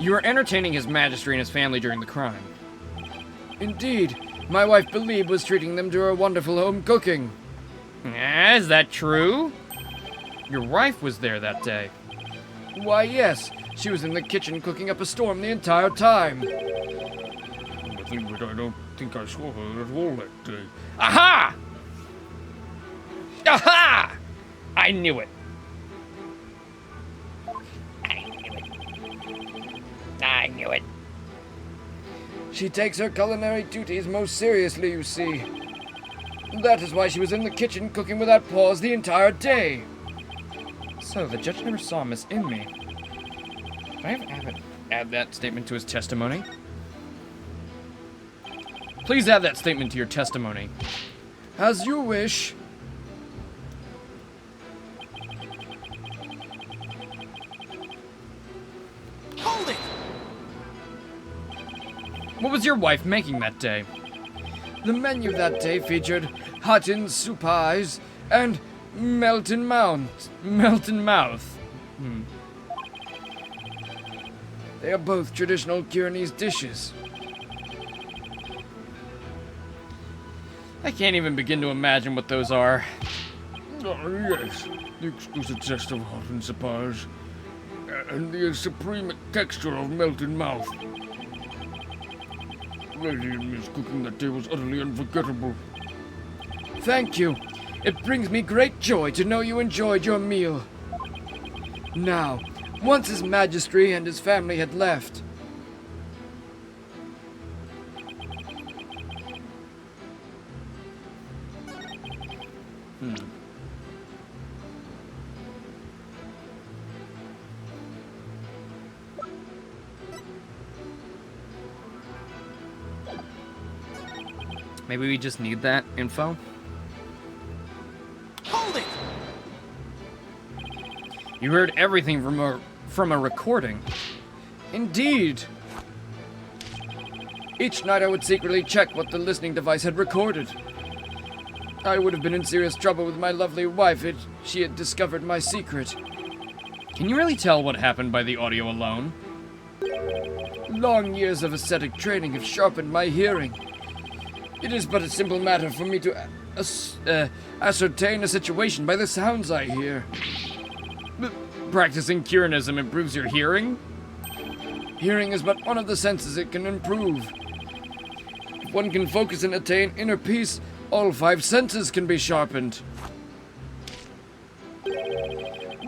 You were entertaining His Majesty and his family during the crime. Indeed, my wife Believe was treating them to her wonderful home cooking. Is that true? Your wife was there that day. Why, yes, she was in the kitchen cooking up a storm the entire time. The thing that I don't think I saw her at all that day. Aha! Aha! I knew it. I knew it. She takes her culinary duties most seriously, you see. That is why she was in the kitchen cooking without pause the entire day. So, the judge never saw Miss Inmee. Can I have Abbott add that statement to his testimony? Please add that statement to your testimony. As you wish. Hold it! What was your wife making that day? The menu that day featured Hutton soup pies and Melton Mount. Melton Mouth. They are both traditional Guernese dishes. I can't even begin to imagine what those are. Oh, yes, the exquisite zest of hot and supplies, and the supreme texture of melted mouth. Lady Inmee's cooking that day was utterly unforgettable. Thank you. It brings me great joy to know you enjoyed your meal. Now, once His Majesty and his family had left, Maybe we just need that info? Hold it! You heard everything from a recording. indeed. Each night I would secretly check what the listening device had recorded. I would have been in serious trouble with my lovely wife if she had discovered my secret. Can you really tell what happened by the audio alone? Long years of ascetic training have sharpened my hearing. It is but a simple matter for me to ascertain a situation by the sounds I hear. Practicing Curanism improves your hearing? Hearing is but one of the senses it can improve. If one can focus and attain inner peace, all 5 senses can be sharpened.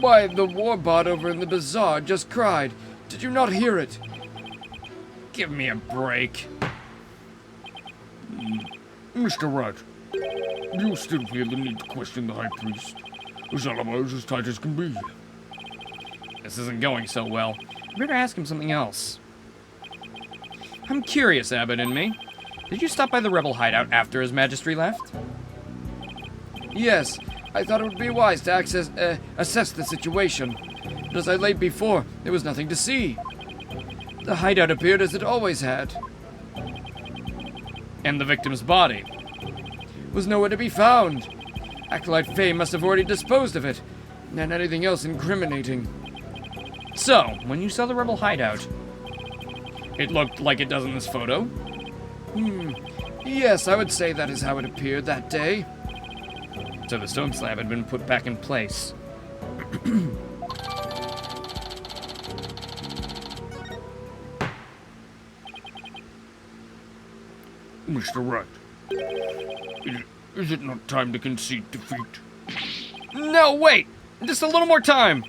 Why, the warbot over in the bazaar just cried. Did you not hear it? Give me a break. Mr. Rat, do you still feel the need to question the High Priest? His alibi is as tight as can be. This isn't going so well. I better ask him something else. I'm curious, Abbott Inmee. Did you stop by the rebel hideout after His Majesty left? Yes, I thought it would be wise to assess the situation. But as I laid before, there was nothing to see. The hideout appeared as it always had. And the victim's body? Was nowhere to be found. Acolyte Faye must have already disposed of it, and anything else incriminating. So, when you saw the rebel hideout, it looked like it does in this photo? Yes, I would say that is how it appeared that day. So the stone slab had been put back in place. Mr. Rat, is it not time to concede defeat? No, wait! Just a little more time!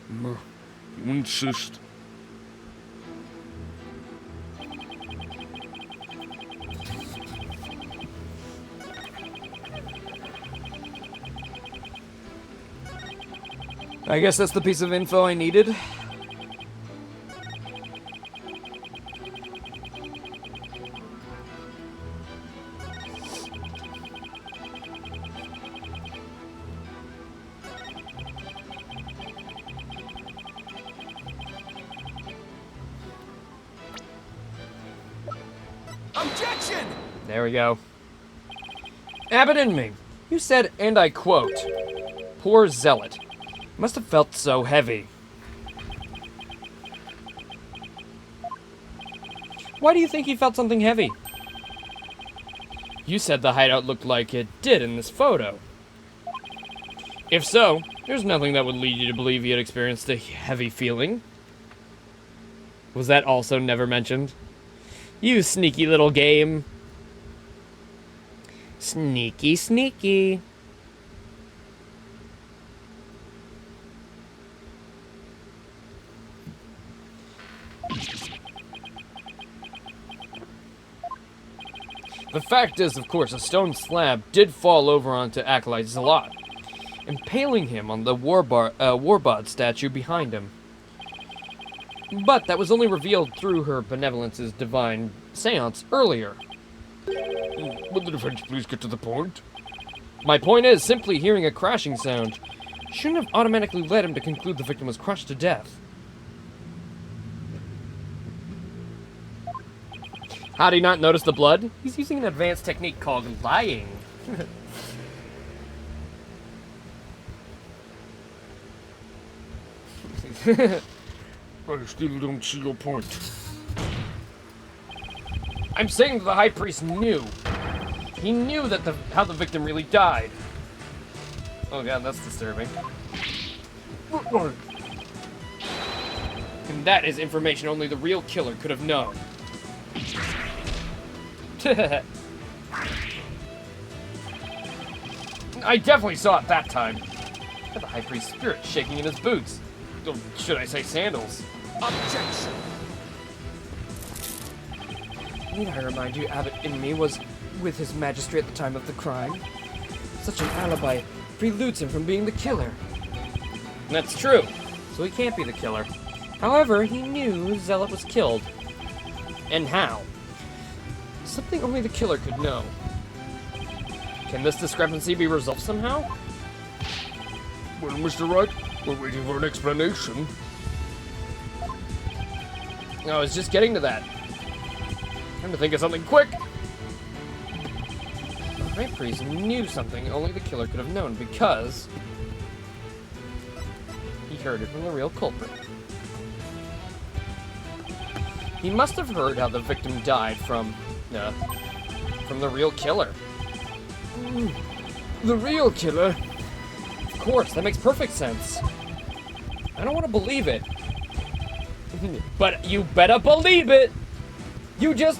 You insist. I guess that's the piece of info I needed. Objection! There we go. Abbott and me. You said, and I quote, "Poor zealot. Must have felt so heavy." Why do you think he felt something heavy? You said the hideout looked like it did in this photo. If so, there's nothing that would lead you to believe he had experienced a heavy feeling. Was that also never mentioned? You sneaky little game. Sneaky, sneaky. The fact is, of course, a stone slab did fall over onto Acolyte Zealot, impaling him on the Warbod statue behind him. But that was only revealed through her benevolence's divine seance earlier. Would the defense please get to the point? My point is, simply hearing a crashing sound shouldn't have automatically led him to conclude the victim was crushed to death. How did he not notice the blood? He's using an advanced technique called lying. I still don't see your point. I'm saying that the High Priest knew. He knew that how the victim really died. Oh god, that's disturbing. And that is information only the real killer could have known. I definitely saw it that time. Had the High Priest's spirit shaking in his boots. Or should I say sandals? Objection! Need I remind you, Abbott in me was with his majesty at the time of the crime. Such an alibi preludes him from being the killer. That's true, so he can't be the killer. However, he knew Zealot was killed. And how? Something only the killer could know. Can this discrepancy be resolved somehow? Well, Mr. Wright, we're waiting for an explanation. I was just getting to that. Time to think of something quick! The High Priest knew something only the killer could have known because he heard it from the real culprit. He must have heard how the victim died from the real killer. The real killer? Of course, that makes perfect sense. I don't want to believe it. But you better believe it! You just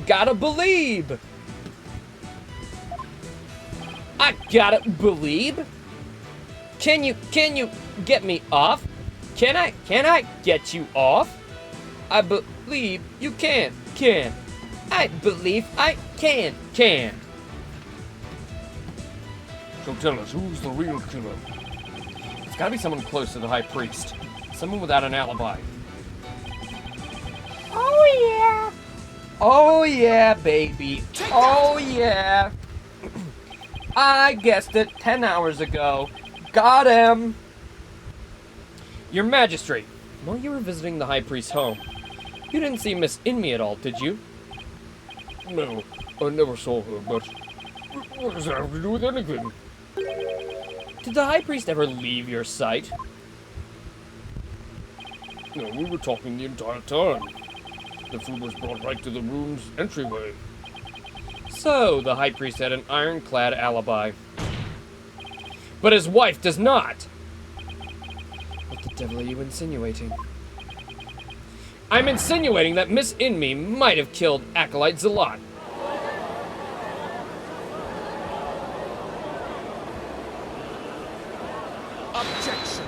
gotta believe! I gotta believe? Can you get me off? Can I get you off? I believe you can. I believe I can. So tell us, who's the real killer? It's gotta be someone close to the High Priest. Someone without an alibi. Oh yeah! Oh yeah, baby. Oh yeah. I guessed it 10 hours ago. Got him. Your Majesty, while you were visiting the High Priest's home, you didn't see Miss Inmi at all, did you? No, I never saw her, but what does that have to do with anything? Did the High Priest ever leave your sight? No, we were talking the entire time. The food was brought right to the room's entryway. So, the High Priest had an ironclad alibi. But his wife does not! What the devil are you insinuating? I'm insinuating that Miss Inmi might have killed Acolyte Zealot. Objection!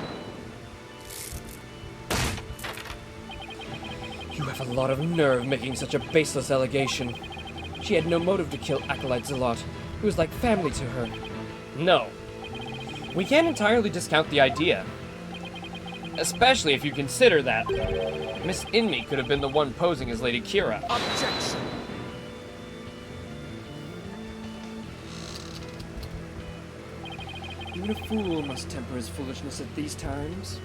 You have a lot of nerve making such a baseless allegation. She had no motive to kill Acolyte Zealot. He was like family to her. No. We can't entirely discount the idea. Especially if you consider that Miss Inmi could have been the one posing as Lady Kira. Objection! Even a fool must temper his foolishness at these times.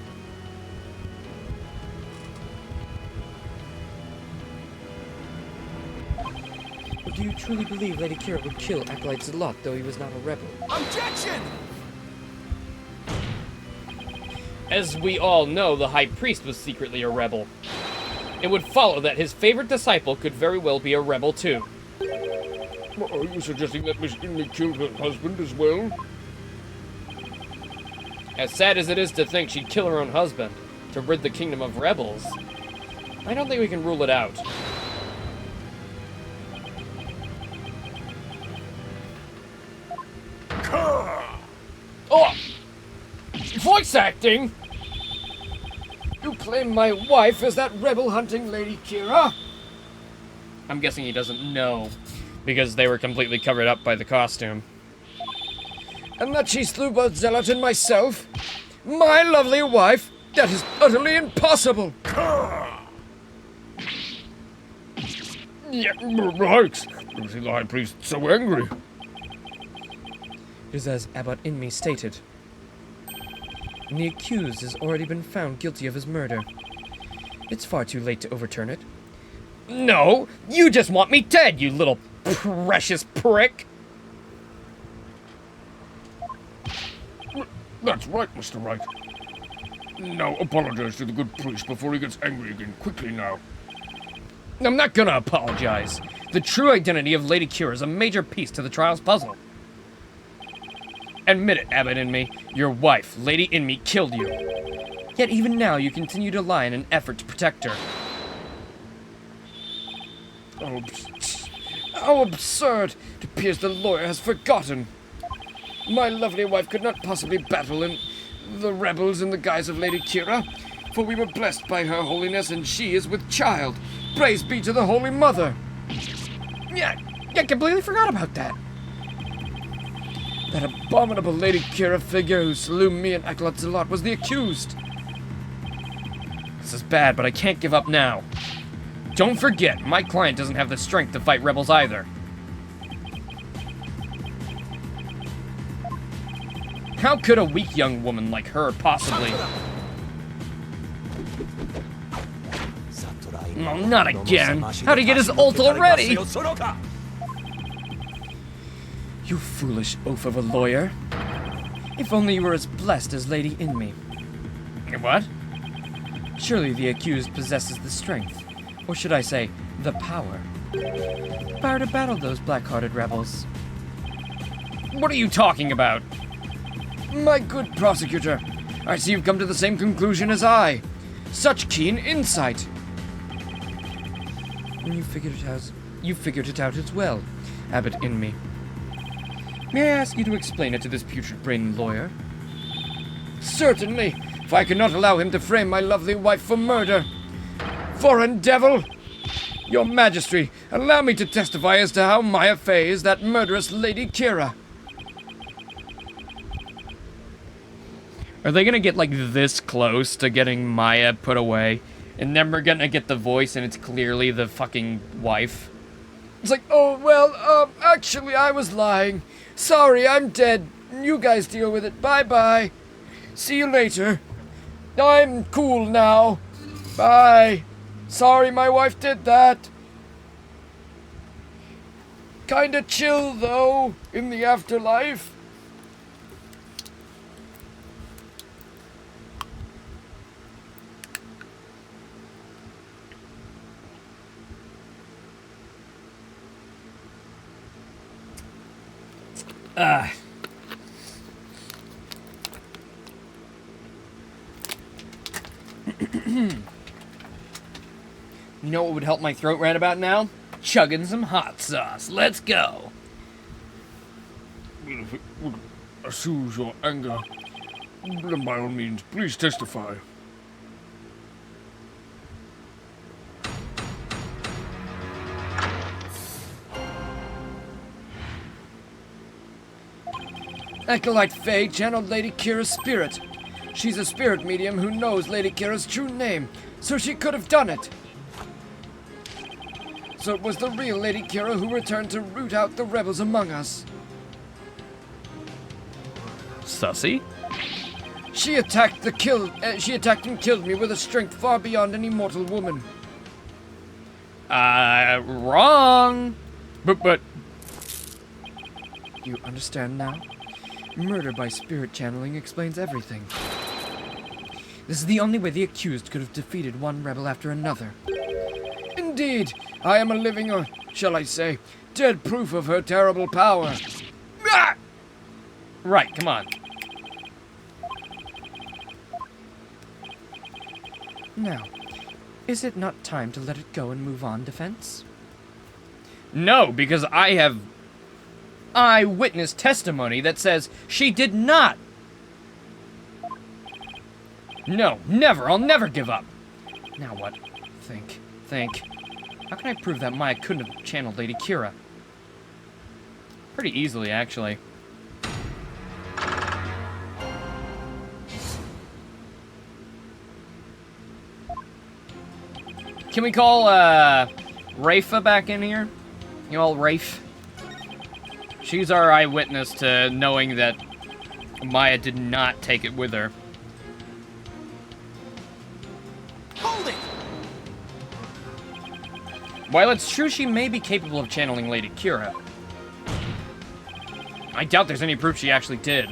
But do you truly believe Lady Kira would kill Acolyte Zalot, though he was not a rebel? Objection! As we all know, the High Priest was secretly a rebel. It would follow that his favorite disciple could very well be a rebel too. What, are you suggesting that Miss Inmi killed her husband as well? As sad as it is to think she'd kill her own husband to rid the kingdom of rebels, I don't think we can rule it out. Oh! Voice acting? You claim my wife as that rebel-hunting Lady Kira? I'm guessing he doesn't know, because they were completely covered up by the costume. And that she slew both Zealot and myself? My lovely wife? That is utterly impossible! Yeah, right. You see the High Priest so angry. It is as Abbot Inmi stated. And the accused has already been found guilty of his murder. It's far too late to overturn it. No! You just want me dead, you little precious prick! That's right, Mr. Wright. Now apologize to the good priest before he gets angry again. Quickly now. I'm not gonna apologize. The true identity of Lady Kira is a major piece to the trial's puzzle. Admit it, Abbot Inmi. Your wife, Lady Inmi, killed you. Yet even now you continue to lie in an effort to protect her. Oh, How absurd! It appears the lawyer has forgotten. My lovely wife could not possibly battle in the rebels in the guise of Lady Kira, for we were blessed by her holiness and she is with child. Praise be to the Holy Mother! Yeah, I completely forgot about that. That abominable Lady Kira figure who slew me and Acolyte Zalot was the accused. This is bad, but I can't give up now. Don't forget, my client doesn't have the strength to fight rebels either. How could a weak young woman like her possibly... No, not again! How'd he get his ult already? You foolish oaf of a lawyer. If only you were as blessed as Lady Inmi. What? Surely the accused possesses the strength, or should I say, the power. Power to battle those black-hearted rebels. What are you talking about? My good prosecutor, I see you've come to the same conclusion as I. Such keen insight. And you figured it out as well, Abbot Inmi. May I ask you to explain it to this putrid-brained lawyer? Certainly, if I cannot allow him to frame my lovely wife for murder. Foreign devil! Your Majesty, allow me to testify as to how Maya Fey is that murderous Lady Kira. Are they gonna get like this close to getting Maya put away? And then we're gonna get the voice and it's clearly the fucking wife? It's like, oh, well, actually I was lying. Sorry, I'm dead. You guys deal with it. Bye-bye. See you later. I'm cool now. Bye. Sorry my wife did that. Kinda chill, though, in the afterlife. You know what would help my throat right about now? Chugging some hot sauce. Let's go. Well, if it would assuage your anger, then by all means, please testify. Acolyte Faye channeled Lady Kira's spirit. She's a spirit medium who knows Lady Kira's true name, so she could have done it. So it was the real Lady Kira who returned to root out the rebels among us. Sussy? She attacked and killed me with a strength far beyond any mortal woman. Wrong. But You understand now? Murder by spirit channeling explains everything. This is the only way the accused could have defeated one rebel after another. Indeed, I am a living, or shall I say, dead proof of her terrible power. Ah! right, come on. Now, is it not time to let it go and move on, Defense? No, because I have eyewitness testimony that says she did not. No, never. I'll never give up. Now what? Think. How can I prove that Maya couldn't have channeled Lady Kira? Pretty easily, actually. Can we call, Rafa back in here? You know, Rafe? She's our eyewitness to knowing that Maya did not take it with her. Hold it! While it's true she may be capable of channeling Lady Kira, I doubt there's any proof she actually did.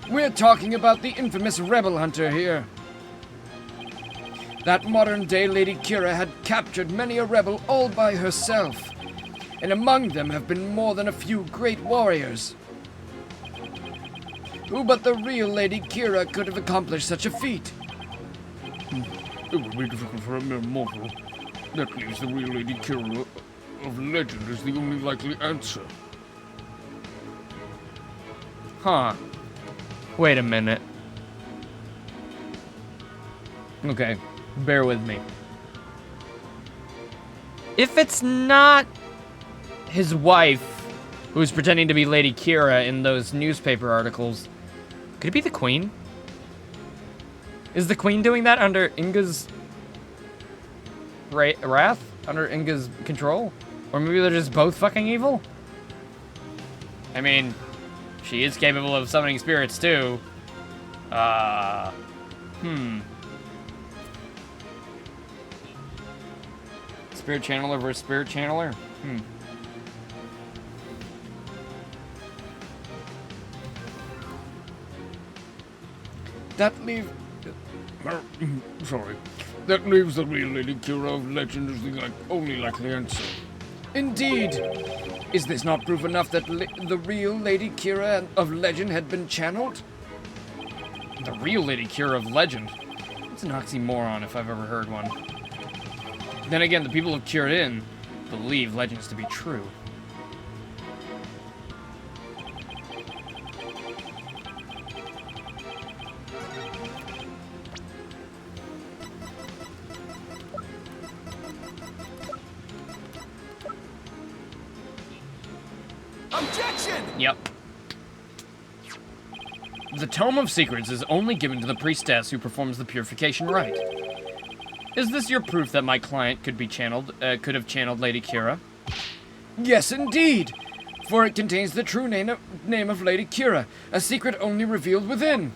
We're talking about the infamous rebel hunter here. That modern-day Lady Kira had captured many a rebel all by herself, and among them have been more than a few great warriors. Who but the real Lady Kira could have accomplished such a feat? It would be difficult for a mere mortal. That leaves the real Lady Kira of legend as the only likely answer. Huh. Wait a minute. Okay, bear with me. If it's not his wife who's pretending to be Lady Kira in those newspaper articles, could it be the Queen? Is the Queen doing that under Inga's wrath? Under Inga's control? Or maybe they're just both fucking evil? I mean, she is capable of summoning spirits too. Spirit channeler versus spirit channeler? That leave... Sorry. That leaves the real Lady Kira of legend as the only likely answer. Indeed! Is this not proof enough that the real Lady Kira of legend had been channeled? The real Lady Kira of legend? It's an oxymoron if I've ever heard one. Then again, the people of Kirin believe legends to be true. Objection! Yep. The Tome of Secrets is only given to the priestess who performs the purification rite. Is this your proof that my client could be channeled, could have channeled Lady Kira? Yes, indeed! For it contains the true name of Lady Kira, a secret only revealed within.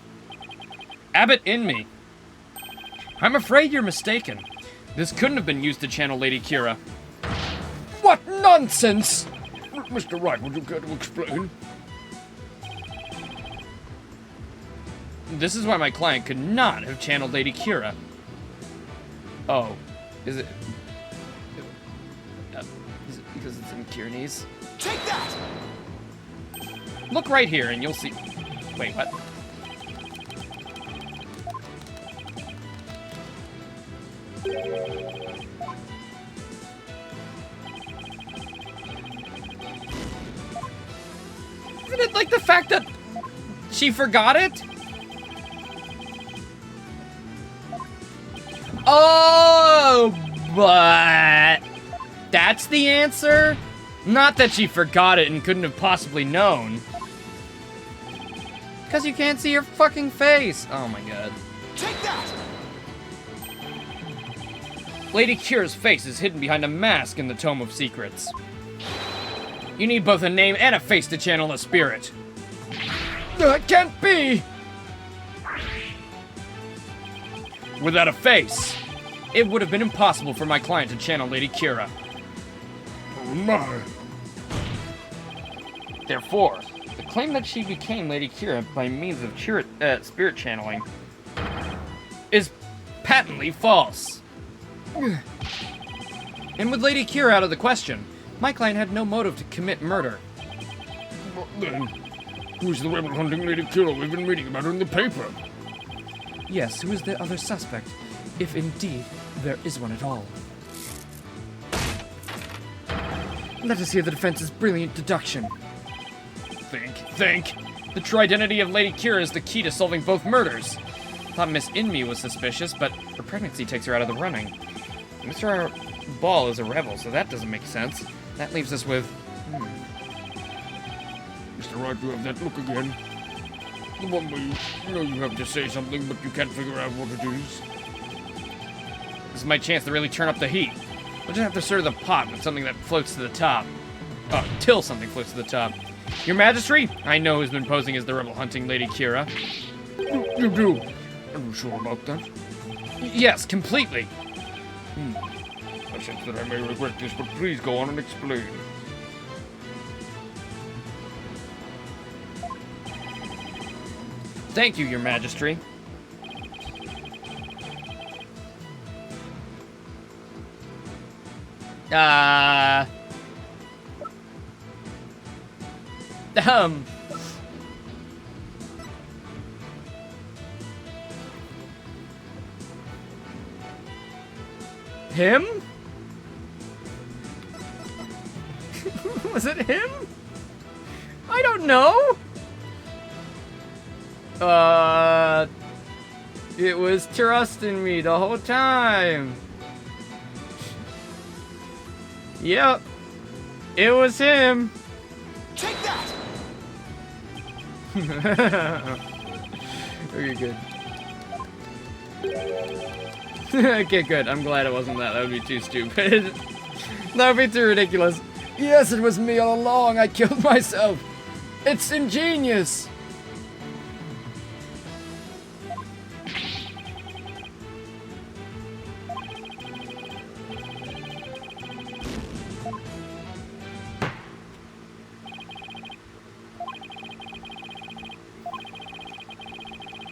Abbot in me. I'm afraid you're mistaken. This couldn't have been used to channel Lady Kira. What nonsense! Mr. Wright, would you care to explain? This is why my client could not have channeled Lady Kira. Oh, is it because it's in Kirinese? Take that! Look right here and you'll see. Wait, what? Isn't it like the fact that she forgot it? Oh, but that's the answer? Not that she forgot it and couldn't have possibly known. Because you can't see your fucking face. Oh my god. Take that! Lady Kira's face is hidden behind a mask in the Tome of Secrets. You need both a name and a face to channel a spirit. That can't be! Without a face, it would have been impossible for my client to channel Lady Kira. Oh my. Therefore, the claim that she became Lady Kira by means of spirit channeling is patently false. And with Lady Kira out of the question, my client had no motive to commit murder. But then, who's the rebel hunting Lady Kira we've been reading about in the paper? Yes, who is the other suspect, if indeed there is one at all? Let us hear the defense's brilliant deduction. Think. The true identity of Lady Kira is the key to solving both murders. Thought Miss Inmi was suspicious, but her pregnancy takes her out of the running. Mr. Ball is a rebel, so that doesn't make sense. That leaves us with... Mr. Wright, you have that look again. The one where you know you have to say something, but you can't figure out what it is. This is my chance to really turn up the heat. We'll just have to stir the pot with something that floats to the top. Till something floats to the top. Your Majesty, I know who's been posing as the rebel hunting Lady Kira. You do? Are you sure about that? Yes, completely. I sense that I may regret this, but please go on and explain. Thank you, Your Majesty. Him? Was it him? I don't know. It was trusting me the whole time. Yep. It was him. Take that! Okay, good. Okay, good. I'm glad it wasn't that. That would be too stupid. That would be too ridiculous. Yes, it was me all along. I killed myself. It's ingenious.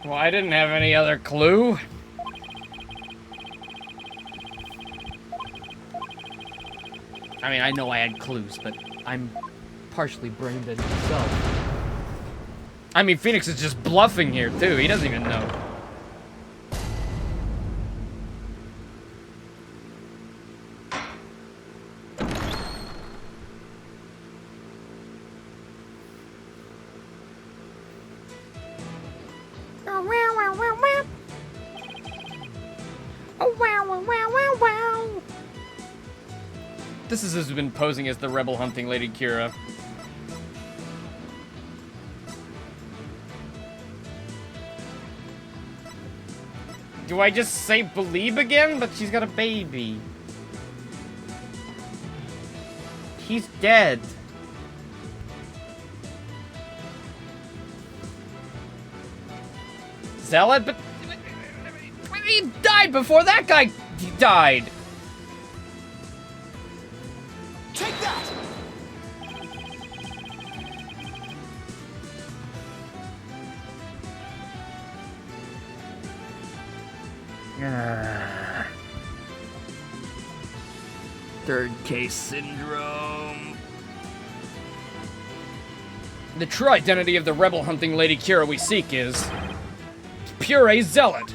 Well, I didn't have any other clue. I mean, I know I had clues, but I'm partially brain dead myself. I mean, Phoenix is just bluffing here, too. He doesn't even know. Oh, wow, wow, wow, wow. Oh, wow, wow, wow, wow, wow. This is who's been posing as the rebel hunting Lady Kira. Do I just say believe again? But she's got a baby. He's dead. Zealot? But he died before that guy died. Take that! Third case syndrome. The true identity of the rebel hunting Lady Kira we seek is Pure Zealot.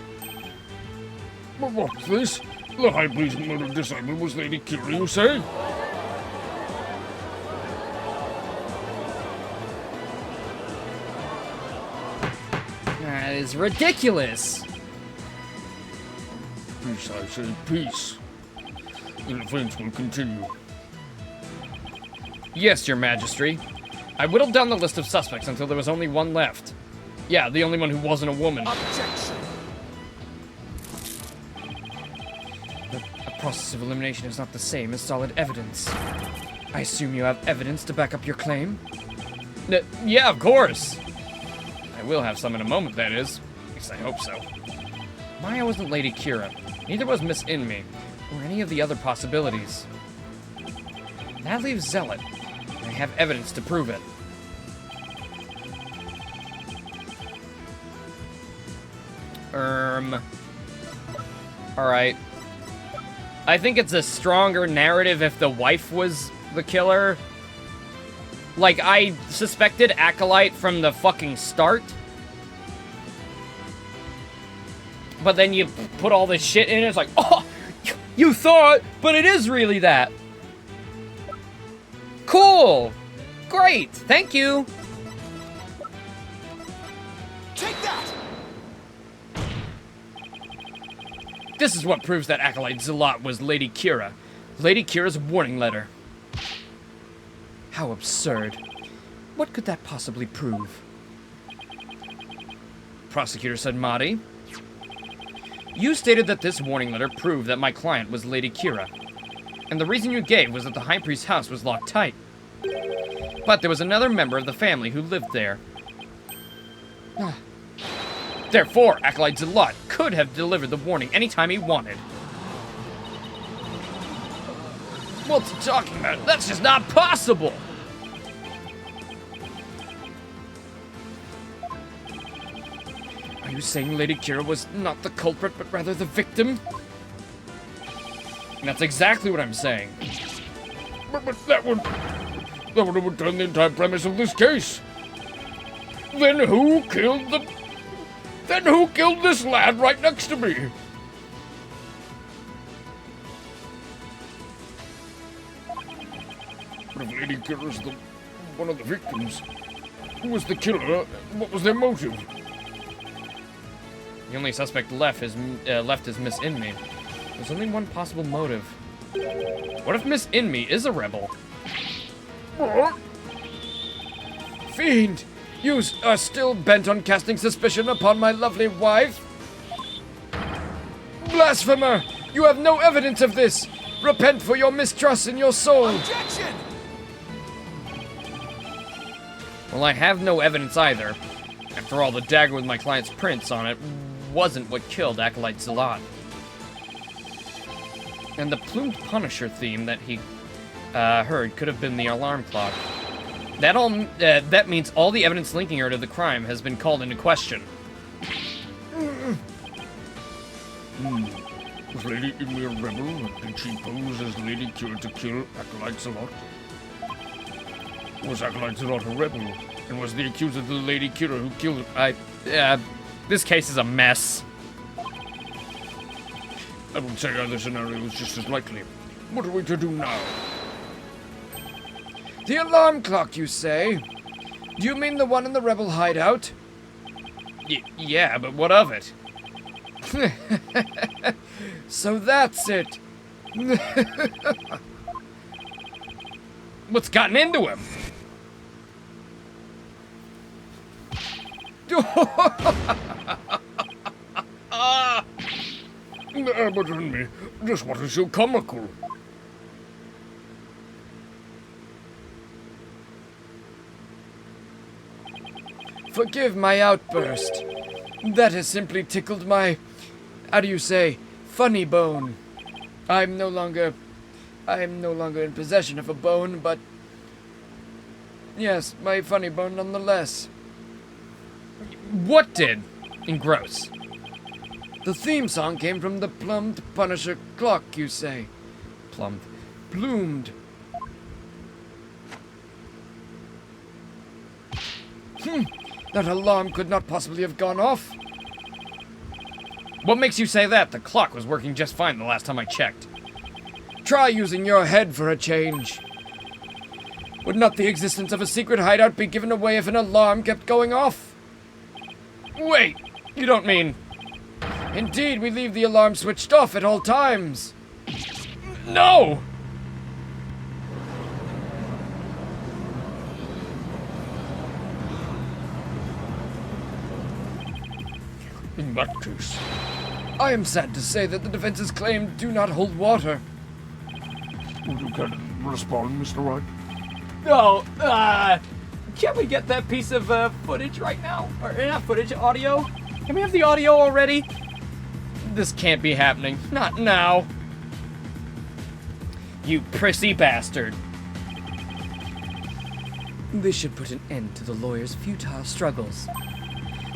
But what's this? The High Priest murdered disciple was Lady Kira, you say? That is ridiculous. Peace, I say, peace. The defense will continue. Yes, Your Majesty. I whittled down the list of suspects until there was only one left. Yeah, the only one who wasn't a woman. Objection! A process of elimination is not the same as solid evidence. I assume you have evidence to back up your claim? Yeah, of course. I will have some in a moment, that is. At least I hope so. Maya wasn't Lady Kira. Neither was Miss Inme, or any of the other possibilities. That leaves Zealot. I have evidence to prove it. Alright. I think it's a stronger narrative if the wife was the killer. Like, I suspected Acolyte from the fucking start. But then you put all this shit in, it's like, oh, you thought, but it is really that. Cool. Great. Thank you. Take that! This is what proves that Acolyte Zealot was Lady Kira. Lady Kira's warning letter. How absurd. What could that possibly prove? Prosecutor said, Madi. You stated that this warning letter proved that my client was Lady Kira. And the reason you gave was that the High Priest's house was locked tight. But there was another member of the family who lived there. Therefore, Acolyte Zealot could have delivered the warning anytime he wanted. What's he talking about? That's just not possible! Are you saying Lady Kira was not the culprit, but rather the victim? That's exactly what I'm saying. But that would overturn the entire premise of this case. Then who killed this lad right next to me? But if Lady Kira's one of the victims, who was the killer? What was their motive? The only suspect left is Miss Inme. There's only one possible motive. What if Miss Inme is a rebel? What? Fiend! You are still bent on casting suspicion upon my lovely wife? Blasphemer! You have no evidence of this! Repent for your mistrust in your soul! Objection! Well, I have no evidence either. After all, the dagger with my client's prints on it wasn't what killed Acolyte Zealot. And the plumed Punisher theme that he heard could have been the alarm clock. That means all the evidence linking her to the crime has been called into question. Was Lady Inme a rebel? Did she pose as Lady Kira to kill Acolyte Zealot? Was Acolyte Zealot a rebel? And was the accuser the Lady Kira who killed him? This case is a mess. I would say either scenario is just as likely. What are we to do now? The alarm clock, you say? Do you mean the one in the rebel hideout? Yeah, but what of it? So that's it. What's gotten into him? But Inme, just what is so comical? Forgive my outburst. That has simply tickled my, how do you say, funny bone. I'm no longer in possession of a bone, but yes, my funny bone nonetheless. What did? Engross. The theme song came from the plumed Punisher clock, you say. Plumbed. Bloomed. That alarm could not possibly have gone off. What makes you say that? The clock was working just fine the last time I checked. Try using your head for a change. Would not the existence of a secret hideout be given away if an alarm kept going off? Wait, you don't mean... Indeed, we leave the alarm switched off at all times. No! In that case, I am sad to say that the defense's claim do not hold water. would you care to respond, Mr. Wright? Oh, can we get that piece of footage right now? Or not footage, audio? Can we have the audio already? This can't be happening. Not now. You prissy bastard. This should put an end to the lawyer's futile struggles.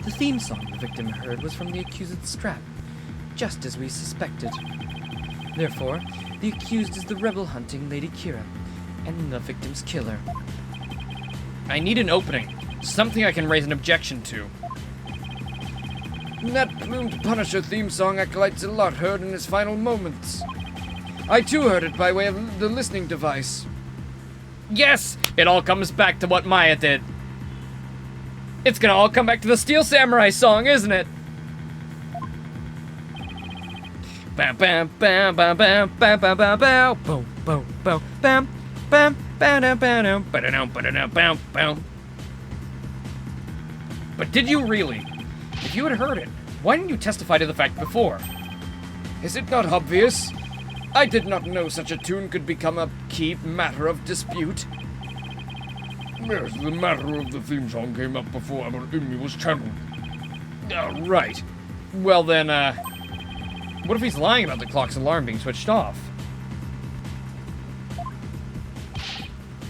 The theme song the victim heard was from the accused's strap, just as we suspected. Therefore, the accused is the rebel-hunting Lady Kira, and the victim's killer. I need an opening. Something I can raise an objection to. That plumed Punisher theme song Acolyte Zealot heard in his final moments. I too heard it by way of the listening device. Yes! It all comes back to what Maya did. It's gonna all come back to the Steel Samurai song, isn't it? Bam bam bam bam bam bam bam bam bam boom boom boom bam bam bam bam bam bam bam bam. But did you really? If you had heard it, why didn't you testify to the fact before? Is it not obvious? I did not know such a tune could become a key matter of dispute. Yes, the matter of the theme song came up before Abbot Inmi was channeled. Right. Well then, what if he's lying about the clock's alarm being switched off?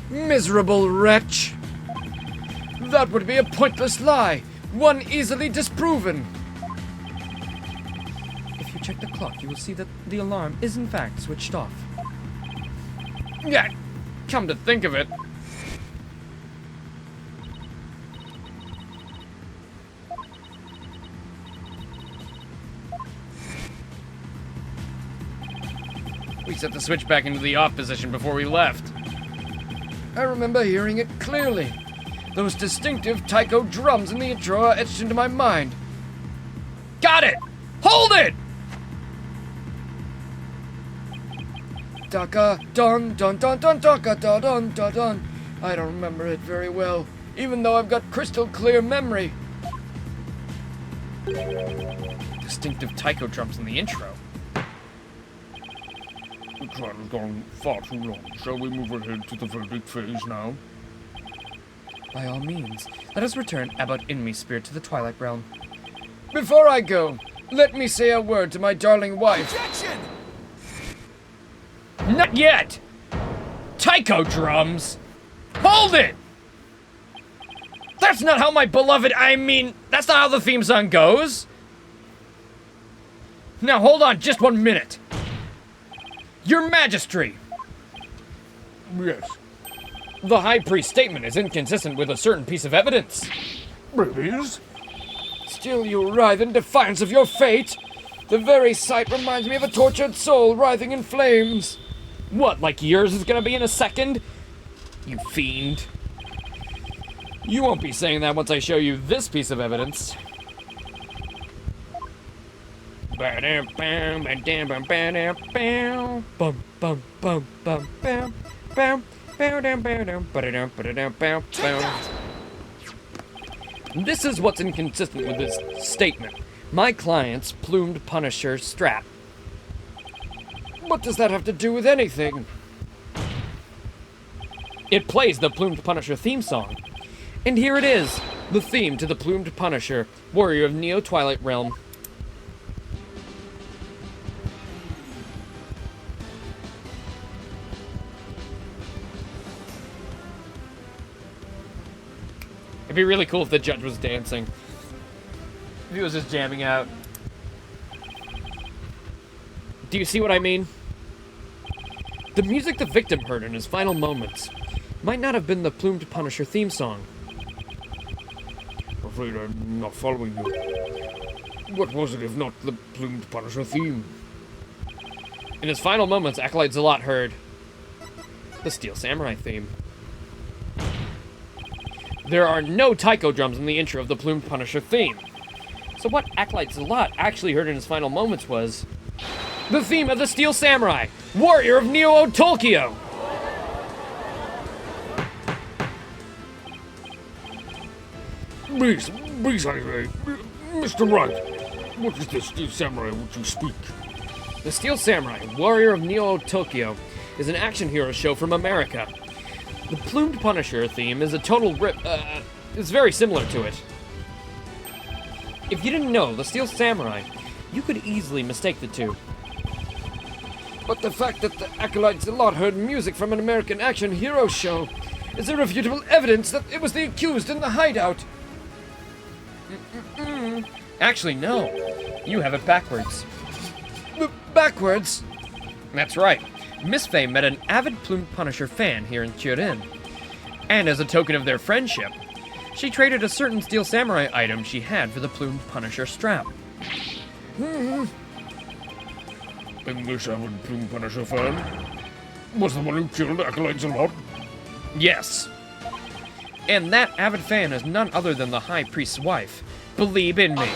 Miserable wretch! That would be a pointless lie, one easily disproven. If you check the clock, you will see that the alarm is in fact switched off. Yeah, come to think of it. We set the switch back into the off position before we left. I remember hearing it clearly. Those distinctive taiko drums in the intro are etched into my mind. Got it! Hold it! Daka don don don don daka da don da don. I don't remember it very well, even though I've got crystal clear memory. Distinctive taiko drums in the intro. The trial has gone far too long. Shall we move ahead to the verdict phase now? By all means, let us return Abbot Inmi's spirit to the Twilight Realm. Before I go, let me say a word to my darling wife. Objection! Not yet! Taiko drums? Hold it! That's not how my beloved, that's not how the theme song goes! Now hold on just 1 minute. Your Majesty! Yes. The High Priest's statement is inconsistent with a certain piece of evidence. It is? Still you writhe in defiance of your fate? The very sight reminds me of a tortured soul writhing in flames. What, like yours is gonna be in a second? You fiend. You won't be saying that once I show you this piece of evidence. This is what's inconsistent with this statement. My client's plumed Punisher strap. What does that have to do with anything? It plays the Plumed Punisher theme song. And here it is, the theme to the Plumed Punisher, warrior of Neo Twilight Realm. It'd be really cool if the judge was dancing. If he was just jamming out. Do you see what I mean? The music the victim heard in his final moments might not have been the Plumed Punisher theme song. I'm afraid I'm not following you. What was it if not the Plumed Punisher theme? In his final moments, Acolyte Zealot heard the Steel Samurai theme. There are no taiko drums in the intro of the Plumed Punisher theme. So what Acolyte Zealot actually heard in his final moments was the theme of the Steel Samurai, warrior of Neo Tokyo. Please, I say, Mr. Wright, What is this Steel Samurai which you speak? The Steel Samurai, Warrior of Neo Tokyo, is an action hero show from America. The Plumed Punisher theme is a total is very similar to it. If you didn't know the Steel Samurai, you could easily mistake the two. But the fact that the Acolytes a lot heard music from an American action hero show is irrefutable evidence that it was the accused in the hideout. Actually, no. You have it backwards. Backwards? That's right. Miss Faye met an avid Plumed Punisher fan here in Kyorin. And as a token of their friendship, she traded a certain Steel Samurai item she had for the Plumed Punisher strap. And this avid Plume Punisher fan was the one who killed Acolytes a lot? Yes. And that avid fan is none other than the High Priest's wife. Believe in me.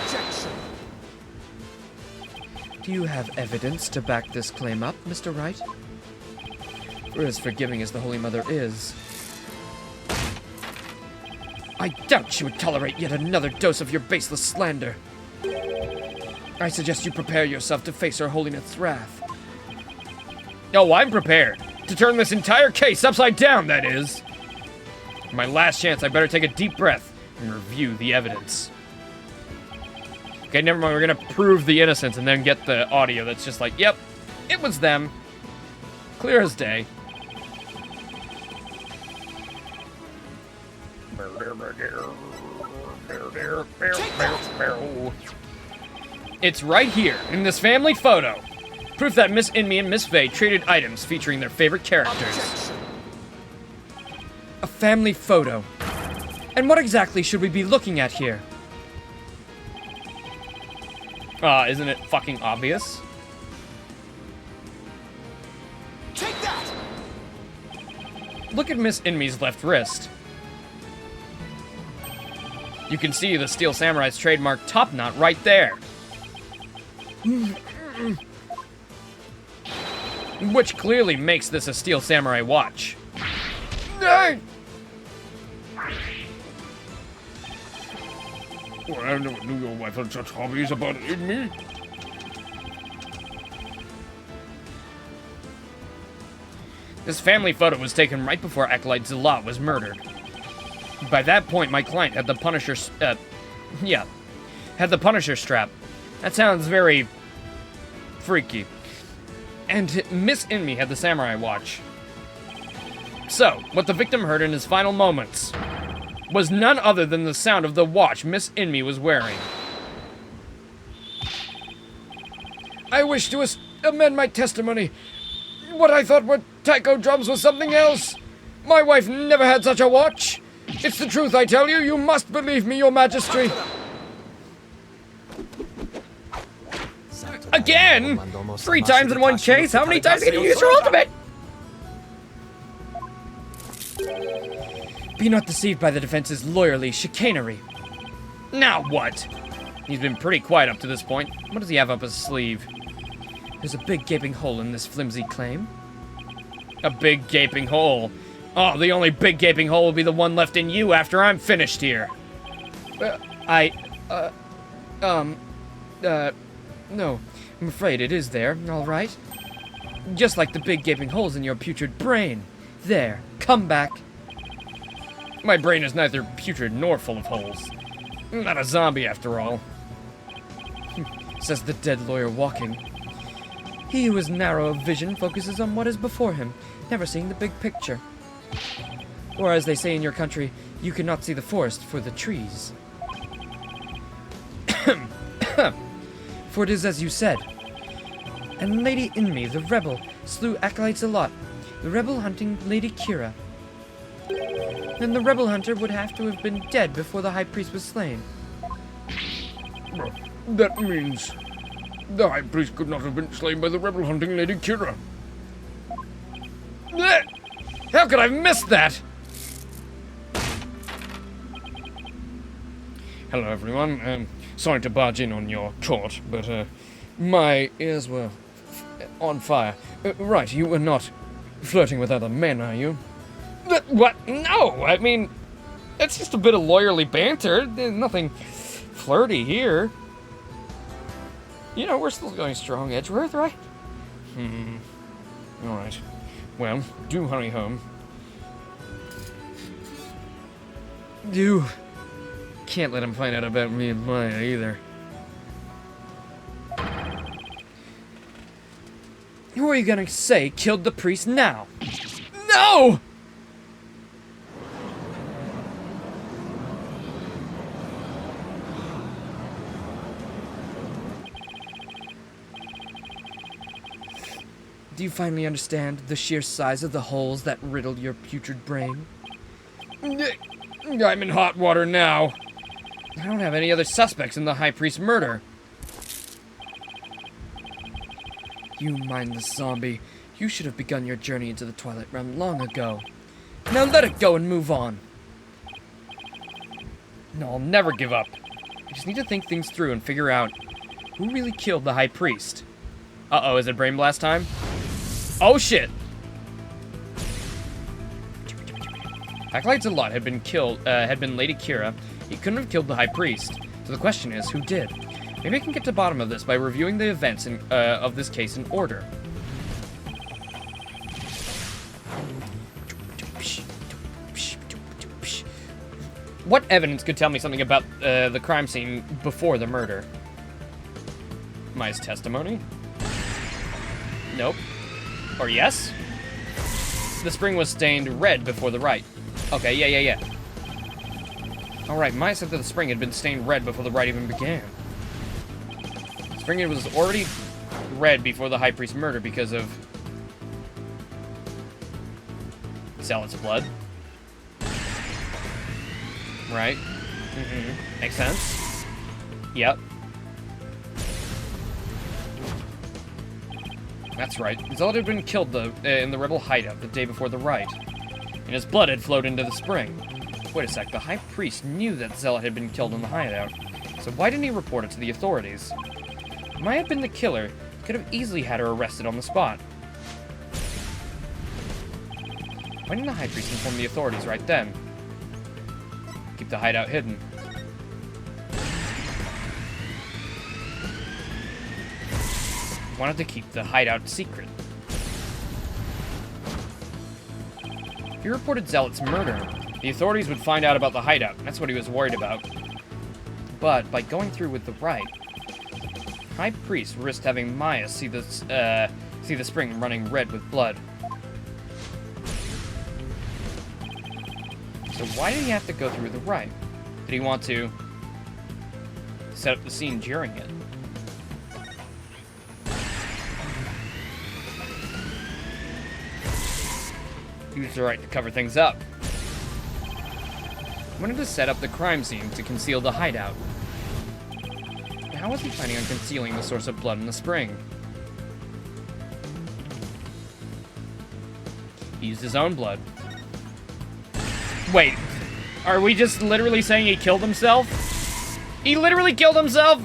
Do you have evidence to back this claim up, Mr. Wright? For as forgiving as the Holy Mother is, I doubt she would tolerate yet another dose of your baseless slander. I suggest you prepare yourself to face Her Holiness's wrath. Oh, I'm prepared. To turn this entire case upside down, that is. For my last chance, I better take a deep breath and review the evidence. Okay, never mind. We're gonna prove the innocence and then get the audio that's just like, yep, it was them. Clear as day. It's right here in this family photo. Proof that Miss Inmi and Miss Faye traded items featuring their favorite characters. A family photo. And what exactly should we be looking at here? Isn't it fucking obvious? Take that! Look at Miss Inmi's left wrist. You can see the Steel Samurai's trademark top knot right there. Which clearly makes this a Steel Samurai watch. Well, I never knew your wife had such hobbies about me. This family photo was taken right before Acolyte Zealot was murdered. By that point, my client had the Punisher, had the Punisher strap. That sounds very freaky. And Miss Inmi had the Samurai watch. So, what the victim heard in his final moments was none other than the sound of the watch Miss Inmi was wearing. I wish to amend my testimony. What I thought were taiko drums was something else. My wife never had such a watch. It's the truth, I tell you. You must believe me, your majesty. Again? 3 times in one chase? How many times can you use your ultimate? Be not deceived by the defense's lawyerly chicanery. Now what? He's been pretty quiet up to this point. What does he have up his sleeve? There's a big gaping hole in this flimsy claim. A big gaping hole. Oh, the only big gaping hole will be the one left in you after I'm finished here. No. I'm afraid it is there, all right? Just like the big gaping holes in your putrid brain. There, come back. My brain is neither putrid nor full of holes. I'm not a zombie after all. Says the dead lawyer walking. He who is narrow of vision focuses on what is before him, never seeing the big picture. Or as they say in your country, you cannot see the forest for the trees. For it is as you said. And Lady Inmi, the rebel, slew acolytes a lot, the rebel hunting Lady Kira. Then the rebel hunter would have to have been dead before the high priest was slain. Well, that means the High Priest could not have been slain by the rebel hunting Lady Kira. How could I have missed that? Hello, everyone. Sorry to barge in on your court, but my ears were on fire. Right, you were not flirting with other men, are you? What? No, I mean, it's just a bit of lawyerly banter. There's nothing flirty here. You know, we're still going strong, Edgeworth, right? Alright. Well, do hurry home. You can't let him find out about me and Maya either. Who are you gonna say killed the priest now? No! Do you finally understand the sheer size of the holes that riddled your putrid brain? I'm in hot water now. I don't have any other suspects in the High Priest murder. You mindless zombie. You should have begun your journey into the Twilight Realm long ago. Now let it go and move on. No, I'll never give up. I just need to think things through and figure out who really killed the High Priest. Uh-oh, is it Brain Blast time? Oh shit! Acolyte Zealot had been Lady Kira. He couldn't have killed the High Priest. So the question is, who did? Maybe I can get to the bottom of this by reviewing the events of this case in order. What evidence could tell me something about the crime scene before the murder? Maya's testimony? Nope. Or yes? The spring was stained red before the rite. Okay, yeah. Alright, Maya said that the spring had been stained red before the rite even began. The spring was already red before the High Priest's murder because of Zealot's blood. Right. Makes sense. Yep. That's right. Zealot had been killed in the rebel hideout the day before the rite, and his blood had flowed into the spring. Wait a sec, the High Priest knew that Zealot had been killed in the hideout, so why didn't he report it to the authorities? If Maya had been the killer, he could have easily had her arrested on the spot. Why didn't the High Priest inform the authorities right then? Keep the hideout hidden. Wanted to keep the hideout secret. If he reported Zealot's murder, the authorities would find out about the hideout. That's what he was worried about. But by going through with the rite, High Priest risked having Maya see the spring running red with blood. So why did he have to go through the rite? Did he want to set up the scene during it? Used the right to cover things up. He wanted to set up the crime scene to conceal the hideout. How was he planning on concealing the source of blood in the spring? He used his own blood. Wait, are we just literally saying he killed himself? He literally killed himself?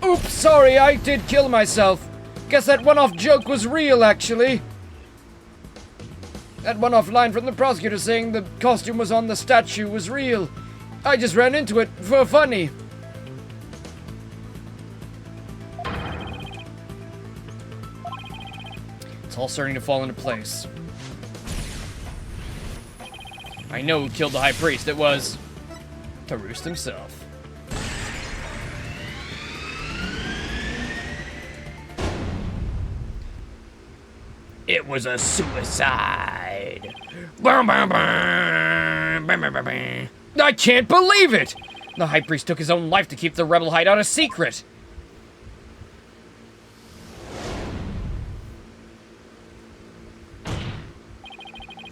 Oops, sorry, I did kill myself. Guess that one-off joke was real, actually. That one-off line from the prosecutor saying the costume was on the statue was real. I just ran into it for funny. It's all starting to fall into place. I know who killed the High Priest. It was Karust himself. It was a suicide. I can't believe it! The High Priest took his own life to keep the rebel hideout a secret.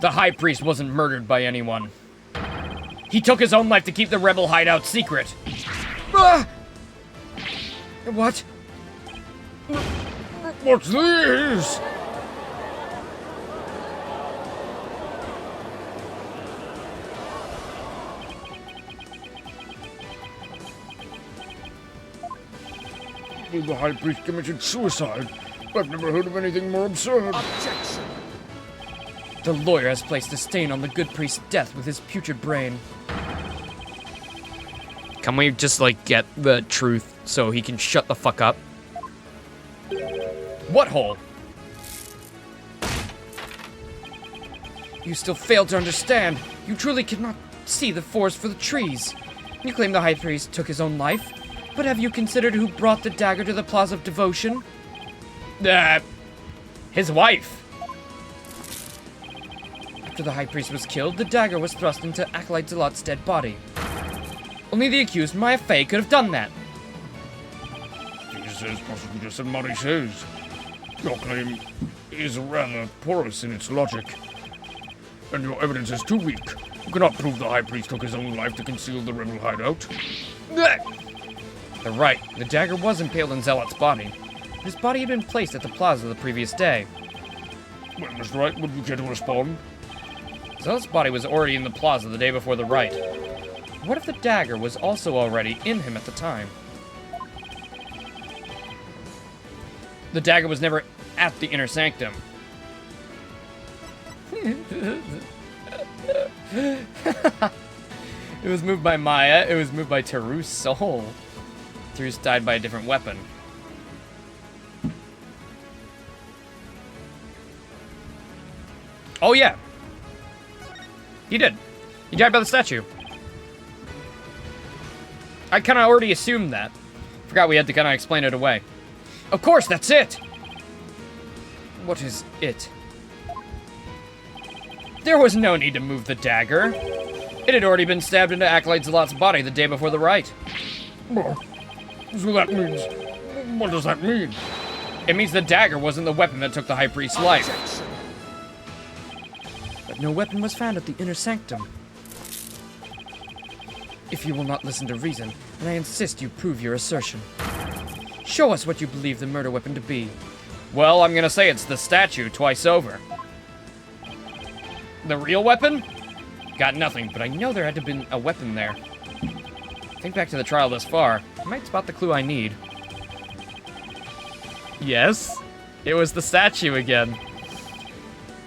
The High Priest wasn't murdered by anyone. He took his own life to keep the rebel hideout secret. Ah! What? What's this? The High Priest committed suicide. I've never heard of anything more absurd. Objection! The lawyer has placed a stain on the good priest's death with his putrid brain. Can we just, like, get the truth so he can shut the fuck up? What hole? You still fail to understand. You truly cannot see the forest for the trees. You claim the High Priest took his own life, but have you considered who brought the dagger to the Plaza of Devotion? His wife. After the High Priest was killed, the dagger was thrust into Acolyte Zealot's dead body. Only the accused, Maya Fey, could have done that. This is Prosecutor Samadhi says. Your claim is rather porous in its logic. And your evidence is too weak. You cannot prove the High Priest took his own life to conceal the rebel hideout. They're right. The dagger was impaled in Zealot's body. His body had been placed at the plaza the previous day. Well, Mr. Wright, would you care to respond? Zealot's body was already in the plaza the day before the rite. What if the dagger was also already in him at the time? The dagger was never at the inner sanctum. It was moved by Maya. It was moved by Teru's soul. Terus died by a different weapon. Oh yeah. He did. He died by the statue. I kind of already assumed that. Forgot we had to kind of explain it away. Of course, that's it! What is it? There was no need to move the dagger. It had already been stabbed into Acolyte Zealot's body the day before the rite. Well, so that means... What does that mean? It means the dagger wasn't the weapon that took the High Priest's life. But no weapon was found at the inner sanctum. If you will not listen to reason, then I insist you prove your assertion. Show us what you believe the murder weapon to be. Well, I'm gonna say it's the statue twice over. The real weapon? Got nothing, but I know there had to have been a weapon there. Think back to the trial thus far. I might spot the clue I need. Yes, it was the statue again.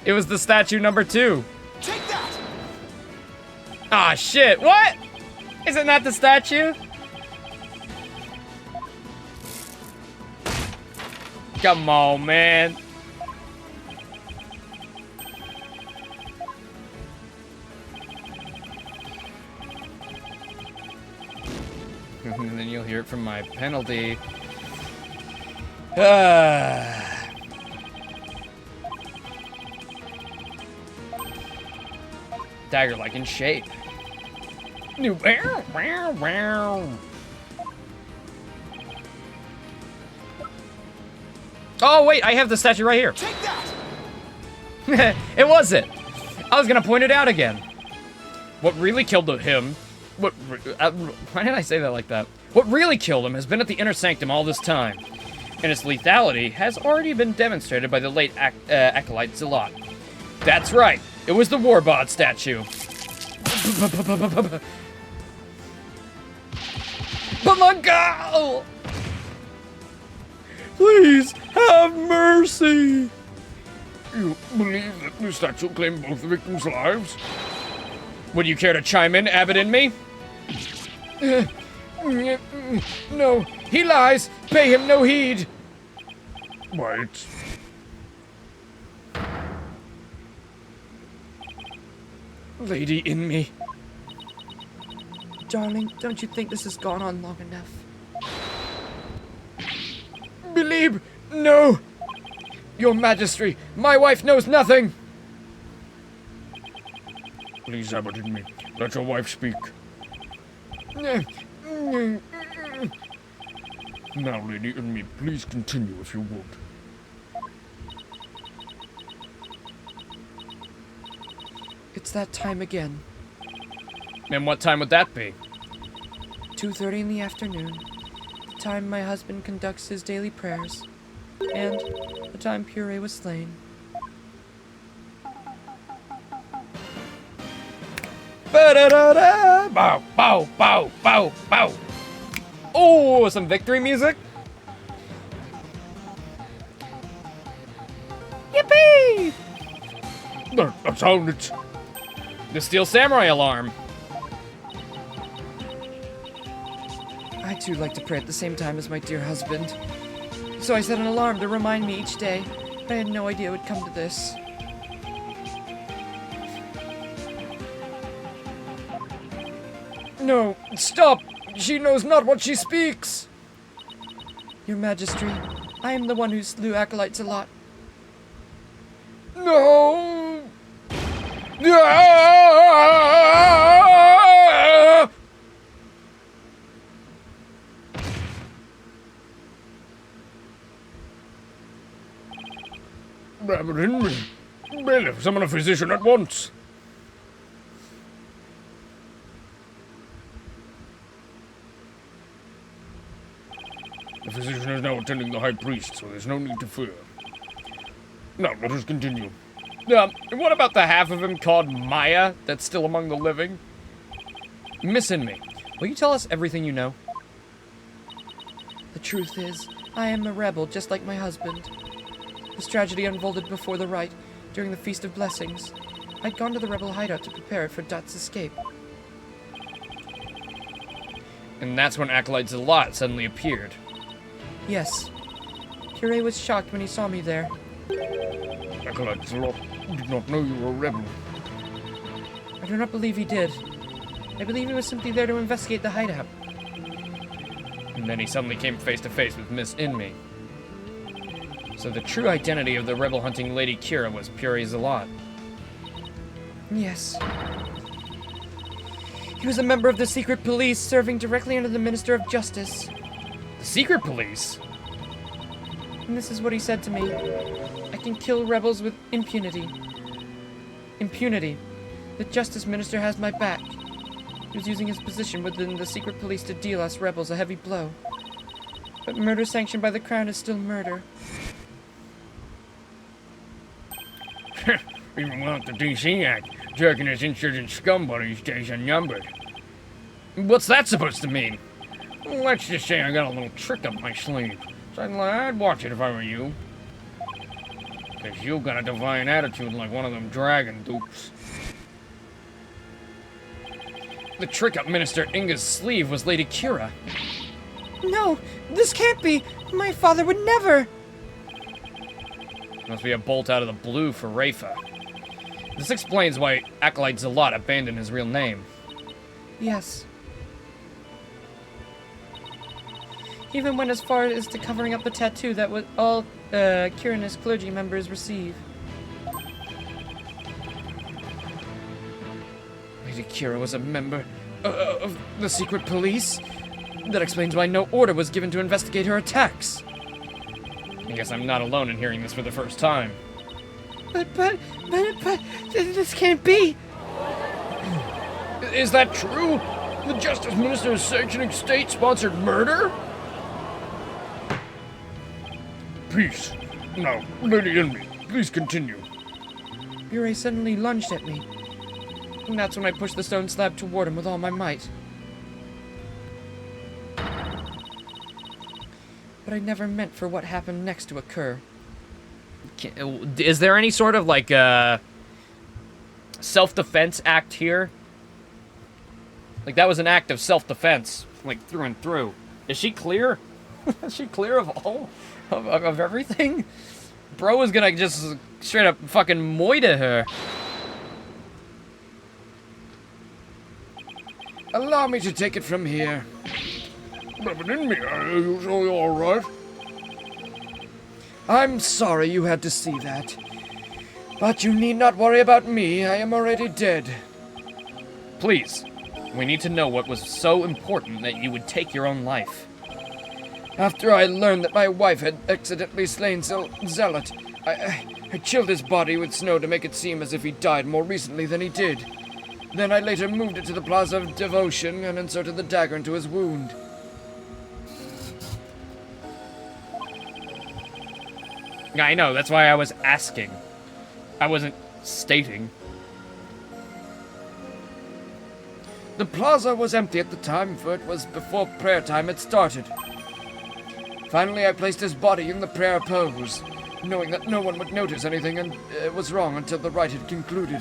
It was the statue number 2. Take that! Ah, shit, what? Isn't that the statue? Come on, man. And then you'll hear it from my penalty. Dagger-like in shape. Oh, wait, I have the statue right here. Take that! It was it. I was gonna point it out again. What really killed him... why did I say that like that? What really killed him has been at the inner sanctum all this time. And its lethality has already been demonstrated by the late Acolyte Zealot. That's right. It was the Warbod statue. Pamangal! Please, have mercy! You believe that the statue claimed both the victims' lives? Would you care to chime in, Abbott and me? No, he lies. Pay him no heed. Wait. Lady in me. Darling, don't you think this has gone on long enough? Believe, no. Your Majesty, my wife knows nothing. Please, Abbott and me. Let your wife speak. Now, Lady and me, please continue if you would. It's that time again. And what time would that be? 2:30 in the afternoon. The time my husband conducts his daily prayers. And the time Puree was slain. Ba-da-da-da! Bow, bow, bow, bow, bow. Oh, some victory music. Yippee! That sounded... The Steel Samurai alarm. I too like to pray at the same time as my dear husband. So I set an alarm to remind me each day. But I had no idea it would come to this. No, stop! She knows not what she speaks! Your Majesty, I am the one who slew acolytes a lot. No! Ah! Rabbit in me. Bailiff, summon a physician at once. The physician is now attending the high priest, so there's no need to fear. Now, let us continue. What about the half of him called Maya that's still among the living? Miss Inmate, will you tell us everything you know? The truth is, I am a rebel just like my husband. This tragedy unfolded before the rite, during the Feast of Blessings. I'd gone to the rebel hideout to prepare it for Dot's escape. And that's when Acolyte Zealot suddenly appeared. Yes. Kyrie was shocked when he saw me there. Acolyte Zealot did not know you were a rebel. I do not believe he did. I believe he was simply there to investigate the hideout. And then he suddenly came face to face with Miss Inmate. So the true identity of the rebel-hunting Lady Kira was Puri Zealot. Yes. He was a member of the secret police serving directly under the Minister of Justice. The secret police? And this is what he said to me. I can kill rebels with impunity. Impunity. The Justice Minister has my back. He was using his position within the secret police to deal us rebels a heavy blow. But murder sanctioned by the Crown is still murder. Even without the DC Act, jerking his insurgent scum buddies' days are numbered. What's that supposed to mean? Let's just say I got a little trick up my sleeve. So I'd watch it if I were you. Cause you got a divine attitude like one of them dragon dupes. The trick up Minister Inga's sleeve was Lady Kira. No, this can't be. My father would never. Must be a bolt out of the blue for Rafa. This explains why Acolyte Zealot abandoned his real name. Yes. He even went as far as to covering up the tattoo that was all Kirin's clergy members receive. Lady Kira was a member of the secret police? That explains why no order was given to investigate her attacks. I guess I'm not alone in hearing this for the first time. But, this can't be. Is that true? The Justice Minister is sanctioning state-sponsored murder? Peace. Now, Lady Envy, please continue. Yurei suddenly lunged at me. And that's when I pushed the stone slab toward him with all my might. But I never meant for what happened next to occur. Is there any sort of, like, self-defense act here? Like, that was an act of self-defense, like, through and through. Is she clear? Is she clear of all? Of everything? Bro is gonna just straight up fucking moita her. Allow me to take it from here. Rabbit in me, are you sure all right? I'm sorry you had to see that. But you need not worry about me. I am already dead. Please, we need to know what was so important that you would take your own life. After I learned that my wife had accidentally slain Zealot, I chilled his body with snow to make it seem as if he died more recently than he did. Then I later moved it to the Plaza of Devotion and inserted the dagger into his wound. I know, that's why I was asking. I wasn't stating. The plaza was empty at the time, for it was before prayer time had started. Finally, I placed his body in the prayer pose, knowing that no one would notice anything and was wrong until the rite had concluded.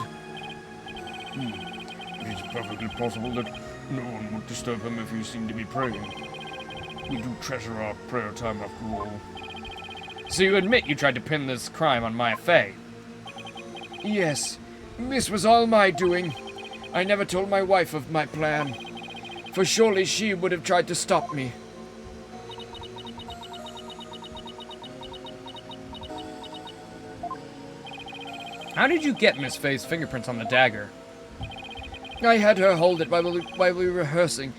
It is perfectly possible that no one would disturb him if he seemed to be praying. We do treasure our prayer time after all. So you admit you tried to pin this crime on Maya Fey? Yes, this was all my doing. I never told my wife of my plan, for surely she would have tried to stop me. How did you get Miss Fey's fingerprints on the dagger? I had her hold it while we were rehearsing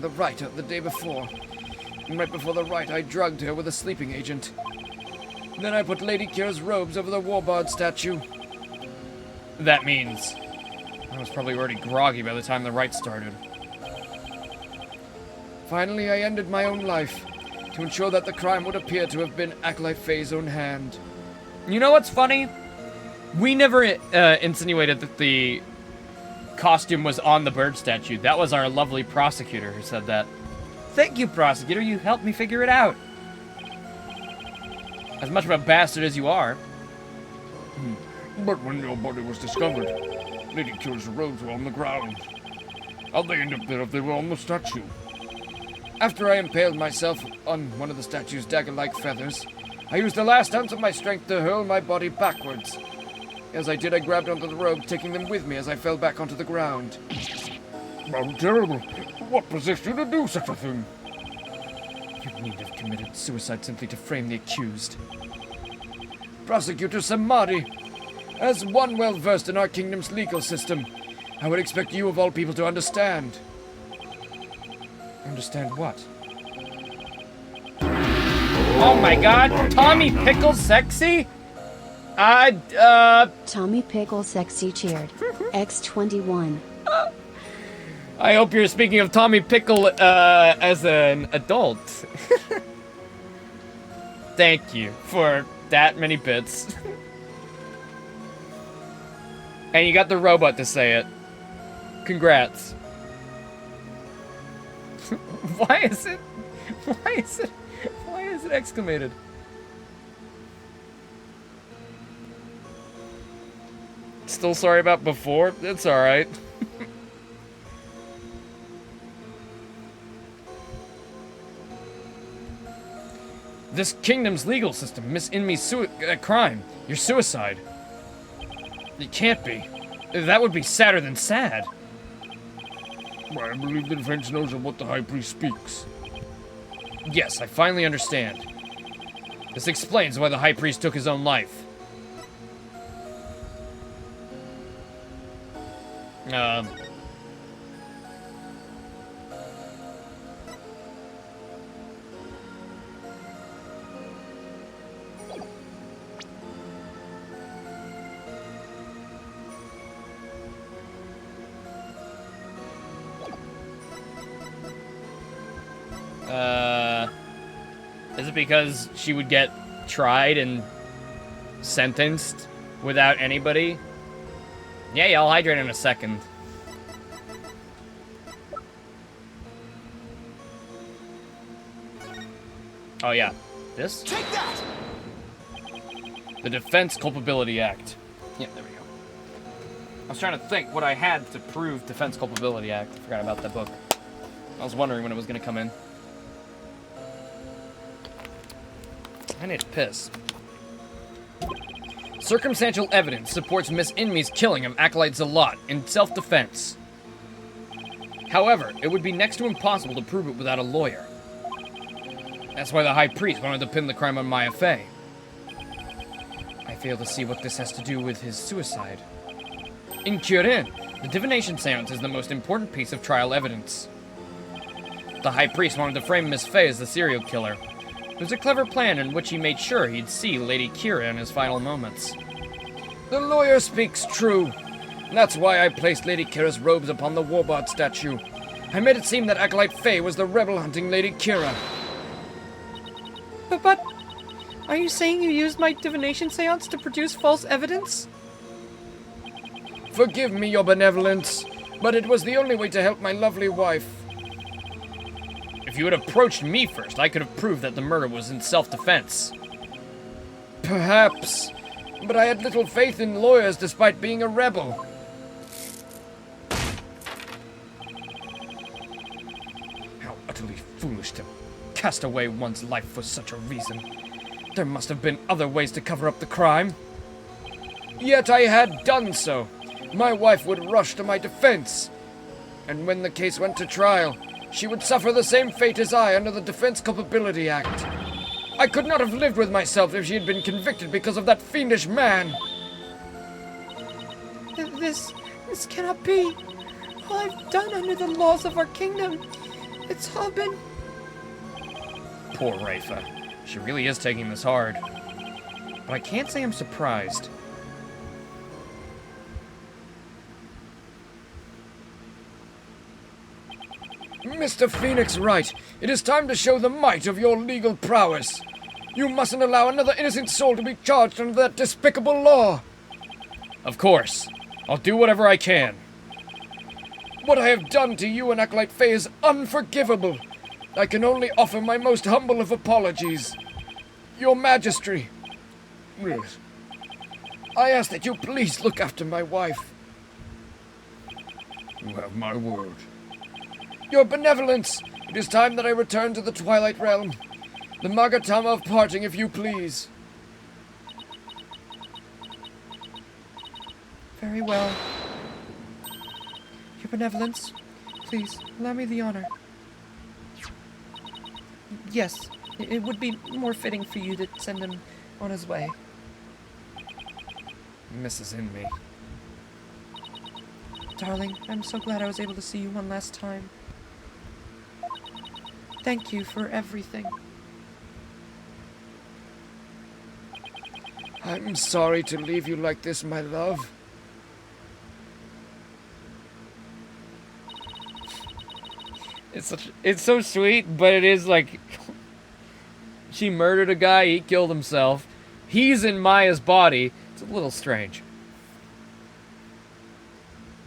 the rite the day before. And right before the rite, I drugged her with a sleeping agent. Then I put Lady Kira's robes over the Warbard statue. That means I was probably already groggy by the time the rite started. Finally, I ended my own life to ensure that the crime would appear to have been Acolyte Faye's own hand. You know what's funny? We never insinuated that the costume was on the bird statue. That was our lovely prosecutor who said that. Thank you, prosecutor. You helped me figure it out. As much of a bastard as you are. But when your body was discovered, Lady Kira's robes were on the ground. How'd they end up there if they were on the statue? After I impaled myself on one of the statue's dagger-like feathers, I used the last ounce of my strength to hurl my body backwards. As I did, I grabbed onto the robe, taking them with me as I fell back onto the ground. How terrible. What possessed you to do such a thing? You need have committed suicide simply to frame the accused. Prosecutor Samadhi, as one well-versed in our kingdom's legal system, I would expect you of all people to understand. Understand what? Oh my god, Tommy Pickle sexy? Tommy Pickle sexy cheered. X21. I hope you're speaking of Tommy Pickle as an adult. Thank you for that many bits. And you got the robot to say it. Congrats. Why is it exclamated? Still sorry about before? It's alright. This kingdom's legal system, Miss Inmi's crime. Your suicide. It can't be. That would be sadder than sad. I believe the defense knows of what the High Priest speaks. Yes, I finally understand. This explains why the High Priest took his own life. Is it because she would get tried and sentenced without anybody? Yeah, I'll hydrate in a second. Oh yeah, this? Take that! The Defense Culpability Act. Yeah, there we go. I was trying to think what I had to prove Defense Culpability Act. I forgot about that book. I was wondering when it was going to come in. I need to piss. Circumstantial evidence supports Miss Inmi's killing of Acolyte Zealot in self-defense. However, it would be next to impossible to prove it without a lawyer. That's why the High Priest wanted to pin the crime on Maya Fey. I fail to see what this has to do with his suicide. In Kirin, the divination seance is the most important piece of trial evidence. The High Priest wanted to frame Miss Fey as the serial killer. It was a clever plan in which he made sure he'd see Lady Kira in his final moments. The lawyer speaks true. That's why I placed Lady Kira's robes upon the Warbard statue. I made it seem that Acolyte Faye was the rebel-hunting Lady Kira. But, are you saying you used my divination seance to produce false evidence? Forgive me your benevolence, but it was the only way to help my lovely wife. If you had approached me first, I could have proved that the murder was in self-defense. Perhaps, but I had little faith in lawyers despite being a rebel. How utterly foolish to cast away one's life for such a reason. There must have been other ways to cover up the crime. Yet I had done so. My wife would rush to my defense. And when the case went to trial, she would suffer the same fate as I under the Defense Culpability Act. I could not have lived with myself if she had been convicted because of that fiendish man. This cannot be. All I've done under the laws of our kingdom, it's all been... Poor Rafa. She really is taking this hard. But I can't say I'm surprised. Mr. Phoenix Wright, it is time to show the might of your legal prowess. You mustn't allow another innocent soul to be charged under that despicable law. Of course. I'll do whatever I can. What I have done to you and Acolyte Faye is unforgivable. I can only offer my most humble of apologies. Your Majesty, Yes. I ask that you please look after my wife. You have my word. Your benevolence! It is time that I return to the Twilight Realm. The Magatama of Parting, if you please. Very well. Your benevolence, please allow me the honor. Yes, it would be more fitting for you to send him on his way. Misses in me. Darling, I'm so glad I was able to see you one last time. Thank you for everything. I'm sorry to leave you like this, my love. It's so sweet, but it is like she murdered a guy, he killed himself. He's in Maya's body. It's a little strange.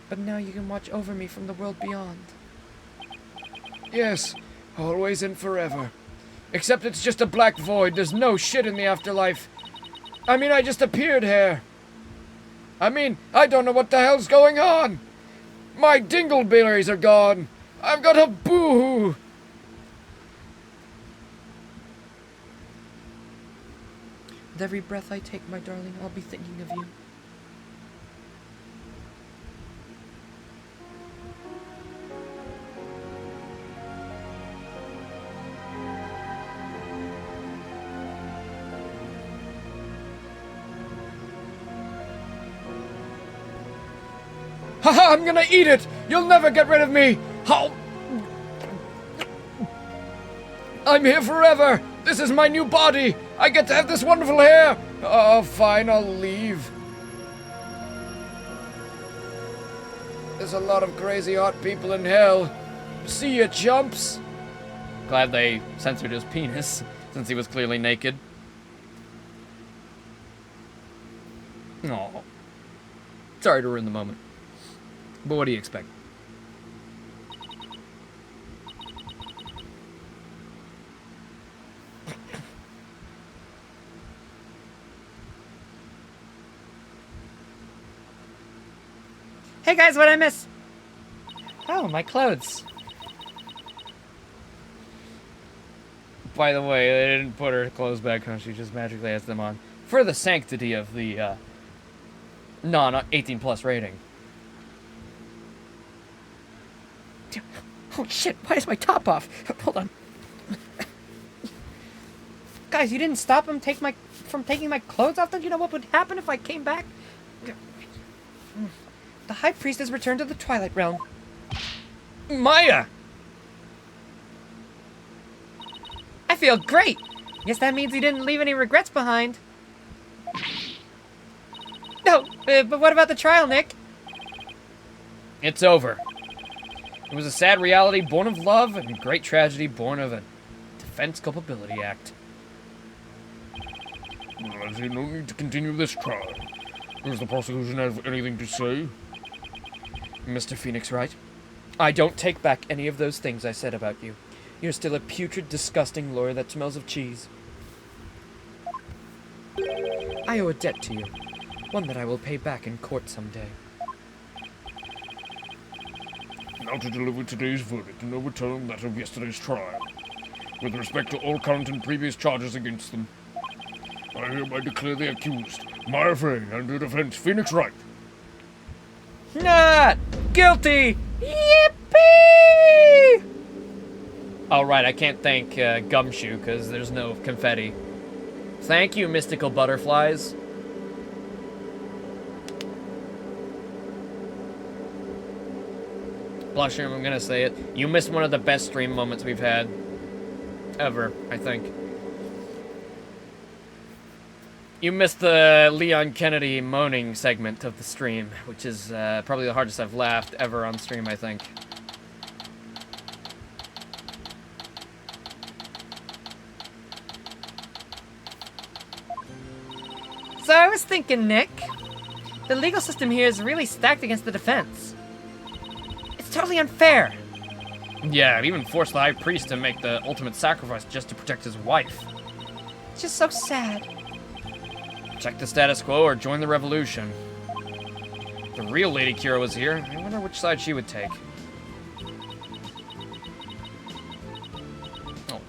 But now you can watch over me from the world beyond. Yes, always and forever. Except it's just a black void. There's no shit in the afterlife. I mean, I just appeared here. I don't know what the hell's going on. My dingleberries are gone. I've got a boo-hoo. With every breath I take, my darling, I'll be thinking of you. Haha, I'm gonna eat it! You'll never get rid of me! How? I'm here forever! This is my new body! I get to have this wonderful hair! Oh, fine, I'll leave. There's a lot of crazy hot people in hell. See ya, chumps! Glad they censored his penis, since he was clearly naked. Aw. Sorry to ruin the moment. But what do you expect? Hey guys, what'd I miss? Oh, my clothes. By the way, they didn't put her clothes back on. She just magically has them on. For the sanctity of the non-18 plus rating. Oh shit, why is my top off? Hold on. Guys, you didn't stop him from taking my clothes off? Don't you know what would happen if I came back? The High Priest has returned to the Twilight Realm. Maya! I feel great! Guess that means he didn't leave any regrets behind. No, but what about the trial, Nick? It's over. It was a sad reality born of love and great tragedy born of a Defense Culpability Act. Well, I see no need to continue this trial. Does the prosecution have anything to say? Mr. Phoenix Wright, I don't take back any of those things I said about you. You're still a putrid, disgusting lawyer that smells of cheese. I owe a debt to you, one that I will pay back in court someday. Now to deliver today's verdict and overturn that of yesterday's trial, with respect to all current and previous charges against them. I hereby declare the accused, Maya Fey, and the defense, Phoenix Wright. Not guilty! Yippee! Oh, right, I can't thank Gumshoe because there's no confetti. Thank you, mystical butterflies. Blushroom, I'm gonna say it. You missed one of the best stream moments we've had. Ever, I think. You missed the Leon Kennedy moaning segment of the stream, which is probably the hardest I've laughed ever on stream, I think. So I was thinking, Nick, the legal system here is really stacked against the defense. It's totally unfair. Yeah, it even forced the High Priest to make the ultimate sacrifice just to protect his wife. It's just so sad. Check the status quo or join the revolution. If the real Lady Kira was here, I wonder which side she would take. Oh.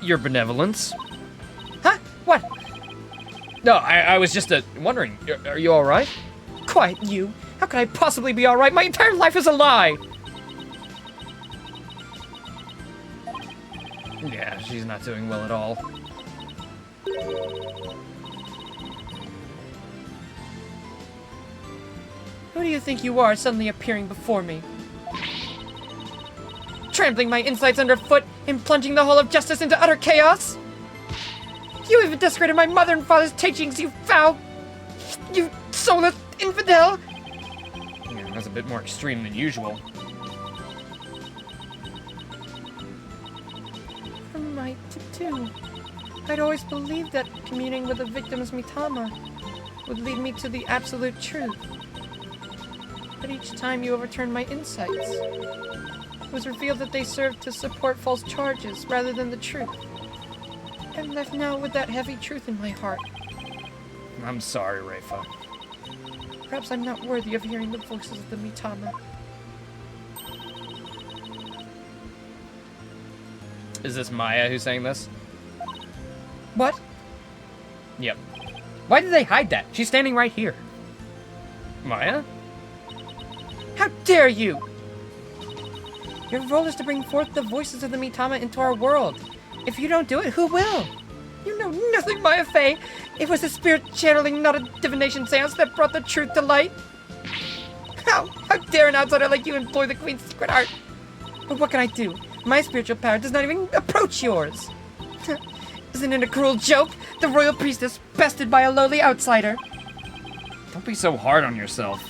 Your benevolence. Huh? What? No, I was just wondering, are you alright? Quiet, you. How could I possibly be alright? My entire life is a lie. Yeah, she's not doing well at all. Who do you think you are suddenly appearing before me? Trampling my insides underfoot and plunging the whole of justice into utter chaos? You even discredited my mother and father's teachings, you foul... you soulless infidel! Yeah, that's a bit more extreme than usual. From right to two. I'd always believed that communing with the victim's Mitama would lead me to the absolute truth. But each time you overturned my insights, it was revealed that they served to support false charges rather than the truth. I'm left now with that heavy truth in my heart. I'm sorry, Reifa. Perhaps I'm not worthy of hearing the voices of the Mitama. Is this Maya who's saying this? What? Yep. Why did they hide that? She's standing right here. Maya? How dare you! Your role is to bring forth the voices of the Mitama into our world. If you don't do it, who will? You know nothing, Maya Fey. It was a spirit channeling, not a divination seance that brought the truth to light. How dare an outsider like you employ the Queen's secret art? But what can I do? My spiritual power does not even approach yours. Isn't it a cruel joke? The royal priestess bested by a lowly outsider. Don't be so hard on yourself.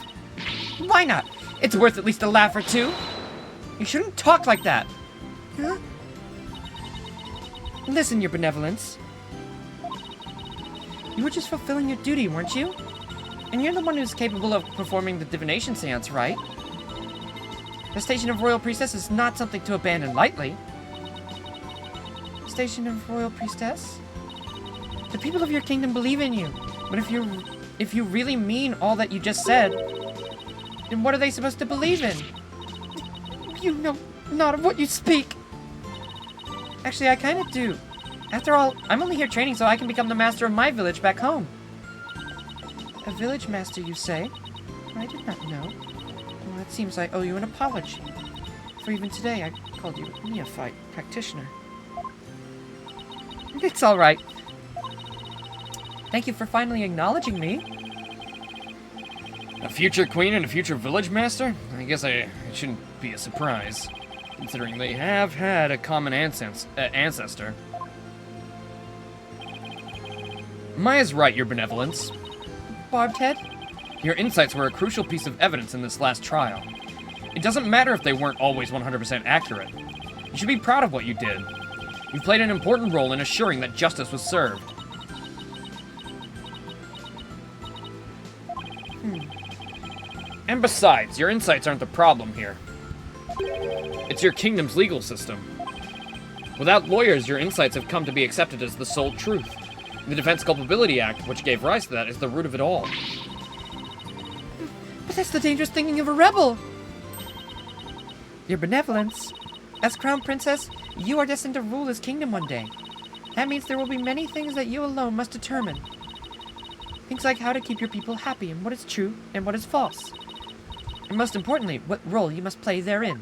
Why not? It's worth at least a laugh or two. You shouldn't talk like that. Huh? Listen, your benevolence. You were just fulfilling your duty, weren't you? And you're the one who's capable of performing the divination seance, right? The station of Royal Priestess is not something to abandon lightly. Station of Royal Priestess? The people of your kingdom believe in you. But if you really mean all that you just said, then what are they supposed to believe in? You know not of what you speak. Actually, I kind of do. After all, I'm only here training so I can become the master of my village back home. A village master, you say? I did not know. Well, it seems I owe you an apology. For even today, I called you a neophyte practitioner. It's all right. Thank you for finally acknowledging me. A future queen and a future village master? I guess it shouldn't be a surprise, considering they have had a common ancestor. Maya's right, your benevolence. Barbed head? Your insights were a crucial piece of evidence in this last trial. It doesn't matter if they weren't always 100% accurate. You should be proud of what you did. You played an important role in assuring that justice was served. And besides, your insights aren't the problem here. It's your kingdom's legal system. Without lawyers, your insights have come to be accepted as the sole truth. The Defense Culpability Act, which gave rise to that, is the root of it all. But that's the dangerous thinking of a rebel. Your benevolence. As Crown Princess, you are destined to rule this kingdom one day. That means there will be many things that you alone must determine. Things like how to keep your people happy and what is true and what is false. And most importantly, what role you must play therein.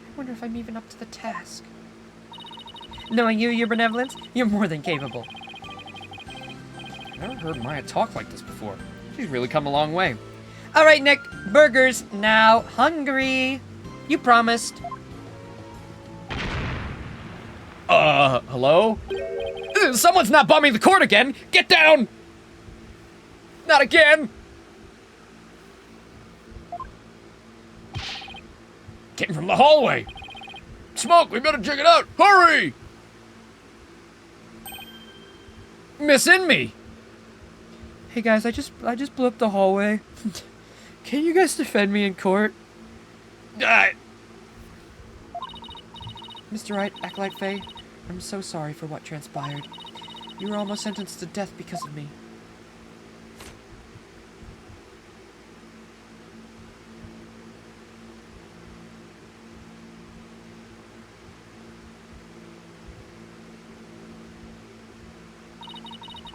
I wonder if I'm even up to the task. Knowing you, your benevolence, you're more than capable. I've never heard Maya talk like this before. She's really come a long way. All right, Nick, burgers now. Hungry. You promised. Hello? Someone's not bombing the court again! Get down! Not again! Came from the hallway! Smoke, we better check it out! Hurry! Missing me! Hey guys, I just blew up the hallway. Can you guys defend me in court? Mr. Wright, Acolyte Faye, I'm so sorry for what transpired. You were almost sentenced to death because of me.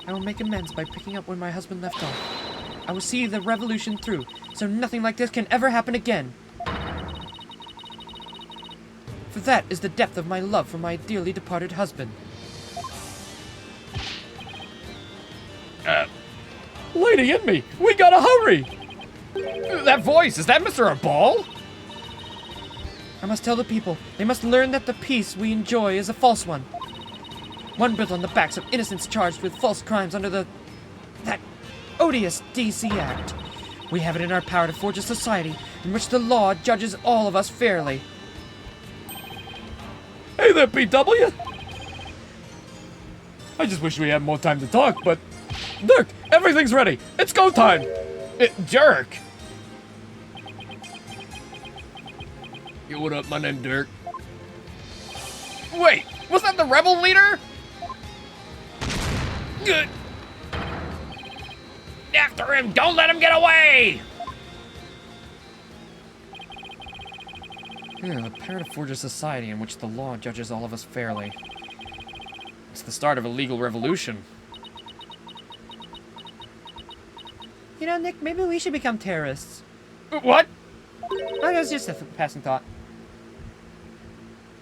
I will make amends by picking up where my husband left off. I will see the revolution through, so nothing like this can ever happen again. For that is the depth of my love for my dearly departed husband. Lady in me! We gotta hurry! That voice, is that Mr. Arbal? I must tell the people, they must learn that the peace we enjoy is a false one. One built on the backs of innocents charged with false crimes under that odious DC Act. We have it in our power to forge a society in which the law judges all of us fairly. Hey there, PW! I just wish we had more time to talk, but... Dirk, everything's ready! It's go time! Dirk! Yo, what up? My name's Dirk. Wait, was that the rebel leader? Good. After him! Don't let him get away! The power to forge a society in which the law judges all of us fairly. It's the start of a legal revolution. You know, Nick, maybe we should become terrorists. What? Oh, it was just a passing thought.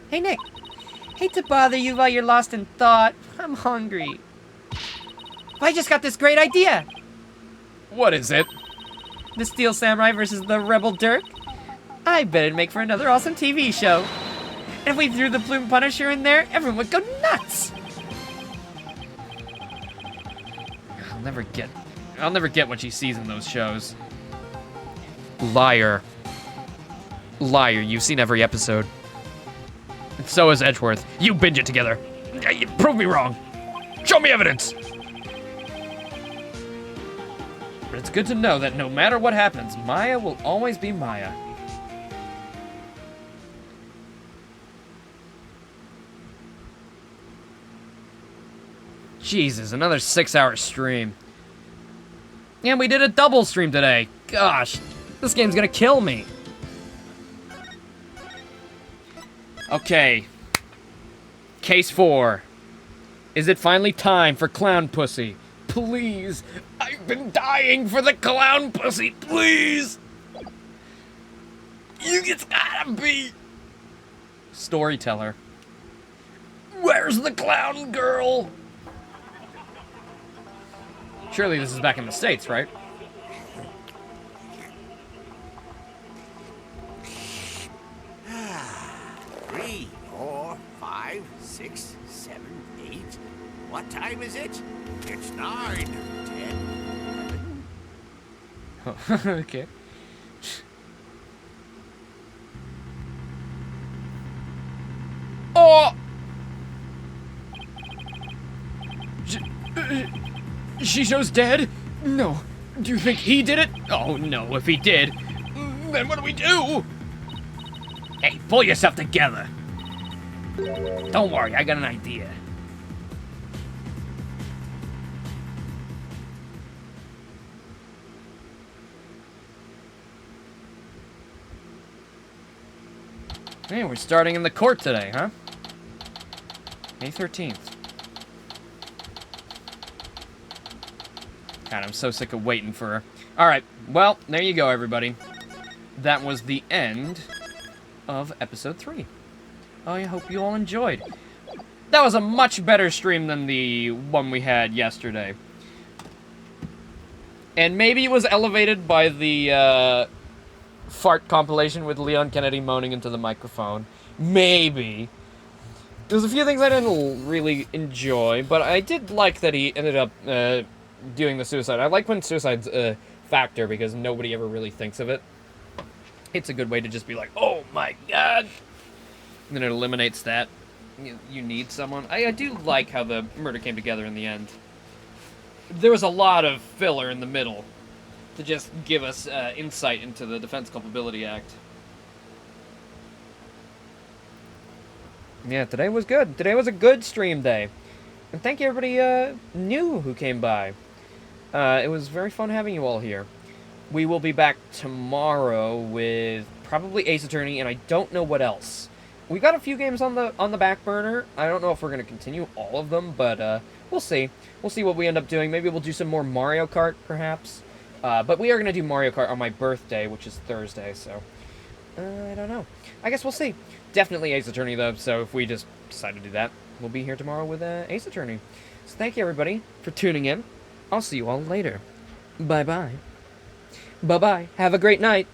Hey, Nick. Hate to bother you while you're lost in thought. I'm hungry. I just got this great idea. What is it? The Steel Samurai versus the Rebel Dirk? I bet it'd make for another awesome TV show. And if we threw the Plume Punisher in there, everyone would go nuts. I'll never get what she sees in those shows. Liar. Liar, you've seen every episode. And so has Edgeworth. You binge it together. Prove me wrong. Show me evidence. But it's good to know that no matter what happens, Maya will always be Maya. Jesus, another 6-hour stream. And we did a double stream today. Gosh, this game's gonna kill me. Okay. Case 4. Is it finally time for Clown Pussy? Please. I've been dying for the Clown Pussy. Please. It's gotta be. Storyteller. Where's the clown girl? Surely this is back in the States, right? Three, 4, 5, 6, 7, 8. What time is it? It's 9, 10, 11. Okay. Oh! Shisho's dead? No. Do you think he did it? Oh no, if he did, then what do we do? Hey, pull yourself together. Don't worry, I got an idea. Hey, we're starting in the court today, huh? May 13th. God, I'm so sick of waiting for her. Alright, well, there you go, everybody. That was the end of episode 3. I hope you all enjoyed. That was a much better stream than the one we had yesterday. And maybe it was elevated by the fart compilation with Leon Kennedy moaning into the microphone. Maybe. There's a few things I didn't really enjoy, but I did like that he ended up doing the suicide. I like when suicide's a factor because nobody ever really thinks of it. It's a good way to just be like, oh my god! And then it eliminates that. You need someone. I do like how the murder came together in the end. There was a lot of filler in the middle to just give us insight into the Defense Culpability Act. Yeah, today was good. Today was a good stream day. And thank you everybody new who came by. It was very fun having you all here. We will be back tomorrow with probably Ace Attorney, and I don't know what else. We got a few games on the back burner. I don't know if we're going to continue all of them, but we'll see. We'll see what we end up doing. Maybe we'll do some more Mario Kart, perhaps. But we are going to do Mario Kart on my birthday, which is Thursday, so... I don't know. I guess we'll see. Definitely Ace Attorney, though, so if we just decide to do that, we'll be here tomorrow with Ace Attorney. So thank you, everybody, for tuning in. I'll see you all later. Bye-bye. Bye-bye. Have a great night.